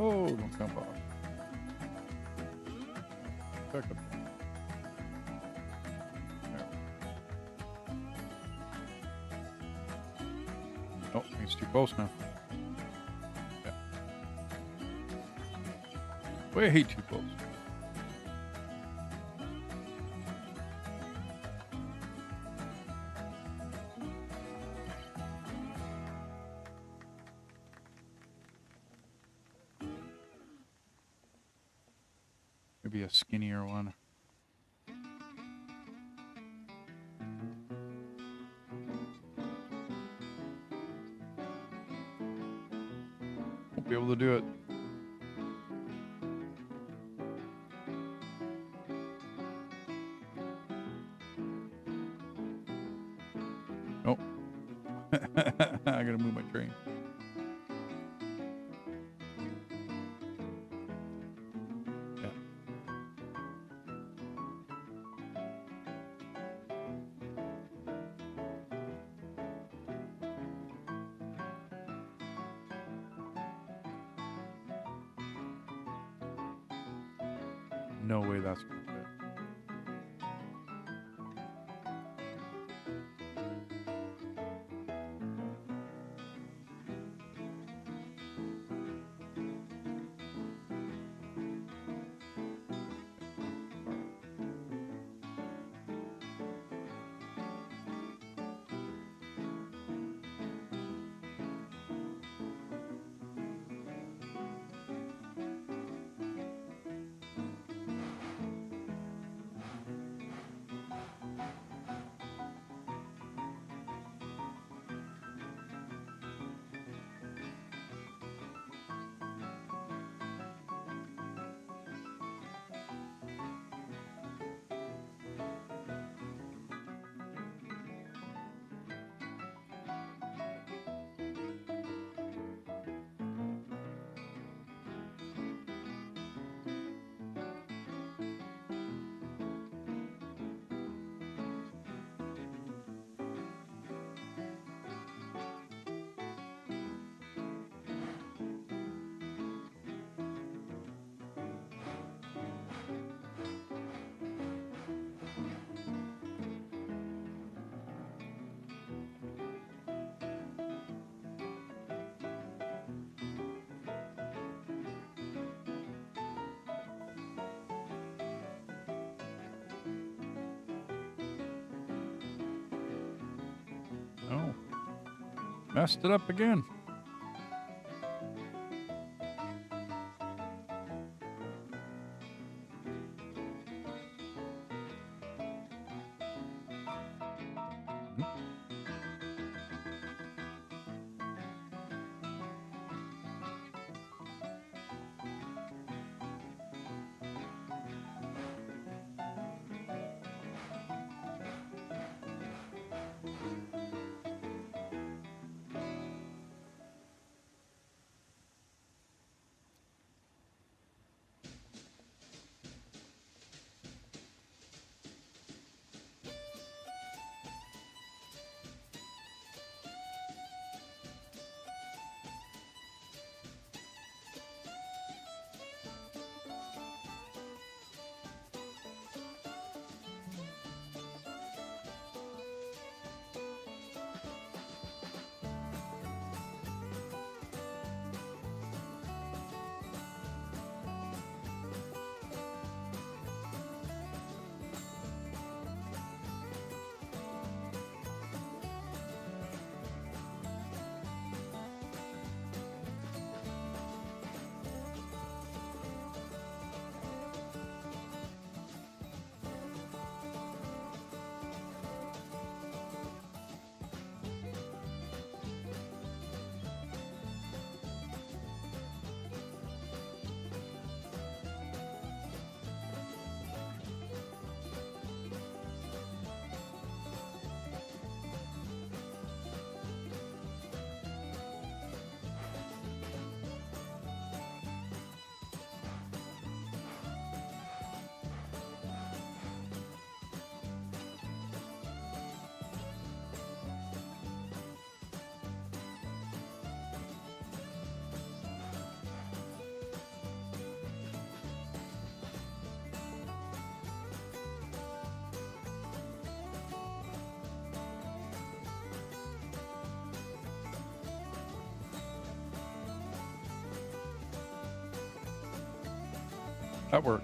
Oh, don't jump off. Back up. There. Oh, he's too close now. Yeah. Way too close. Maybe a skinnier one. Won't be able to do it. Nope. I gotta move my train. Yeah. No way that's gonna fit. Oh. Messed it up again. That worked.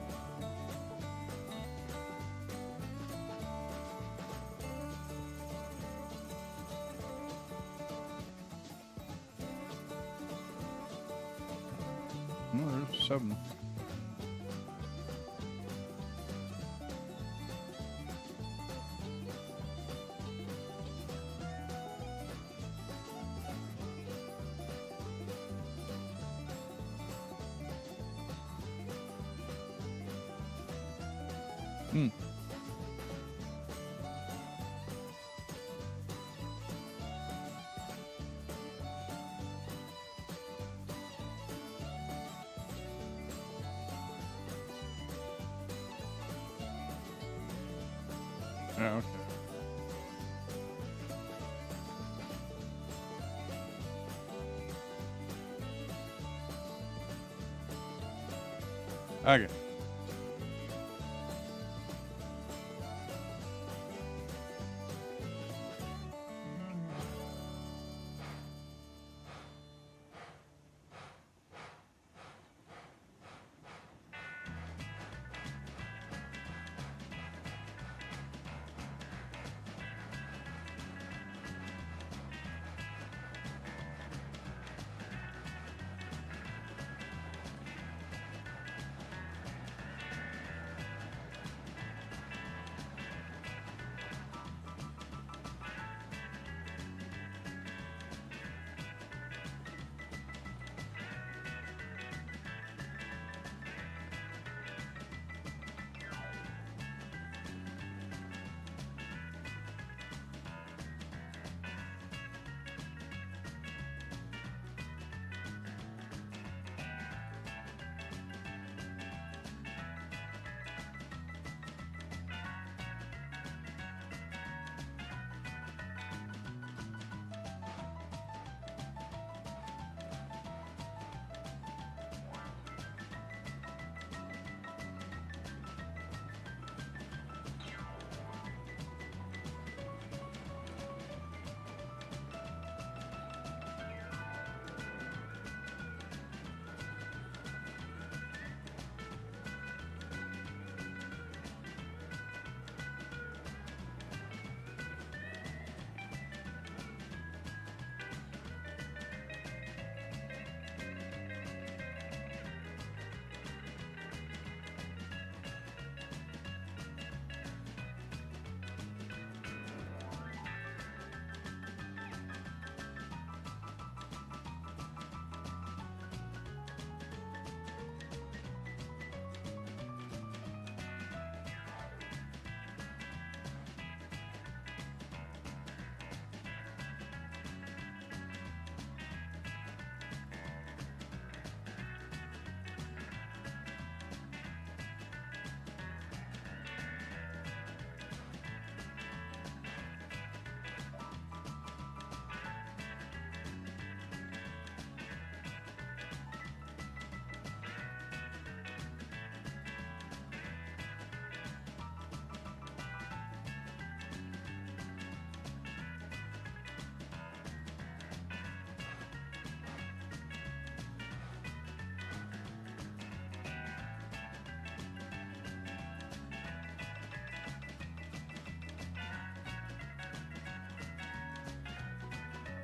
No, there's 7. Hmm. Yeah, okay. Okay.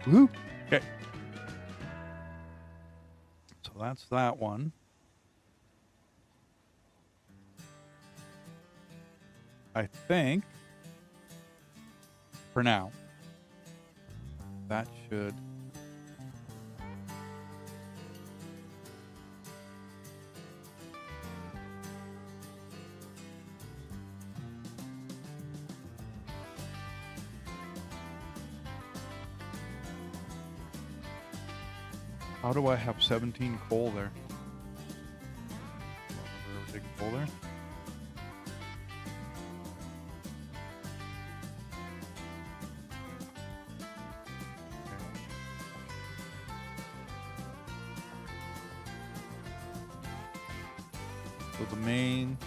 Woo. Okay. So that's that one. I think for now that should How do I have 17 coal there? Ever take coal there? So the main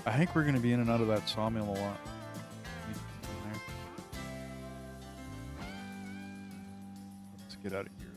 I think we're going to be in and out of that sawmill a lot. Let's get out of here.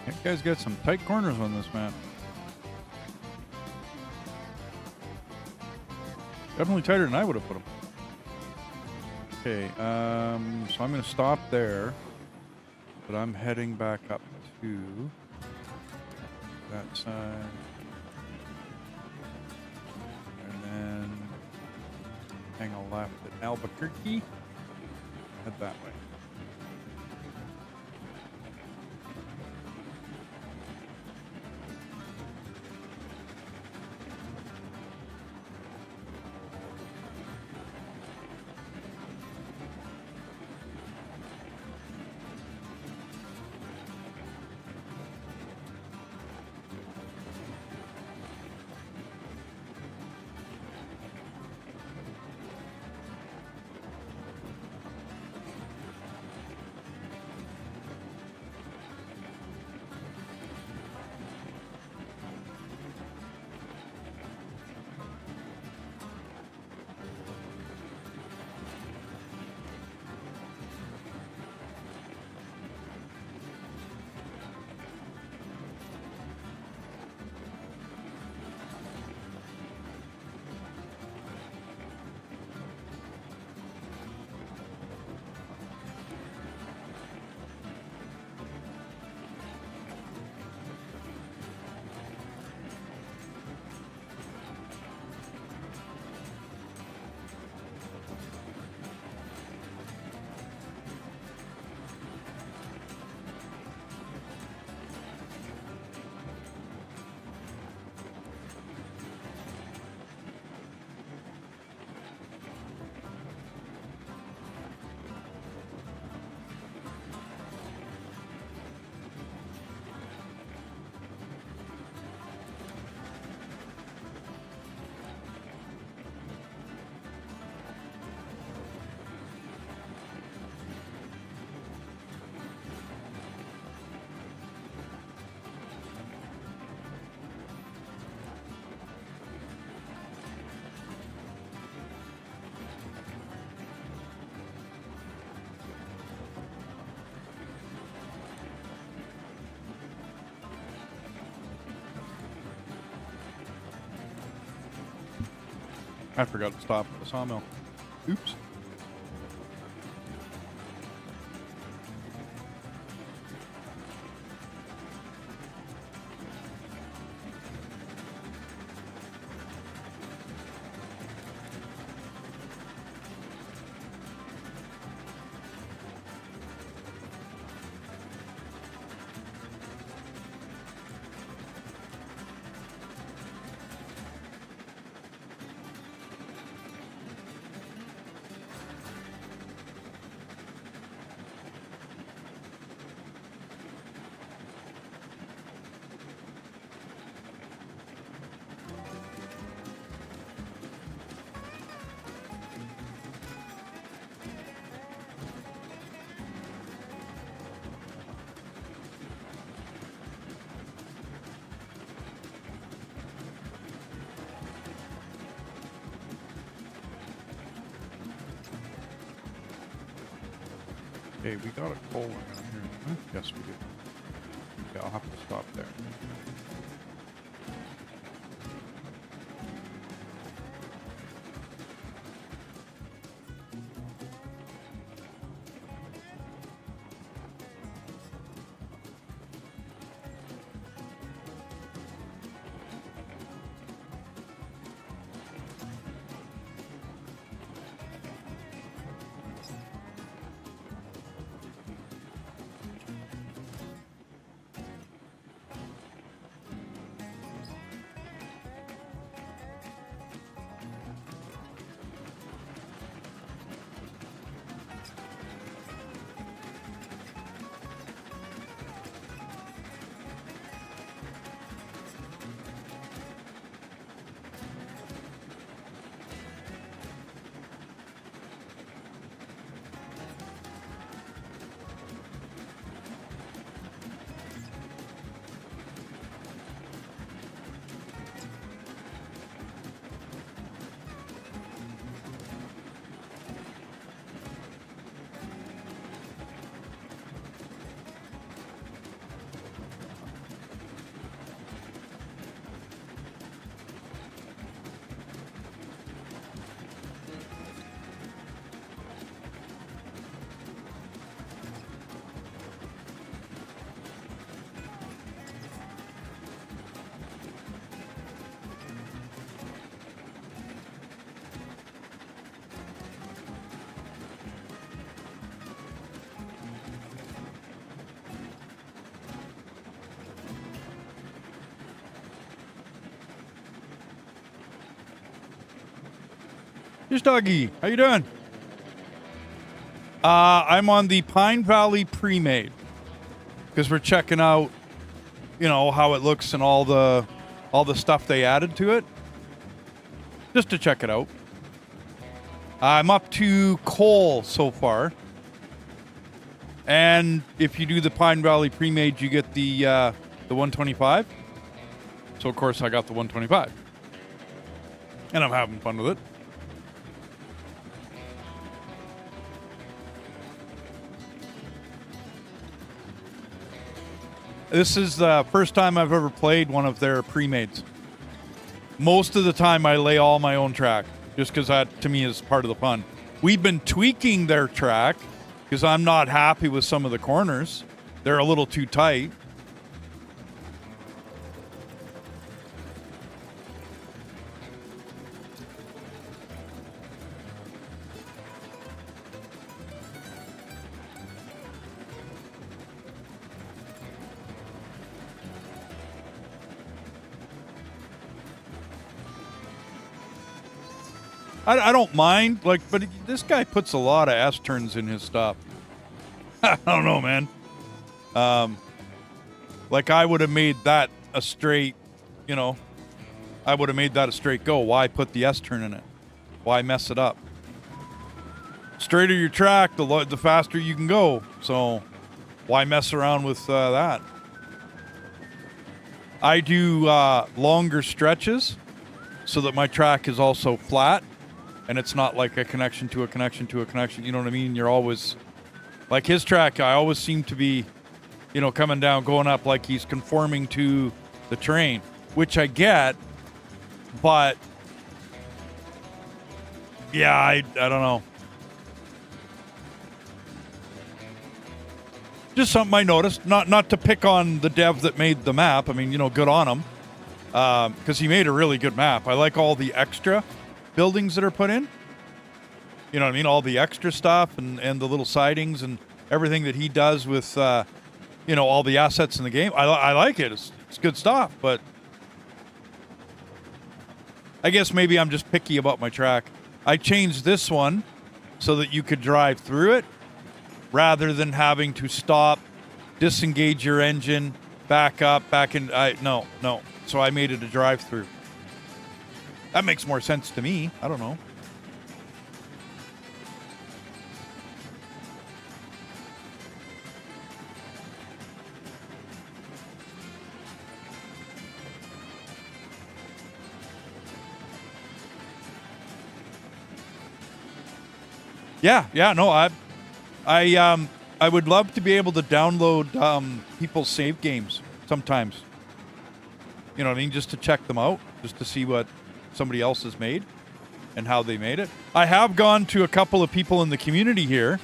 That guy's got some tight corners on this map. Definitely tighter than I would have put him. Okay, so I'm going to stop there. But I'm heading back up to that side. And then hang a left at Albuquerque. Head that way. I forgot to stop at the sawmill. Oops. Okay, we got a coal line on here. Huh? Yes, we do. Okay, I'll have to stop there. Just Doggy, how you doing? I'm on the Pine Valley Premade because we're checking out, you know, how it looks and all the stuff they added to it. Just to check it out. I'm up to coal so far. And if you do the Pine Valley Premade, you get the 125. So of course I got the 125. And I'm having fun with it. This is the first time I've ever played one of their pre-mades. Most of the time I lay all my own track, just because that, to me, is part of the fun. We've been tweaking their track, because I'm not happy with some of the corners. They're a little too tight. I don't mind, like, but this guy puts a lot of S-turns in his stuff. I don't know, man. Like, I would have made that a straight, you know, I would have made that a straight go. Why put the S-turn in it? Why mess it up? Straighter your track, the faster you can go. So, why mess around with that? I do longer stretches so that my track is also flat. And it's not like a connection to a connection to a connection. You know what I mean? You're always... Like his track, I always seem to be, you know, coming down, going up like he's conforming to the terrain. Which I get, but... Yeah, I don't know. Just something I noticed. Not to pick on the dev that made the map. I mean, you know, good on him. Because he made a really good map. I like all the extra buildings that are put in. You know what I mean? All the extra stuff and the little sidings and everything that he does with, you know, all the assets in the game. I like it. It's good stuff, but I guess maybe I'm just picky about my track. I changed this one so that you could drive through it rather than having to stop, disengage your engine, back up, back in. No. So I made it a drive-through. That makes more sense to me. I don't know. Yeah, no, I would love to be able to download people's save games sometimes. You know what I mean? Just to check them out, just to see what somebody else has made and how they made it. I have gone to a couple of people in the community here,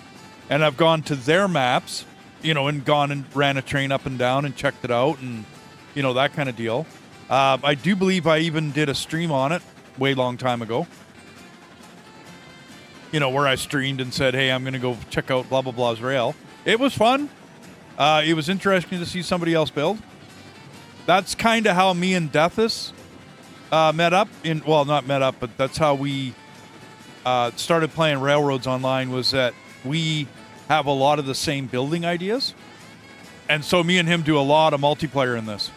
and I've gone to their maps, you know, and gone and ran a train up and down and checked it out and, you know, that kind of deal. I do believe I even did a stream on it way long time ago. You know, where I streamed and said, hey, I'm going to go check out blah, blah, blah's rail. It was fun. It was interesting to see somebody else build. That's kind of how me and Deathus met up. Well, not met up, but that's how we started playing Railroads Online, was that we have a lot of the same building ideas. And so me and him do a lot of multiplayer in this.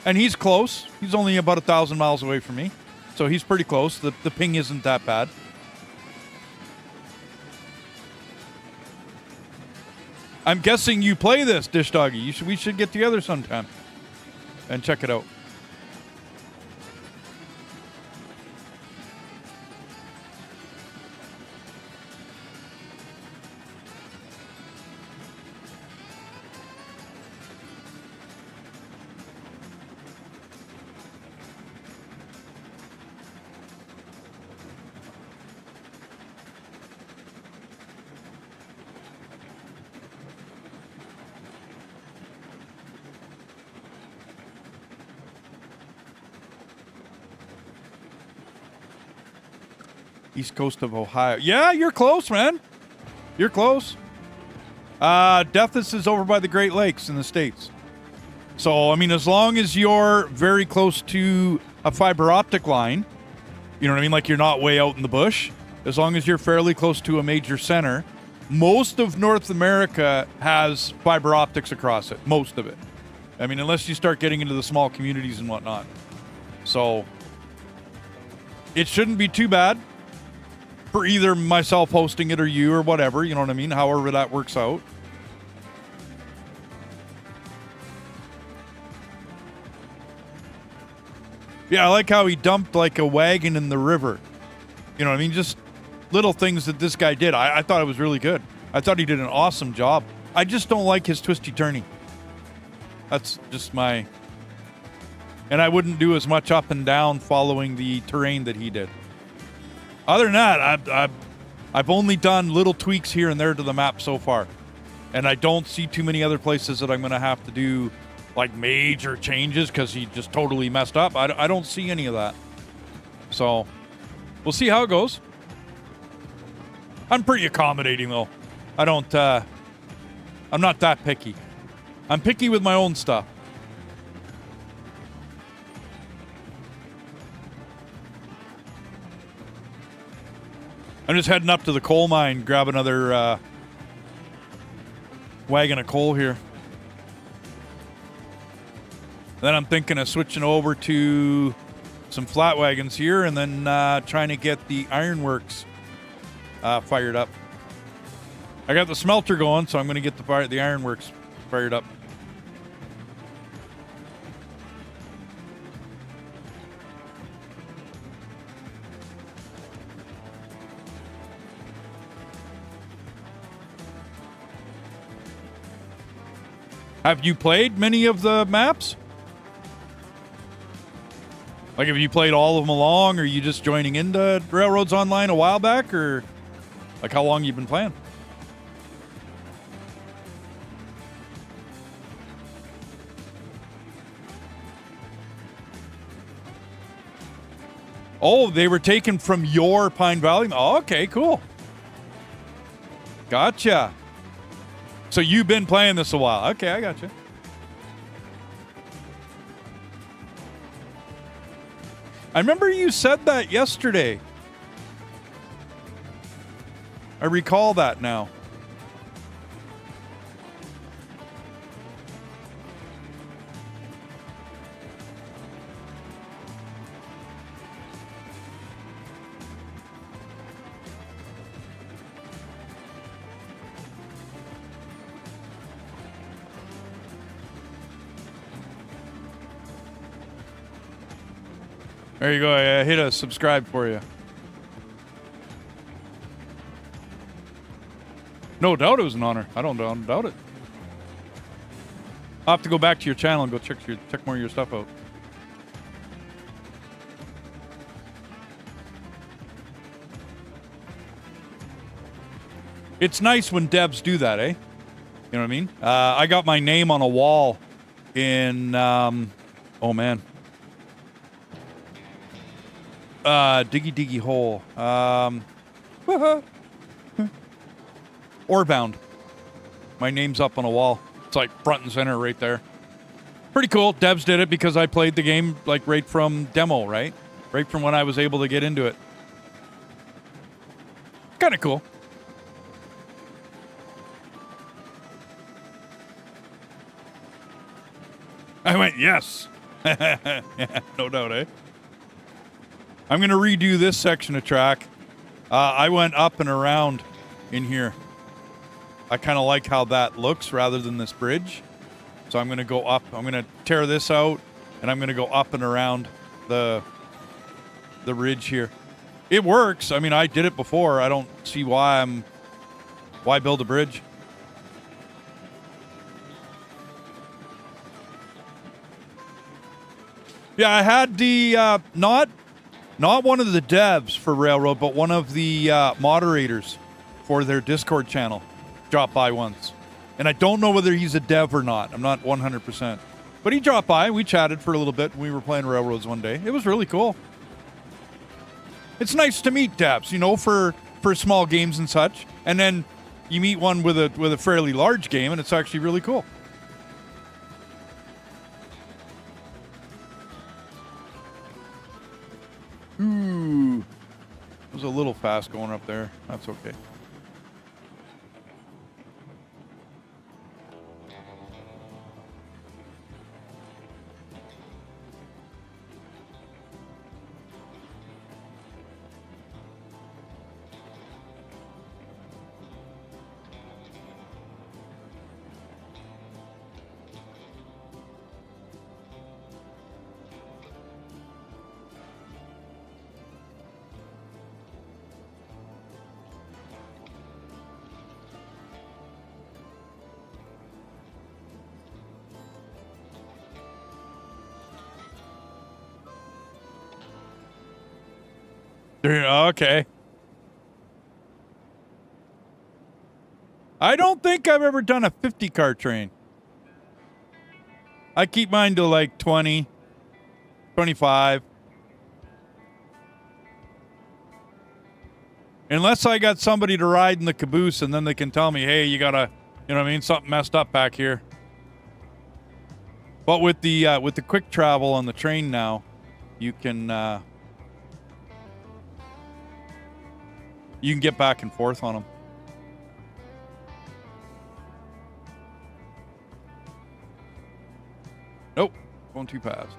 And he's close. He's only about 1,000 miles away from me. So he's pretty close. The ping isn't that bad. I'm guessing you play this, Dish Doggy. We should get together sometime and check it out. East coast of Ohio. Yeah, you're close, man. You're close. Deathus is over by the Great Lakes in the States. So, I mean, as long as you're very close to a fiber optic line, You know what I mean? Like you're not way out in the bush. As long as you're fairly close to a major center. Most of North America has fiber optics across it. Most of it. I mean, unless you start getting into the small communities and whatnot. So, it shouldn't be too bad for either myself hosting it or you or whatever. You know what I mean? However that works out. Yeah, I like how he dumped like a wagon in the river. You know what I mean? Just little things that this guy did. I thought it was really good. I thought he did an awesome job. I just don't like his twisty-turny. That's just my... And I wouldn't do as much up and down following the terrain that he did. Other than that, I've only done little tweaks here and there to the map so far. And I don't see too many other places that I'm going to have to do like major changes because he just totally messed up. I don't see any of that. So, we'll see how it goes. I'm pretty accommodating though. I don't, I'm not that picky. I'm picky with my own stuff. I'm just heading up to the coal mine, grab another wagon of coal here. Then I'm thinking of switching over to some flat wagons here and then trying to get the ironworks fired up. I got the smelter going, so I'm going to get the ironworks fired up. Have you played many of the maps? Like, have you played all of them along, or are you just joining into Railroads Online a while back, or like how long you been playing? Oh, they were taken from your Pine Valley? Oh, okay, cool. Gotcha. So you've been playing this a while. Okay, I gotcha. I remember you said that yesterday. I recall that now. There you go. I hit a subscribe for you. No doubt it was an honor. I don't doubt it. I'll have to go back to your channel and go check more of your stuff out. It's nice when devs do that, eh? You know what I mean? I got my name on a wall in, oh man. Diggy hole. Orebound. My name's up on a wall. It's like front and center right there. Pretty cool. Devs did it because I played the game like right from demo, right? Right from when I was able to get into it. Kind of cool. I went, yes. Yeah, no doubt, eh? I'm going to redo this section of track. I went up and around in here. I kind of like how that looks rather than this bridge. So I'm going to go up. I'm going to tear this out, and I'm going to go up and around the ridge here. It works. I mean, I did it before. I don't see why build a bridge. Yeah, I had the not one of the devs for Railroad, but one of the moderators for their Discord channel dropped by once. And I don't know whether he's a dev or not. I'm not 100%. But he dropped by. We chatted for a little bit when we were playing Railroads one day. It was really cool. It's nice to meet devs, you know, for small games and such. And then you meet one with a fairly large game, and it's actually really cool. Ooh. little fast going up there. That's okay. Okay. I don't think I've ever done a 50 car train. I keep mine to like 20, 25. Unless I got somebody to ride in the caboose and then they can tell me, hey, you gotta, you know what I mean, something messed up back here. But with the quick travel on the train now, you can get back and forth on them. Nope, going too fast.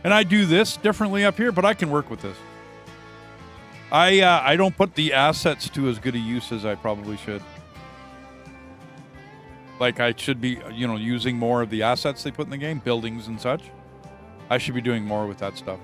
And I do this differently up here, but I can work with this. I don't put the assets to as good a use as I probably should. Like I should be, you know, using more of the assets they put in the game, buildings and such. I should be doing more with that stuff.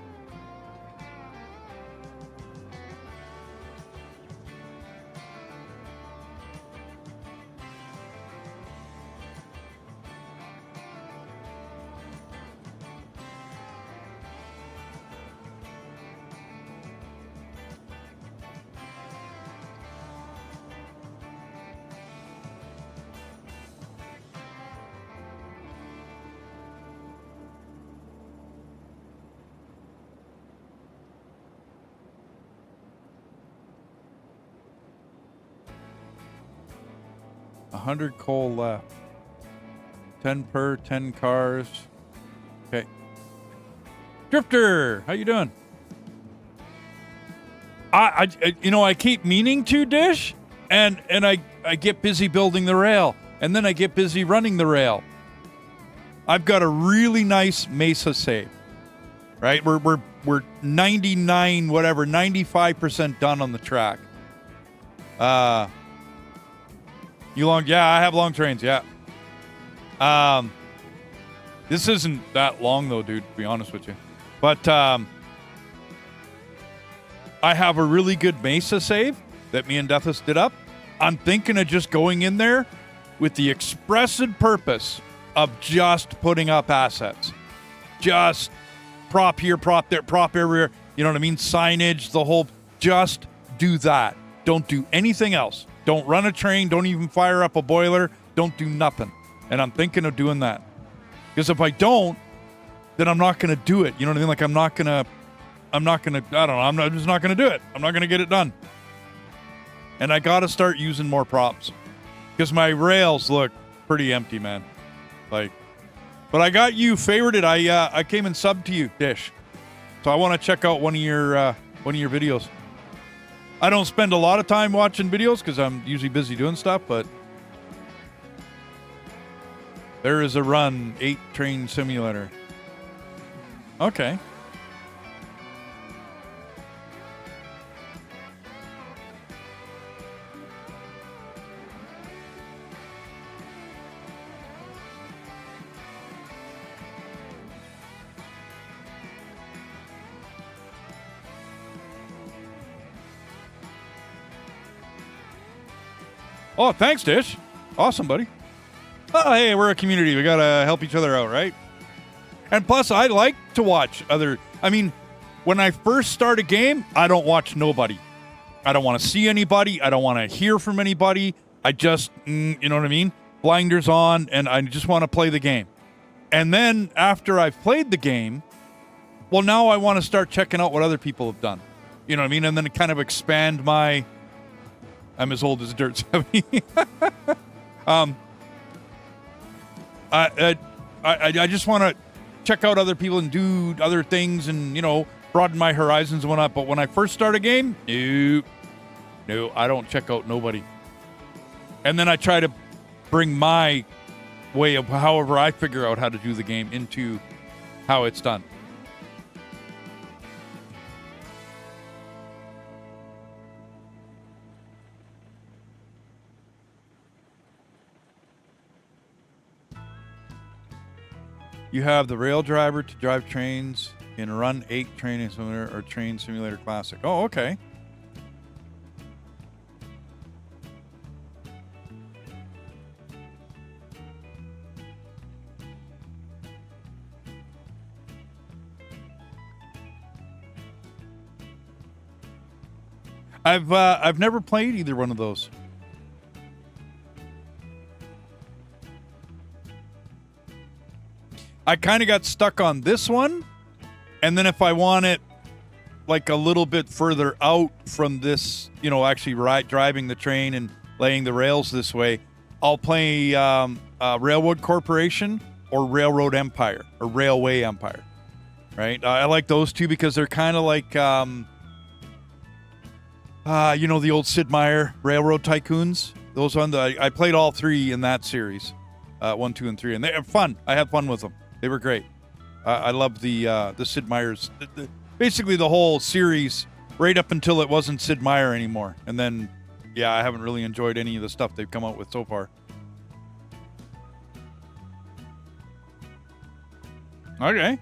$100 coal left. 10 per 10 cars. Okay. Drifter, how you doing? I you know, I keep meaning to dish, and I get busy building the rail, and then I get busy running the rail. I've got a really nice Mesa save. Right? We're 99 whatever, 95% done on the track. Yeah, I have long trains, yeah. This isn't that long though, dude, to be honest with you. But I have a really good Mesa save that me and Deathus did up. I'm thinking of just going in there with the expressed purpose of just putting up assets. Just prop here, prop there, prop everywhere. You know what I mean? Signage, the whole, just do that. Don't do anything else. Don't run a train. Don't even fire up a boiler. Don't do nothing. And I'm thinking of doing that. Because if I don't, then I'm not going to do it. You know what I mean? Like, I'm not going to, I don't know. I'm just not going to do it. I'm not going to get it done. And I got to start using more props. Because my rails look pretty empty, man. Like, but I got you favorited. I came and subbed to you, Dish. So I want to check out one of your videos. I don't spend a lot of time watching videos because I'm usually busy doing stuff, but there is a run 8 train simulator. Okay. Oh, thanks, Dish. Awesome, buddy. Oh, hey, we're a community. We got to help each other out, right? And plus, I like to watch other... I mean, when I first start a game, I don't watch nobody. I don't want to see anybody. I don't want to hear from anybody. I just, you know what I mean? Blinders on, and I just want to play the game. And then, after I've played the game, well, now I want to start checking out what other people have done. You know what I mean? And then kind of expand my... I'm as old as dirt, Sammy. I just want to check out other people and do other things and, you know, broaden my horizons and whatnot. But when I first start a game, no, I don't check out nobody. And then I try to bring my way of however I figure out how to do the game into how it's done. You have the rail driver to drive trains in Run 8 Training Simulator or Train Simulator Classic. Oh, okay. I've never played either one of those. I kind of got stuck on this one, and then if I want it like a little bit further out from this, you know, actually driving the train and laying the rails this way, I'll play Railroad Corporation or Railroad Empire or Railway Empire, right? I like those two because they're kind of like, you know, the old Sid Meier Railroad Tycoons. Those ones, I played all 3 in that series, 1, 2, and 3, and they're fun. I had fun with them. They were great. I love the Sid Meier's, basically the whole series, right up until it wasn't Sid Meier anymore. And then, yeah, I haven't really enjoyed any of the stuff they've come out with so far. Okay.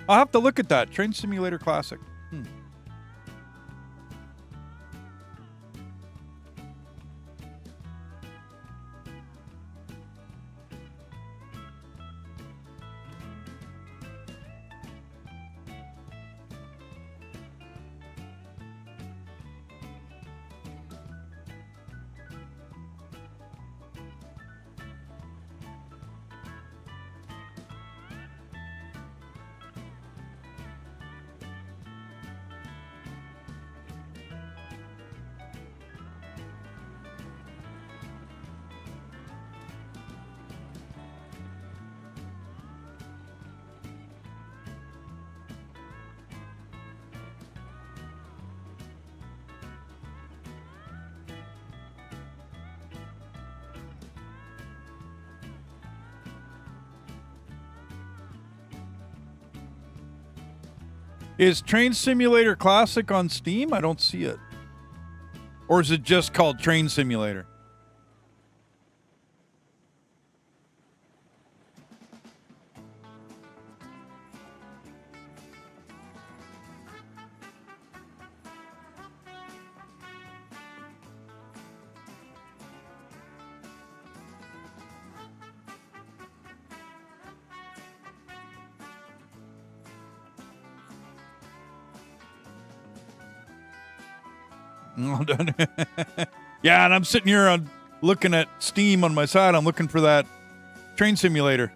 I'll have to look at that. Train Simulator Classic. Is Train Simulator Classic on Steam? I don't see it. Or is it just called Train Simulator? Yeah, and I'm sitting here looking at Steam on my side. I'm looking for that Train Simulator.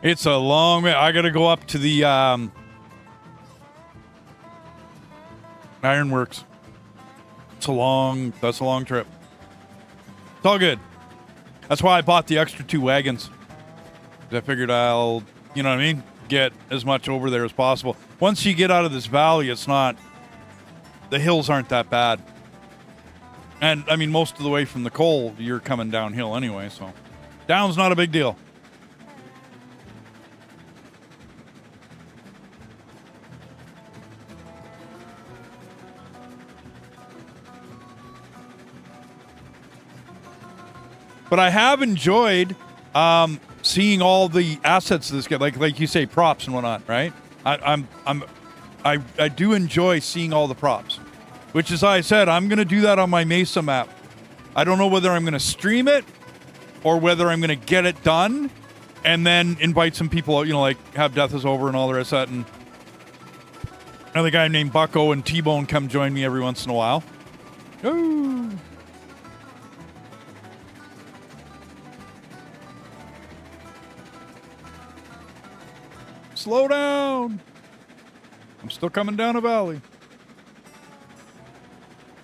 It's a long way. I got to go up to the Ironworks. That's a long trip. It's all good. That's why I bought the extra 2 wagons. I figured I'll, you know what I mean, get as much over there as possible. Once you get out of this valley, it's not, the hills aren't that bad. And, I mean, most of the way from the coal, you're coming downhill anyway, so. Down's not a big deal. But I have enjoyed seeing all the assets of this guy, like you say, props and whatnot, right? I do enjoy seeing all the props, which is why I said I'm going to do that on my Mesa map. I don't know whether I'm going to stream it or whether I'm going to get it done and then invite some people out, you know, like have Death is Over and all the rest of that. And another guy named Bucko and T-Bone come join me every once in a while. Ooh. Slow down. I'm still coming down a valley.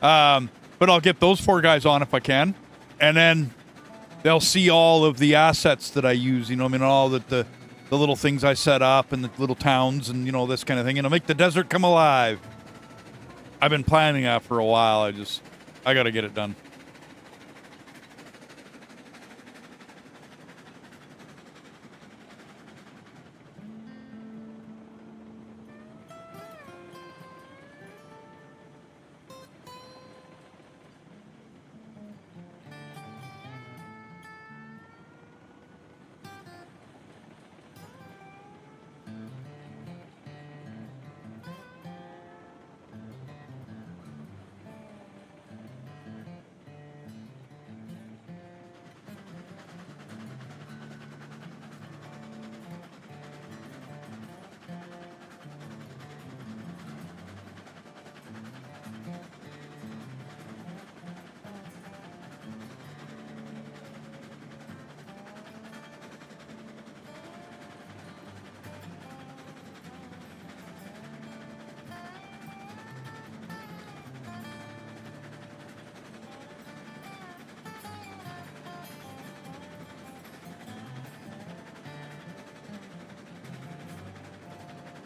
But I'll get those 4 guys on if I can. And then they'll see all of the assets that I use, you know, I mean, all the little things I set up and the little towns and, you know, this kind of thing. And I'll make the desert come alive. I've been planning that for a while. I got to get it done.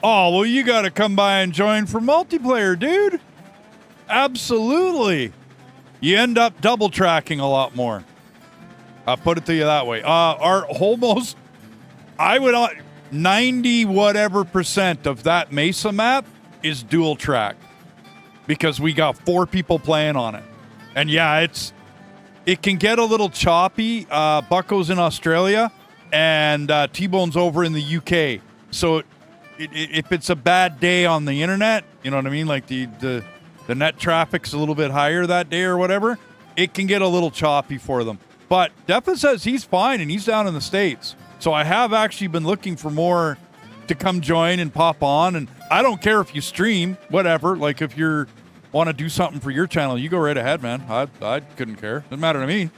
Oh, well, you got to come by and join for multiplayer, dude. Absolutely. You end up double tracking a lot more. I'll put it to you that way. Our almost, I would, 90 whatever % of that Mesa map is dual track because we got 4 people playing on it. And yeah, it can get a little choppy. Bucko's in Australia and T-Bone's over in the UK. So if it's a bad day on the internet, you know what I mean? Like the net traffic's a little bit higher that day or whatever, it can get a little choppy for them. But Defa says he's fine and he's down in the States. So I have actually been looking for more to come join and pop on. And I don't care if you stream, whatever. Like if you want to do something for your channel, you go right ahead, man. I couldn't care. Doesn't matter to me.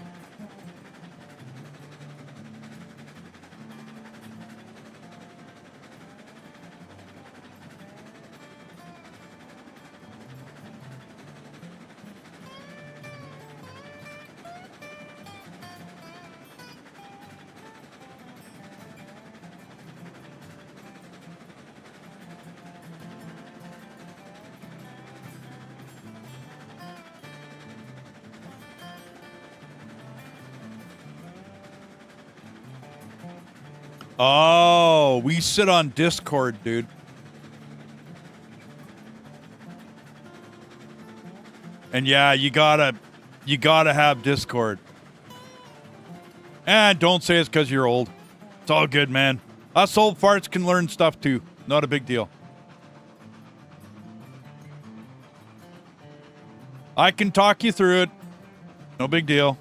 Oh, we sit on Discord, dude. And yeah, you gotta have Discord. And don't say it's because you're old. It's all good, man. Us old farts can learn stuff too. Not a big deal. I can talk you through it. No big deal.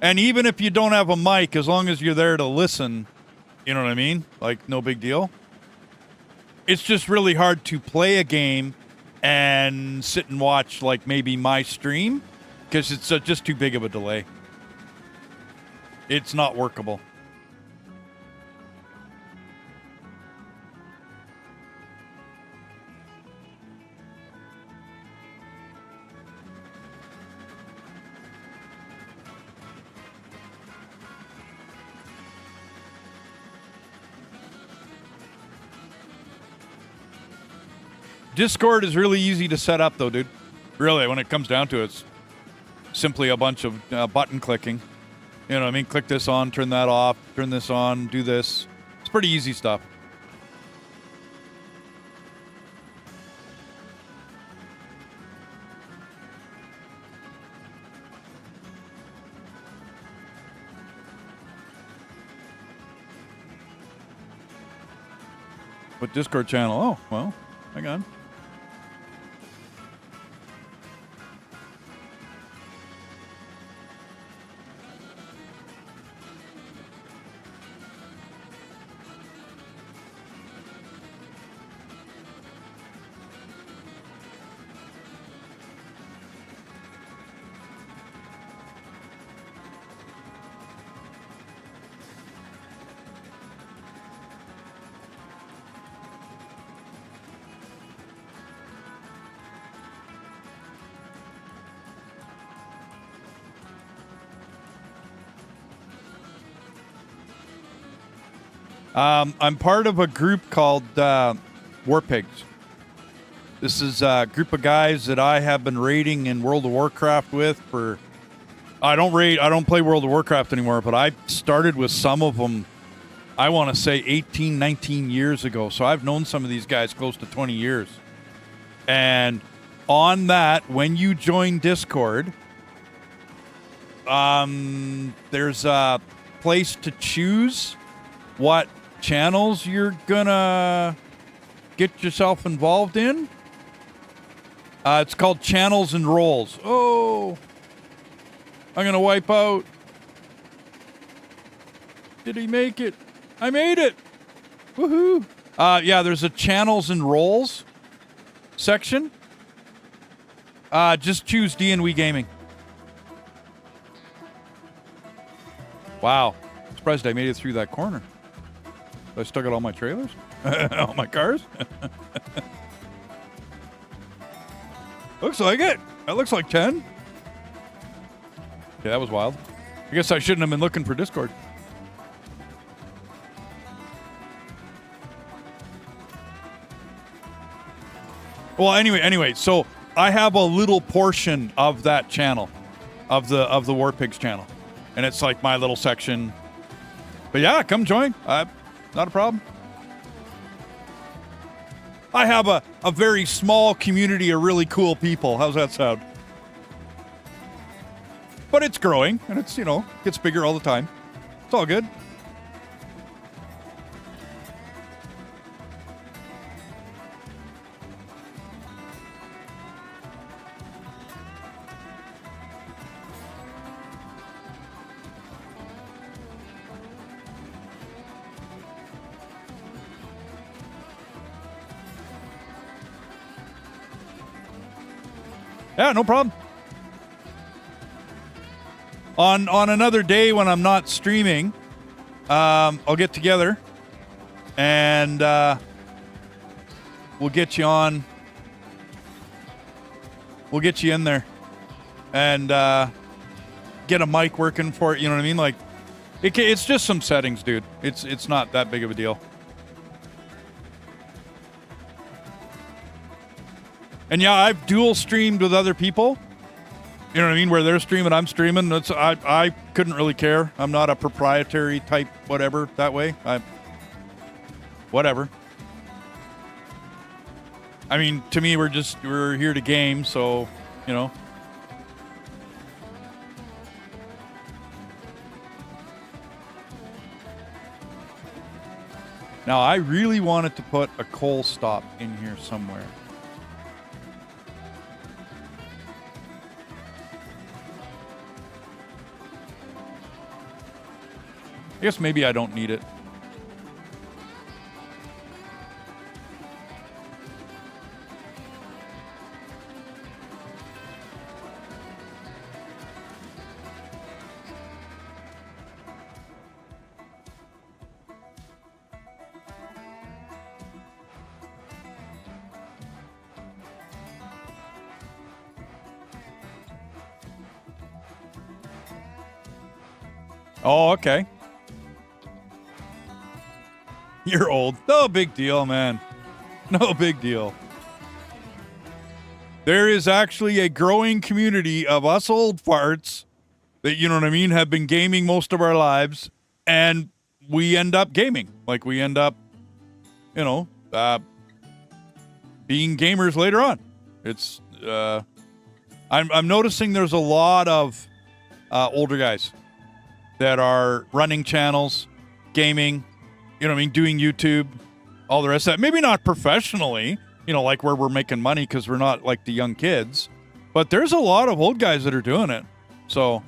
And even if you don't have a mic, as long as you're there to listen, you know what I mean? Like, no big deal. It's just really hard to play a game and sit and watch, like, maybe my stream, because it's just too big of a delay. It's not workable. Discord is really easy to set up, though, dude. Really, when it comes down to it, it's simply a bunch of button clicking. You know what I mean? Click this on, turn that off, turn this on, do this. It's pretty easy stuff. What Discord channel? Oh, well, hang on. I'm part of a group called War Pigs. This is a group of guys that I have been raiding in World of Warcraft with for... I don't play World of Warcraft anymore, but I started with some of them, I want to say 18, 19 years ago. So I've known some of these guys close to 20 years. And on that, when you join Discord, there's a place to choose what channels you're gonna get yourself involved in. It's called Channels and Roles. Oh, I'm gonna wipe out. Did he make it? I made it. Woohoo. Yeah, there's a Channels and Roles section. Just choose DNW Gaming. Wow. Surprised I made it through that corner. I still got all my trailers? All my cars? Looks like it. That looks like 10. Yeah, that was wild. I guess I shouldn't have been looking for Discord. Well, anyway, so I have a little portion of that channel, of the War Pigs channel. And it's like my little section. But yeah, come join. Not a problem. I have a very small community of really cool people. How's that sound? But it's growing, and it's, gets bigger all the time. It's all good. Yeah, no problem. On another day when I'm not streaming, I'll get together and we'll get you on. We'll get you in there and get a mic working for it. You know what I mean? Like, it's just some settings, dude. It's not that big of a deal. And yeah, I've dual streamed with other people. You know what I mean? Where they're streaming, I'm streaming. I couldn't really care. I'm not a proprietary type whatever that way. Whatever. I mean, to me, we're here to game, so, Now, I really wanted to put a coal stop in here somewhere. I guess maybe I don't need it. Oh, okay. You're old. No big deal, man. No big deal. There is actually a growing community of us old farts that, you know what I mean, have been gaming most of our lives, and we end up gaming. Like, we end up, you know, being gamers later on. It's, I'm noticing there's a lot of older guys that are running channels, gaming, you know what I mean, doing YouTube, all the rest of that. Maybe not professionally, you know, like where we're making money because we're not like the young kids, but there's a lot of old guys that are doing it. So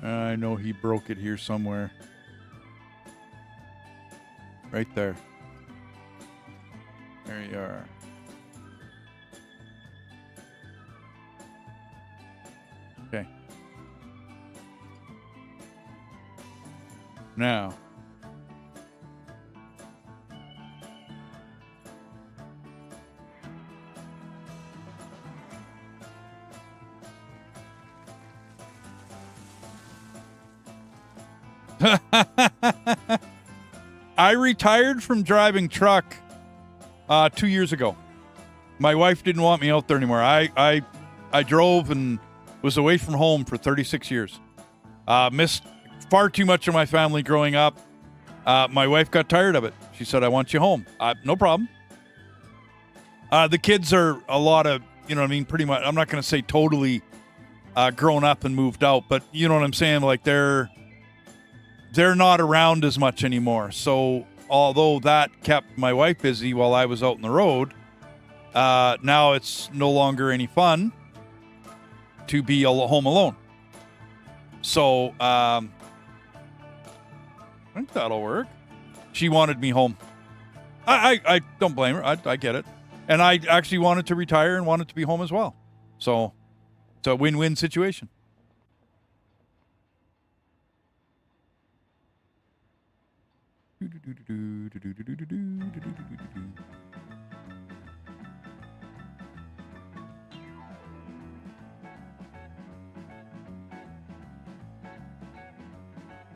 I know he broke it here somewhere. Right there. There you are. Okay. Now. I retired from driving truck 2 years ago. My wife didn't want me out there anymore. I drove and was away from home for 36 years. Missed far too much of my family growing up. My wife got tired of it. She said, I want you home. No problem. The kids are a lot of, you know what I mean, pretty much, I'm not going to say totally grown up and moved out, but you know what I'm saying? Like they're not around as much anymore. So although that kept my wife busy while I was out on the road, now it's no longer any fun to be home alone. So I think that'll work. She wanted me home. I don't blame her. I get it. And I actually wanted to retire and wanted to be home as well. So it's a win-win situation.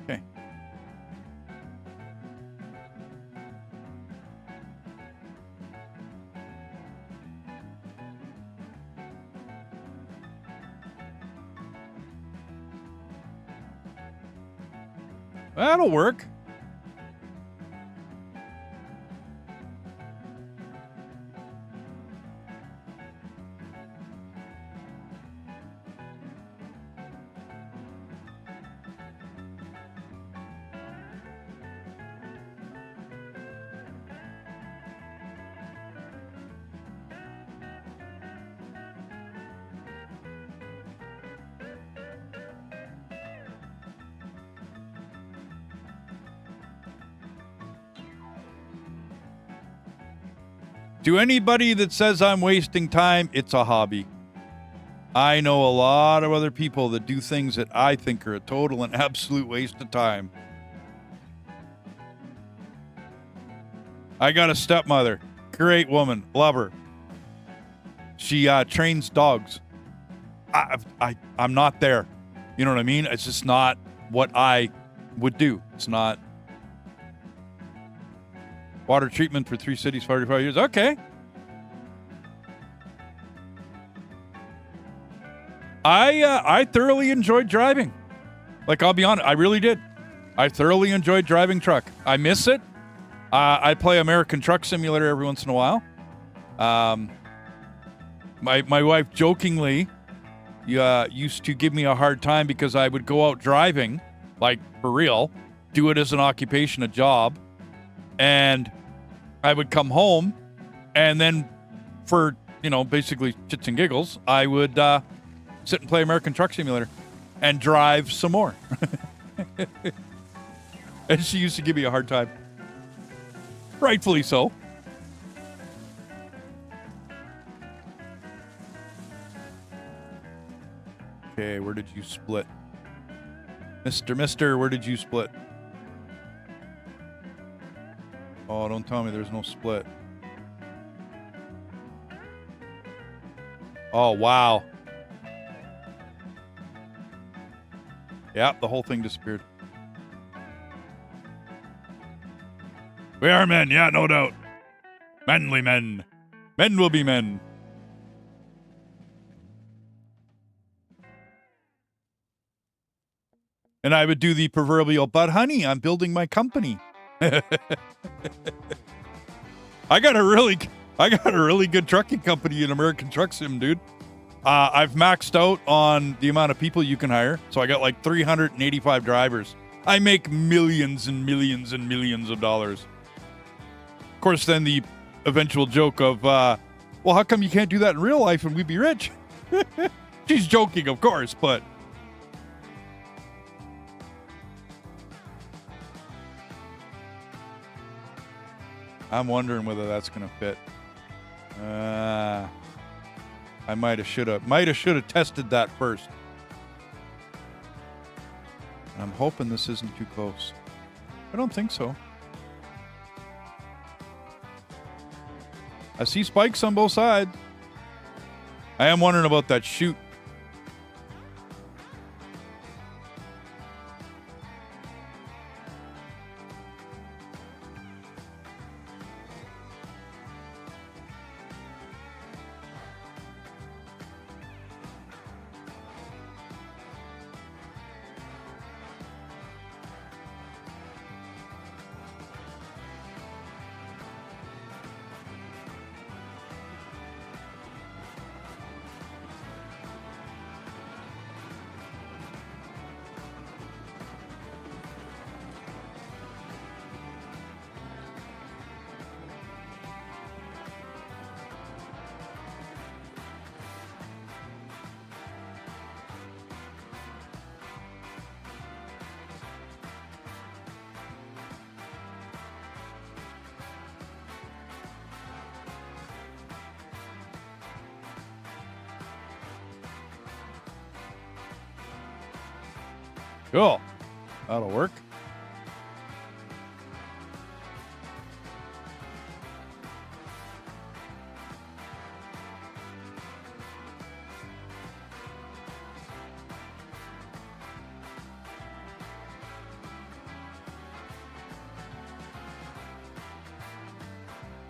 Okay. That'll work. To anybody that says I'm wasting time, it's a hobby. I know a lot of other people that do things that I think are a total and absolute waste of time. I got a stepmother. Great woman. Love her. She trains dogs. I'm not there. You know what I mean? It's just not what I would do. It's not. Water treatment for 3 cities, 45 years. Okay. I thoroughly enjoyed driving. Like, I'll be honest, I really did. I thoroughly enjoyed driving truck. I miss it. I play American Truck Simulator every once in a while. My wife jokingly used to give me a hard time because I would go out driving, like for real, do it as an occupation, a job, and I would come home, and then for, you know, basically shits and giggles, I would sit and play American Truck Simulator and drive some more. And she used to give me a hard time. Rightfully so. Okay, where did you split? Mister, where did you split? Oh, don't tell me there's no split. Oh, wow. Yep, the whole thing disappeared. We are men, yeah, no doubt. Manly men. Men will be men. And I would do the proverbial, but honey, I'm building my company. I got a really good trucking company in American Truck Sim, dude. I've maxed out on the amount of people you can hire. So I got like 385 drivers. I make millions and millions and millions of dollars. Of course, then the eventual joke of, well, how come you can't do that in real life and we'd be rich? She's joking, of course, but... I'm wondering whether that's going to fit. I might have should have tested that first. I'm hoping this isn't too close. I don't think so. I see spikes on both sides. I am wondering about that chute. Cool. That'll work.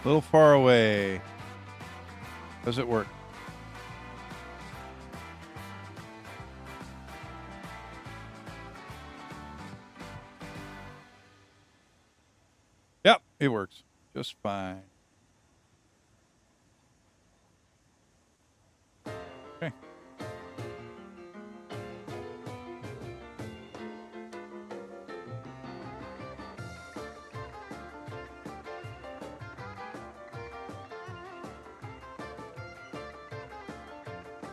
A little far away. Does it work? Yep, it works just fine. Okay.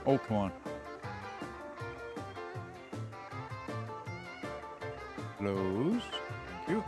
Oh, come on. Close. Thank you.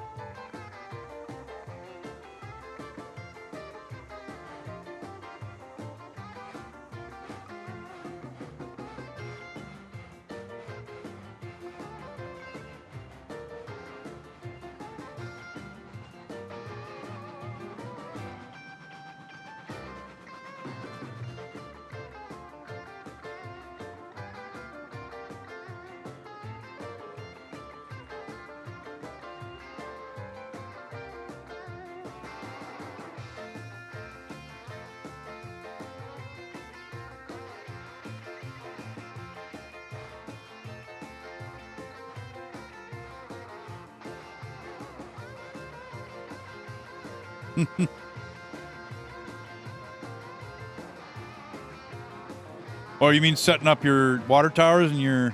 Oh, you mean setting up your water towers and your...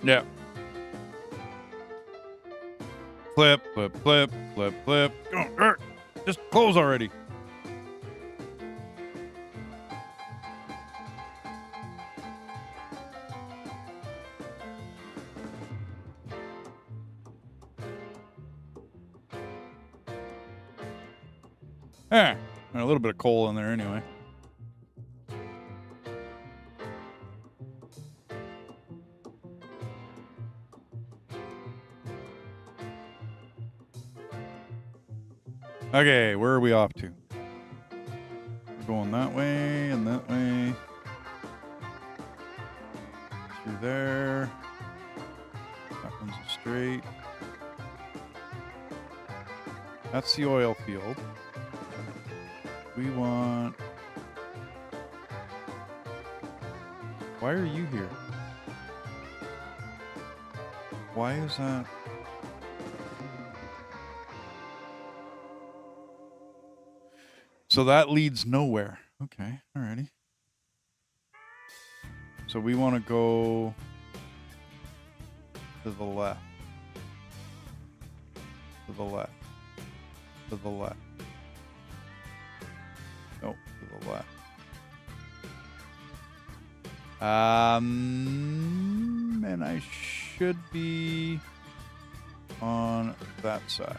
Yeah. Flip, flip, flip, flip, flip. Oh, just close already. Eh, a little bit of coal in there anyway. Okay, where are we off to? We're going that way and that way. Through there. That one's a straight. That's the oil field. We want... Why are you here? Why is that? So that leads nowhere. Okay, alrighty. So we want to go to the left. To the left. To the left. No, to the left. And I should be on that side.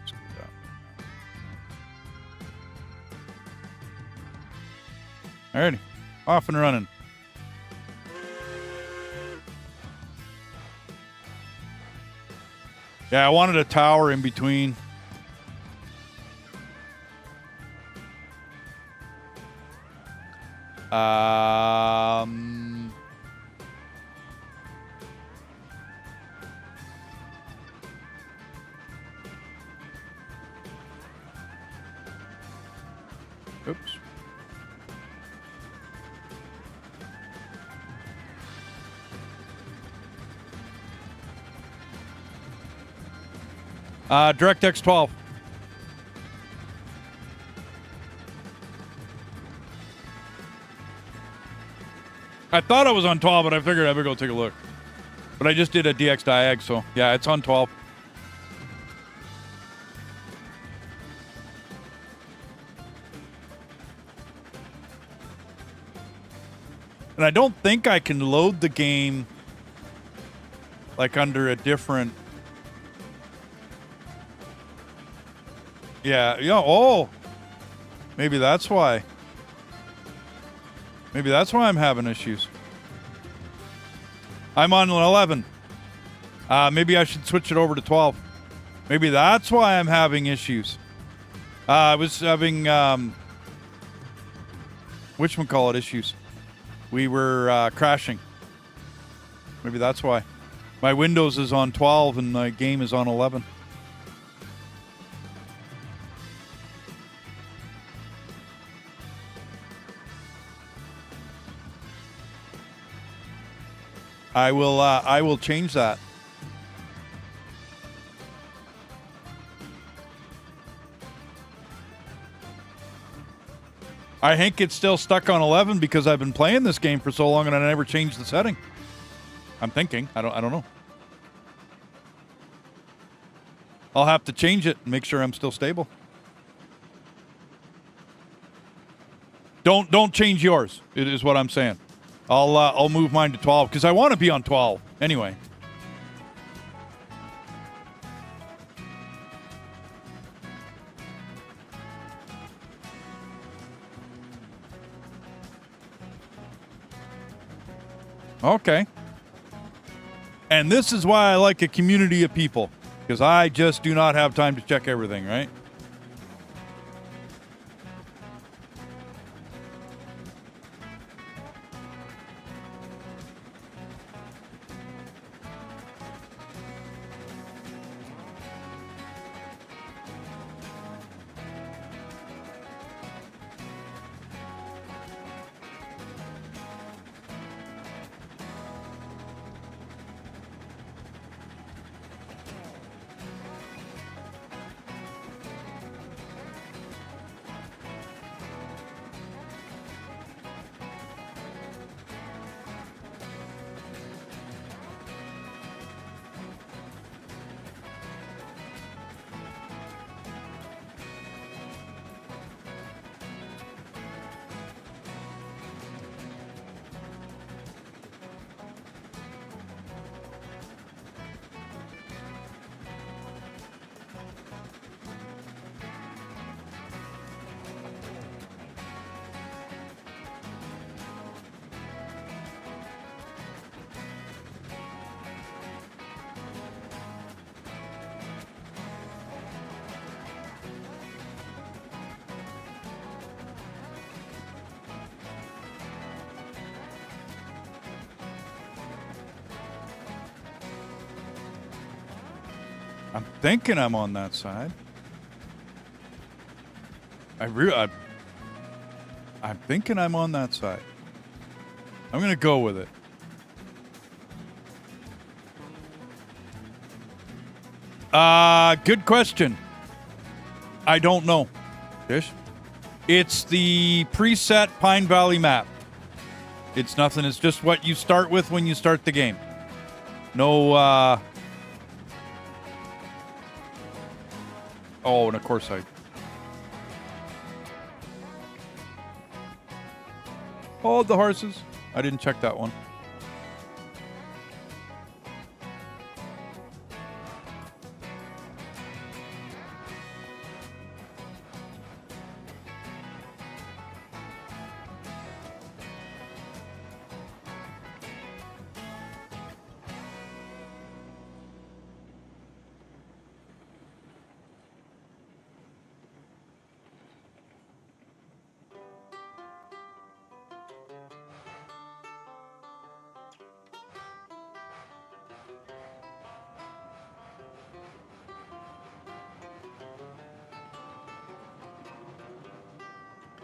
Let's do that. Alrighty, off and running. Yeah, I wanted a tower in between. Oops. DirectX 12. I thought I was on 12, but I figured I better go take a look. But I just did a DX diag, so yeah, it's on 12. And I don't think I can load the game like under a different... Yeah, oh! Maybe that's why. Maybe that's why I'm having issues. I'm on 11. Maybe I should switch it over to 12. Maybe that's why I'm having issues. I was having, whatchamacallit issues. We were crashing. Maybe that's why. My Windows is on 12 and my game is on 11. I will change that. I think it's still stuck on 11 because I've been playing this game for so long and I never changed the setting. I'm thinking. I don't know. I'll have to change it and make sure I'm still stable. Don't change yours. It is what I'm saying. I'll move mine to 12 because I want to be on 12 anyway. Okay. And this is why I like a community of people, because I just do not have time to check everything, right? I'm thinking I'm on that side. I'm thinking I'm on that side. I'm gonna go with it. Good question. I don't know. Dish? It's the preset Pine Valley map. It's nothing. It's just what you start with when you start the game. No, oh, and of course Oh, the horses. I didn't check that one.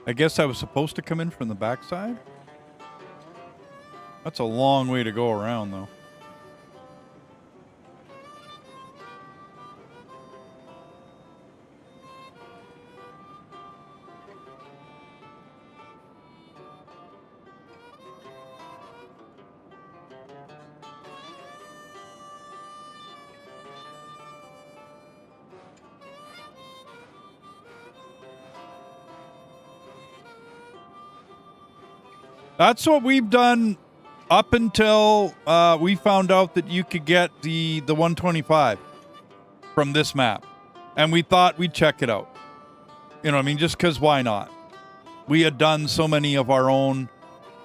I guess I was supposed to come in from the backside? That's a long way to go around, though. That's what we've done up until we found out that you could get the 125 from this map. And we thought we'd check it out. You know what I mean? Just because why not? We had done so many of our own.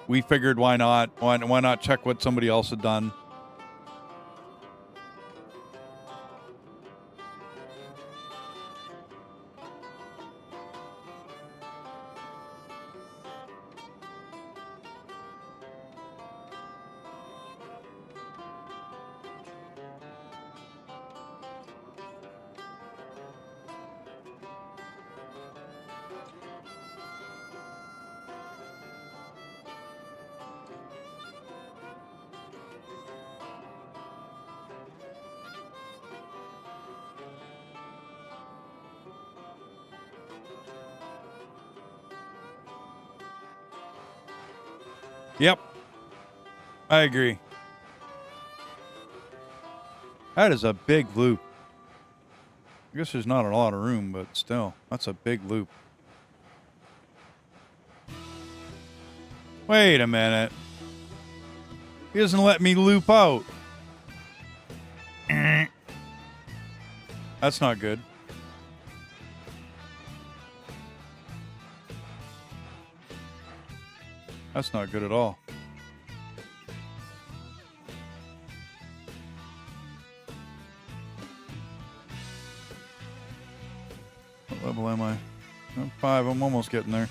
We figured why not? Why not check what somebody else had done? Yep. I agree. That is a big loop. I guess there's not a lot of room, but still, that's a big loop. Wait a minute. He doesn't let me loop out. That's not good. That's not good at all. What level am I? I'm 5. I'm almost getting there.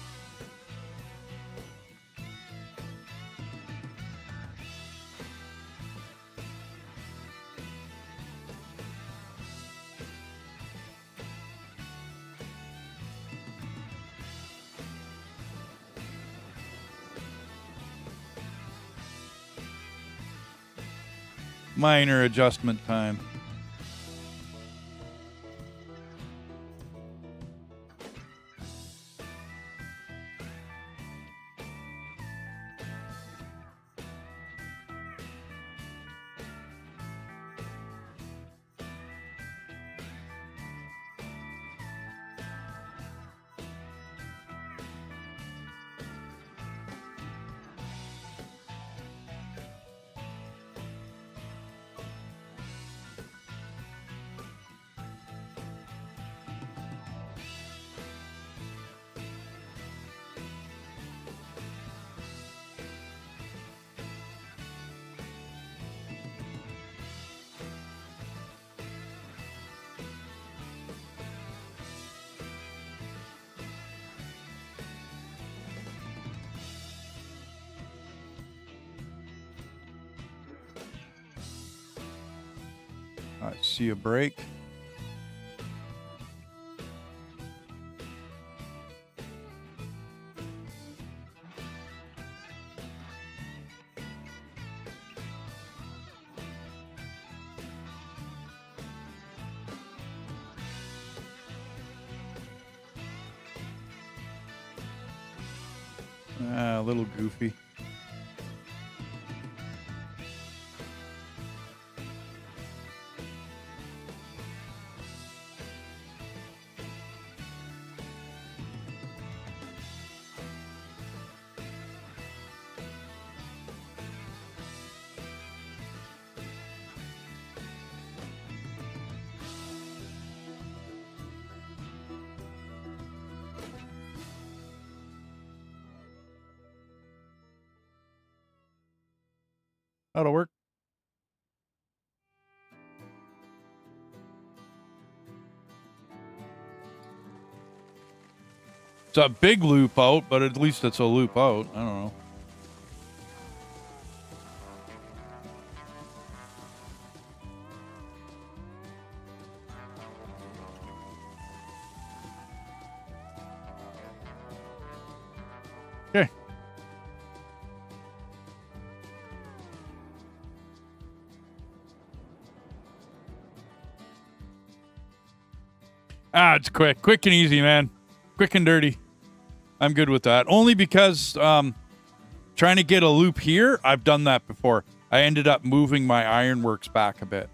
Minor adjustment time. I see a break. A little goofy. That'll work. It's a big loop out, but at least it's a loop out. I don't know. Okay. It's quick and easy, man. Quick and dirty. I'm good with that. Only because trying to get a loop here, I've done that before. I ended up moving my ironworks back a bit,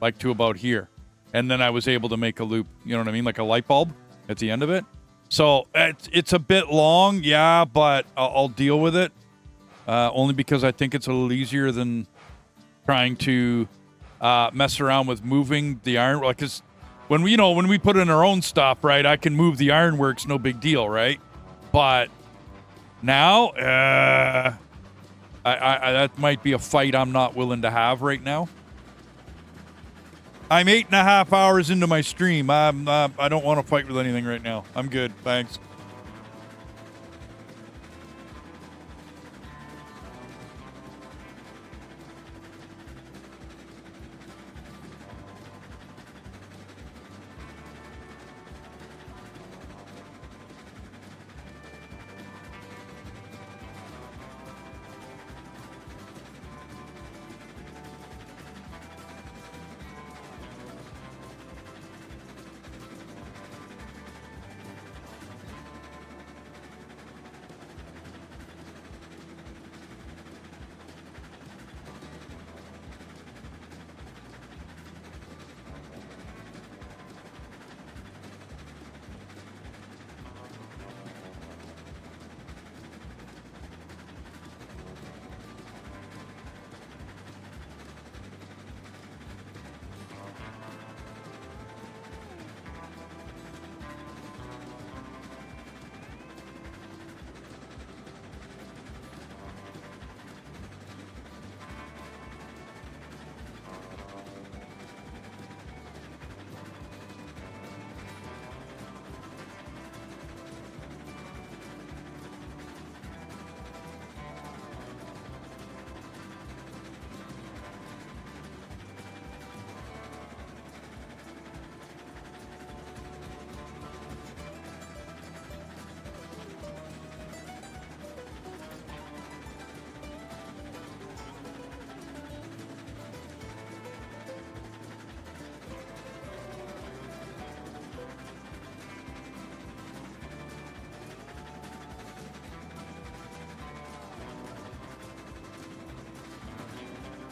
like to about here. And then I was able to make a loop, you know what I mean? Like a light bulb at the end of it. So it's a bit long, yeah, but I'll deal with it. Only because I think it's a little easier than trying to mess around with moving the iron. Like, 'cause when we put in our own stuff, right, I can move the ironworks, no big deal, right? But now, I that might be a fight I'm not willing to have right now. I'm 8.5 hours into my stream. I don't want to fight with anything right now. I'm good, thanks.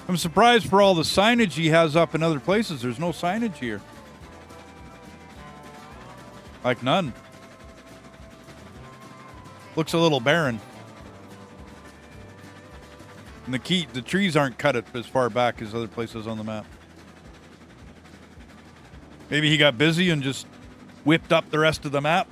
I'm surprised for all the signage he has up in other places. There's no signage here. Like none. Looks a little barren. And the trees aren't cut as far back as other places on the map. Maybe he got busy and just whipped up the rest of the map.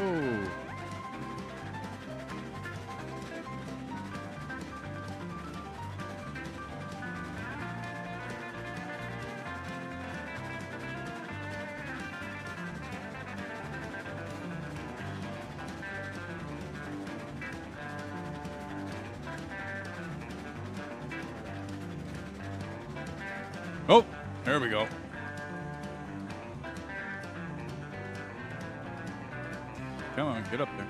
Oh. Oh, there we go. Come on, get up there.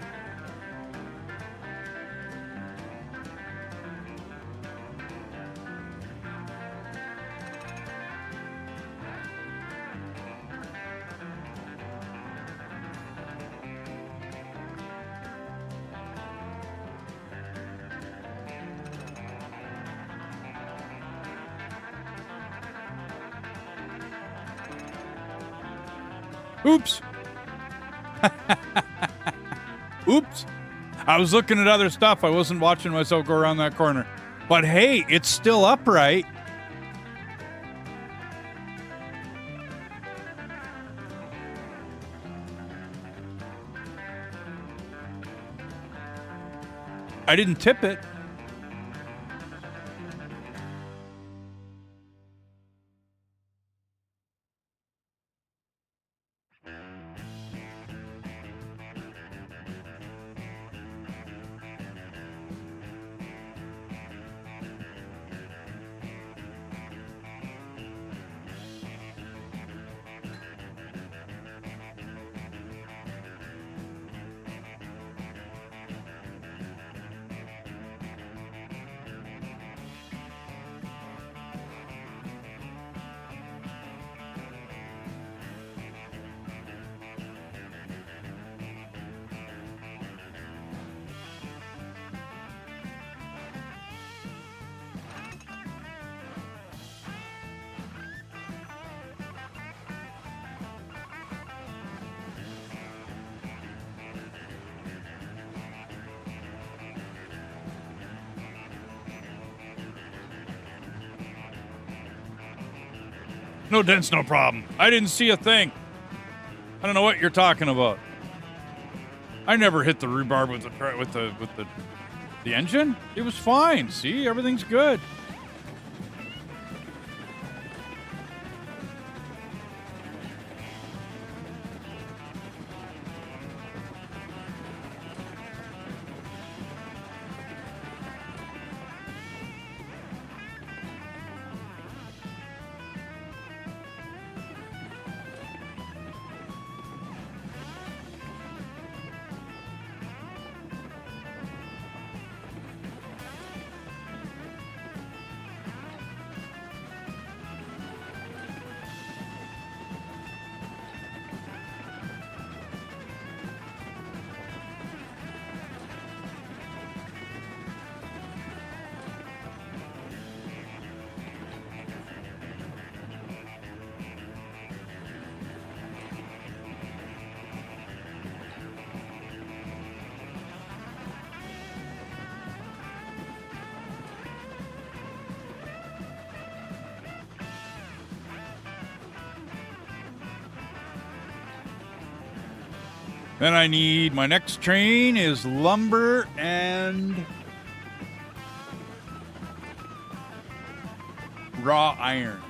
Oops. Oops. I was looking at other stuff. I wasn't watching myself go around that corner. But hey, it's still upright. I didn't tip it. No dents, no problem. I didn't see a thing. I don't know what you're talking about. I never hit the rhubarb with the engine. It was fine. See, everything's good. Then I need, my next train is lumber and raw iron.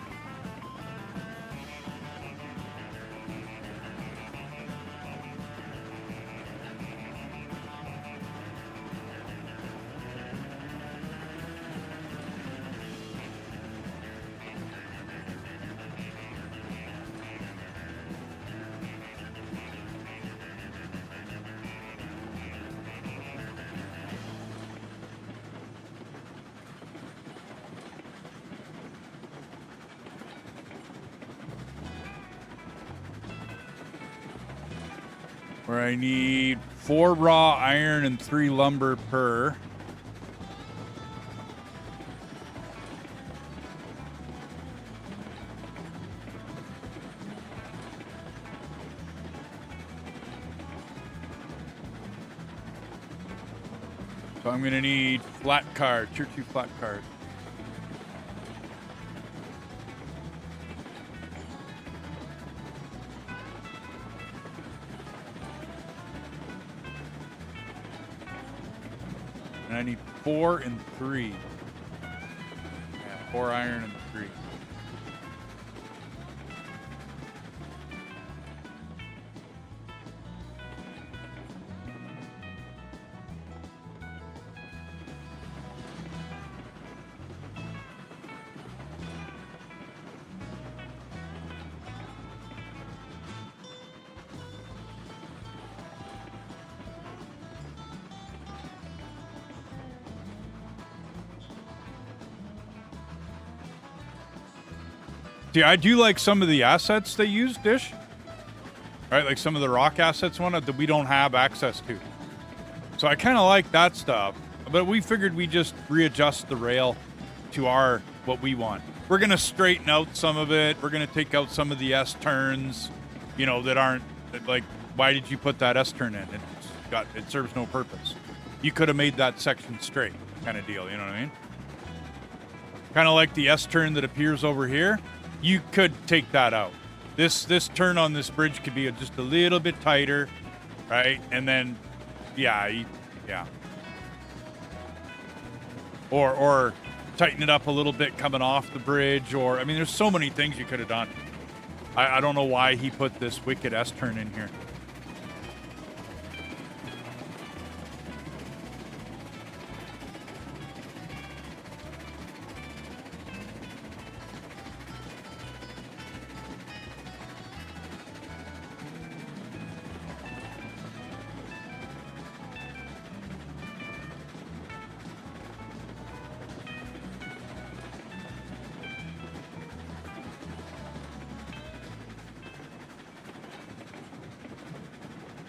Where I need 4 raw iron and 3 lumber per. So I'm going to need flat card, tier 2 flat card. I need 4 and 3. Yeah, 4 iron and 3. See, I do like some of the assets they use, Dish. Right, like some of the rock assets one that we don't have access to. So I kind of like that stuff. But we figured we just readjust the rail to what we want. We're going to straighten out some of it. We're going to take out some of the S-turns, you know, that aren't, like, why did you put that S-turn in? It serves no purpose. You could have made that section straight kind of deal, you know what I mean? Kind of like the S-turn that appears over here. You could take that out. This turn on this bridge could be just a little bit tighter, right? And then, yeah. Or tighten it up a little bit coming off the bridge, or, I mean, there's so many things you could have done. I don't know why he put this wicked S-turn in here.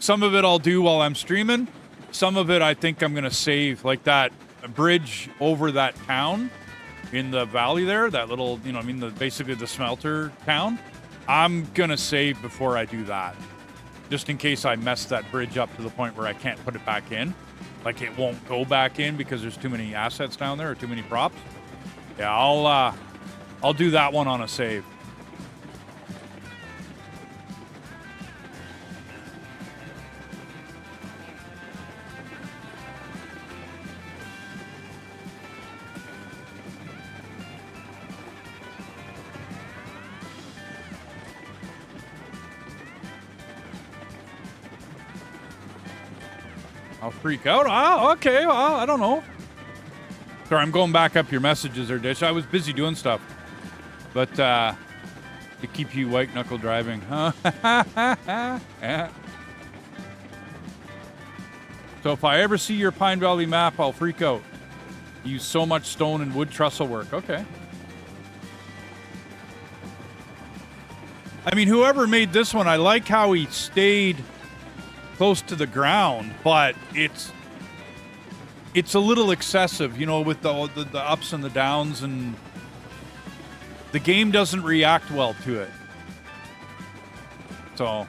Some of it I'll do while I'm streaming. Some of it I think I'm going to save, like that bridge over that town in the valley there, that little, you know, I mean, basically the smelter town. I'm going to save before I do that, just in case I mess that bridge up to the point where I can't put it back in. Like it won't go back in because there's too many assets down there or too many props. Yeah, I'll do that one on a save. I'll freak out. Oh, okay. Well, I don't know. Sorry, I'm going back up your messages there, Dish. I was busy doing stuff. But, to keep you white knuckle driving. Yeah. So if I ever see your Pine Valley map, I'll freak out. You use so much stone and wood trestle work. Okay. I mean, whoever made this one, I like how he stayed close to the ground, but it's a little excessive, you know, with the ups and the downs, and the game doesn't react well to it. So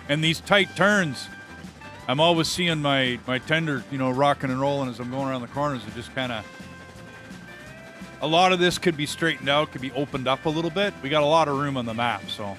and these tight turns, I'm always seeing my tender, you know, rocking and rolling as I'm going around the corners. It just kind of, a lot of this could be straightened out, could be opened up a little bit. We got a lot of room on the map, so.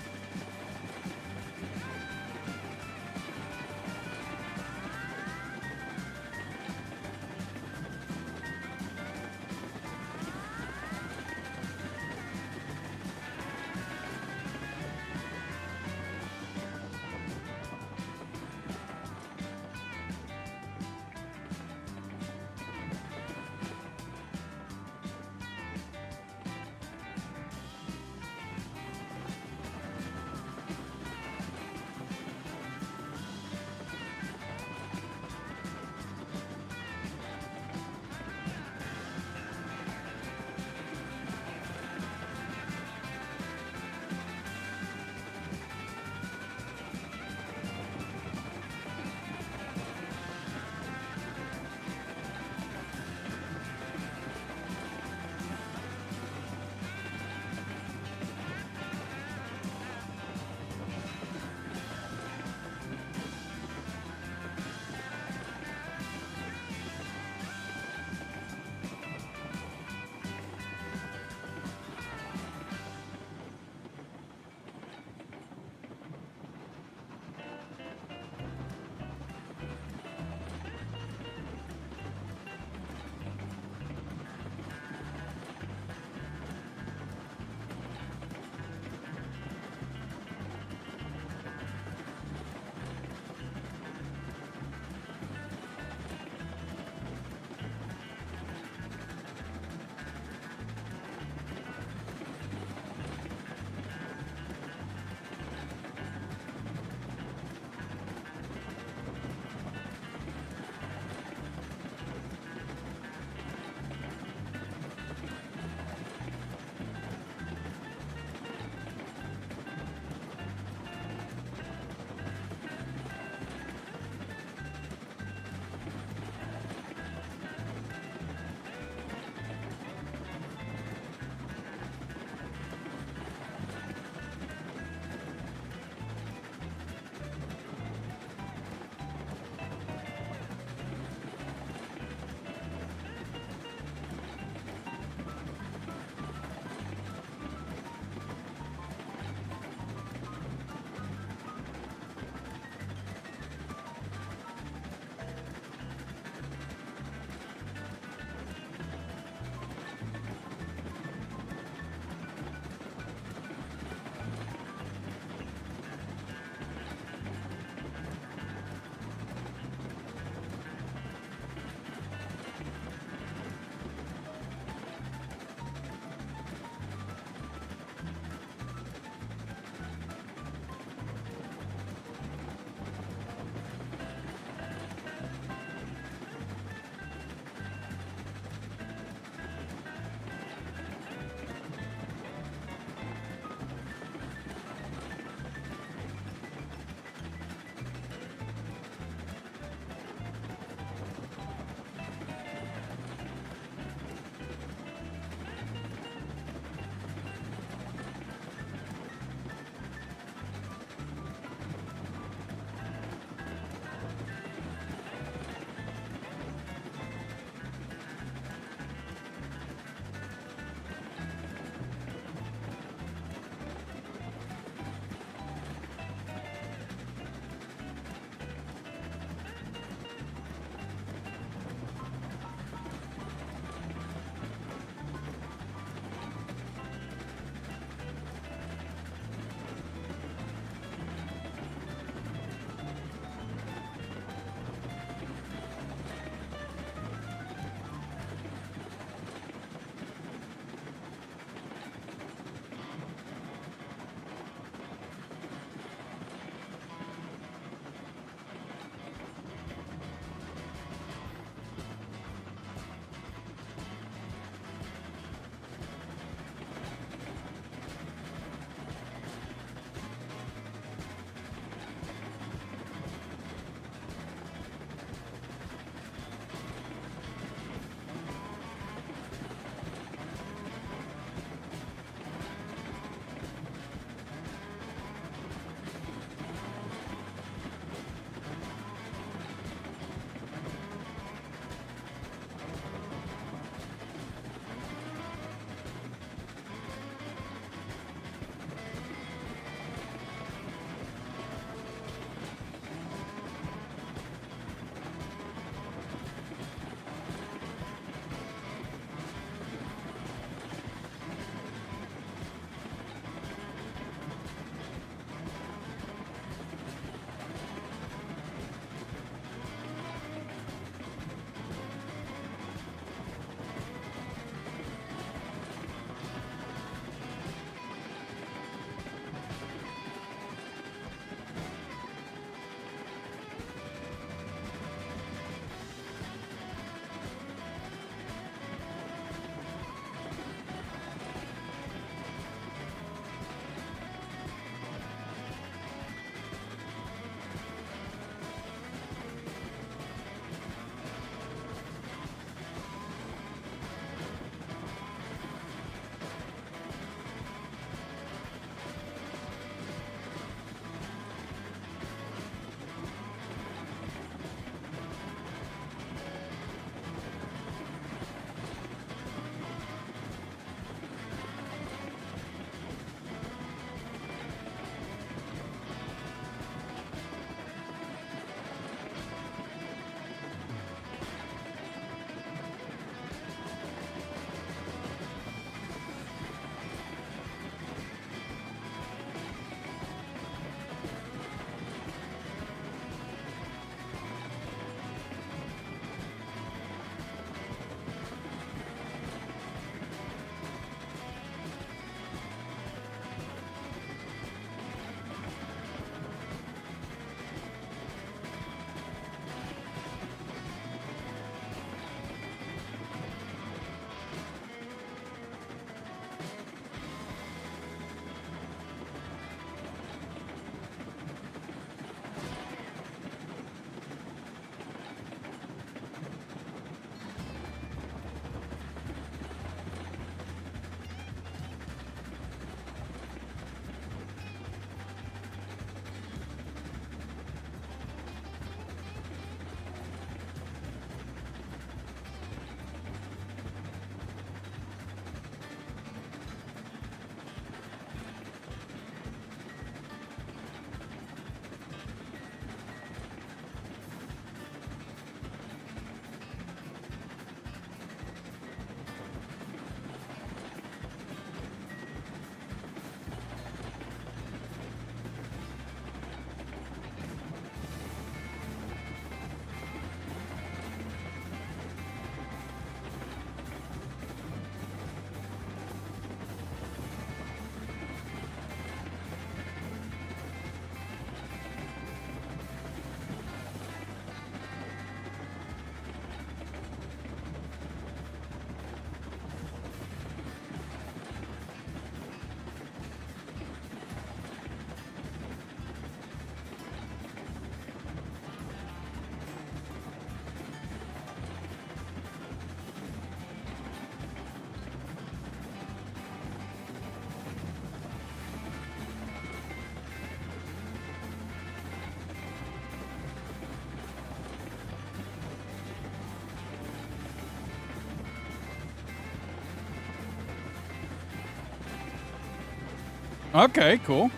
Okay, cool.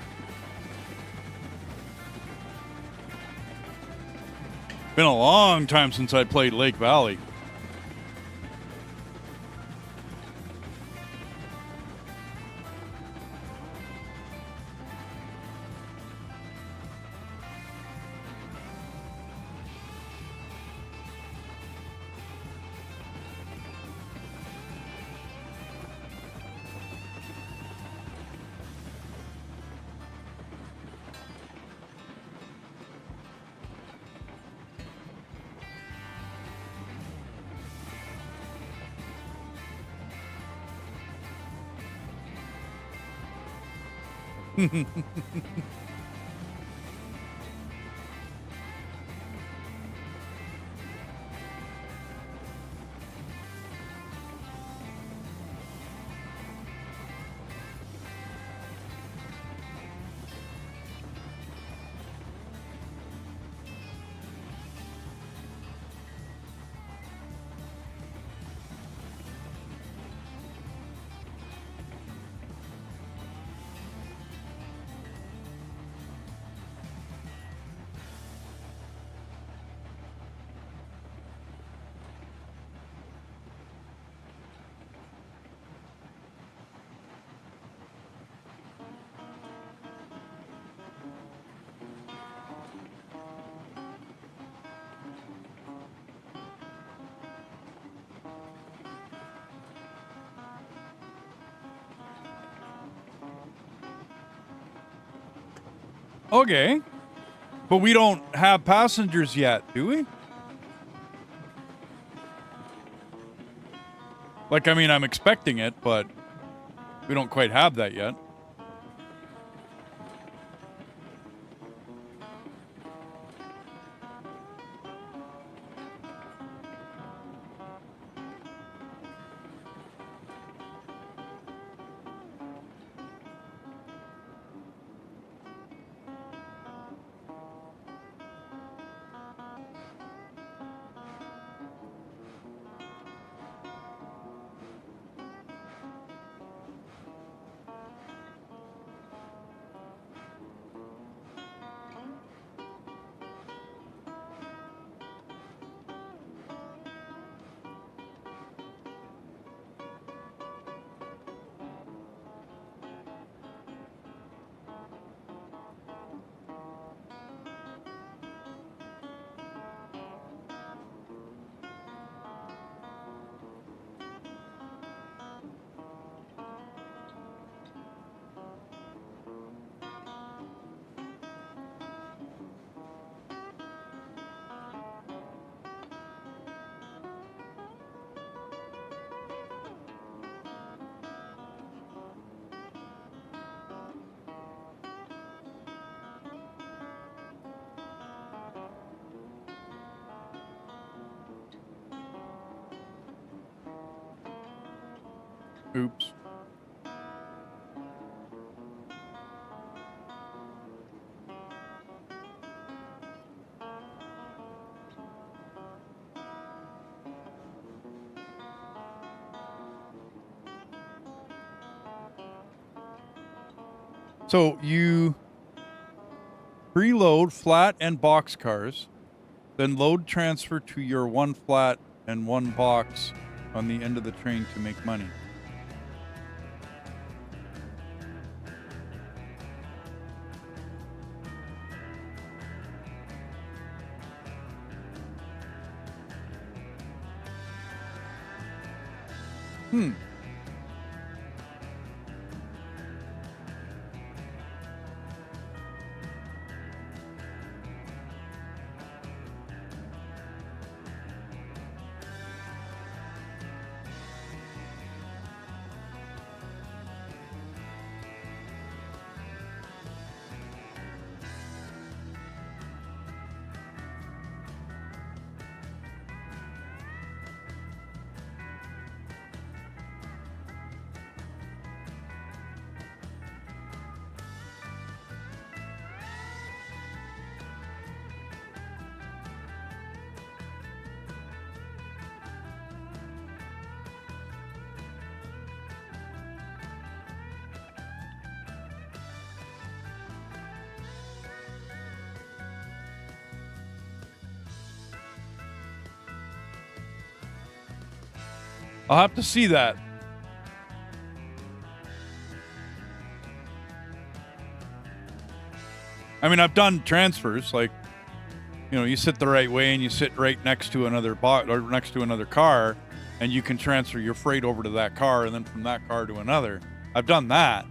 Been a long time since I played Lake Valley. Okay. But we don't have passengers yet, do we? Like, I mean, I'm expecting it, but we don't quite have that yet. Oops. So you preload flat and box cars, then load transfer to your one flat and one box on the end of the train to make money. Hmm. I'll have to see that. I mean, I've done transfers, like, you know, you sit the right way and you sit right next to another or next to another car, and you can transfer your freight over to that car and then from that car to another. I've done that.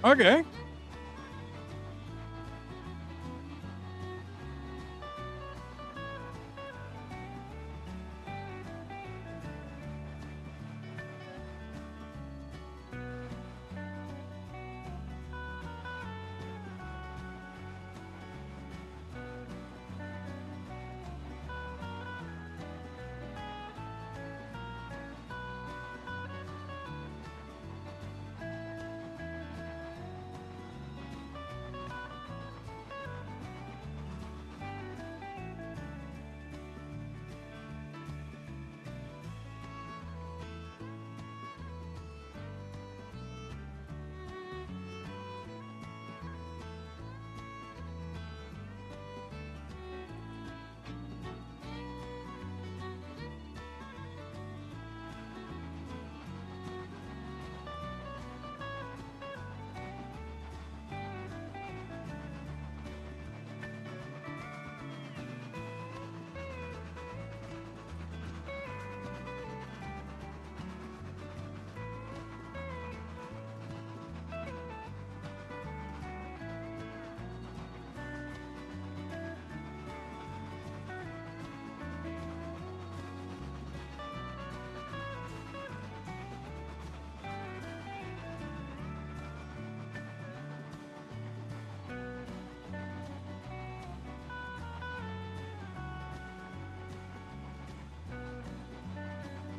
Okay.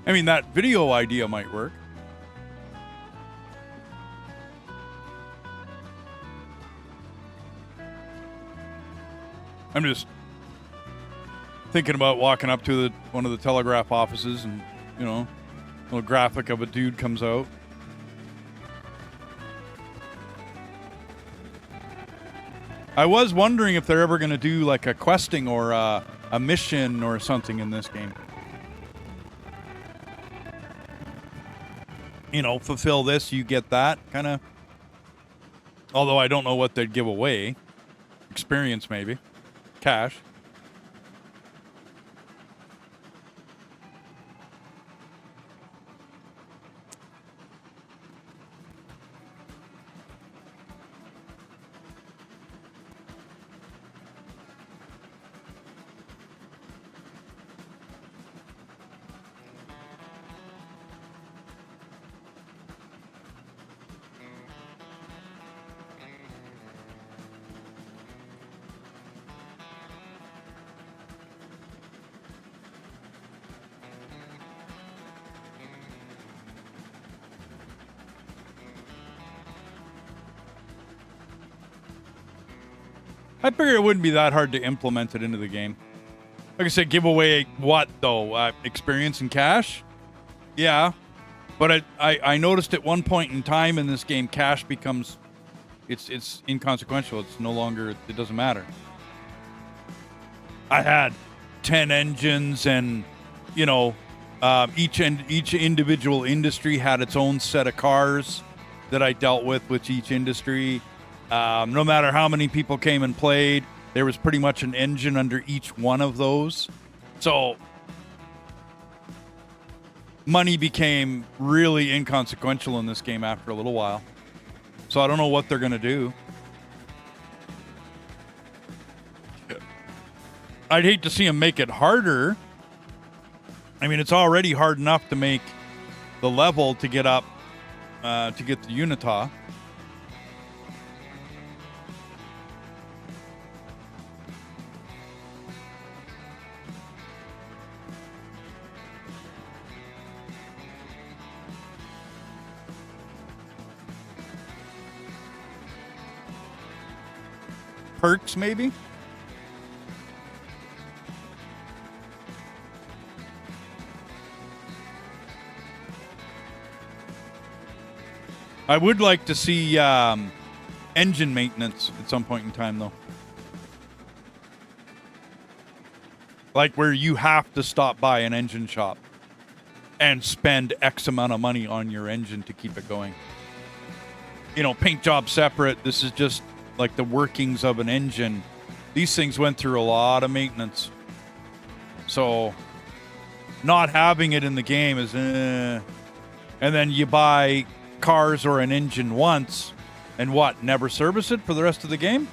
I mean, that video idea might work. I'm just thinking about walking up to one of the telegraph offices and, you know, a little graphic of a dude comes out. I was wondering if they're ever going to do like a questing or a mission or something in this game. You know, fulfill this, you get that, kind of. Although I don't know what they'd give away. Experience, maybe. Cash. I figure it wouldn't be that hard to implement it into the game. Like I said, give away what though? Experience and cash? Yeah. But I noticed at one point in time in this game, cash becomes, it's inconsequential. It's no longer, it doesn't matter. I had 10 engines and, you know, each individual industry had its own set of cars that I dealt with each industry. No matter how many people came and played, there was pretty much an engine under each one of those. So money became really inconsequential in this game after a little while. So I don't know what they're going to do. I'd hate to see them make it harder. I mean, it's already hard enough to make the level to get up, to get the Unita. Perks, maybe? I would like to see engine maintenance at some point in time, though. Like where you have to stop by an engine shop and spend X amount of money on your engine to keep it going. You know, paint job separate. This is just like the workings of an engine. These things went through a lot of maintenance. So not having it in the game is and then you buy cars or an engine once and what, never service it for the rest of the game?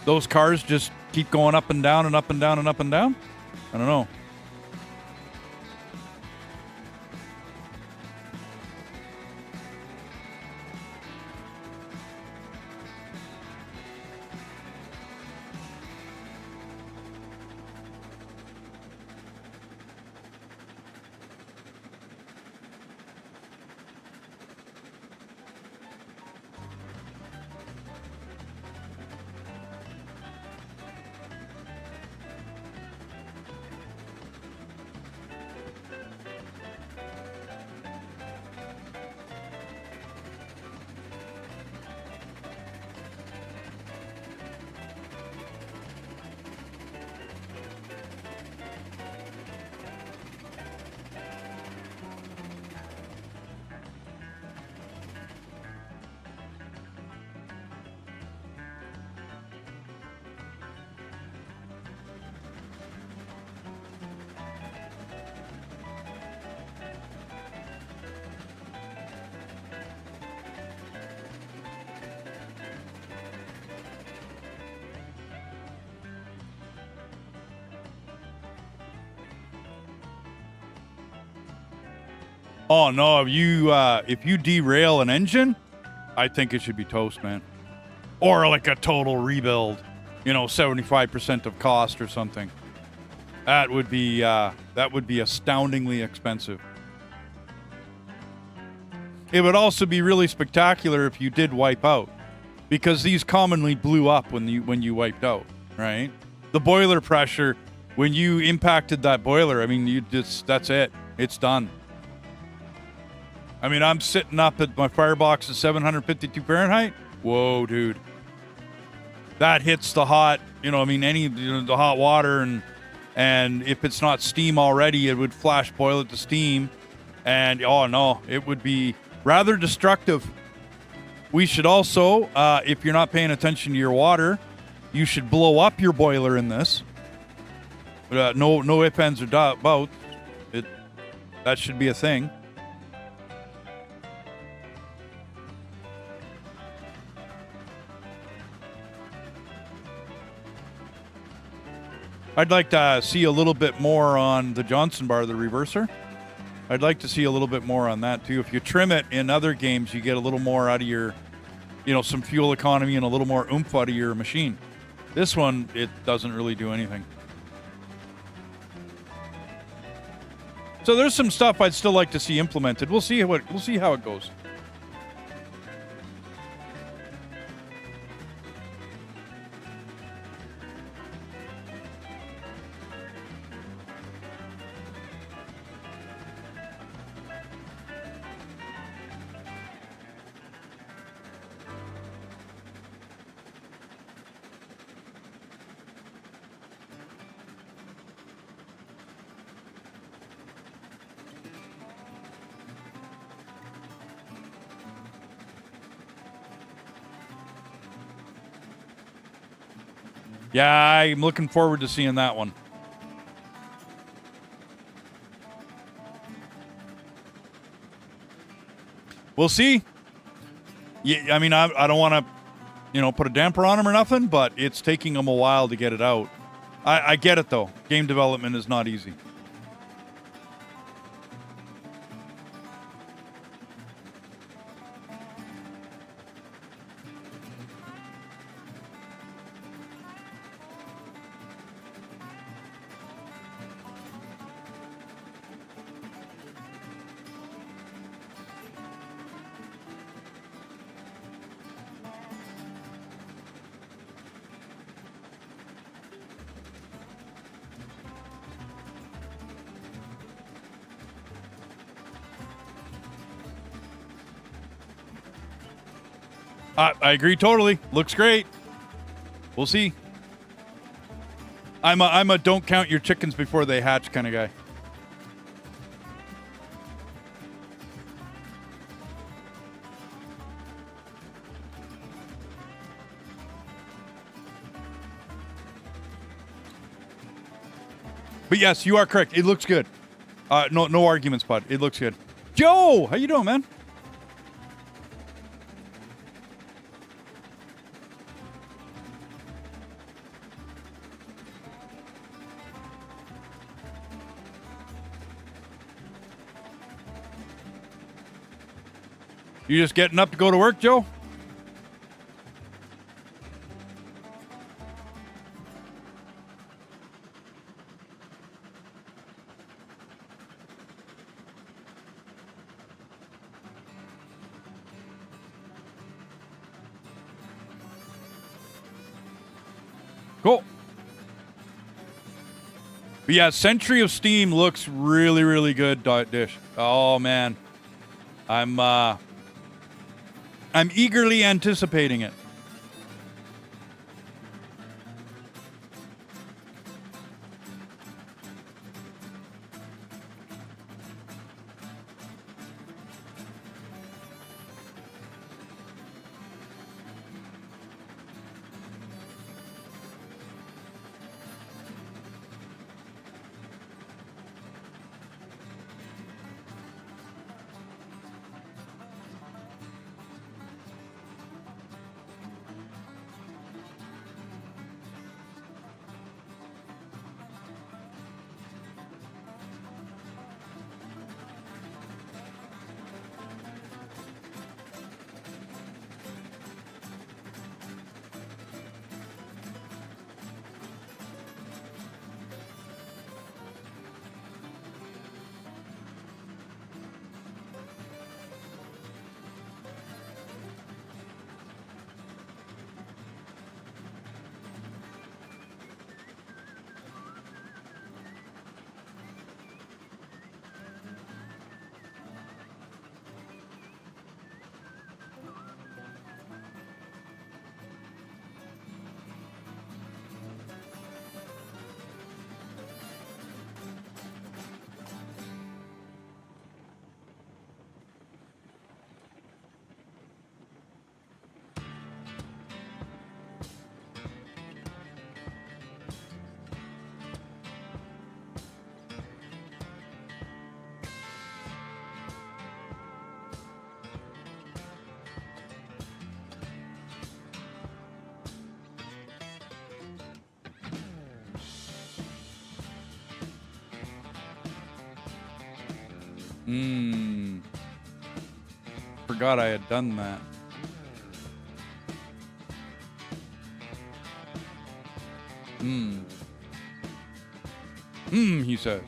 Those cars just keep going up and down and up and down and up and down? I don't know. Oh no! If you derail an engine, I think it should be toast, man. Or like a total rebuild, 75% of cost or something. That would be astoundingly expensive. It would also be really spectacular if you did wipe out, because these commonly blew up when you wiped out, right? The boiler pressure, when you impacted that boiler, I mean, that's it. It's done. I mean, I'm sitting up at my firebox at 752 Fahrenheit. Whoa, dude. That hits the hot, the hot water, and if it's not steam already, it would flash boil it to steam. And, oh no, it would be rather destructive. We should also, if you're not paying attention to your water, you should blow up your boiler in this. No ifs, ands, or buts. That should be a thing. I'd like to see a little bit more on the Johnson bar, the reverser. I'd like to see a little bit more on that too. If you trim it in other games, you get a little more out of your, some fuel economy and a little more oomph out of your machine. This one, it doesn't really do anything. So there's some stuff I'd still like to see implemented. We'll see how it goes. Yeah, I'm looking forward to seeing that one. We'll see. Yeah, I mean, I don't want to, put a damper on them or nothing, but it's taking them a while to get it out. I get it, though. Game development is not easy. I agree totally. Looks great. We'll see. I'm a don't count your chickens before they hatch kind of guy. But yes, you are correct. It looks good. No arguments, bud. It looks good. Joe, how you doing, man? You just getting up to go to work, Joe? Cool. But yeah, Century of Steam looks really, really good, Dish. Oh, man. I'm eagerly anticipating it. Forgot I had done that. He says.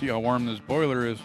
See how warm this boiler is.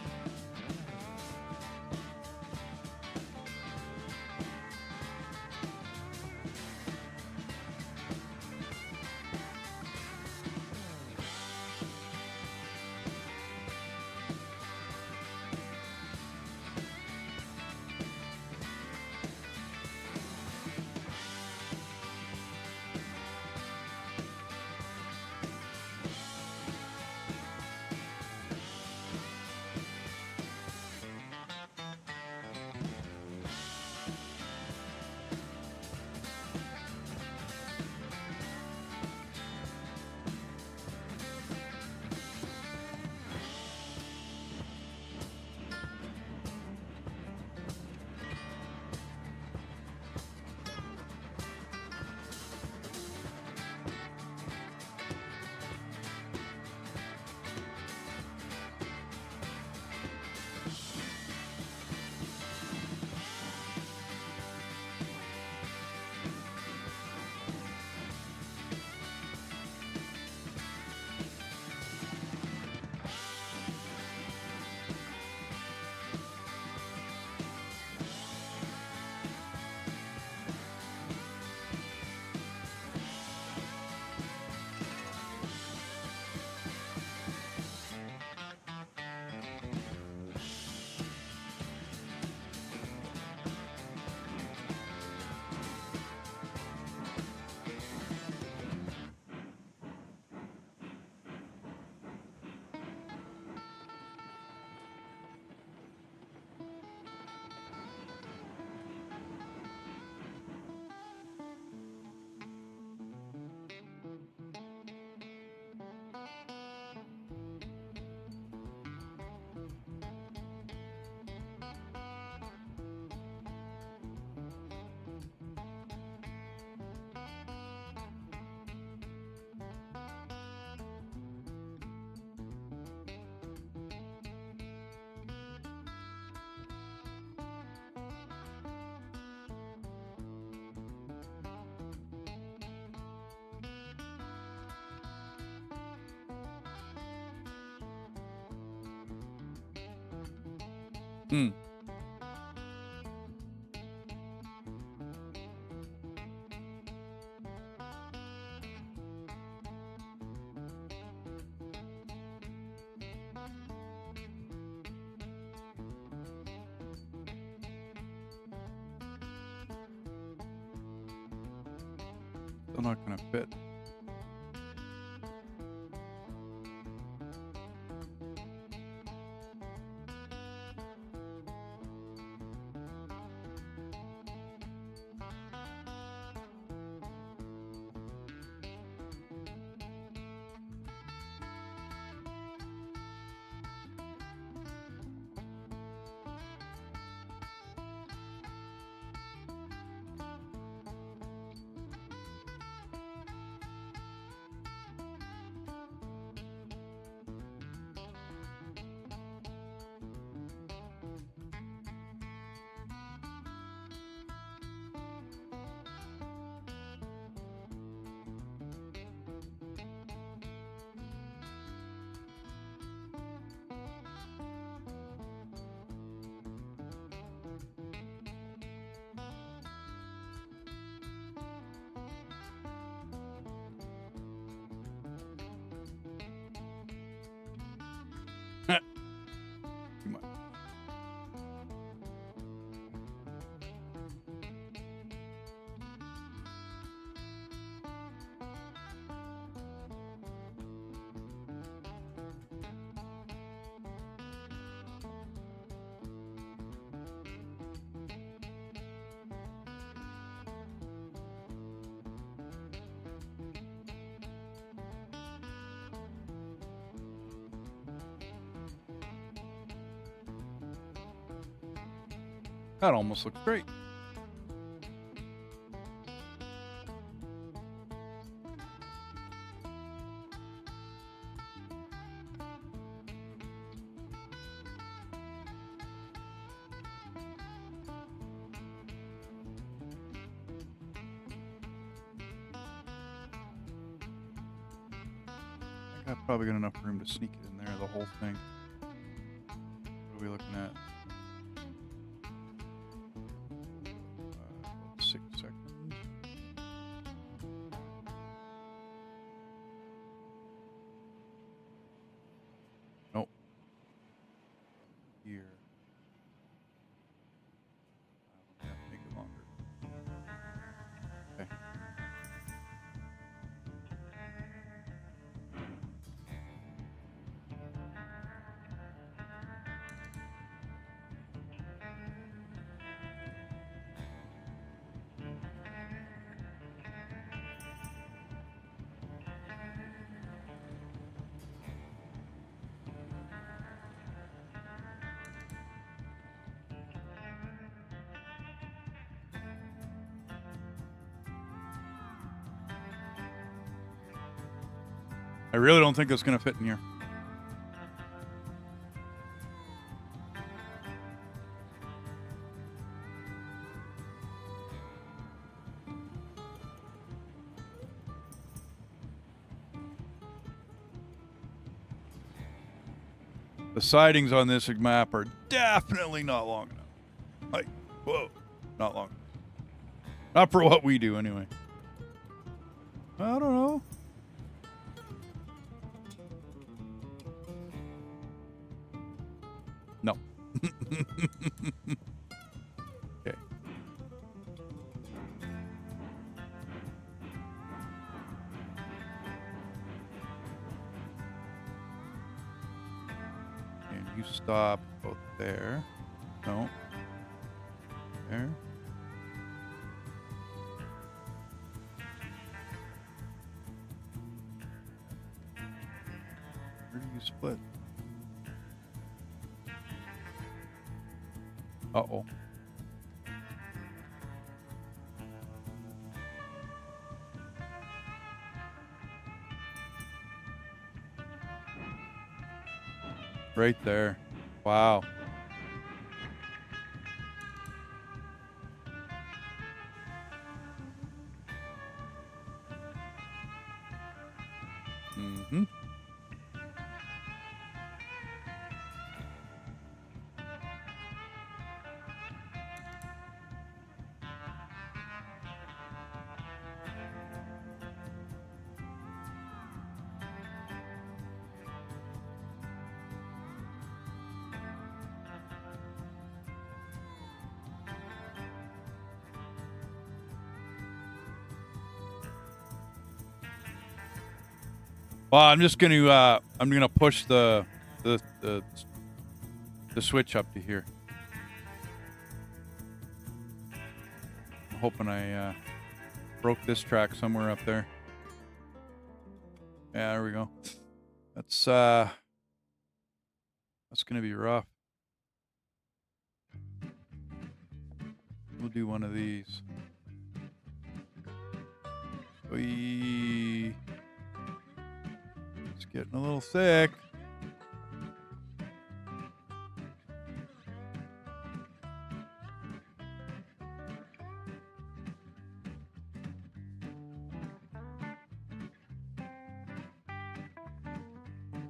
Hmm. Still not gonna fit. Too much. That almost looks great. I got probably got enough room to sneak it in there, the whole thing. we looking at? 6 seconds. Nope. Here. Yeah, make it longer. Okay. I really don't think that's going to fit in here. The sidings on this map are definitely not long enough. Like, whoa, not long enough. Not for what we do, anyway. I don't know. No. Okay. And you stop both there. No. There. Where do you split? Uh-oh. Right there. Wow. Mm-hmm. Well, I'm just gonna push the switch up to here. I'm hoping I broke this track somewhere up there. Yeah, there we go. That's gonna be rough. We'll do one of these. It's getting a little thick.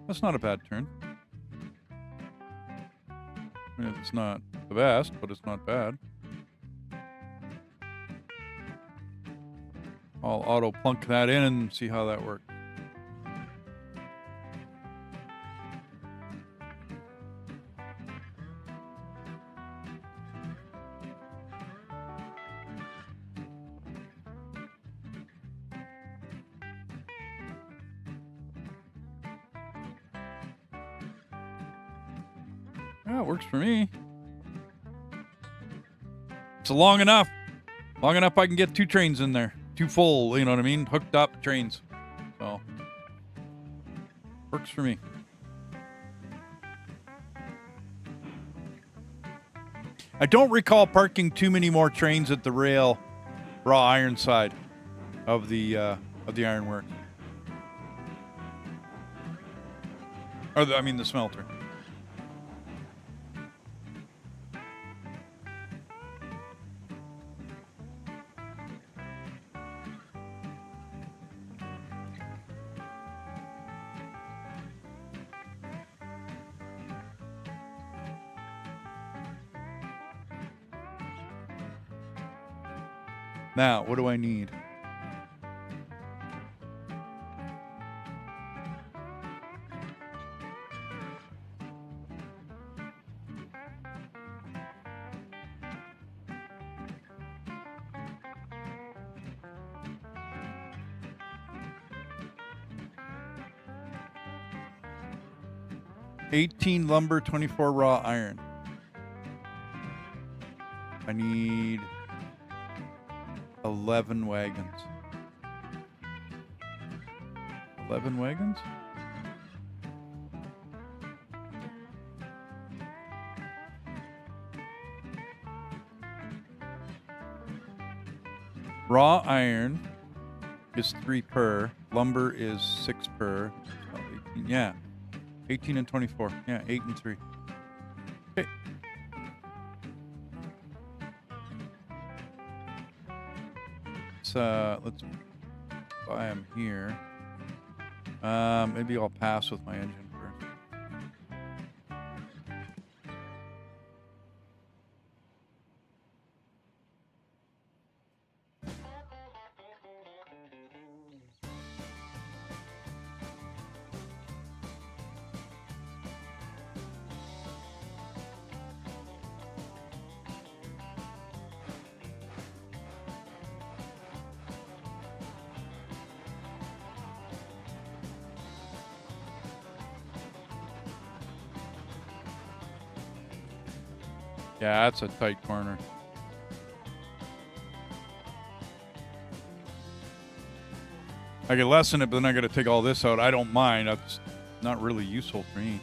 That's not a bad turn. I mean, it's not the best, but it's not bad. I'll auto plunk that in and see how that works. Yeah, it works for me. It's long enough. Long enough I can get 2 trains in there. 2 full, you know what I mean? Hooked up trains. So, works for me. I don't recall parking too many more trains at the raw iron side of the ironworks. Or the smelter. Now, what do I need? $18 lumber, 24 raw iron. I need 11 wagons. 11 wagons? Raw iron is 3 per. Lumber is 6 per. So 18, yeah. 18 and 24. Yeah, 8 and 3. Okay. Let's buy them here. Maybe I'll pass with my engine first. Yeah, that's a tight corner. I can lessen it, but then I got to take all this out. I don't mind. That's not really useful for me.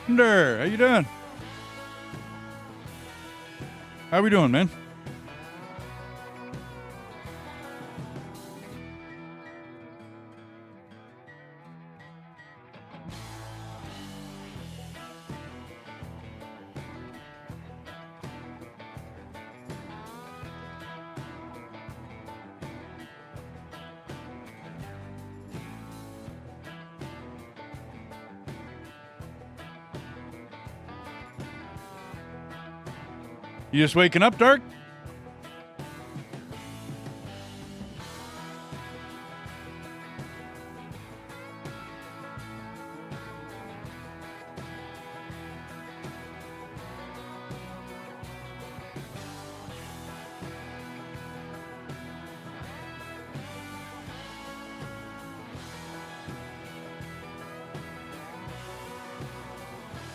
How you doing? How we doing, man? You just waking up, Dark?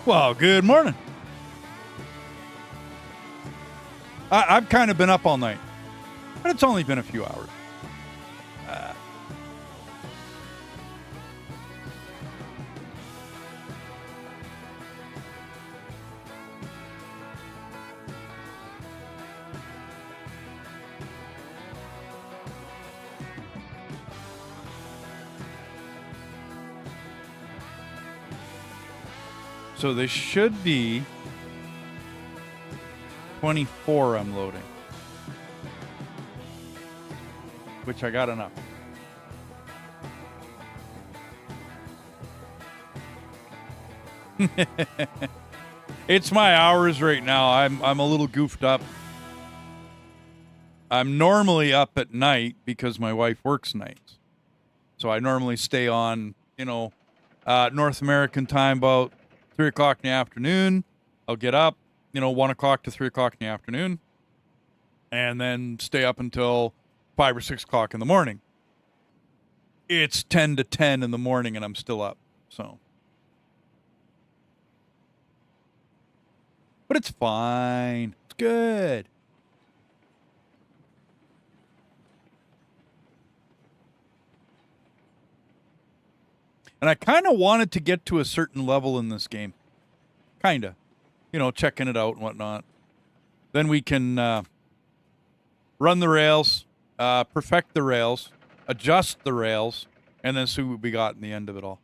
Well, good morning. I've kind of been up all night, but it's only been a few hours. So they should be 24 I'm loading. Which I got enough. It's my hours right now. I'm a little goofed up. I'm normally up at night because my wife works nights. So I normally stay on, North American time about 3 o'clock in the afternoon. I'll get up, 1 o'clock to 3 o'clock in the afternoon, and then stay up until 5 or 6 o'clock in the morning. It's 10 to 10 in the morning, and I'm still up. So, but it's fine. It's good. And I kind of wanted to get to a certain level in this game. Kind of. Checking it out and whatnot. Then we can run the rails, perfect the rails, adjust the rails, and then see what we got in the end of it all.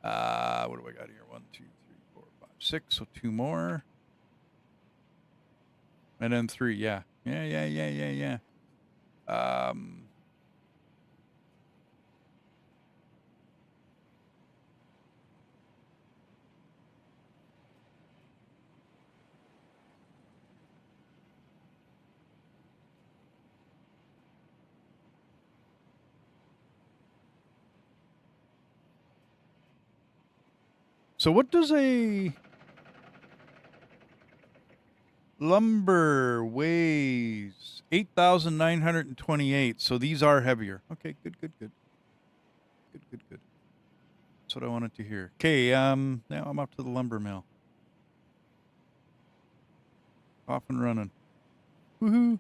What do I got here? 1, 2, 3, 4, 5, 6. So 2 more. And then 3. Yeah. Yeah. So what does a lumber weighs? 8,928. So these are heavier. Okay, good. Good. That's what I wanted to hear. Okay, now I'm up to the lumber mill. Off and running. Woohoo.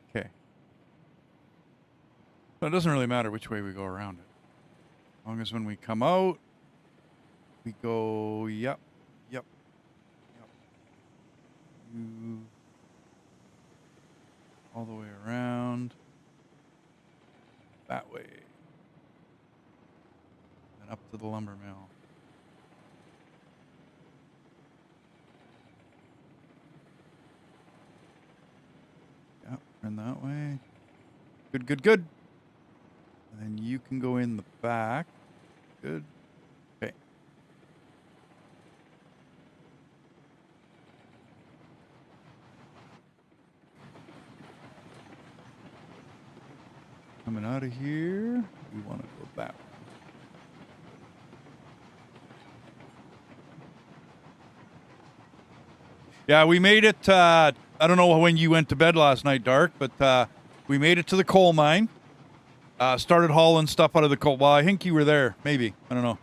Okay. So it doesn't really matter which way we go around it. As long as when we come out, we go, yep. All the way around. That way. And up to the lumber mill. Yep, and that way. Good. And then you can go in the back. Good. Okay. Coming out of here, we want to go back. Yeah, we made it. I don't know when you went to bed last night, Dark, but we made it to the coal mine. Started hauling stuff out of the coal. Well, I think you were there. Maybe. I don't know.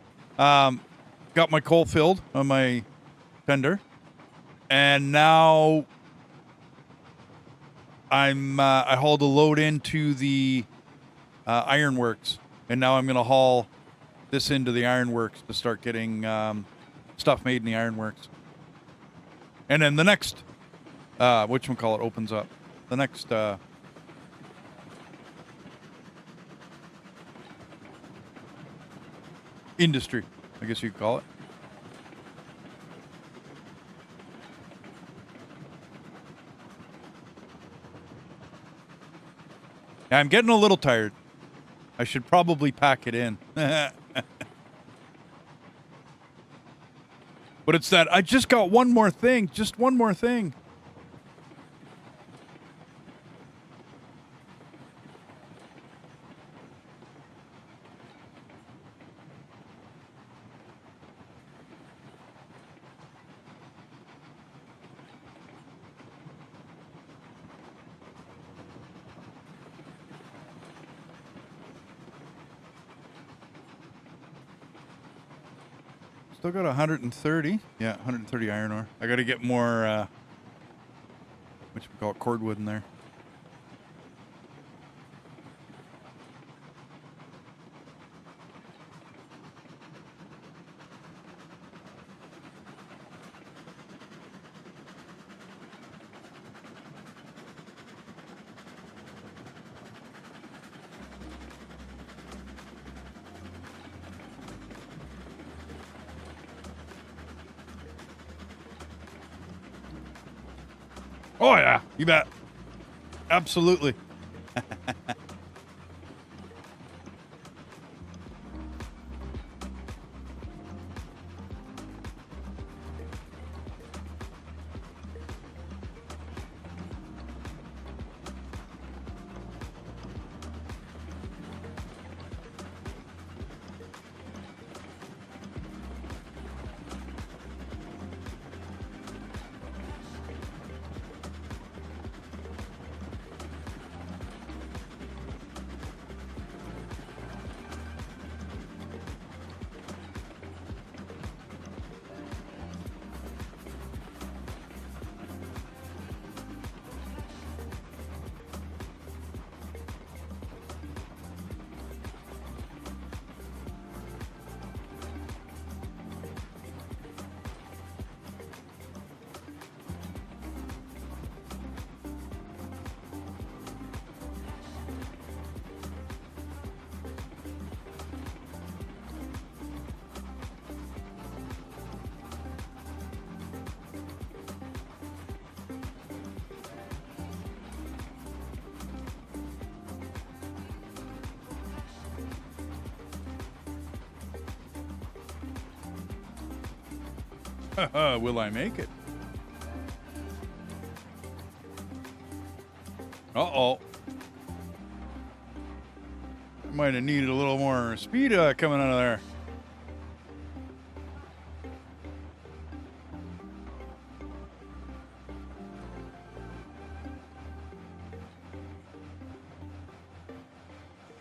Got my coal filled on my tender. And now I hauled a load into the ironworks, and now I'm gonna haul this into the ironworks to start getting stuff made in the ironworks. And then the next whatchamacallit opens up. The next industry, I guess you could call it. I'm getting a little tired. I should probably pack it in. But it's that I just got one more thing. Just one more thing. Still got 130. Yeah, 130 iron ore. I got to get more, what you call it, cordwood in there. Oh, yeah. You bet. Absolutely. Will I make it? Uh-oh. Might have needed a little more speed coming out of there.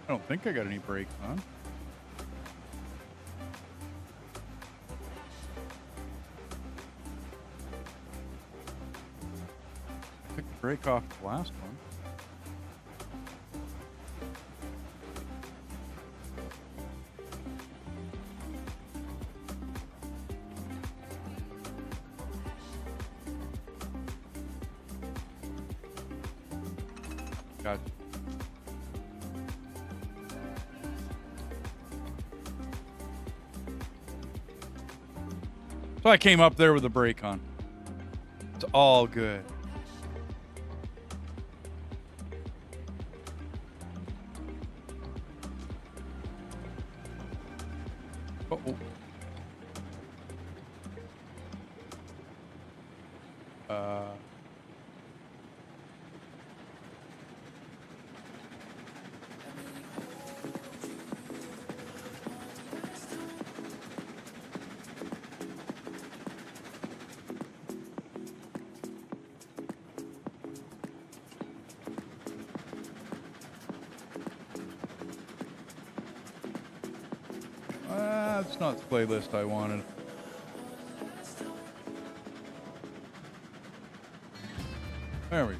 I don't think I got any brakes on. Break off the last one. Gotcha. So I came up there with the brake on. It's all good. Uh-oh. That's not the playlist I wanted. There we go.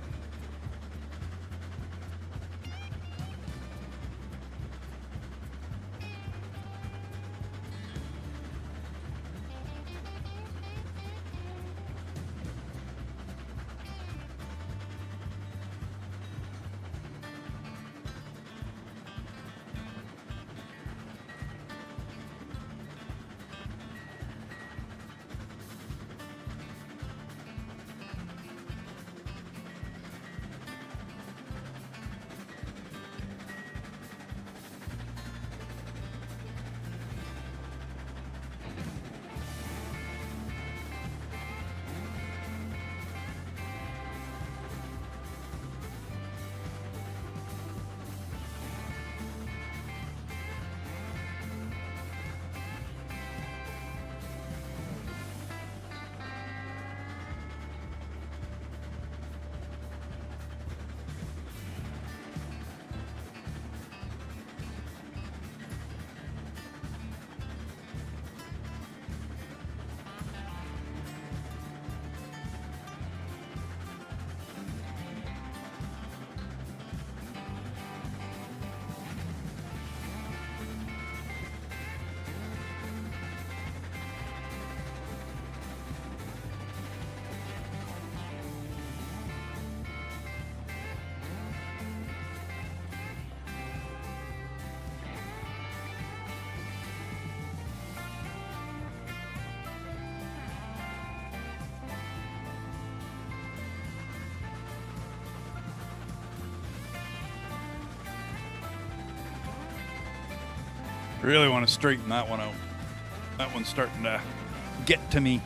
Really want to straighten that one out. That one's starting to get to me.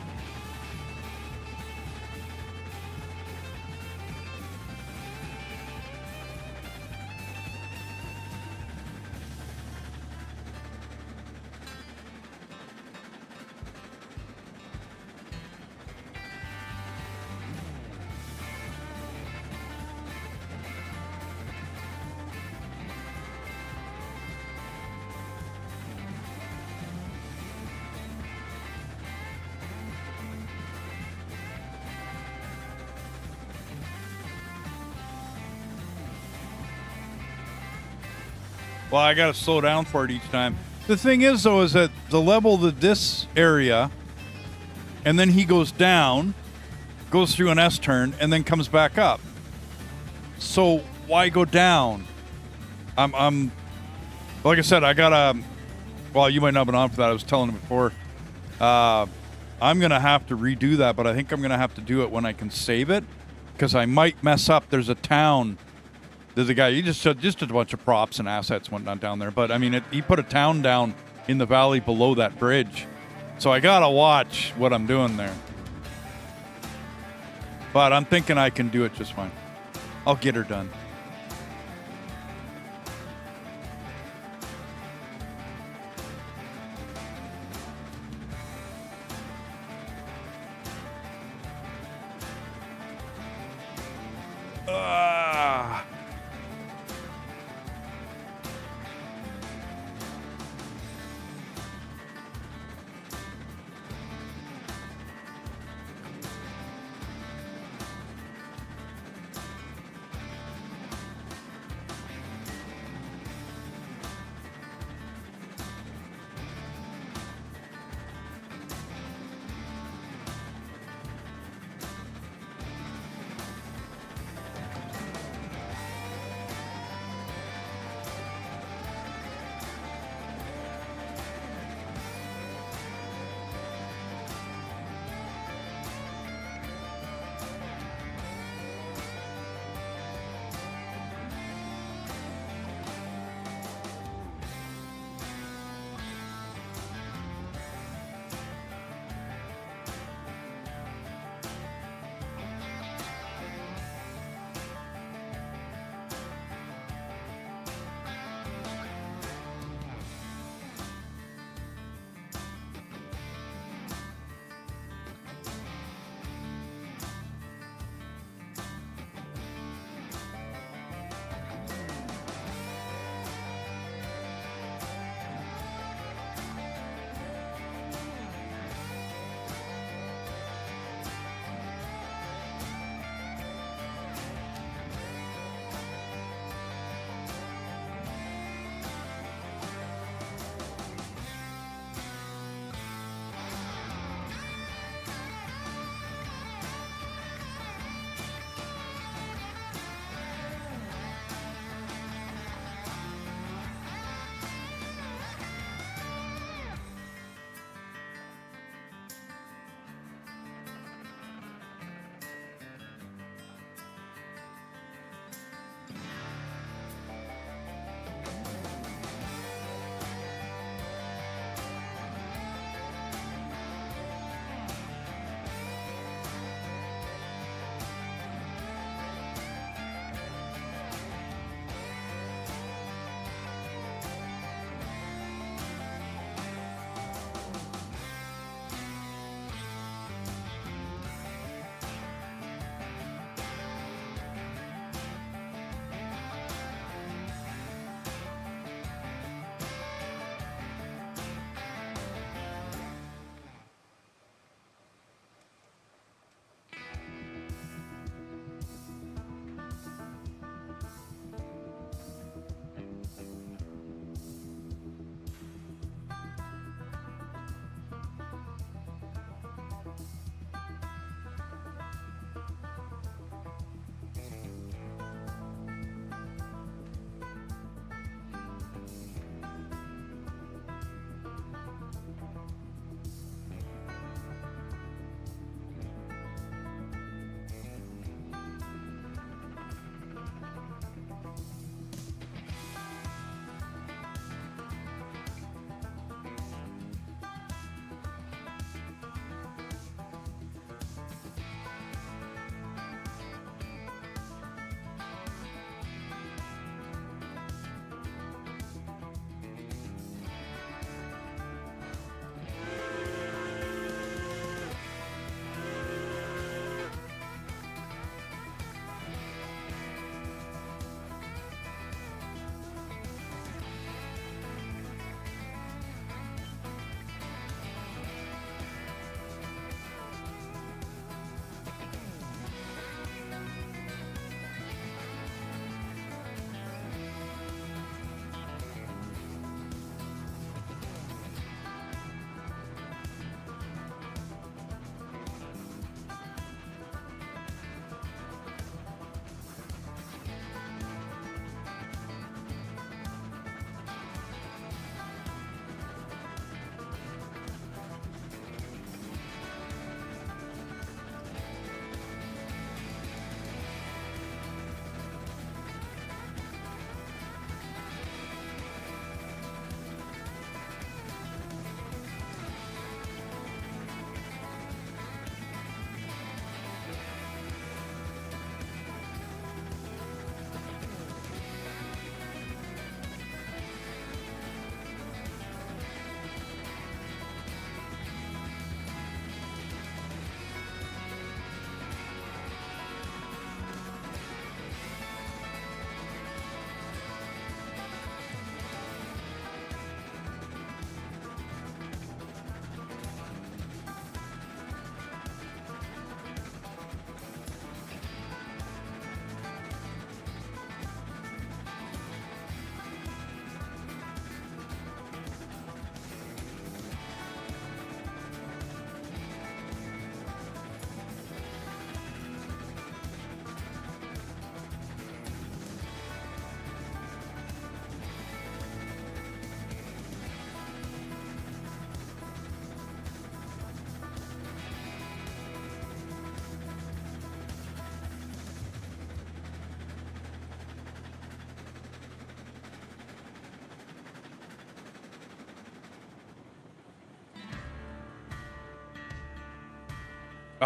Well, I got to slow down for it each time. The thing is, though, is that the level of this area, and then he goes down, goes through an S-turn, and then comes back up. So why go down? I'm like I said, I got to, well, you might not have been on for that. I was telling him before. I'm going to have to redo that, but I think I'm going to have to do it when I can save it, because I might mess up. There's a town. There's a guy, he just a bunch of props and assets went down there. But, I mean, he put a town down in the valley below that bridge. So I got to watch what I'm doing there. But I'm thinking I can do it just fine. I'll get her done.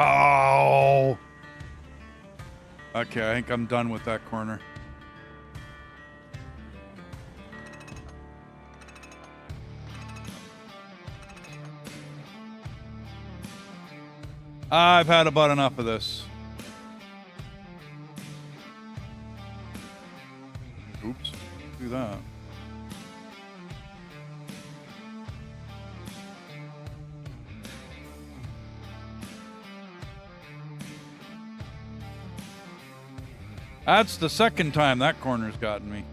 Oh. Okay, I think I'm done with that corner. I've had about enough of this. Oops. Do that. That's the second time that corner's gotten me.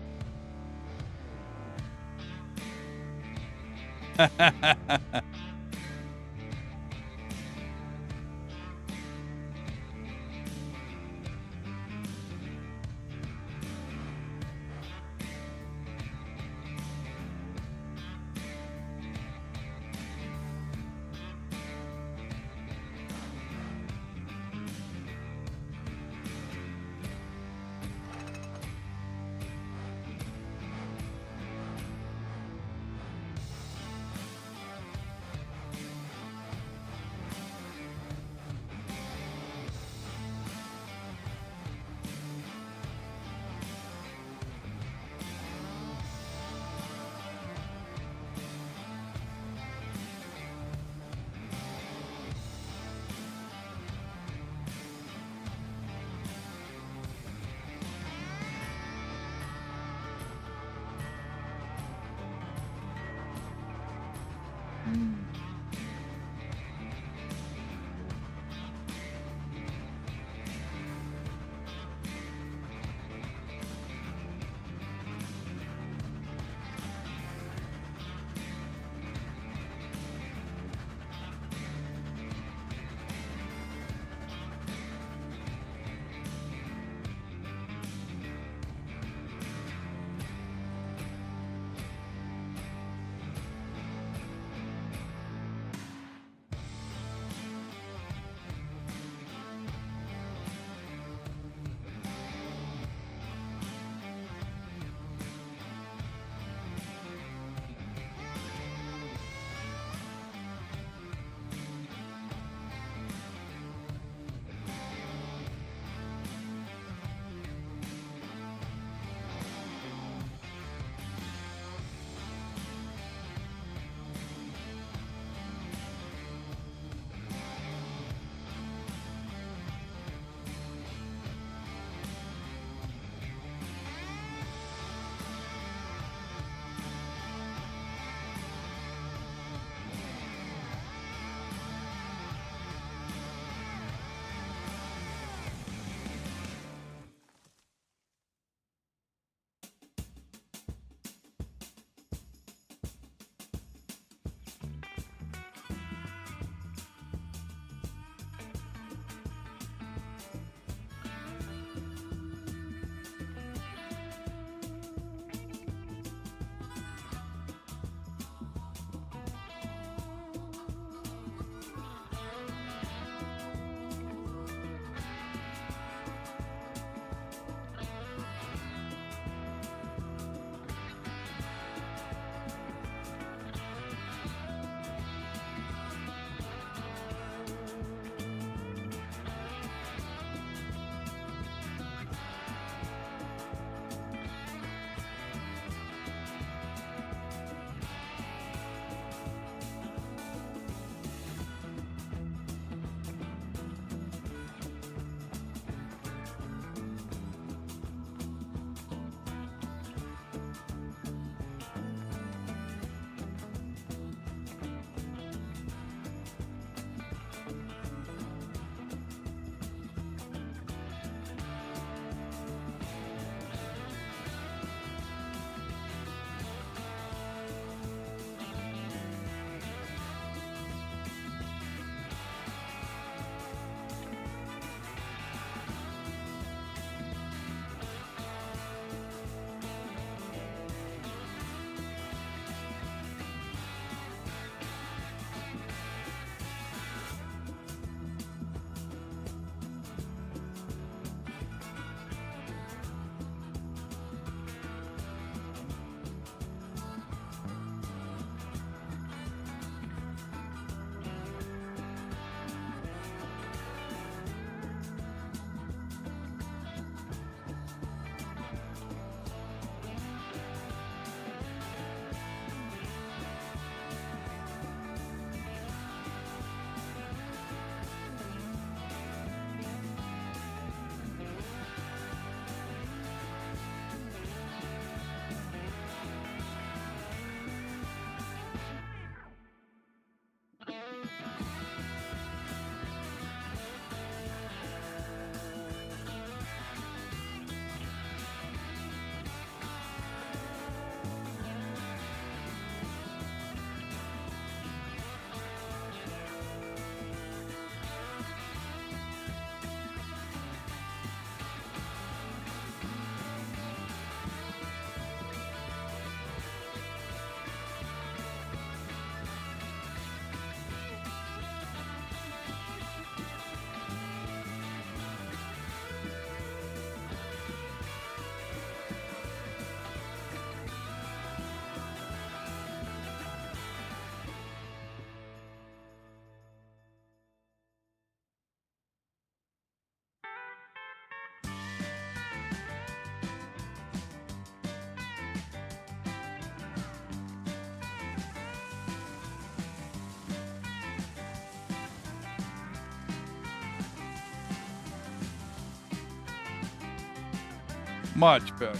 Much better.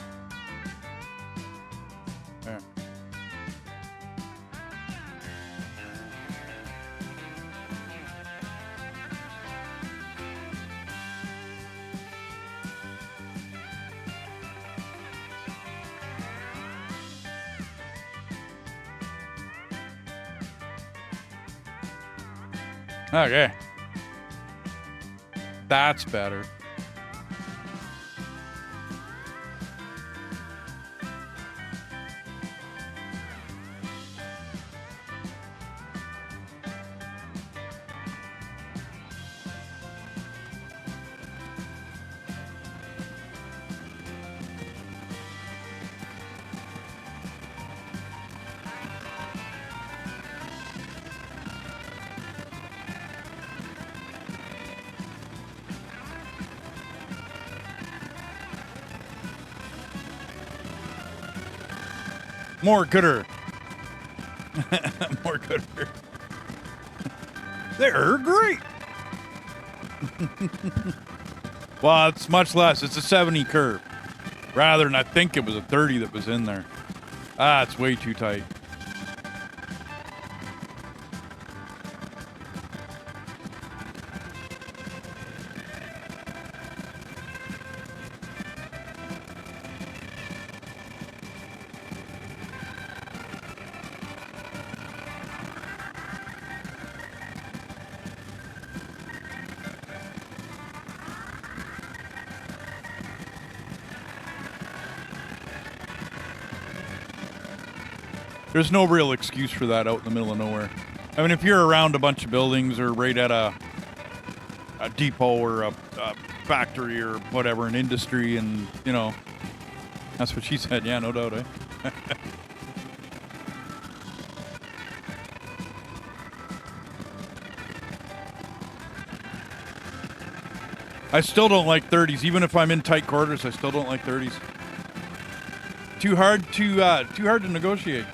There. Okay. That's better. More gooder. More gooder. They're great. Well, it's much less. It's a 70 curve. Rather than I think it was a 30 that was in there. Ah, it's way too tight. There's no real excuse for that out in the middle of nowhere. I mean, if you're around a bunch of buildings or right at a depot or a factory or whatever, an industry, and, you know, that's what she said. Yeah, no doubt, eh? I still don't like 30s. Even if I'm in tight quarters, I still don't like 30s. Too hard to negotiate.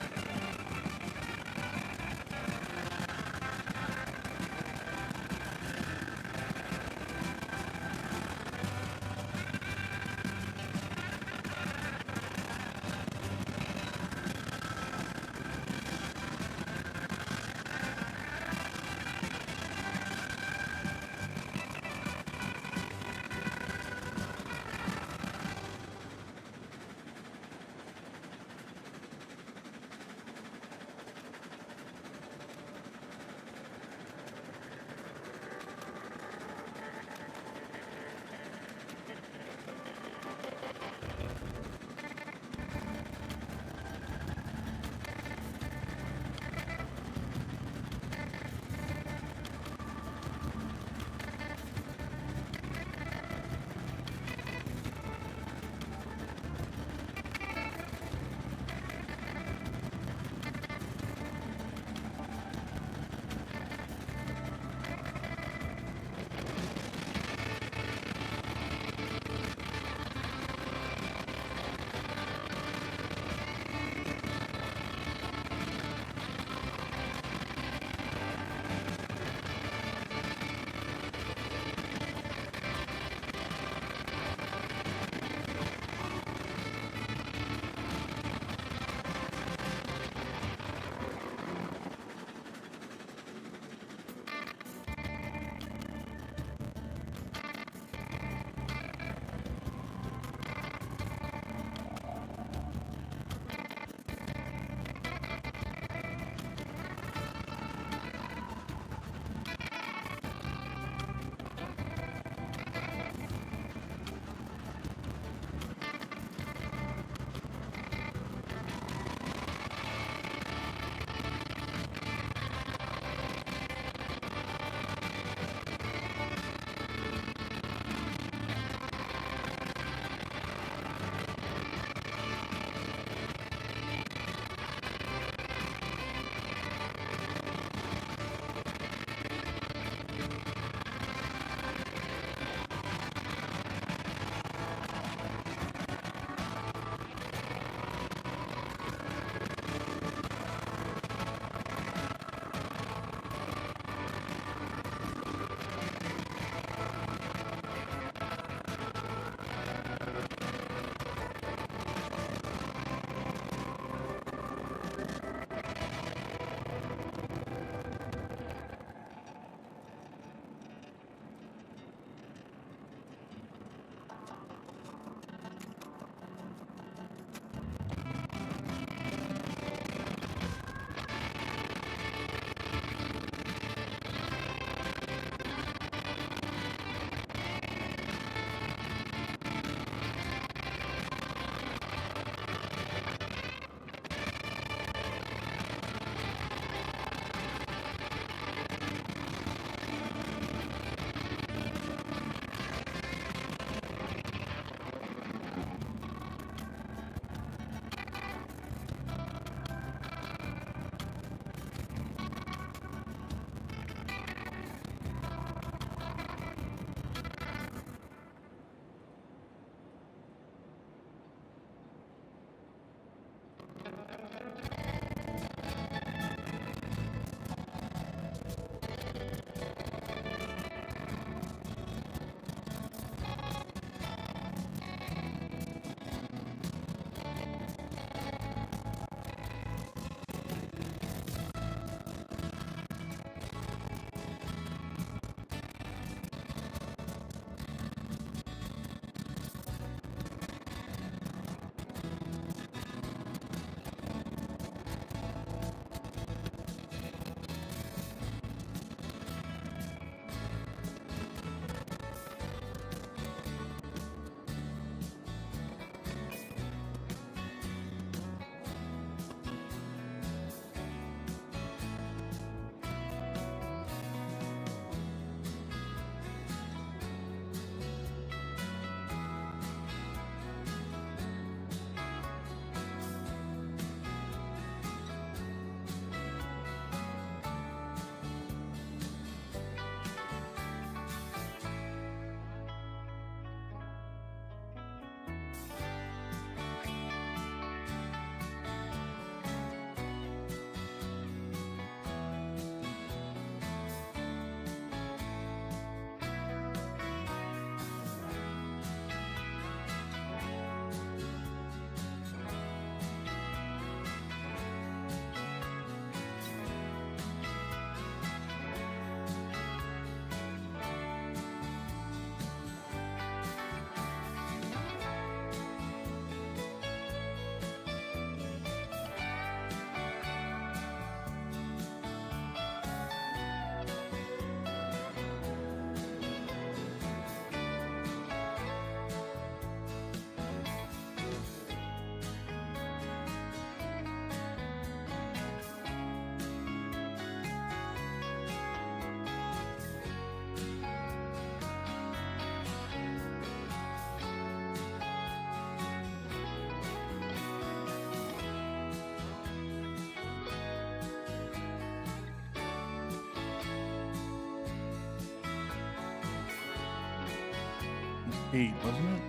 8, wasn't it?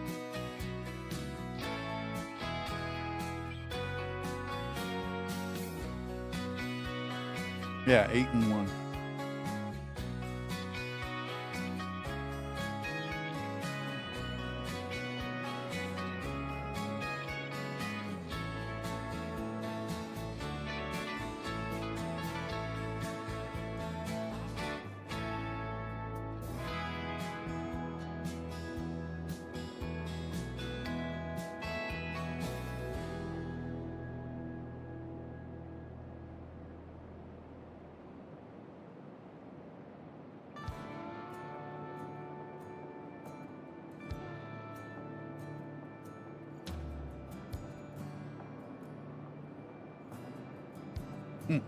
Yeah, 8 and 1. Hmm.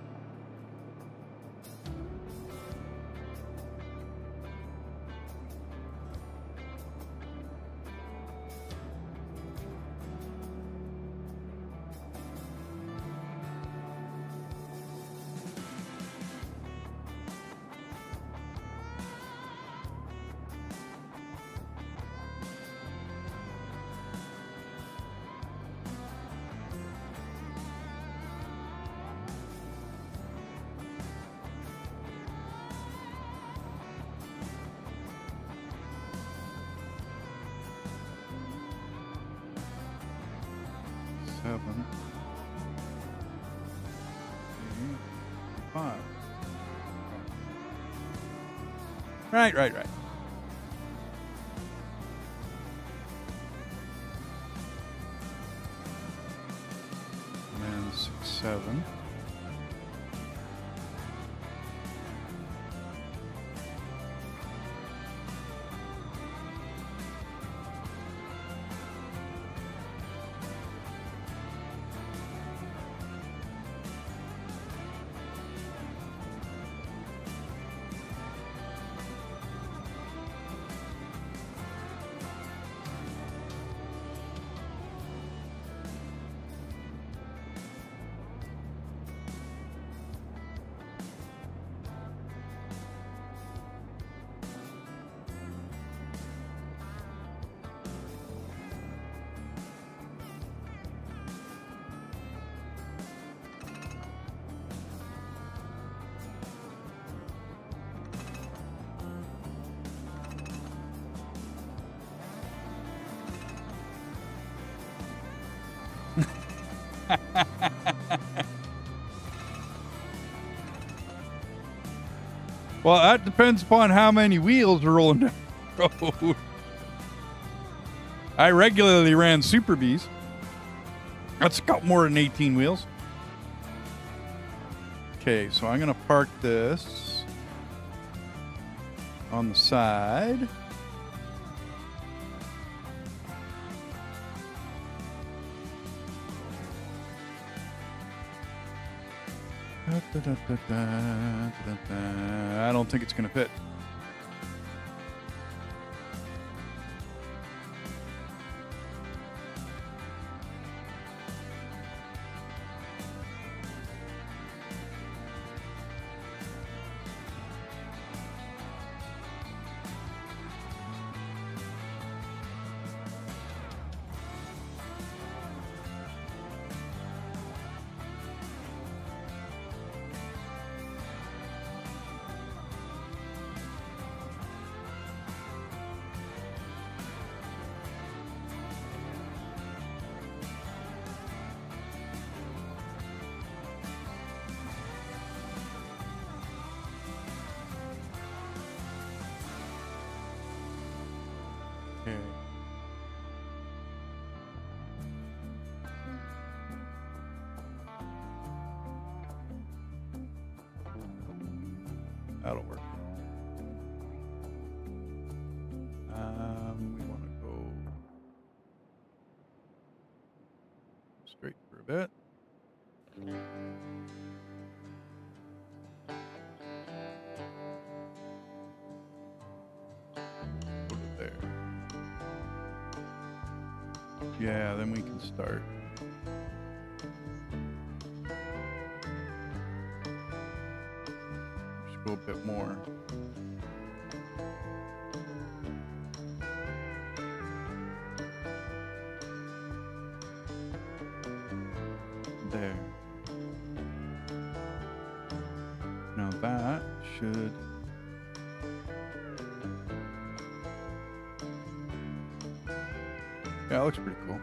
Seven. 8, 5. Right. And then 6, 7. Well, that depends upon how many wheels are rolling down the road. I regularly ran Super Bs. That's got more than 18 wheels. Okay, so I'm going to park this on the side. I don't think it's going to fit. Okay. That'll work. We want to go straight for a bit. Go to there. Yeah, then we can start. Just go a bit more. there. Now that should... Yeah, it looks pretty cool.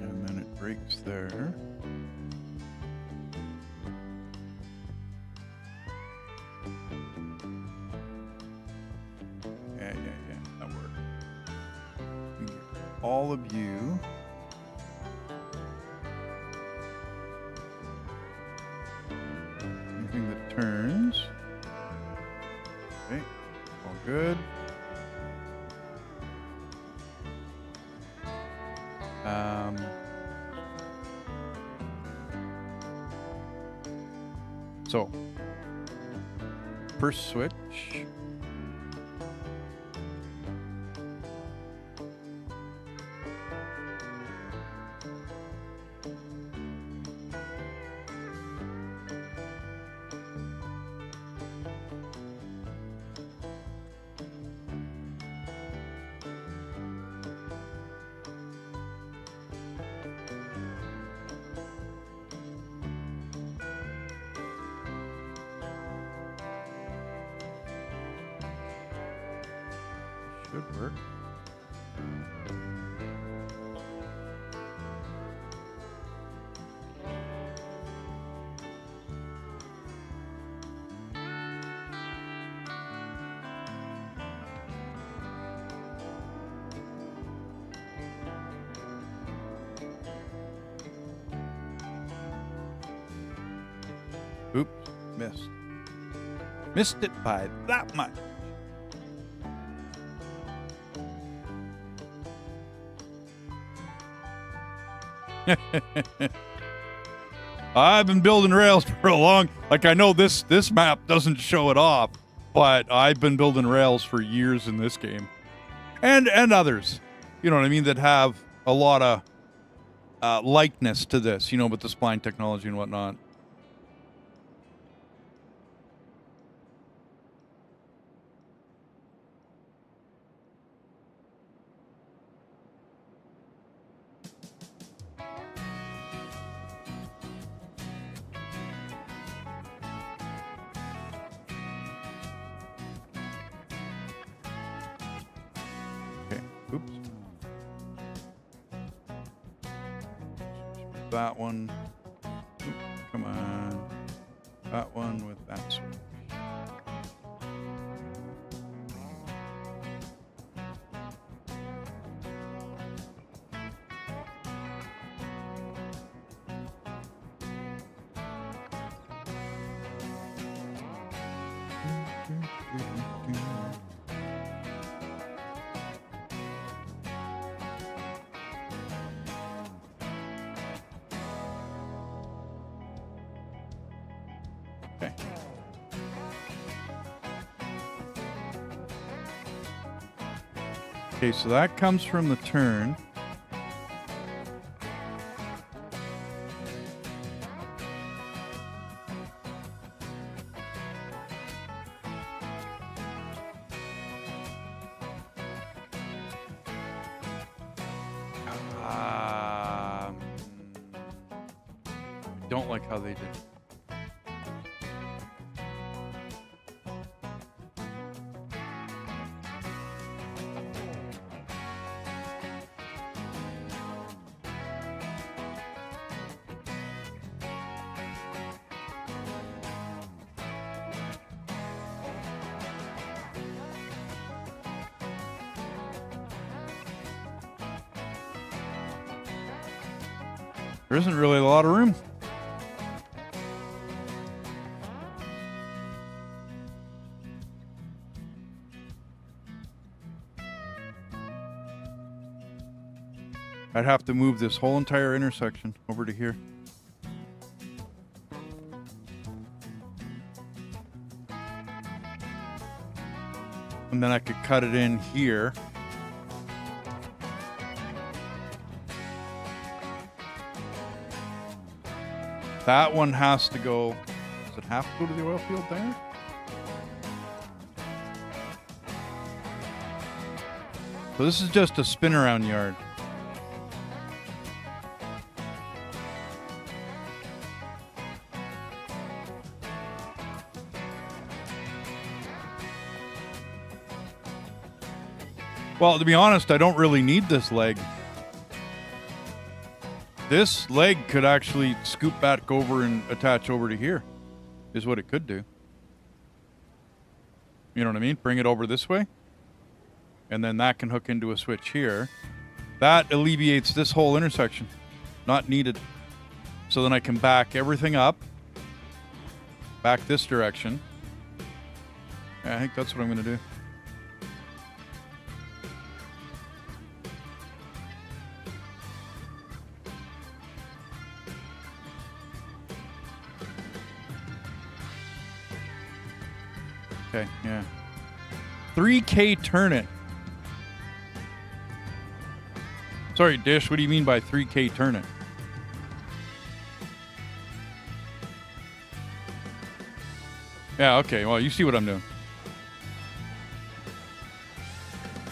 And then it breaks there. Yeah, that worked. We get all of you. Anything that turns. Okay, all good. So, first switch. Should work. Oops, missed. Missed it by that much. I've been building rails for a long, like I know this map doesn't show it off, but I've been building rails for years in this game, and others, you know what I mean, that have a lot of likeness to this, you know, with the spline technology and whatnot. Oops. That one. Oop, come on. That one with that switch. Okay. Okay, so that comes from the turn. I don't like how they did it. There isn't really a lot of room. I'd have to move this whole entire intersection over to here. And then I could cut it in here. That one has to go. Does it have to go to the oil field there? So this is just a spin around yard. Well, to be honest, I don't really need this leg. This leg could actually scoop back over and attach over to here, is what it could do. You know what I mean? Bring it over this way. And then that can hook into a switch here. That alleviates this whole intersection. Not needed. So then I can back everything up. Back this direction. Yeah, I think that's what I'm going to do. Okay, yeah. 3K turn it. Sorry, Dish, what do you mean by 3K turn it? Yeah, okay, well, you see what I'm doing.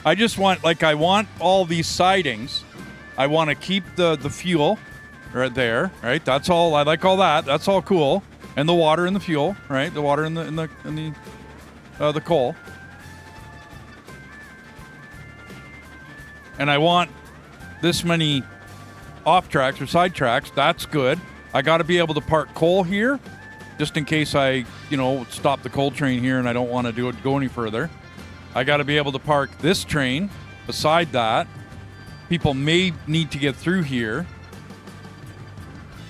I just want, like, I want all these sidings. I want to keep the fuel right there, right? That's all, I like all that. That's all cool. And the water and the fuel, right? The water and the coal. And I want this many off tracks or side tracks. That's good. I got to be able to park coal here just in case I, stop the coal train here and I don't want to go any further. I got to be able to park this train beside that. People may need to get through here.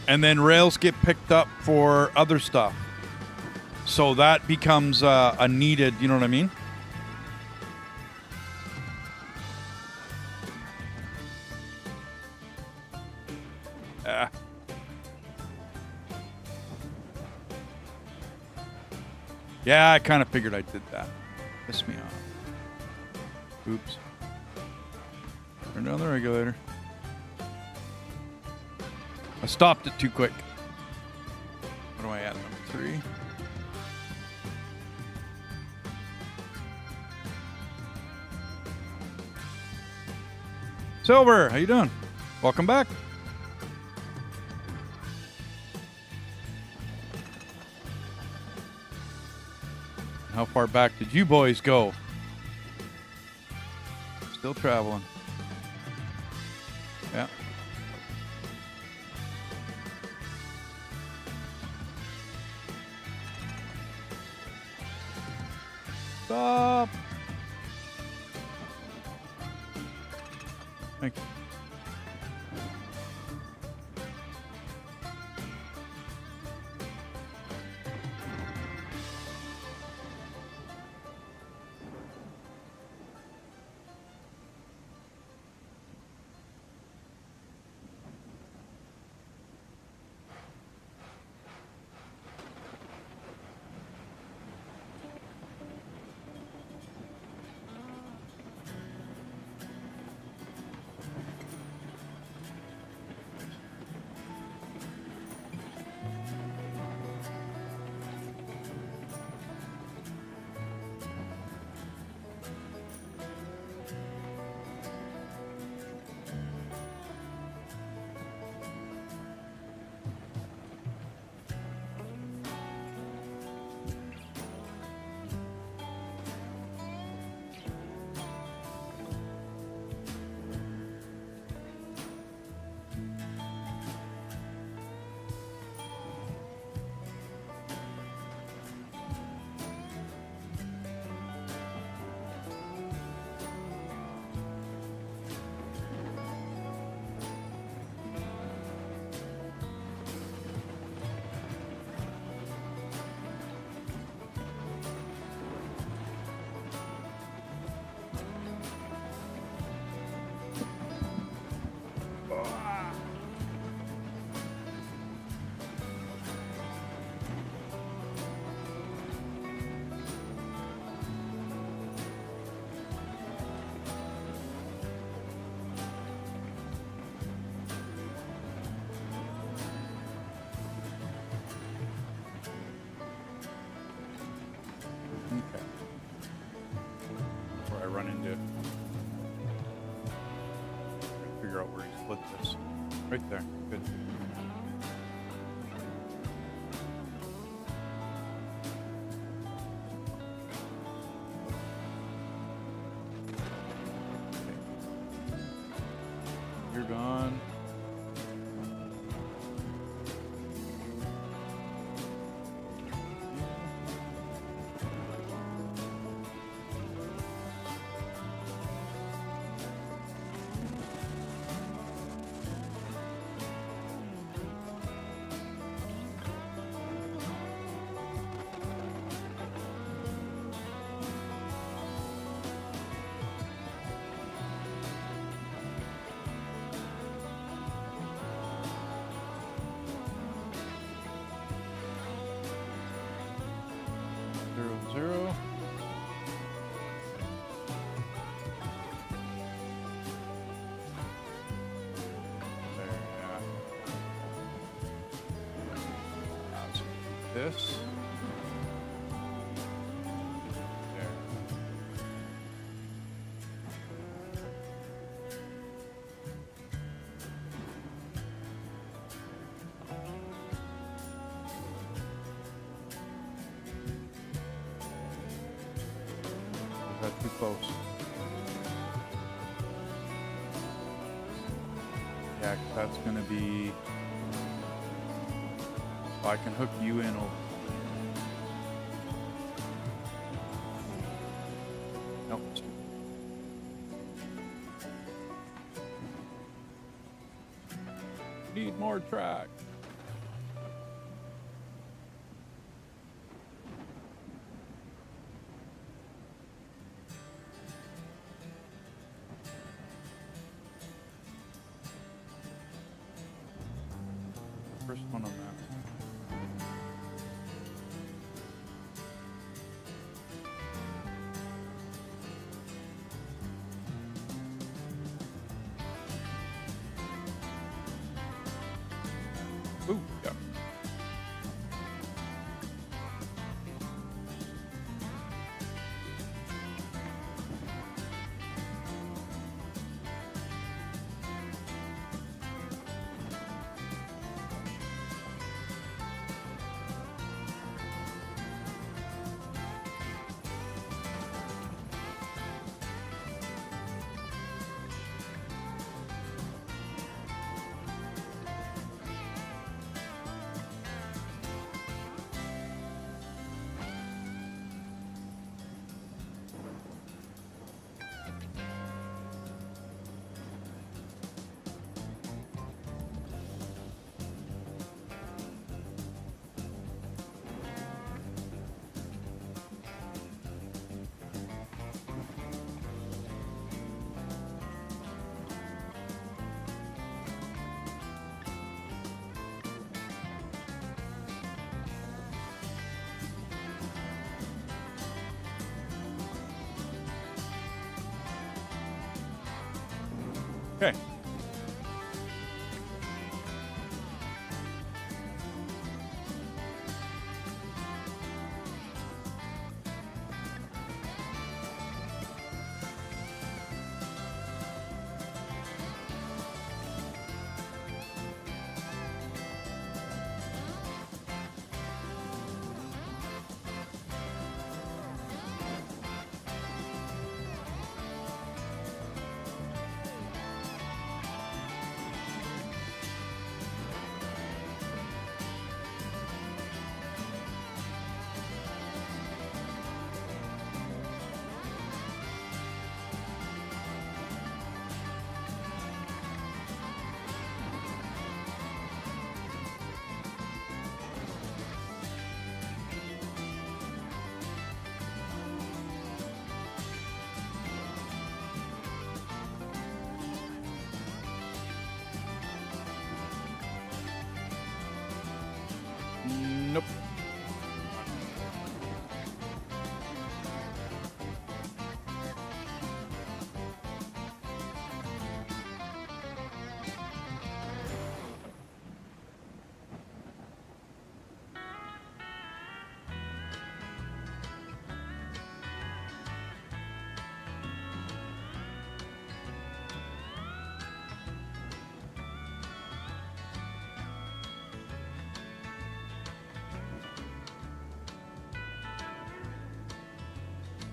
And then rails get picked up for other stuff. So that becomes a needed, you know what I mean? Yeah, I kind of figured I did that. Pissed me off. Oops. Turn down the regulator. I stopped it too quick. What do I add? Number 3. Silver, how you doing? Welcome back. How far back did you boys go? Still traveling. Yeah. Stop. Thank you. Figure out where he split this. Right there. Good. 0. There, yeah. Let's do this. There. Is that too close? Yeah, 'cause that's gonna be. I can hook you in over. Nope. Need more track. First one on that. Ooh, yeah. Okay. Nope.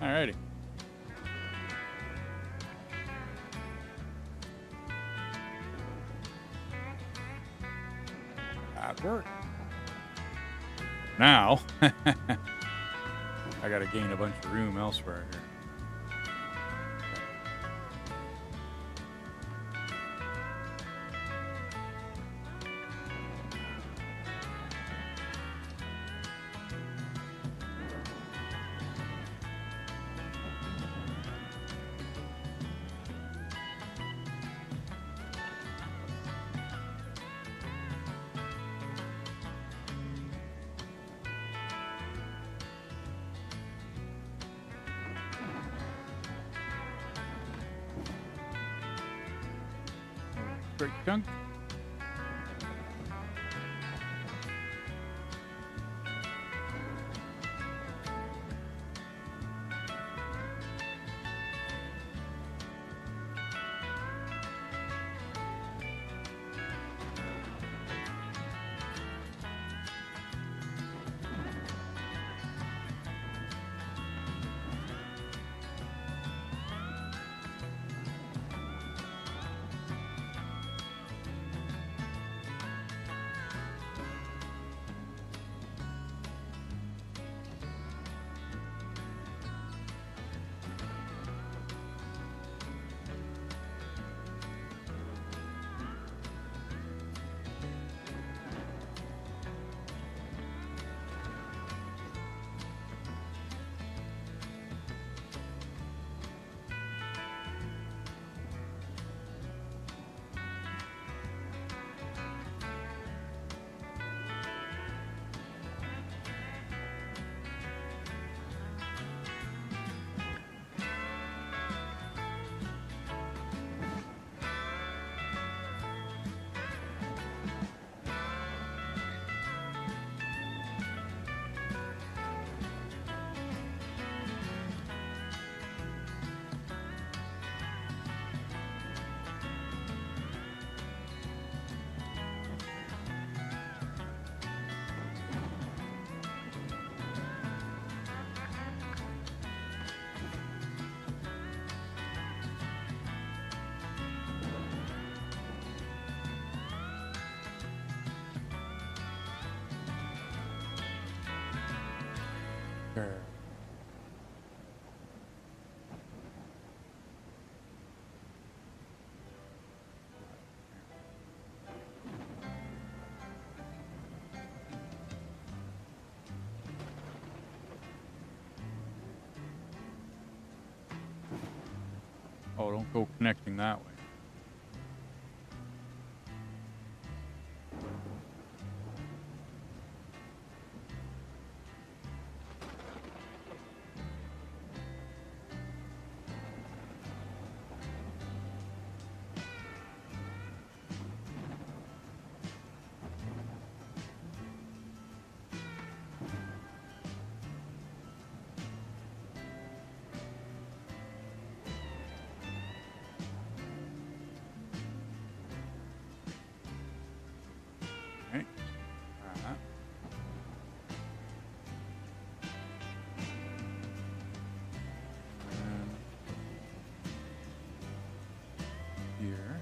Alrighty. That worked. Now, I gotta gain a bunch of room elsewhere here. Great chunk. Sure. Oh, don't go connecting that way. Okay. That. And here.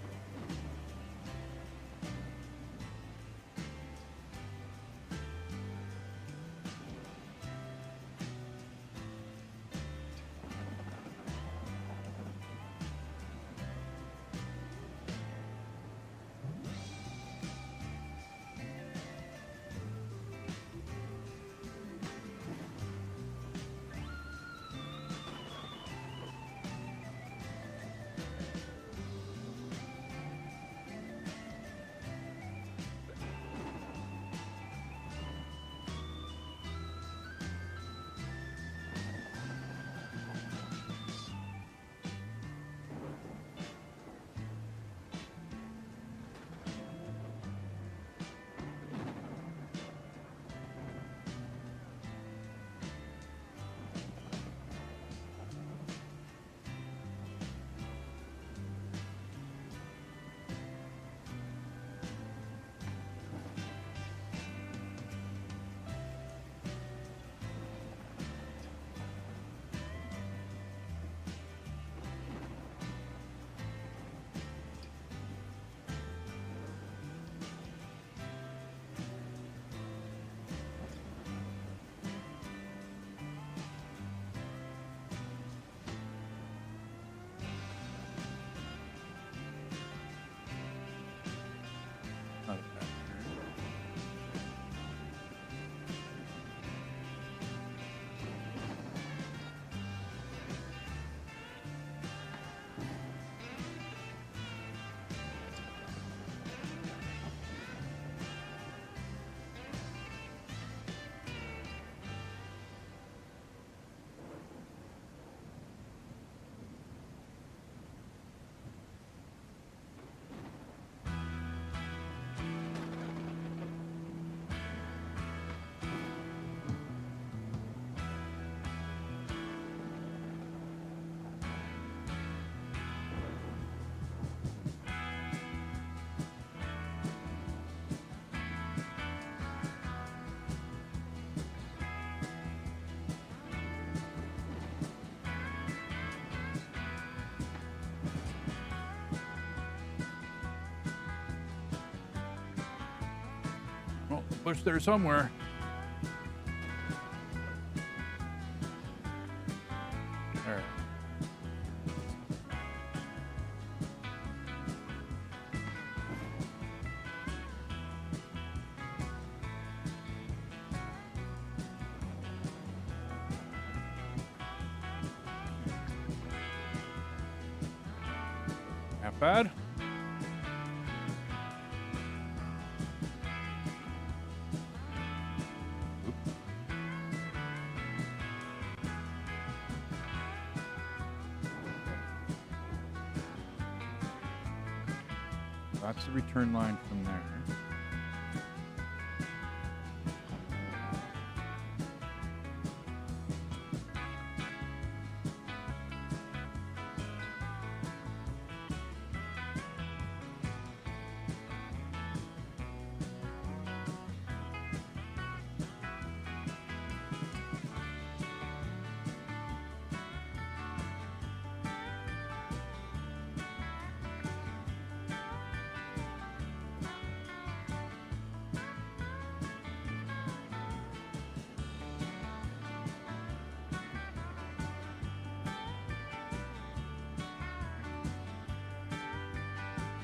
Push there somewhere. There. Not bad. That's the return line from there.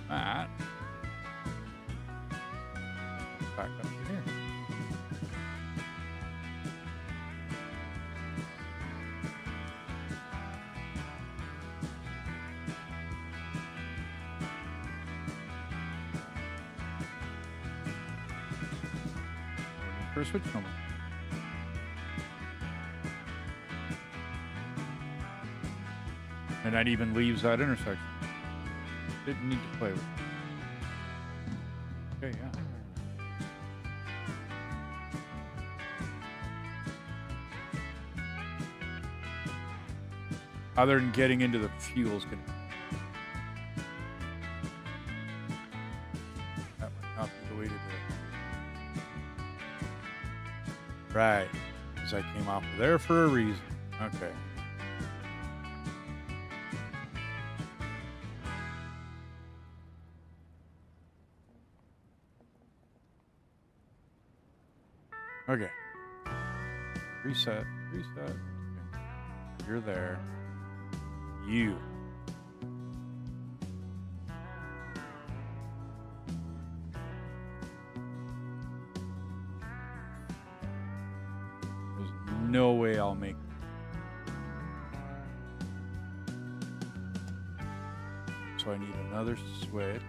That. Back up to here. For a switch number. And that even leaves that intersection. Didn't need to play with it. Okay, yeah. Other than getting into the fuels, that might not be the way to do it. Right, because I came off of there for a reason. Okay. Okay. Reset. Okay. You're there. You. There's no way I'll make it. So I need another switch.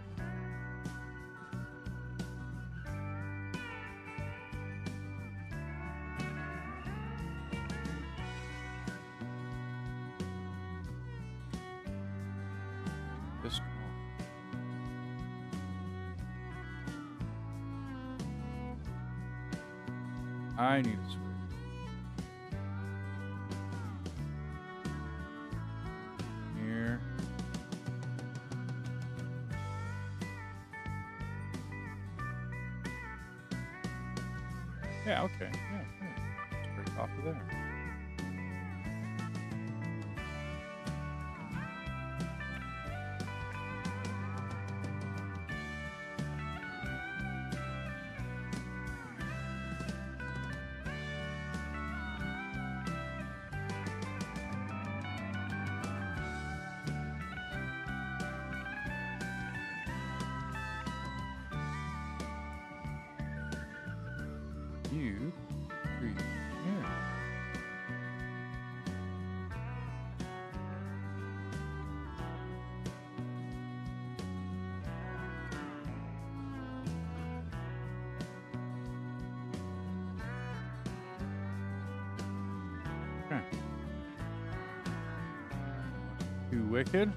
I need a switch. Here. Yeah, okay. Yeah. Straight off of there. You breathe here. Okay. Too wicked.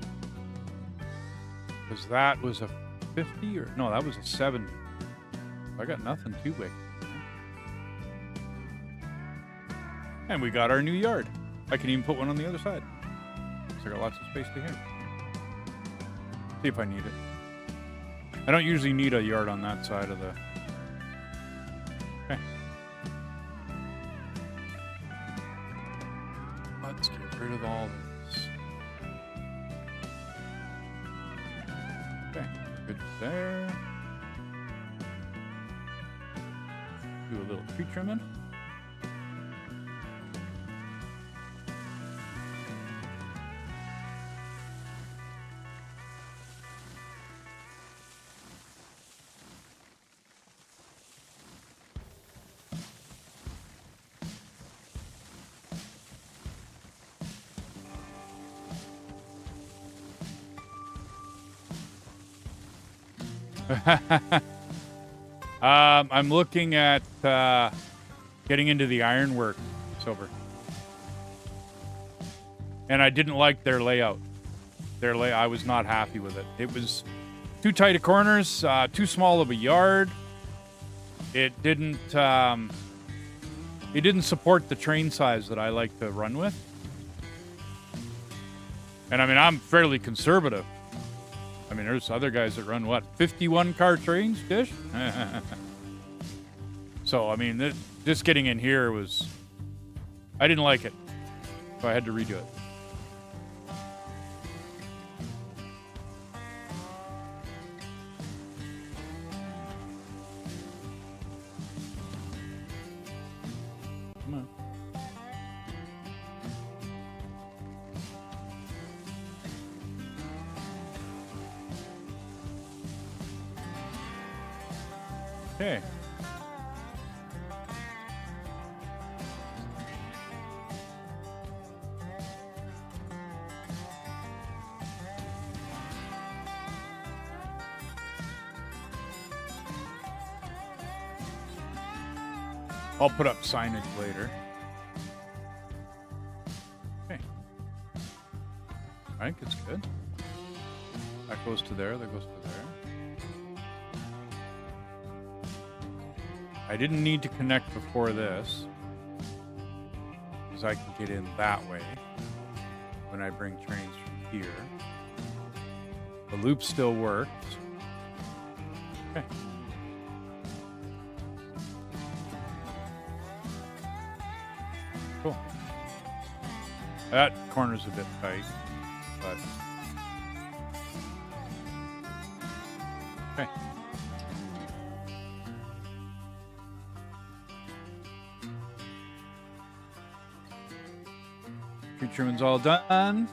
Because that was a 50 or no, that was a 70. I got nothing too wicked. And we got our new yard. I can even put one on the other side. So I got lots of space to here. See if I need it. I don't usually need a yard on that side of the... Okay. Let's get rid of all this. Okay, good there. do a little tree trimming. I'm looking at getting into the ironwork, Silver. And I didn't like their layout. I was not happy with it. It was too tight of corners, too small of a yard. It didn't support the train size that I like to run with. And I mean, I'm fairly conservative. I mean, there's other guys that run, what, 51-car trains, Dish? So, I mean, just getting in here was... I didn't like it. So I had to redo it. Come on. Okay. I'll put up signage later. Okay. I think it's good. That goes to there, that goes to there. I didn't need to connect before this, because I can get in that way when I bring trains from here. The loop still works. Okay. Cool. That corner's a bit tight, but okay. Tree trimming's all done.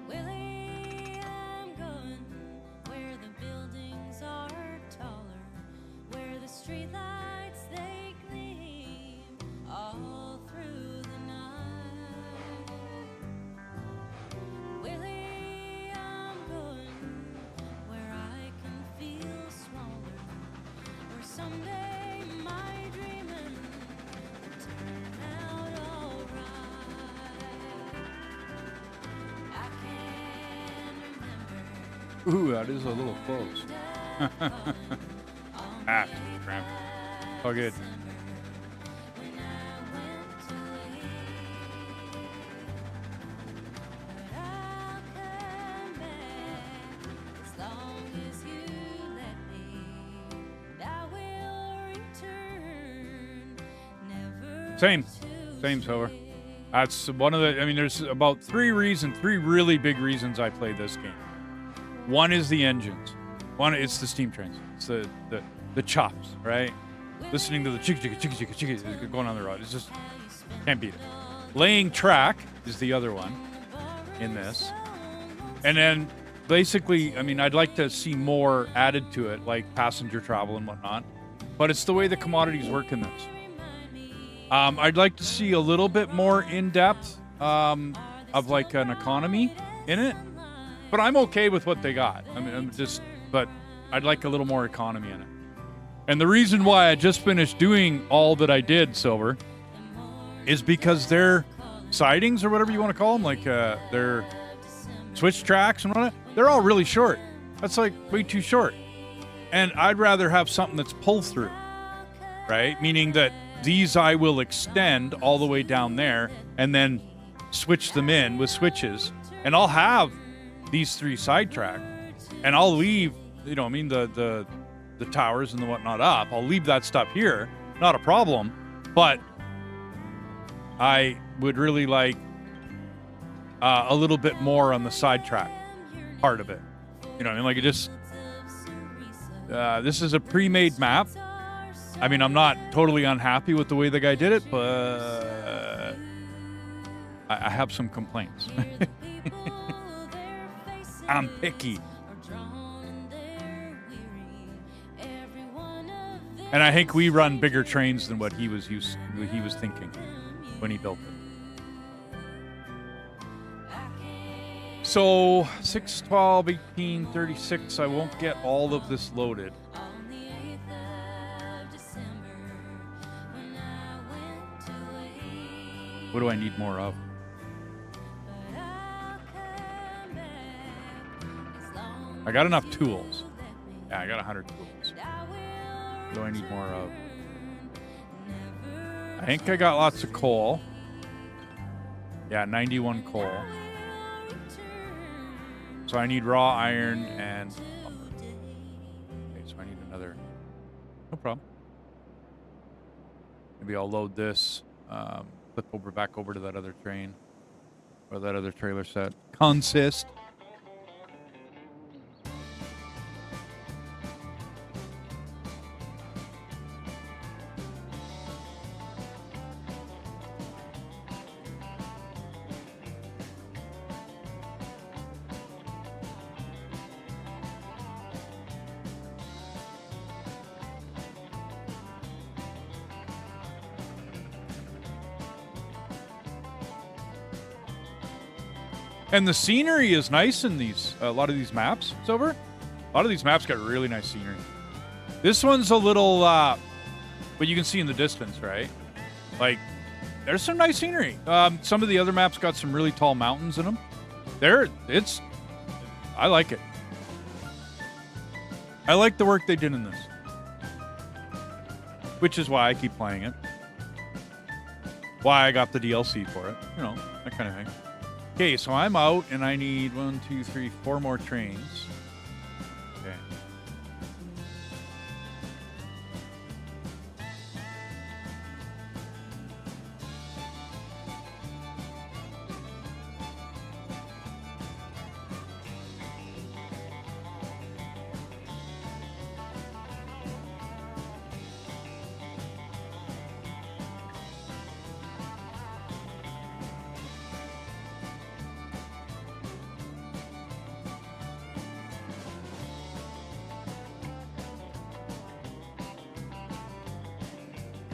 Willie, I'm going where the buildings are taller, where the streetlights they gleam all through the night. Willie, I'm going where I can feel smaller, where someday my dreaming will turn out alright. I can remember Ooh, that is a little close. Ah, cramp. All good. when I went to leave. But I'll come back as long as you let me. And I will return, never Same. to Same, Silver. stray. That's one of the, I mean, there's about three really big reasons I play this game. One is the engines. One, it's the steam trains. It's the chops, right? Listening to the chicka chicka chicka chicka chicka going on the road. It's just, can't beat it. Laying track is the other one in this. And then basically, I mean, I'd like to see more added to it, like passenger travel and whatnot. But it's the way the commodities work in this. I'd like to see a little bit more in-depth of like an economy in it. But I'm okay with what they got. I mean, but I'd like a little more economy in it. And the reason why I just finished doing all that I did, Silver, is because their sidings or whatever you want to call them, like their switch tracks and whatnot, they're all really short. That's like way too short. And I'd rather have something that's pull through, right? Meaning that these I will extend all the way down there and then switch them in with switches. And I'll have these 3 sidetracked and I'll leave, you know, I mean, the towers and the whatnot up. I'll leave that stuff here. Not a problem. But I would really like a little bit more on the sidetrack part of it. You know what I mean? Like it just, this is a pre-made map. I mean, I'm not totally unhappy with the way the guy did it, but I have some complaints. I'm picky. And I think we run bigger trains than what he was thinking when he built it. So 6, 12, 18, 36, I won't get all of this loaded. What do I need more of? I got enough tools. Yeah, I got 100 tools. What do I need more of? I think I got lots of coal. Yeah, 91 coal. So I need raw iron and lumber. Okay, so I need another. No problem. Maybe I'll load this. Flip back over to that other train. Or that other trailer set. Consist. And the scenery is nice in these, a lot of these maps, Silver. A lot of these maps got really nice scenery. This one's a little, but you can see in the distance, right? Like, there's some nice scenery. Some of the other maps got some really tall mountains in them. I like it. I like the work they did in this. Which is why I keep playing it. Why I got the DLC for it. You know, that kind of thing. Okay, so I'm out and I need 1, 2, 3, 4 more trains. Okay.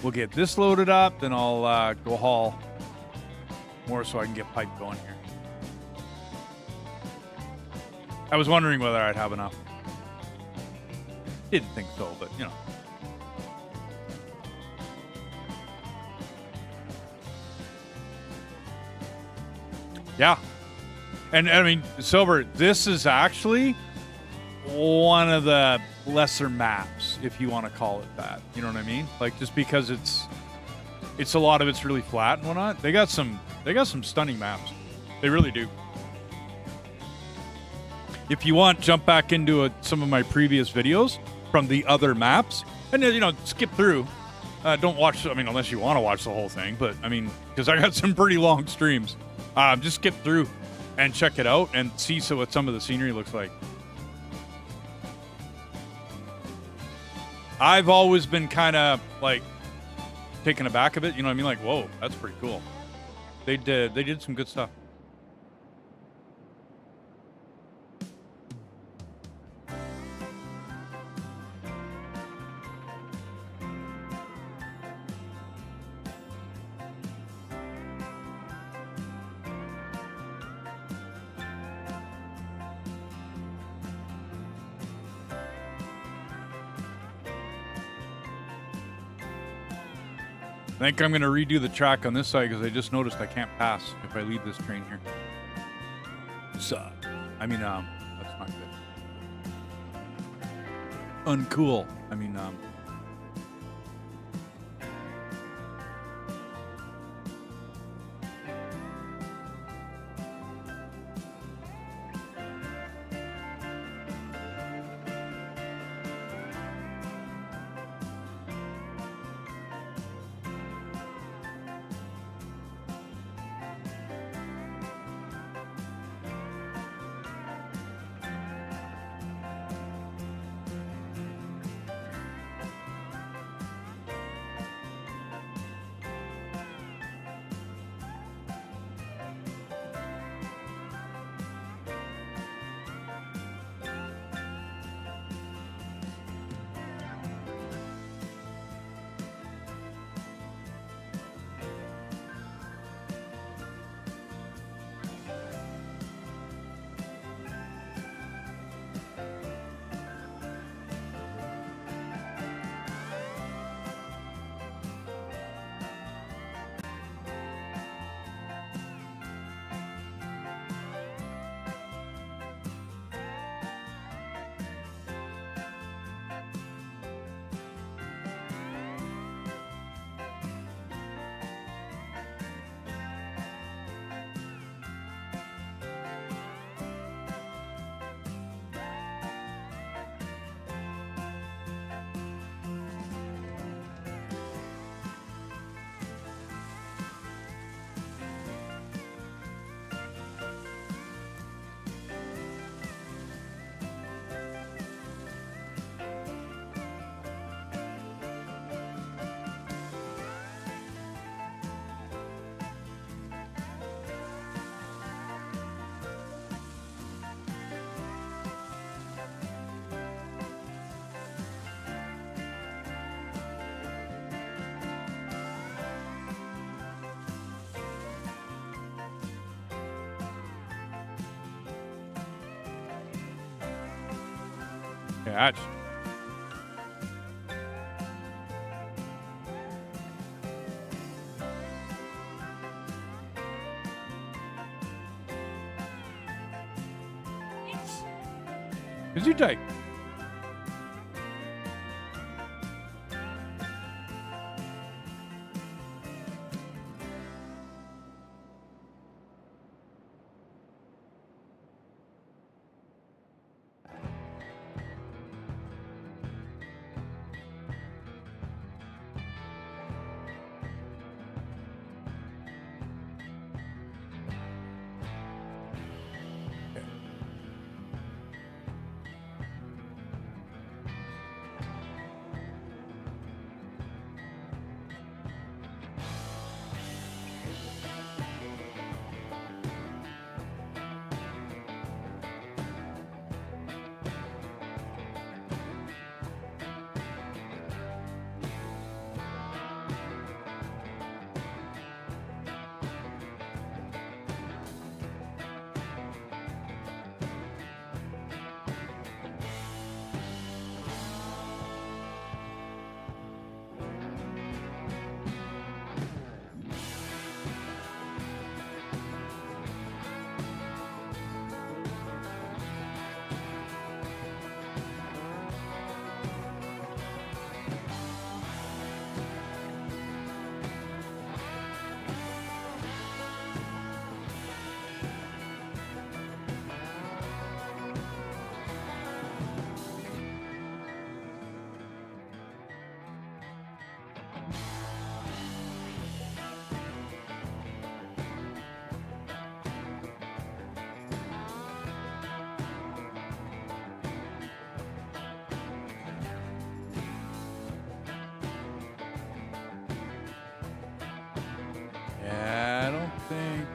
We'll get this loaded up, then I'll go haul more so I can get pipe going here. I was wondering whether I'd have enough. Didn't think so, but you know. Yeah. And I mean, Silver, this is actually one of the lesser maps, if you want to call it that. You know what I mean? Like, just because it's a lot of it's really flat and whatnot. They got some stunning maps. They really do. If you want, jump back into some of my previous videos from the other maps, and then, you know, skip through. Don't watch. I mean, unless you want to watch the whole thing. But I mean, because I got some pretty long streams. Just skip through and check it out and see what some of the scenery looks like. I've always been kind of like taken aback of it. You know what I mean? Like, whoa, that's pretty cool. They did some good stuff. I think I'm going to redo the track on this side because I just noticed I can't pass if I leave this train here. So, I mean, that's not good. Uncool. I mean, catch. Is you take? Yeah, I don't think.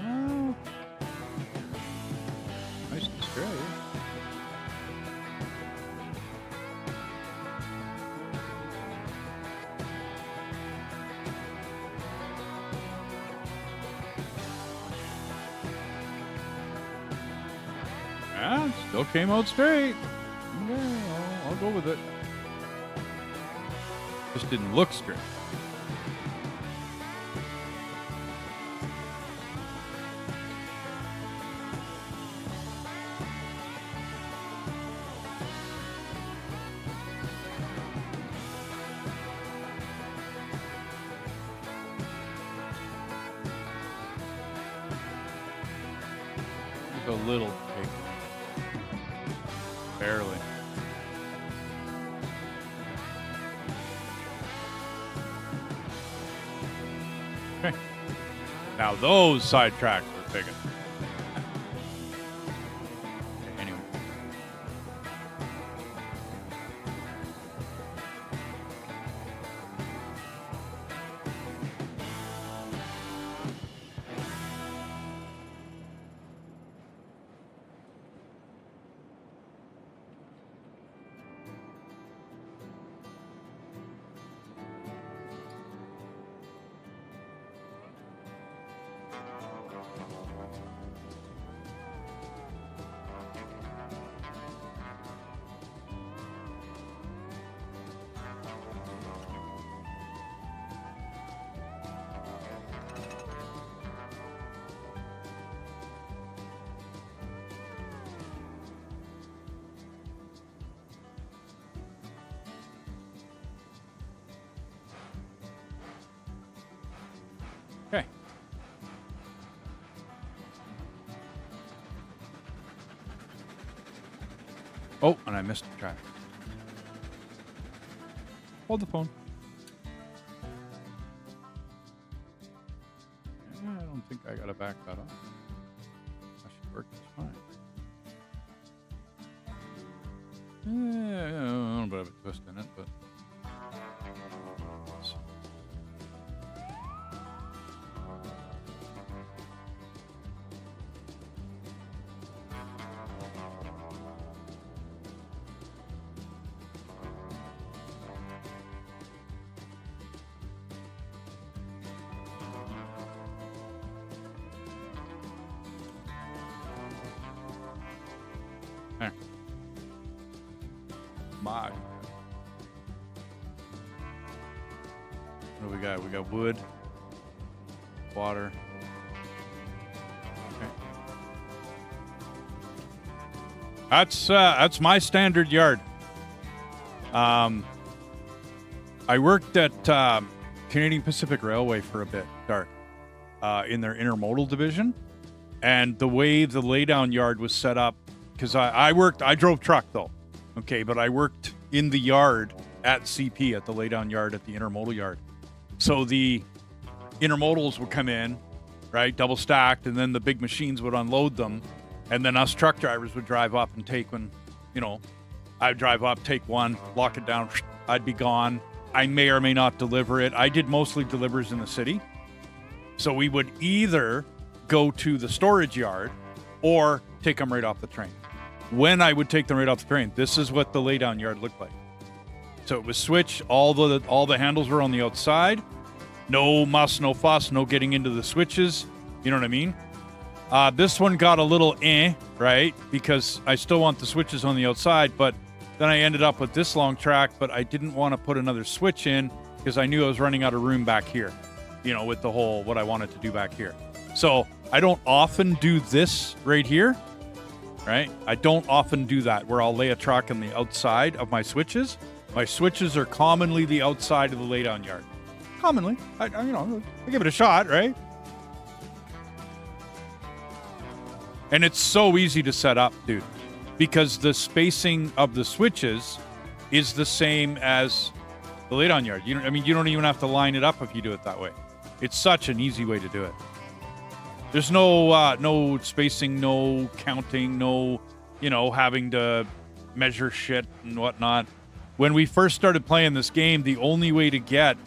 Oh, nice and straight. Ah, still came out straight. Okay, I'll go with it. Just didn't look straight. Just a little big. Barely. Okay. Now those side tracks are big enough. Okay, anyway. Okay. Oh, and I missed the track. Hold the phone. I don't think I gotta back that up. That should work just fine. Yeah, a little bit of a twist in it, but. There. My. What do we got? We got wood, water. Okay. That's my standard yard. I worked at Canadian Pacific Railway for a bit, Dark, in their intermodal division, and the way the laydown yard was set up. Because I drove truck though, okay, but I worked in the yard at CP, at the laydown yard at the intermodal yard. So the intermodals would come in, right, double stacked, and then the big machines would unload them, and then us truck drivers would drive up and take one, you know, I'd drive up, take one, lock it down, I'd be gone. I may or may not deliver it. I did mostly delivers in the city. So we would either go to the storage yard or take them right off the train. When I would take them right off the train, this is what the laydown yard looked like. So it was switch, all the handles were on the outside. No muss, no fuss, no getting into the switches. You know what I mean? This one got a little right? Because I still want the switches on the outside, but then I ended up with this long track, but I didn't want to put another switch in because I knew I was running out of room back here, you know, with the whole, what I wanted to do back here. So I don't often do this right here. Right? I don't often do that where I'll lay a truck on the outside of my switches. My switches are commonly the outside of the laydown yard. Commonly. I give it a shot, right? And it's so easy to set up, dude, because the spacing of the switches is the same as the laydown yard. You don't even have to line it up if you do it that way. It's such an easy way to do it. There's no spacing, no counting, no, having to measure shit and whatnot. When we first started playing this game, the only way to get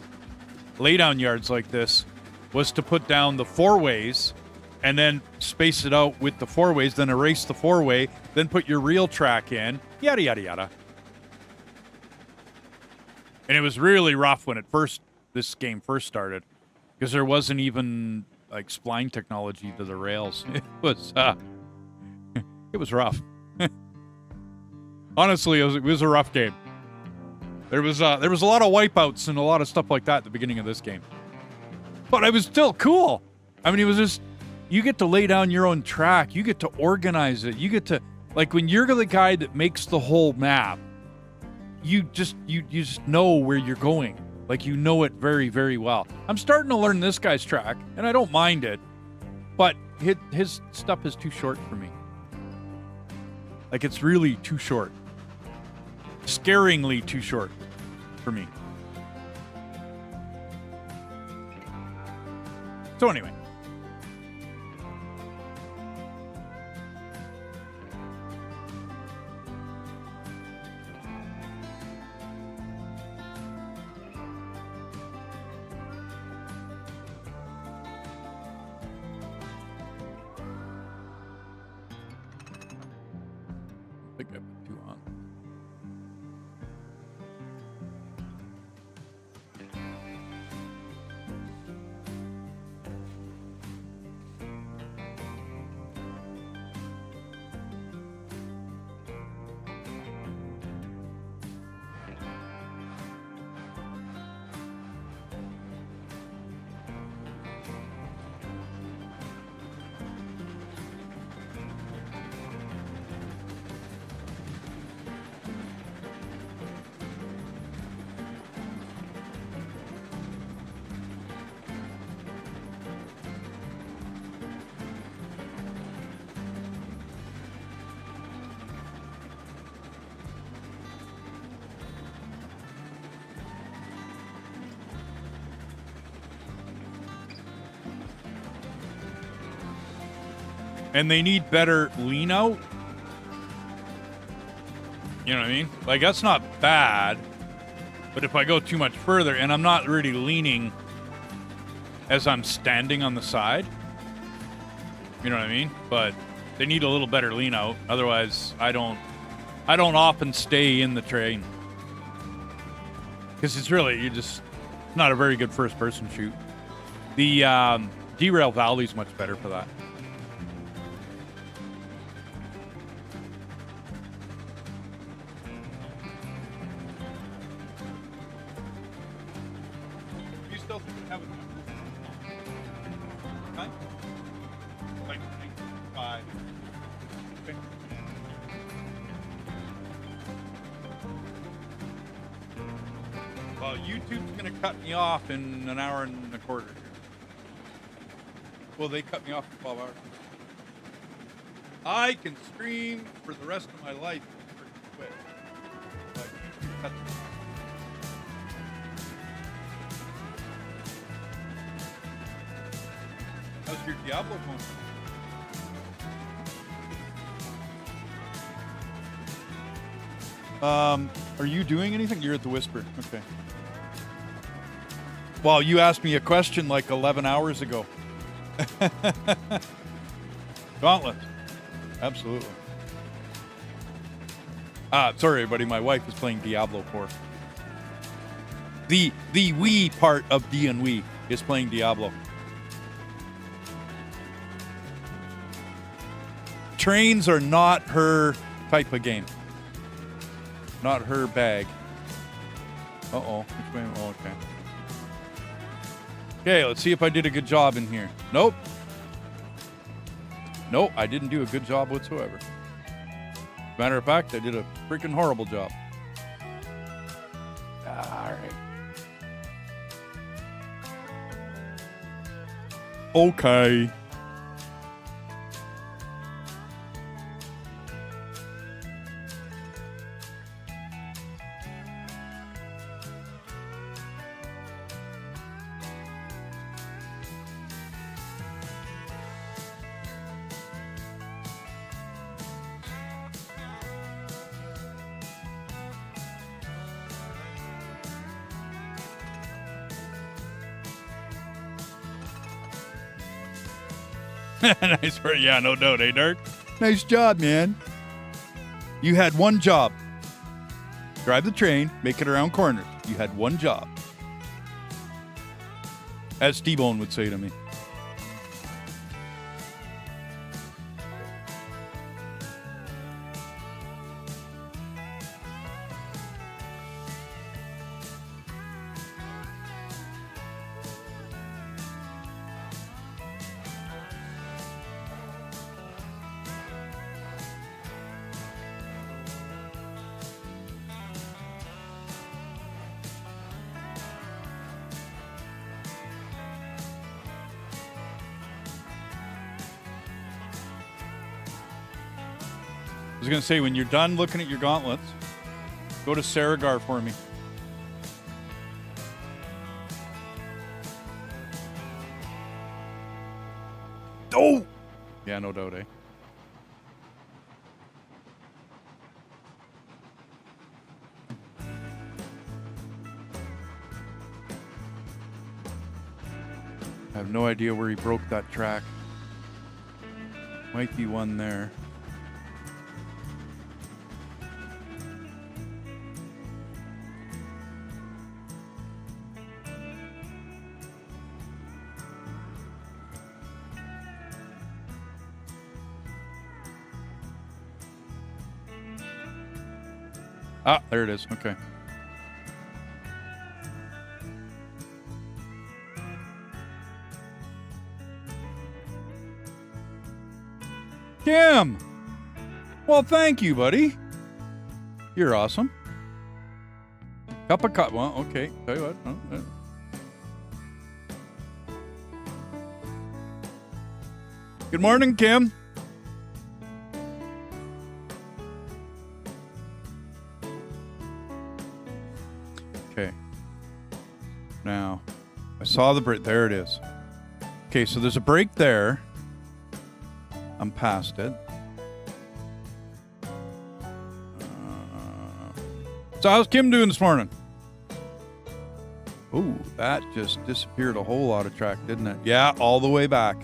laydown yards like this was to put down the four-ways and then space it out with the four-ways, then erase the four-way, then put your real track in, yada, yada, yada. And it was really rough when this game first started, because there wasn't even like spline technology to the rails. It was rough. Honestly, it was a rough game. There was a lot of wipeouts and a lot of stuff like that at the beginning of this game. But it was still cool. I mean, it was just, you get to lay down your own track. You get to organize it. You get to, like, when you're the guy that makes the whole map, you just know where you're going. Like, you know it very, very well. I'm starting to learn this guy's track, and I don't mind it, but his stuff is too short for me. Like, it's really too short. Scaringly too short for me. So anyway. I think I put 2 on. And they need better lean out. You know what I mean? Like, that's not bad. But if I go too much further, and I'm not really leaning as I'm standing on the side, you know what I mean? But they need a little better lean out. Otherwise, I don't often stay in the train. Because it's really, you're just not a very good first person shoot. The derail valley's much better for that. Well, YouTube's gonna cut me off in an hour and a quarter. Well, they cut me off for 12 hours. I can stream for the rest of my life pretty quick. But YouTube cuts me off. How's your Diablo going? Are you doing anything? You're at the Whisper. Okay. Well, you asked me a question like 11 hours ago. Gauntlet. Absolutely. Sorry, everybody. My wife is playing Diablo 4. The we part of D and we is playing Diablo. Trains are not her type of game. Not her bag. Uh-oh. Which way? Oh, okay. Okay, let's see if I did a good job in here. Nope. Nope, I didn't do a good job whatsoever. Matter of fact, I did a freaking horrible job. All right. Okay. Nice work. Yeah, no doubt, eh, Dirk? Nice job, man. You had one job. Drive the train, make it around corners. You had one job. As T-Bone would say to me. was going to say, when you're done looking at your gauntlets, go to Saragar for me. Oh! Yeah, no doubt, eh? I have no idea where he broke that track. Might be one there. Ah, there it is. Okay. Kim! Well, thank you, buddy. You're awesome. Cup of coffee. Well, okay. Tell you what. Good morning, Kim. Okay. Now, I saw the break. There it is. Okay, so there's a break there. I'm past it. So how's Kim doing this morning? Oh, that just disappeared a whole lot of track, didn't it? Yeah, all the way back.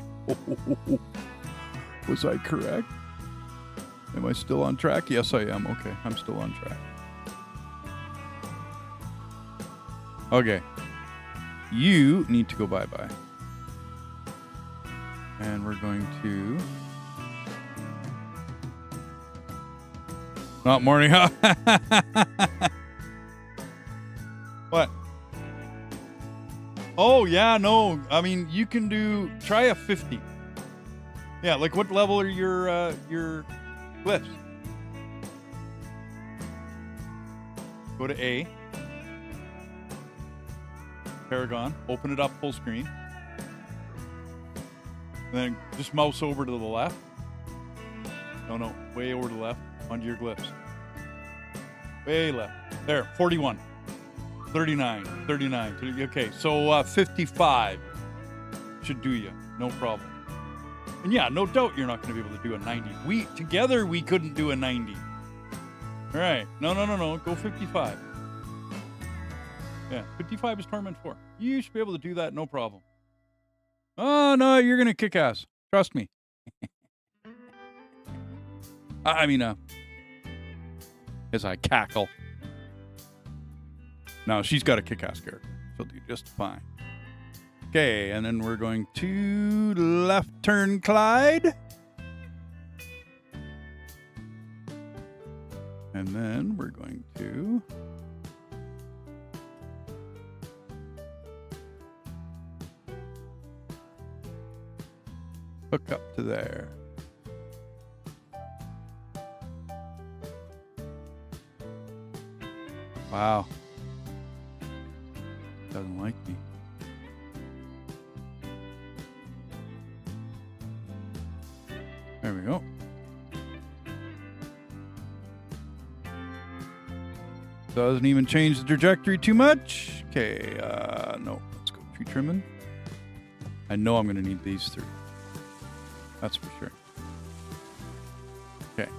Was I correct? Am I still on track? Yes, I am. Okay, I'm still on track. Okay. You need to go bye-bye. And we're going to... Not morning, huh? What? Oh, yeah, no. I mean, you can try a 50. Yeah, like what level are your glyphs? Go to A. Paragon. Open it up full screen. And then just mouse over to the left. No, way over to the left. Onto your glyphs. Way left. There, 41. 39. 39. Okay, so 55 should do you. No problem. And yeah, no doubt you're not going to be able to do a 90. Together we couldn't do a 90. All right. No. Go 55. Yeah, 55 is Torment 4. You should be able to do that, no problem. Oh, no, you're going to kick ass. Trust me. I mean, as I cackle. No, she's got a kick-ass character. She'll do just fine. Okay, and then we're going to left turn Clyde. And then we're going to... hook up to there. Wow. Doesn't like me. There we go. Doesn't even change the trajectory too much. Okay, no. Let's go tree trimming. I know I'm going to need these three. That's for sure. Okay.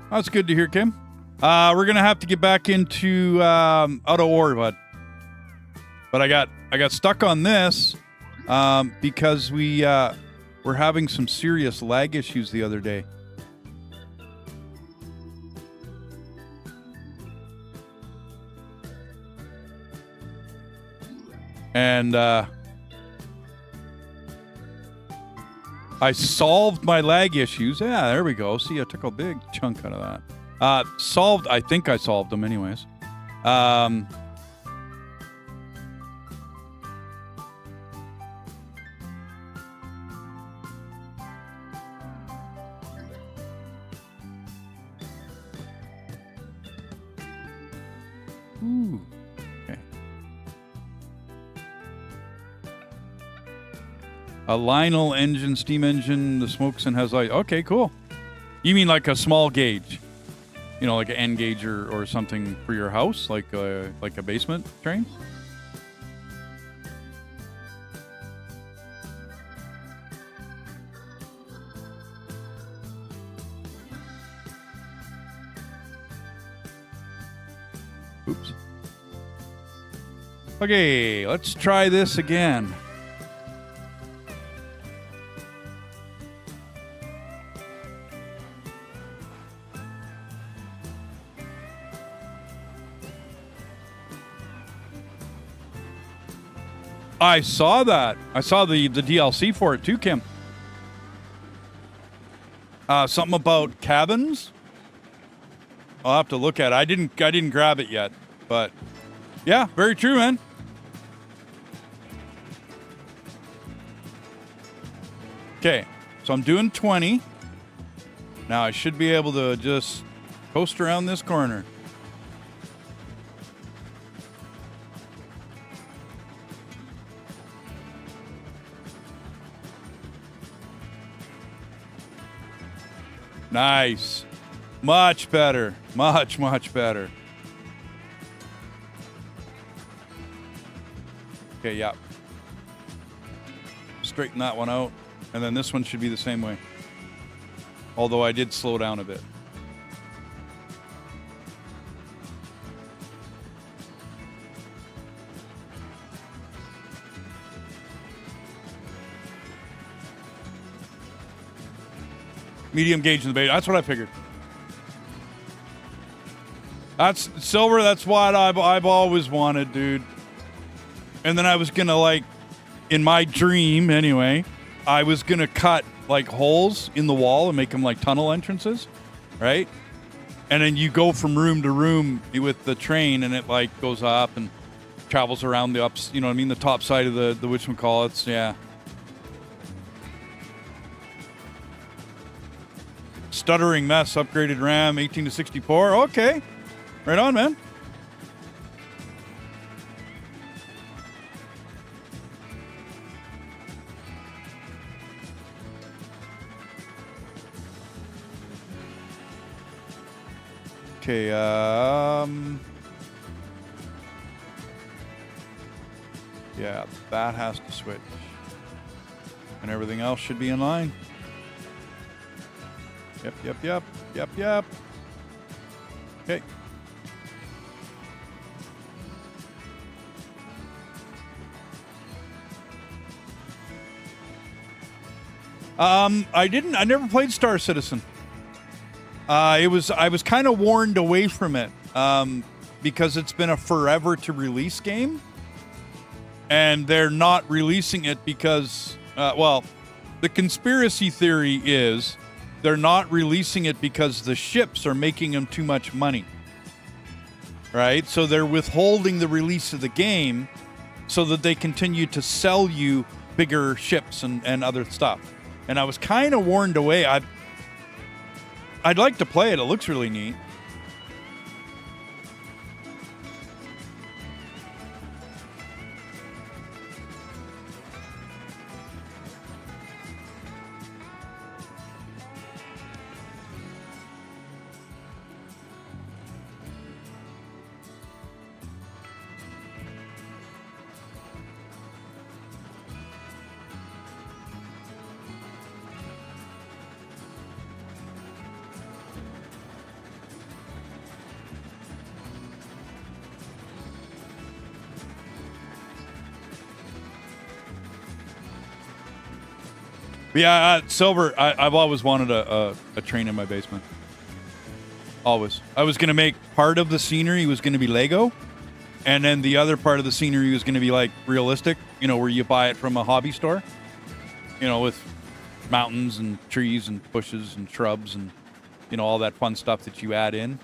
That's good to hear, Kim. We're gonna have to get back into out of ore, bud. But I got stuck on this because we're having some serious lag issues the other day. And I solved my lag issues. Yeah, there we go. See, I took a big chunk out of that. I think I solved them anyways. Ooh. Okay. A Lionel engine, steam engine, the smokes and has light. Okay, cool. You mean like a small gauge? You know, like an N gauge or something for your house, like a basement train? Oops. Okay, let's try this again. I saw that. I saw the DLC for it too, Kim. Something about cabins. I'll have to look at it. I didn't grab it yet, but yeah, very true, man. Okay, so I'm doing 20. Now I should be able to just coast around this corner. Nice. Much better. Much, much better. Okay, yeah. Straighten that one out. And then this one should be the same way. Although I did slow down a bit. Medium gauge in the base. That's what I figured. That's silver. That's what I've always wanted, dude. And then I was gonna, like, in my dream anyway, I was gonna cut like holes in the wall and make them like tunnel entrances, right? And then you go from room to room with the train, and it like goes up and travels around the ups. You know what I mean? The top side of the whatchamacallits. Yeah. Stuttering mess, upgraded RAM, 18 to 64. Okay. Right on, man. Okay, yeah, that has to switch. And everything else should be in line. Yep. Okay. I never played Star Citizen. I was kind of warned away from it, because it's been a forever to release game, and they're not releasing it because, well, the conspiracy theory is they're not releasing it because the ships are making them too much money, right? So they're withholding the release of the game so that they continue to sell you bigger ships and other stuff. And I was kind of warned away. I'd like to play it. It looks really neat. Yeah, silver. I've always wanted a train in my basement. Always. I was going to make part of the scenery was going to be Lego, and then the other part of the scenery was going to be like realistic, you know, where you buy it from a hobby store, you know, with mountains and trees and bushes and shrubs and, you know, all that fun stuff that you add in.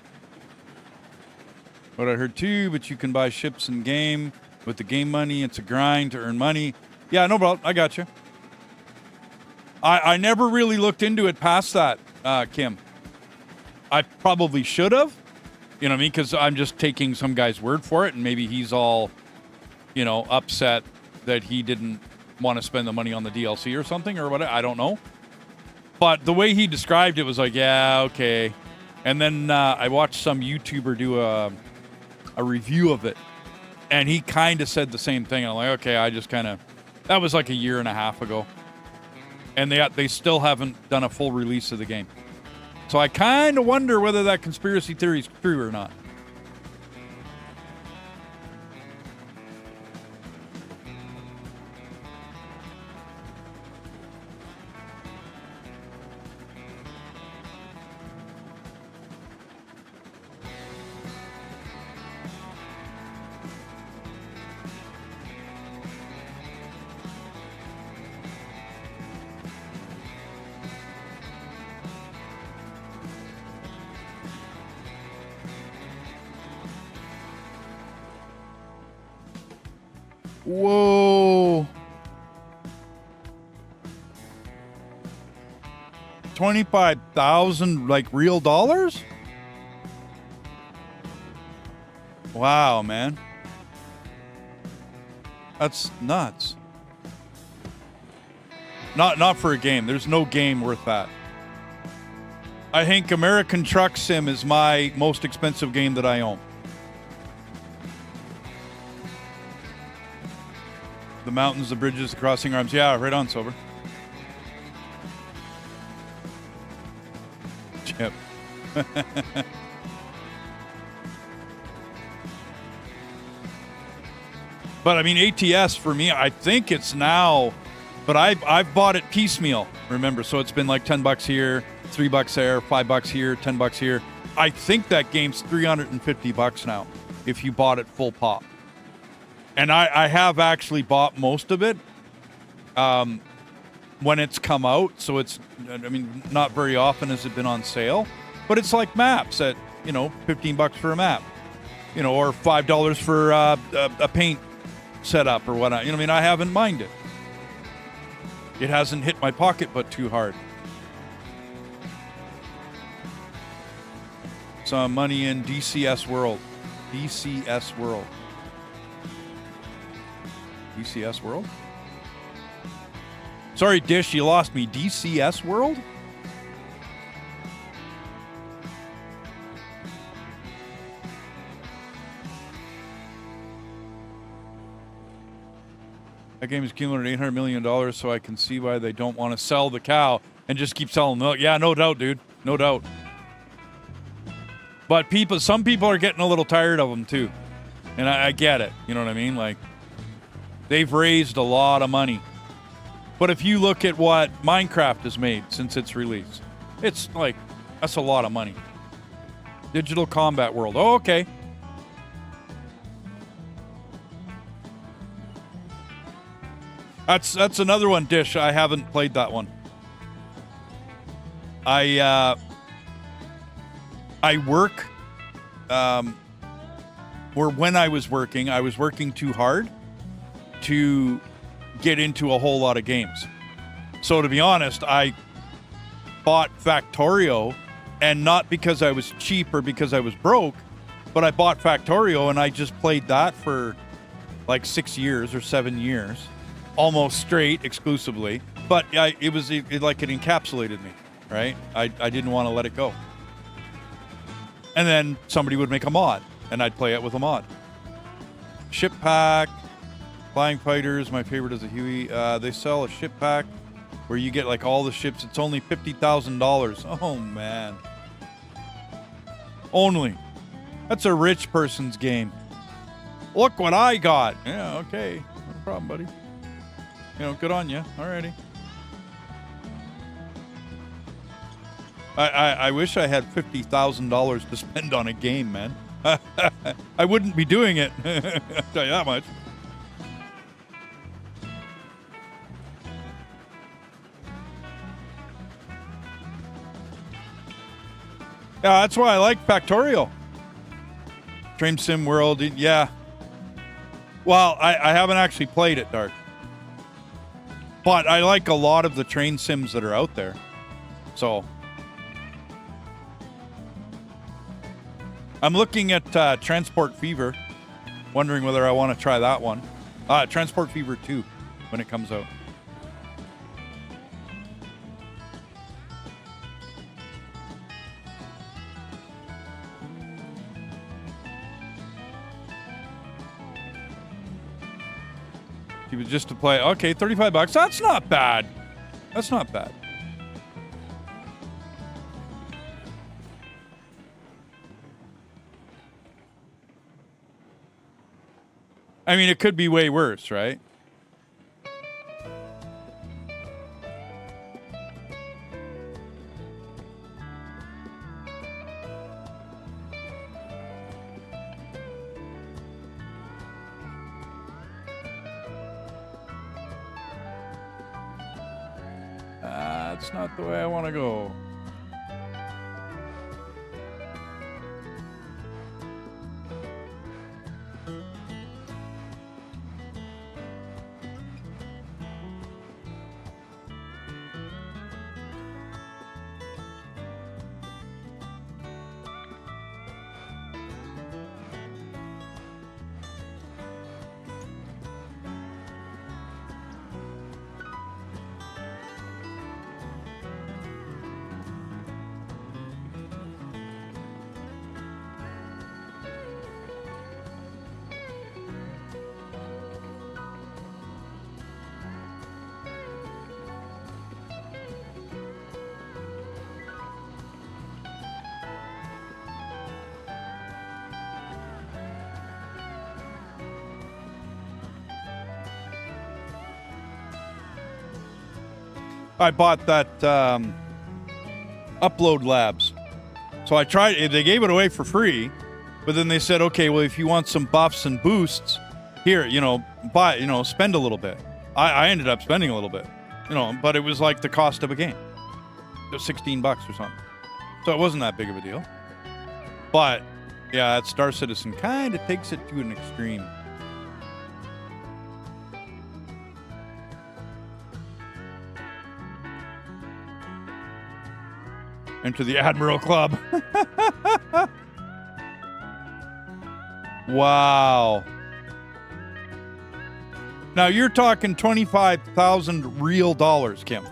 What I heard too, but you can buy ships in game with the game money. It's a grind to earn money. Yeah, no problem. I got you. I never really looked into it past that, Kim. I probably should have, you know what I mean? Because I'm just taking some guy's word for it, and maybe he's all, you know, upset that he didn't want to spend the money on the DLC or something or what. I don't know. But the way he described it was like, yeah, okay. And then I watched some YouTuber do a review of it, and he kind of said the same thing. I'm like, okay, I just kind of, that was like a year and a half ago, and they still haven't done a full release of the game. So I kind of wonder whether that conspiracy theory is true or not. Whoa. 25,000 like real dollars? Wow, man. That's nuts. Not for a game. There's no game worth that. I think American Truck Sim is my most expensive game that I own. The mountains, the bridges, the crossing arms. Yeah, right on, Sober. Chip. But I mean, ATS for me, I think it's now, but I've bought it piecemeal, remember? So it's been like $10 here, $3 there, $5 here, $10 here. I think that game's $350 now if you bought it full pop. And I have actually bought most of it when it's come out. So it's, I mean, not very often has it been on sale. But it's like maps at, you know, $15 for a map. You know, or $5 for a paint setup or whatnot. You know what I mean? I haven't minded. It hasn't hit my pocketbook too hard. Some money in DCS World. DCS World. DCS World? Sorry, Dish, you lost me. DCS World? That game is accumulated $800 million, so I can see why they don't want to sell the cow and just keep selling milk. Yeah, no doubt, dude. No doubt. But some people are getting a little tired of them, too. And I get it. You know what I mean? Like, they've raised a lot of money. But if you look at what Minecraft has made since its release, it's like, that's a lot of money. Digital Combat World. Oh, okay. That's another one, Dish. I haven't played that one. I work, or when I was working too hard to get into a whole lot of games. So to be honest, I bought Factorio, and not because I was cheap or because I was broke, but I bought Factorio and I just played that for like 6 years or 7 years, almost straight exclusively. But it encapsulated me, right? I didn't want to let it go. And then somebody would make a mod, and I'd play it with a mod. Ship pack, Flying Fighters, my favorite is a Huey. They sell a ship pack where you get like all the ships. It's only $50,000. Oh, man. Only. That's a rich person's game. Look what I got. Yeah, okay. No problem, buddy. You know, good on you. Alrighty. I wish I had $50,000 to spend on a game, man. I wouldn't be doing it. I'll tell you that much. Yeah, that's why I like Factorio. Train Sim World, yeah. Well, I haven't actually played it, Dark. But I like a lot of the train sims that are out there. So I'm looking at Transport Fever, wondering whether I want to try that one. Transport Fever 2. when it comes out. He was just to play. Okay, $35. That's not bad. That's not bad. I mean, it could be way worse, right? That's not the way I want to go. I bought that Upload Labs. So I tried, they gave it away for free, but then they said, okay, well, if you want some buffs and boosts, here, buy, spend a little bit. I ended up spending a little bit, but it was like the cost of a game. It was $16 or something. So it wasn't that big of a deal. But, yeah, that Star Citizen kind of takes it to an extreme. Enter the Admiral Club. Wow. Now you're talking 25,000 real dollars, Kim.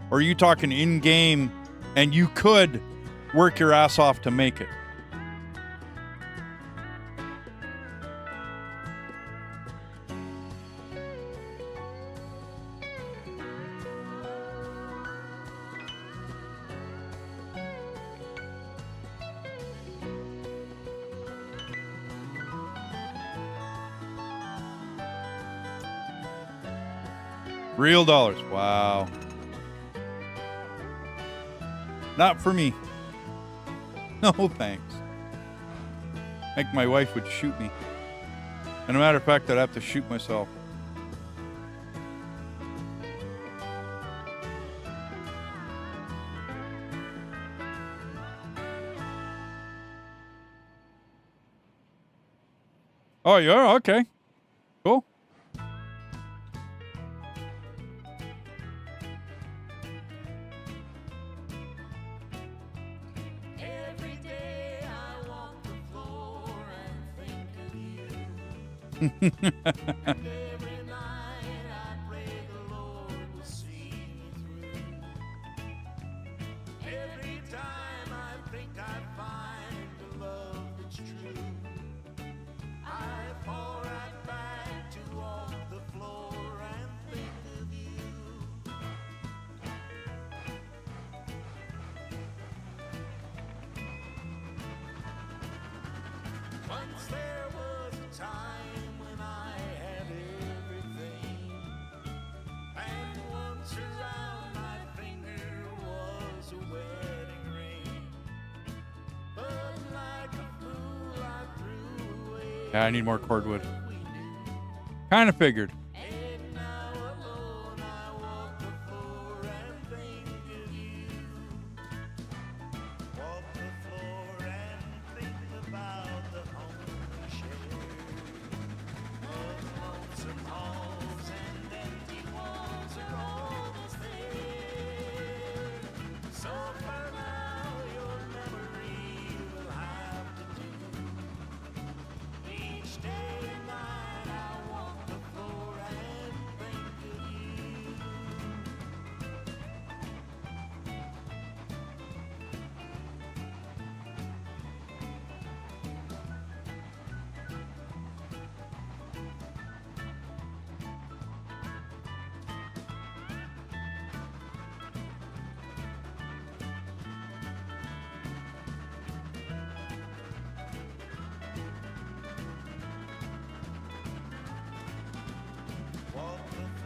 Or are you talking in-game and you could work your ass off to make it? Real dollars. Wow. Not for me. No, thanks. I think my wife would shoot me. And a matter of fact, I'd have to shoot myself. Oh, yeah? Okay. Cool. Every day I walk the floor and think of you. And every night I pray the Lord will see me through. Every time I think I find a love that's true, I fall right back to walk the floor and think of you. Once there was a time when I had everything, and once around my finger was a wedding ring. But like a fool I threw away Yeah, I need more cordwood. what we knew. Kind of figured. And now alone I walk the floor and think of you. Walk the floor and think about the home we shared. Of lonesome halls and empty walls are always there. So for now your memory will have to do. Each day and night I walk the floor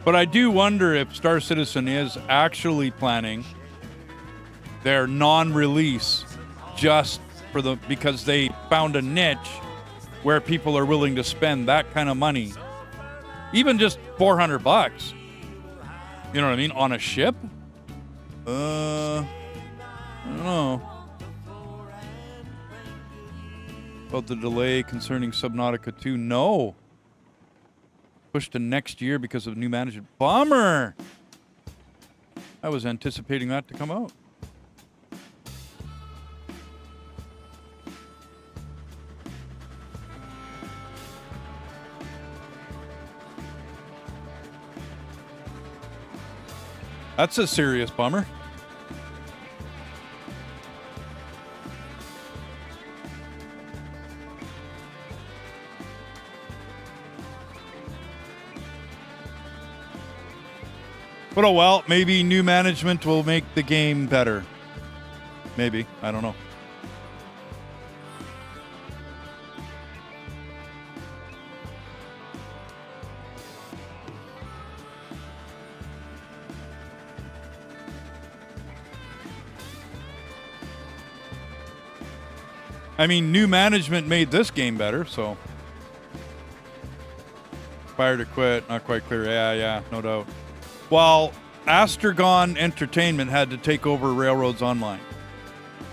But I do wonder if Star Citizen is actually planning their non-release just for because they found a niche where people are willing to spend that kind of money, even just $400. You know what I mean? On a ship? I don't know. About the delay concerning Subnautica 2? No. Pushed to next year because of new management. Bummer! I was anticipating that to come out. That's a serious bummer. But oh well, maybe new management will make the game better. Maybe. I don't know. I mean, new management made this game better, so. Fire to quit, not quite clear. Yeah, no doubt. While Astragon Entertainment had to take over Railroads Online,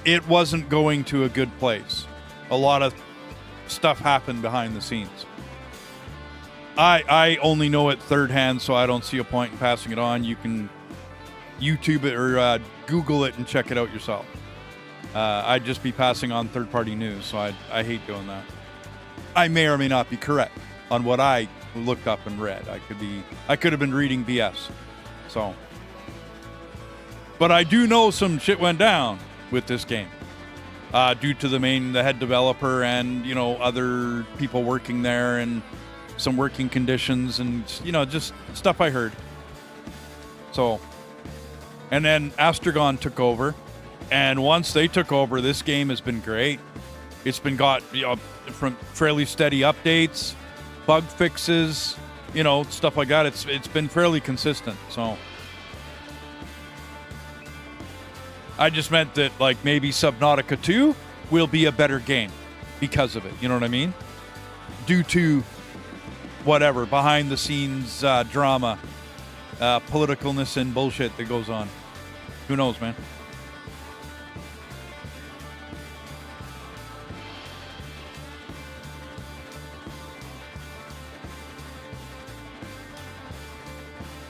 it wasn't going to a good place. A lot of stuff happened behind the scenes. I only know it third hand, so I don't see a point in passing it on. You can YouTube it or Google it and check it out yourself. I'd just be passing on third-party news, so I hate doing that. I may or may not be correct on what I looked up and read. I could have been reading BS. So, but I do know some shit went down with this game due to the head developer and other people working there and some working conditions and just stuff I heard. So, and then Astragon took over. And once they took over, this game has been great. It's been got from fairly steady updates, bug fixes, stuff like that. It's been fairly consistent. So I just meant that maybe Subnautica 2 will be a better game because of it. You know what I mean? Due to whatever behind the scenes drama, politicalness and bullshit that goes on. Who knows, man?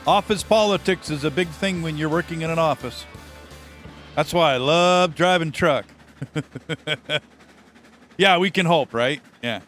Office politics is a big thing when you're working in an office. That's why I love driving truck. Yeah, we can hope, right? Yeah.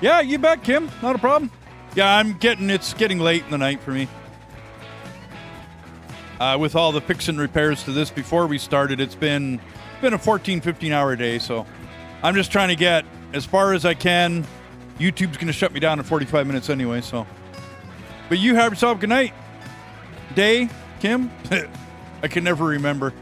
Yeah, you bet, Kim. Not a problem. Yeah, it's getting late in the night for me. With all the fix and repairs to this before we started, it's been a 14, 15-hour day, so I'm just trying to get as far as I can. YouTube's going to shut me down in 45 minutes anyway, so. But you have yourself a good night. Day, Kim? I can never remember.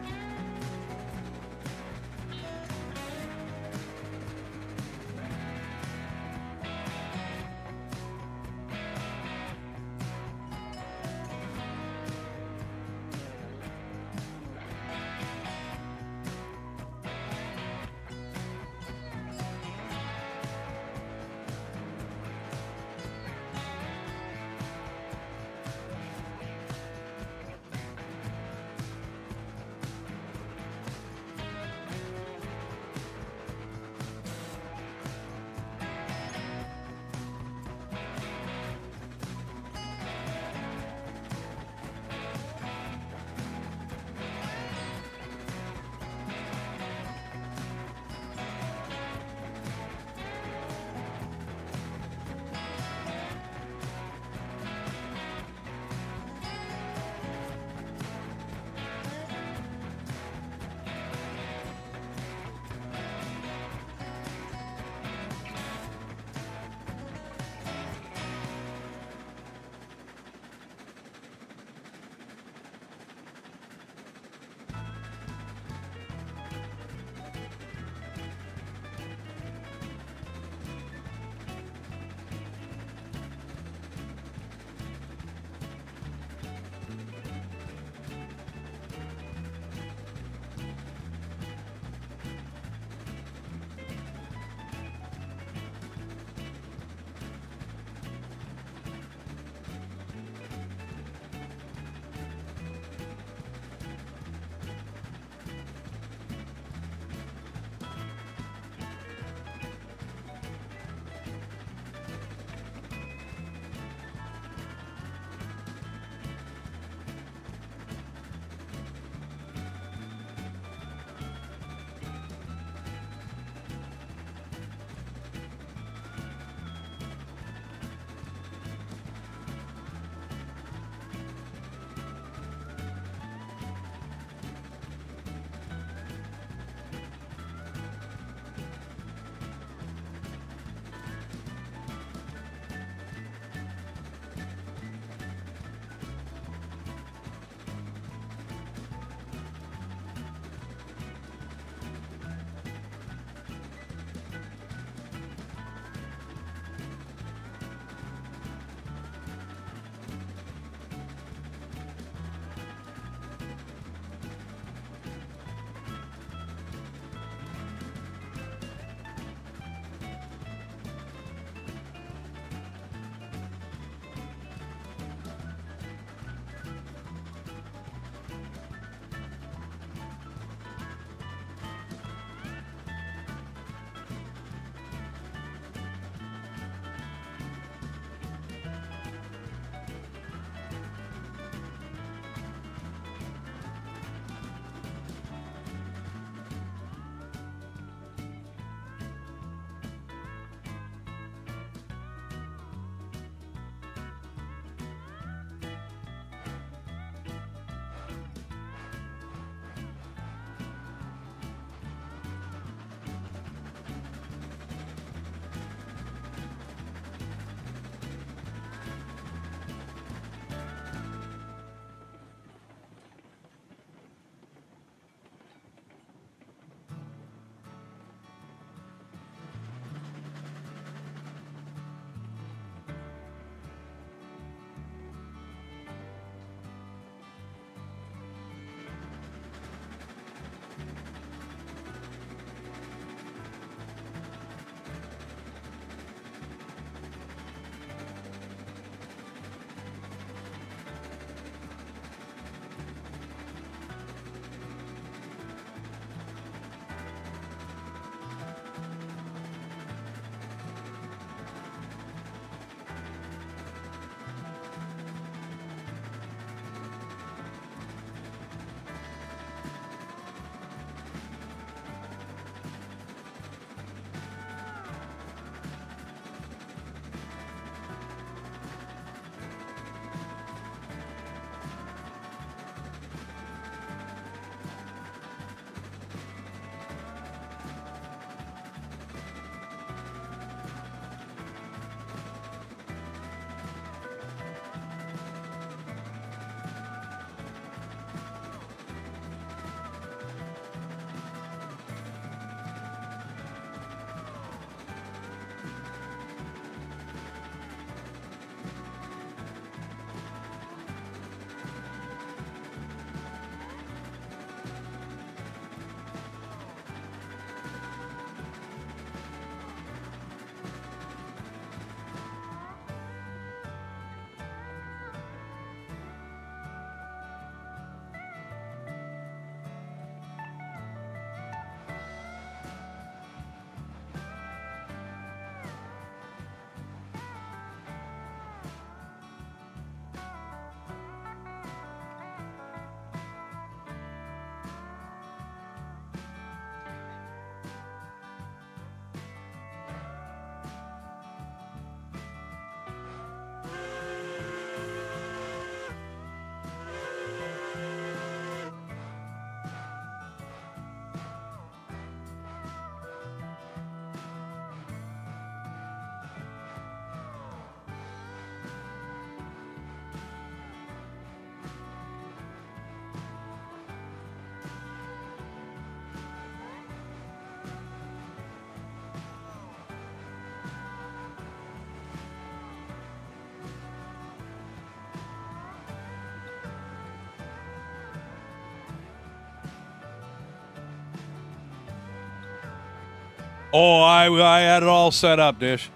Oh, I had it all set up, Dish.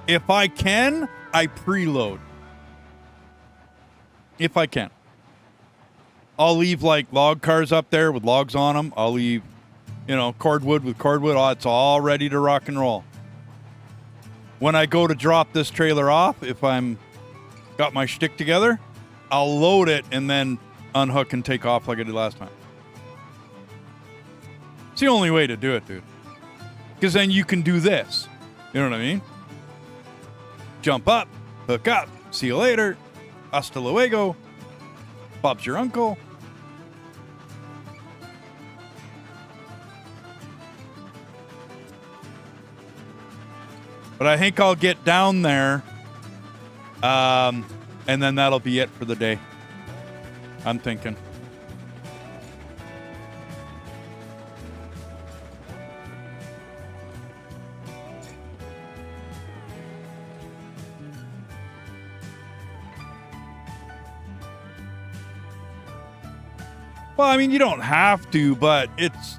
If I can, I preload. If I can. I'll leave like log cars up there with logs on them. I'll leave, cordwood with cordwood. Oh, it's all ready to rock and roll. When I go to drop this trailer off, if I'm got my shtick together, I'll load it and then unhook and take off like I did last time. It's the only way to do it, dude. Because then you can do this. You know what I mean? Jump up, hook up, see you later. Hasta luego. Bob's your uncle. But I think I'll get down there. And then that'll be it for the day. I'm thinking. Well, I mean, you don't have to, but it's...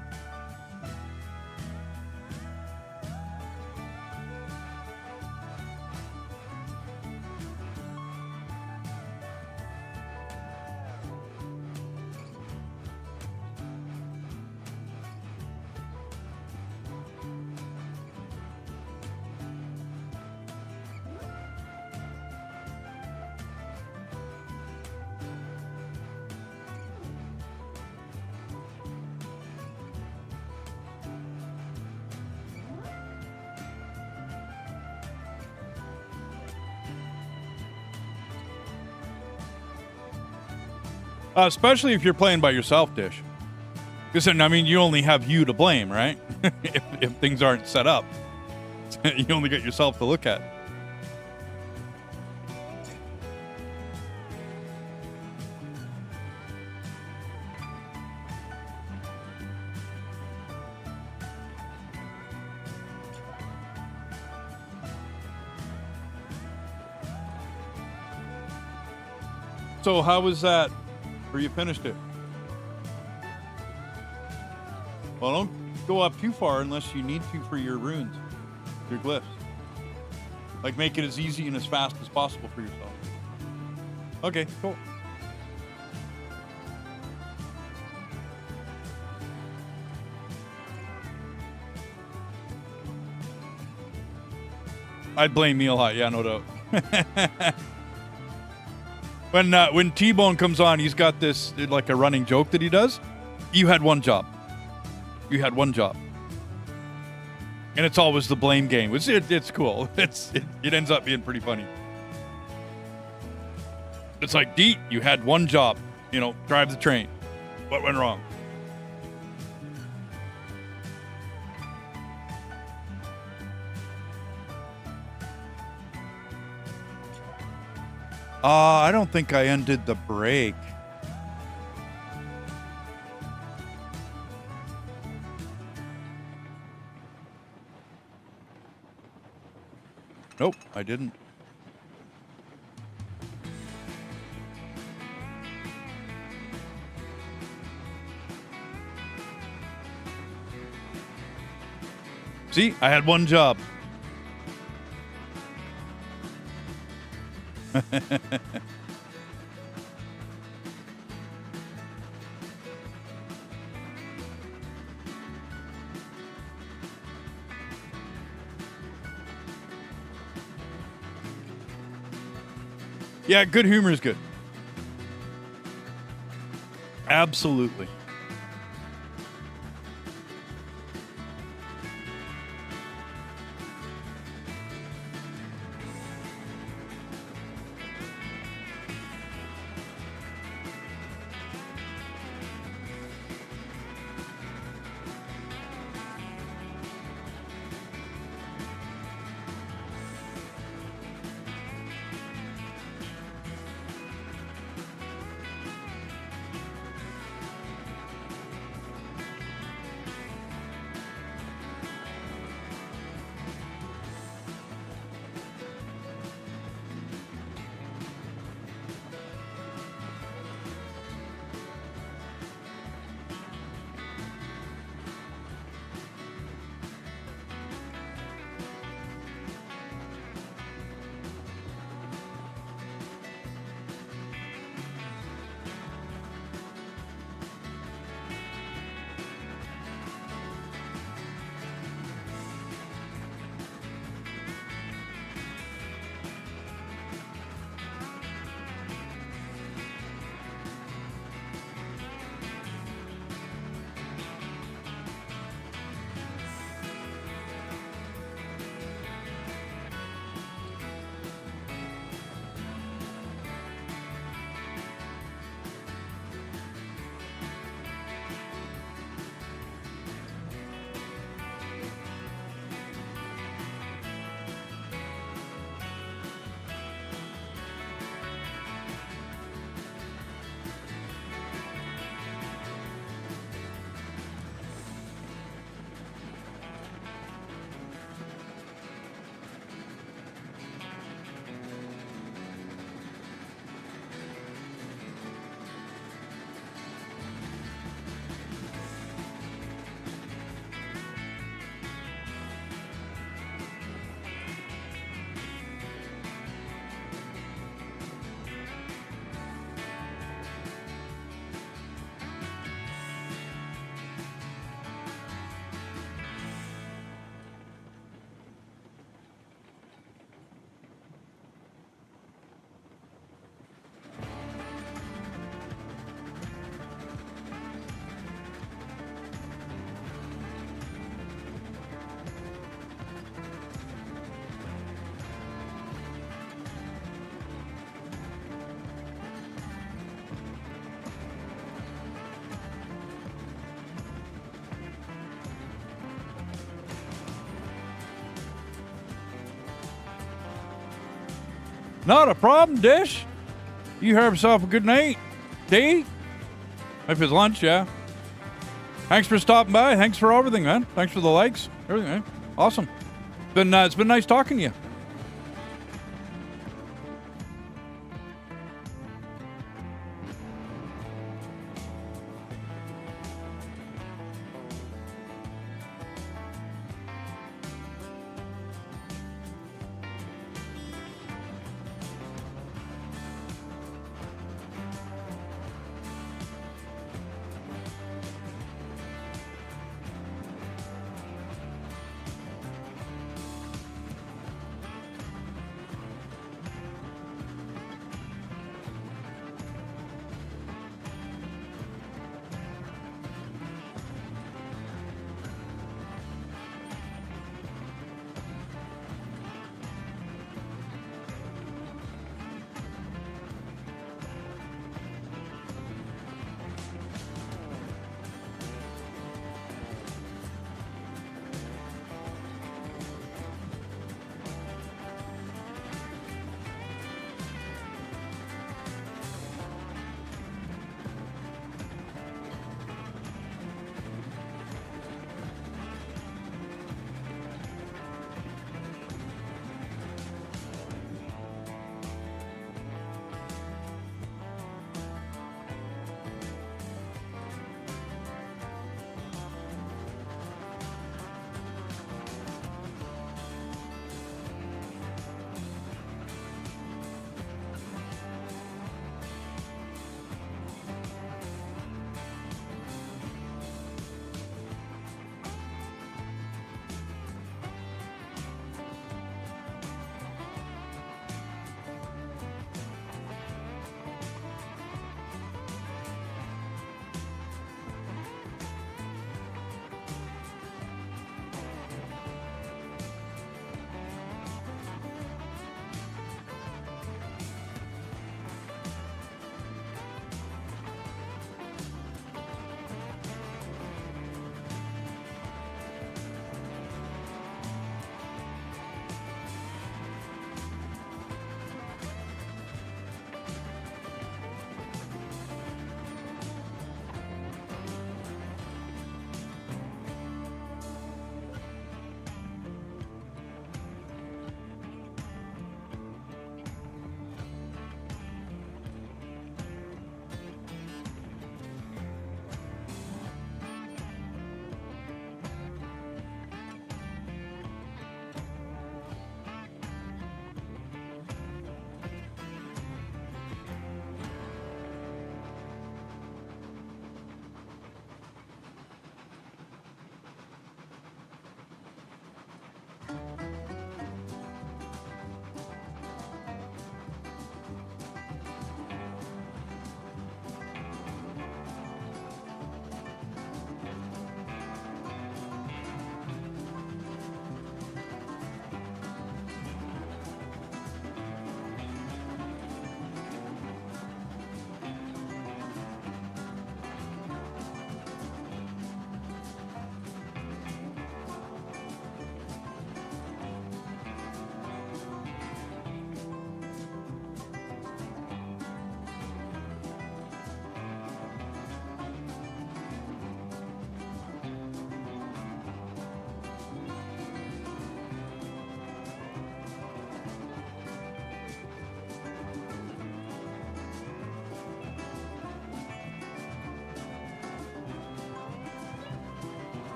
especially if you're playing by yourself, Dish. Because then, I mean, you only have you to blame, right? if things aren't set up. You only get yourself to look at. So how was that? Where you finished it? Well, don't go up too far unless you need to for your runes, your glyphs. Like, make it as easy and as fast as possible for yourself. Okay, cool. I'd blame Meal Hot, yeah, no doubt. When T-Bone comes on, he's got this, like, a running joke that he does. You had one job. You had one job. And it's always the blame game. It's cool. It ends up being pretty funny. It's like, Deet, you had one job. Drive the train. What went wrong? I don't think I undid the brake. Nope, I didn't. See, I had one job. Yeah, good humor is good. Absolutely. Not a problem, Dish. You have yourself a good night. Tea? If it's lunch, yeah. Thanks for stopping by. Thanks for everything, man. Thanks for the likes. Everything, man. Awesome. It's been nice talking to you.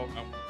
Oh, no.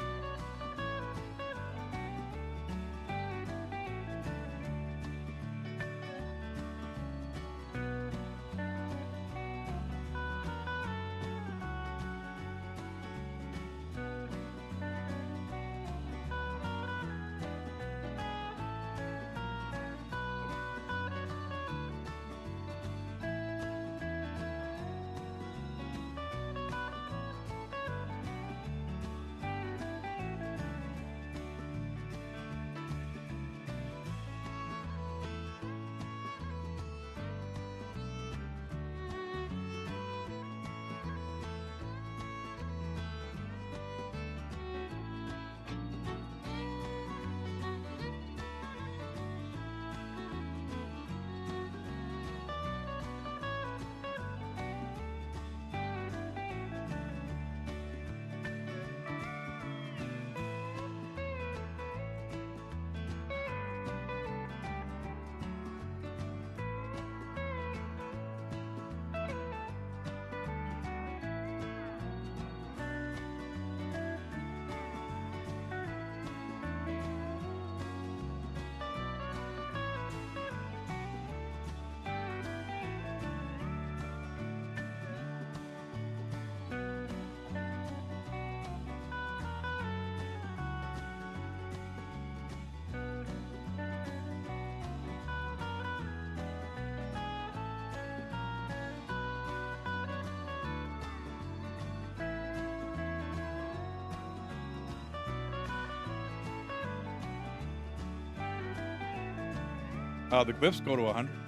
The glyphs go to 100.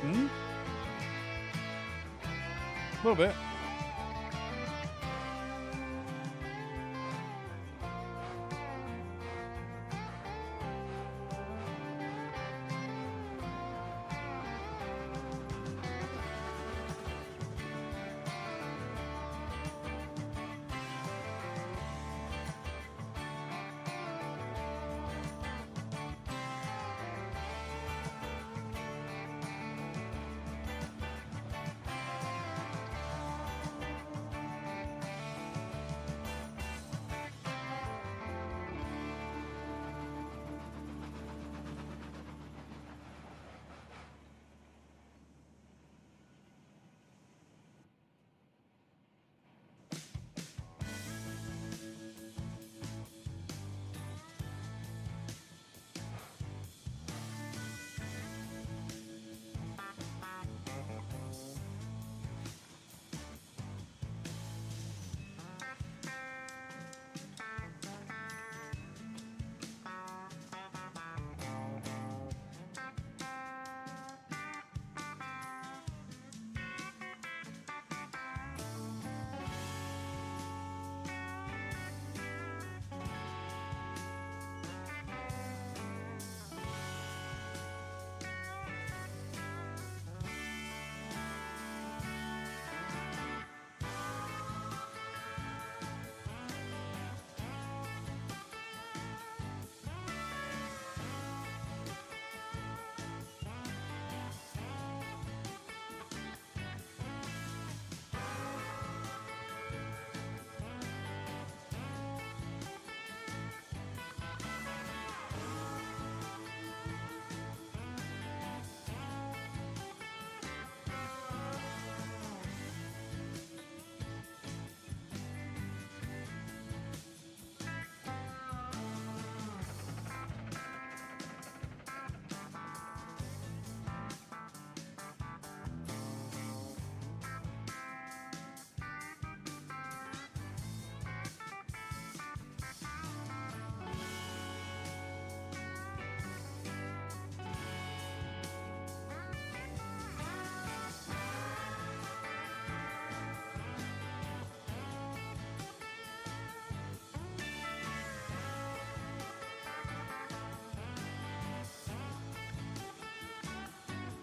Hmm? A little bit.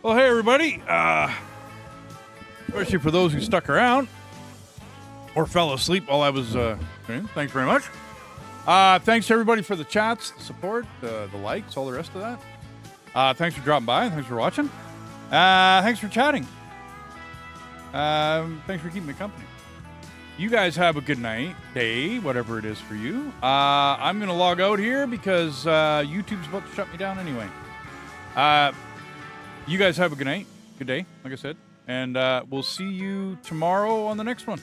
Well, hey, everybody. Especially for those who stuck around or fell asleep while I was streaming. Thanks very much. Thanks to everybody for the chats, the support, the likes, all the rest of that. Thanks for dropping by. Thanks for watching. Thanks for chatting. Thanks for keeping me company. You guys have a good night, day, whatever it is for you. I'm going to log out here because YouTube's about to shut me down anyway. You guys have a good night, good day, like I said. And we'll see you tomorrow on the next one.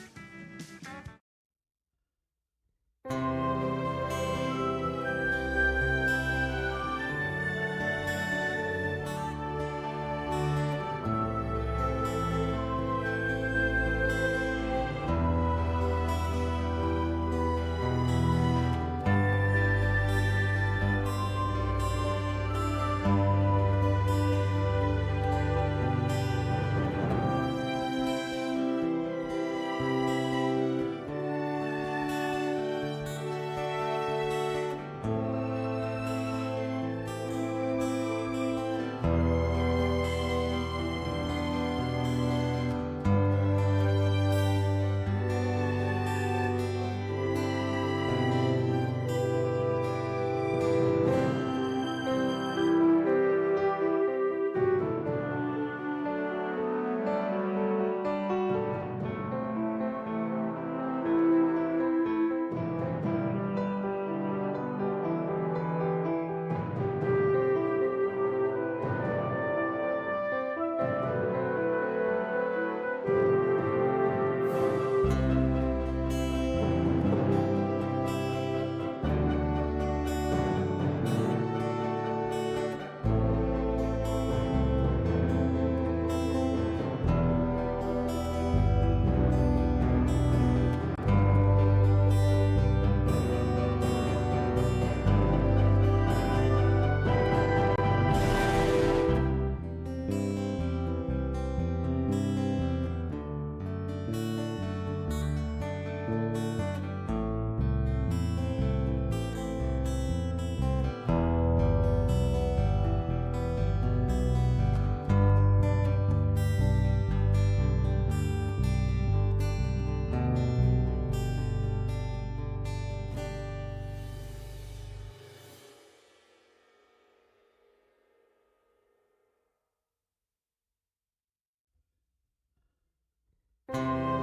Thank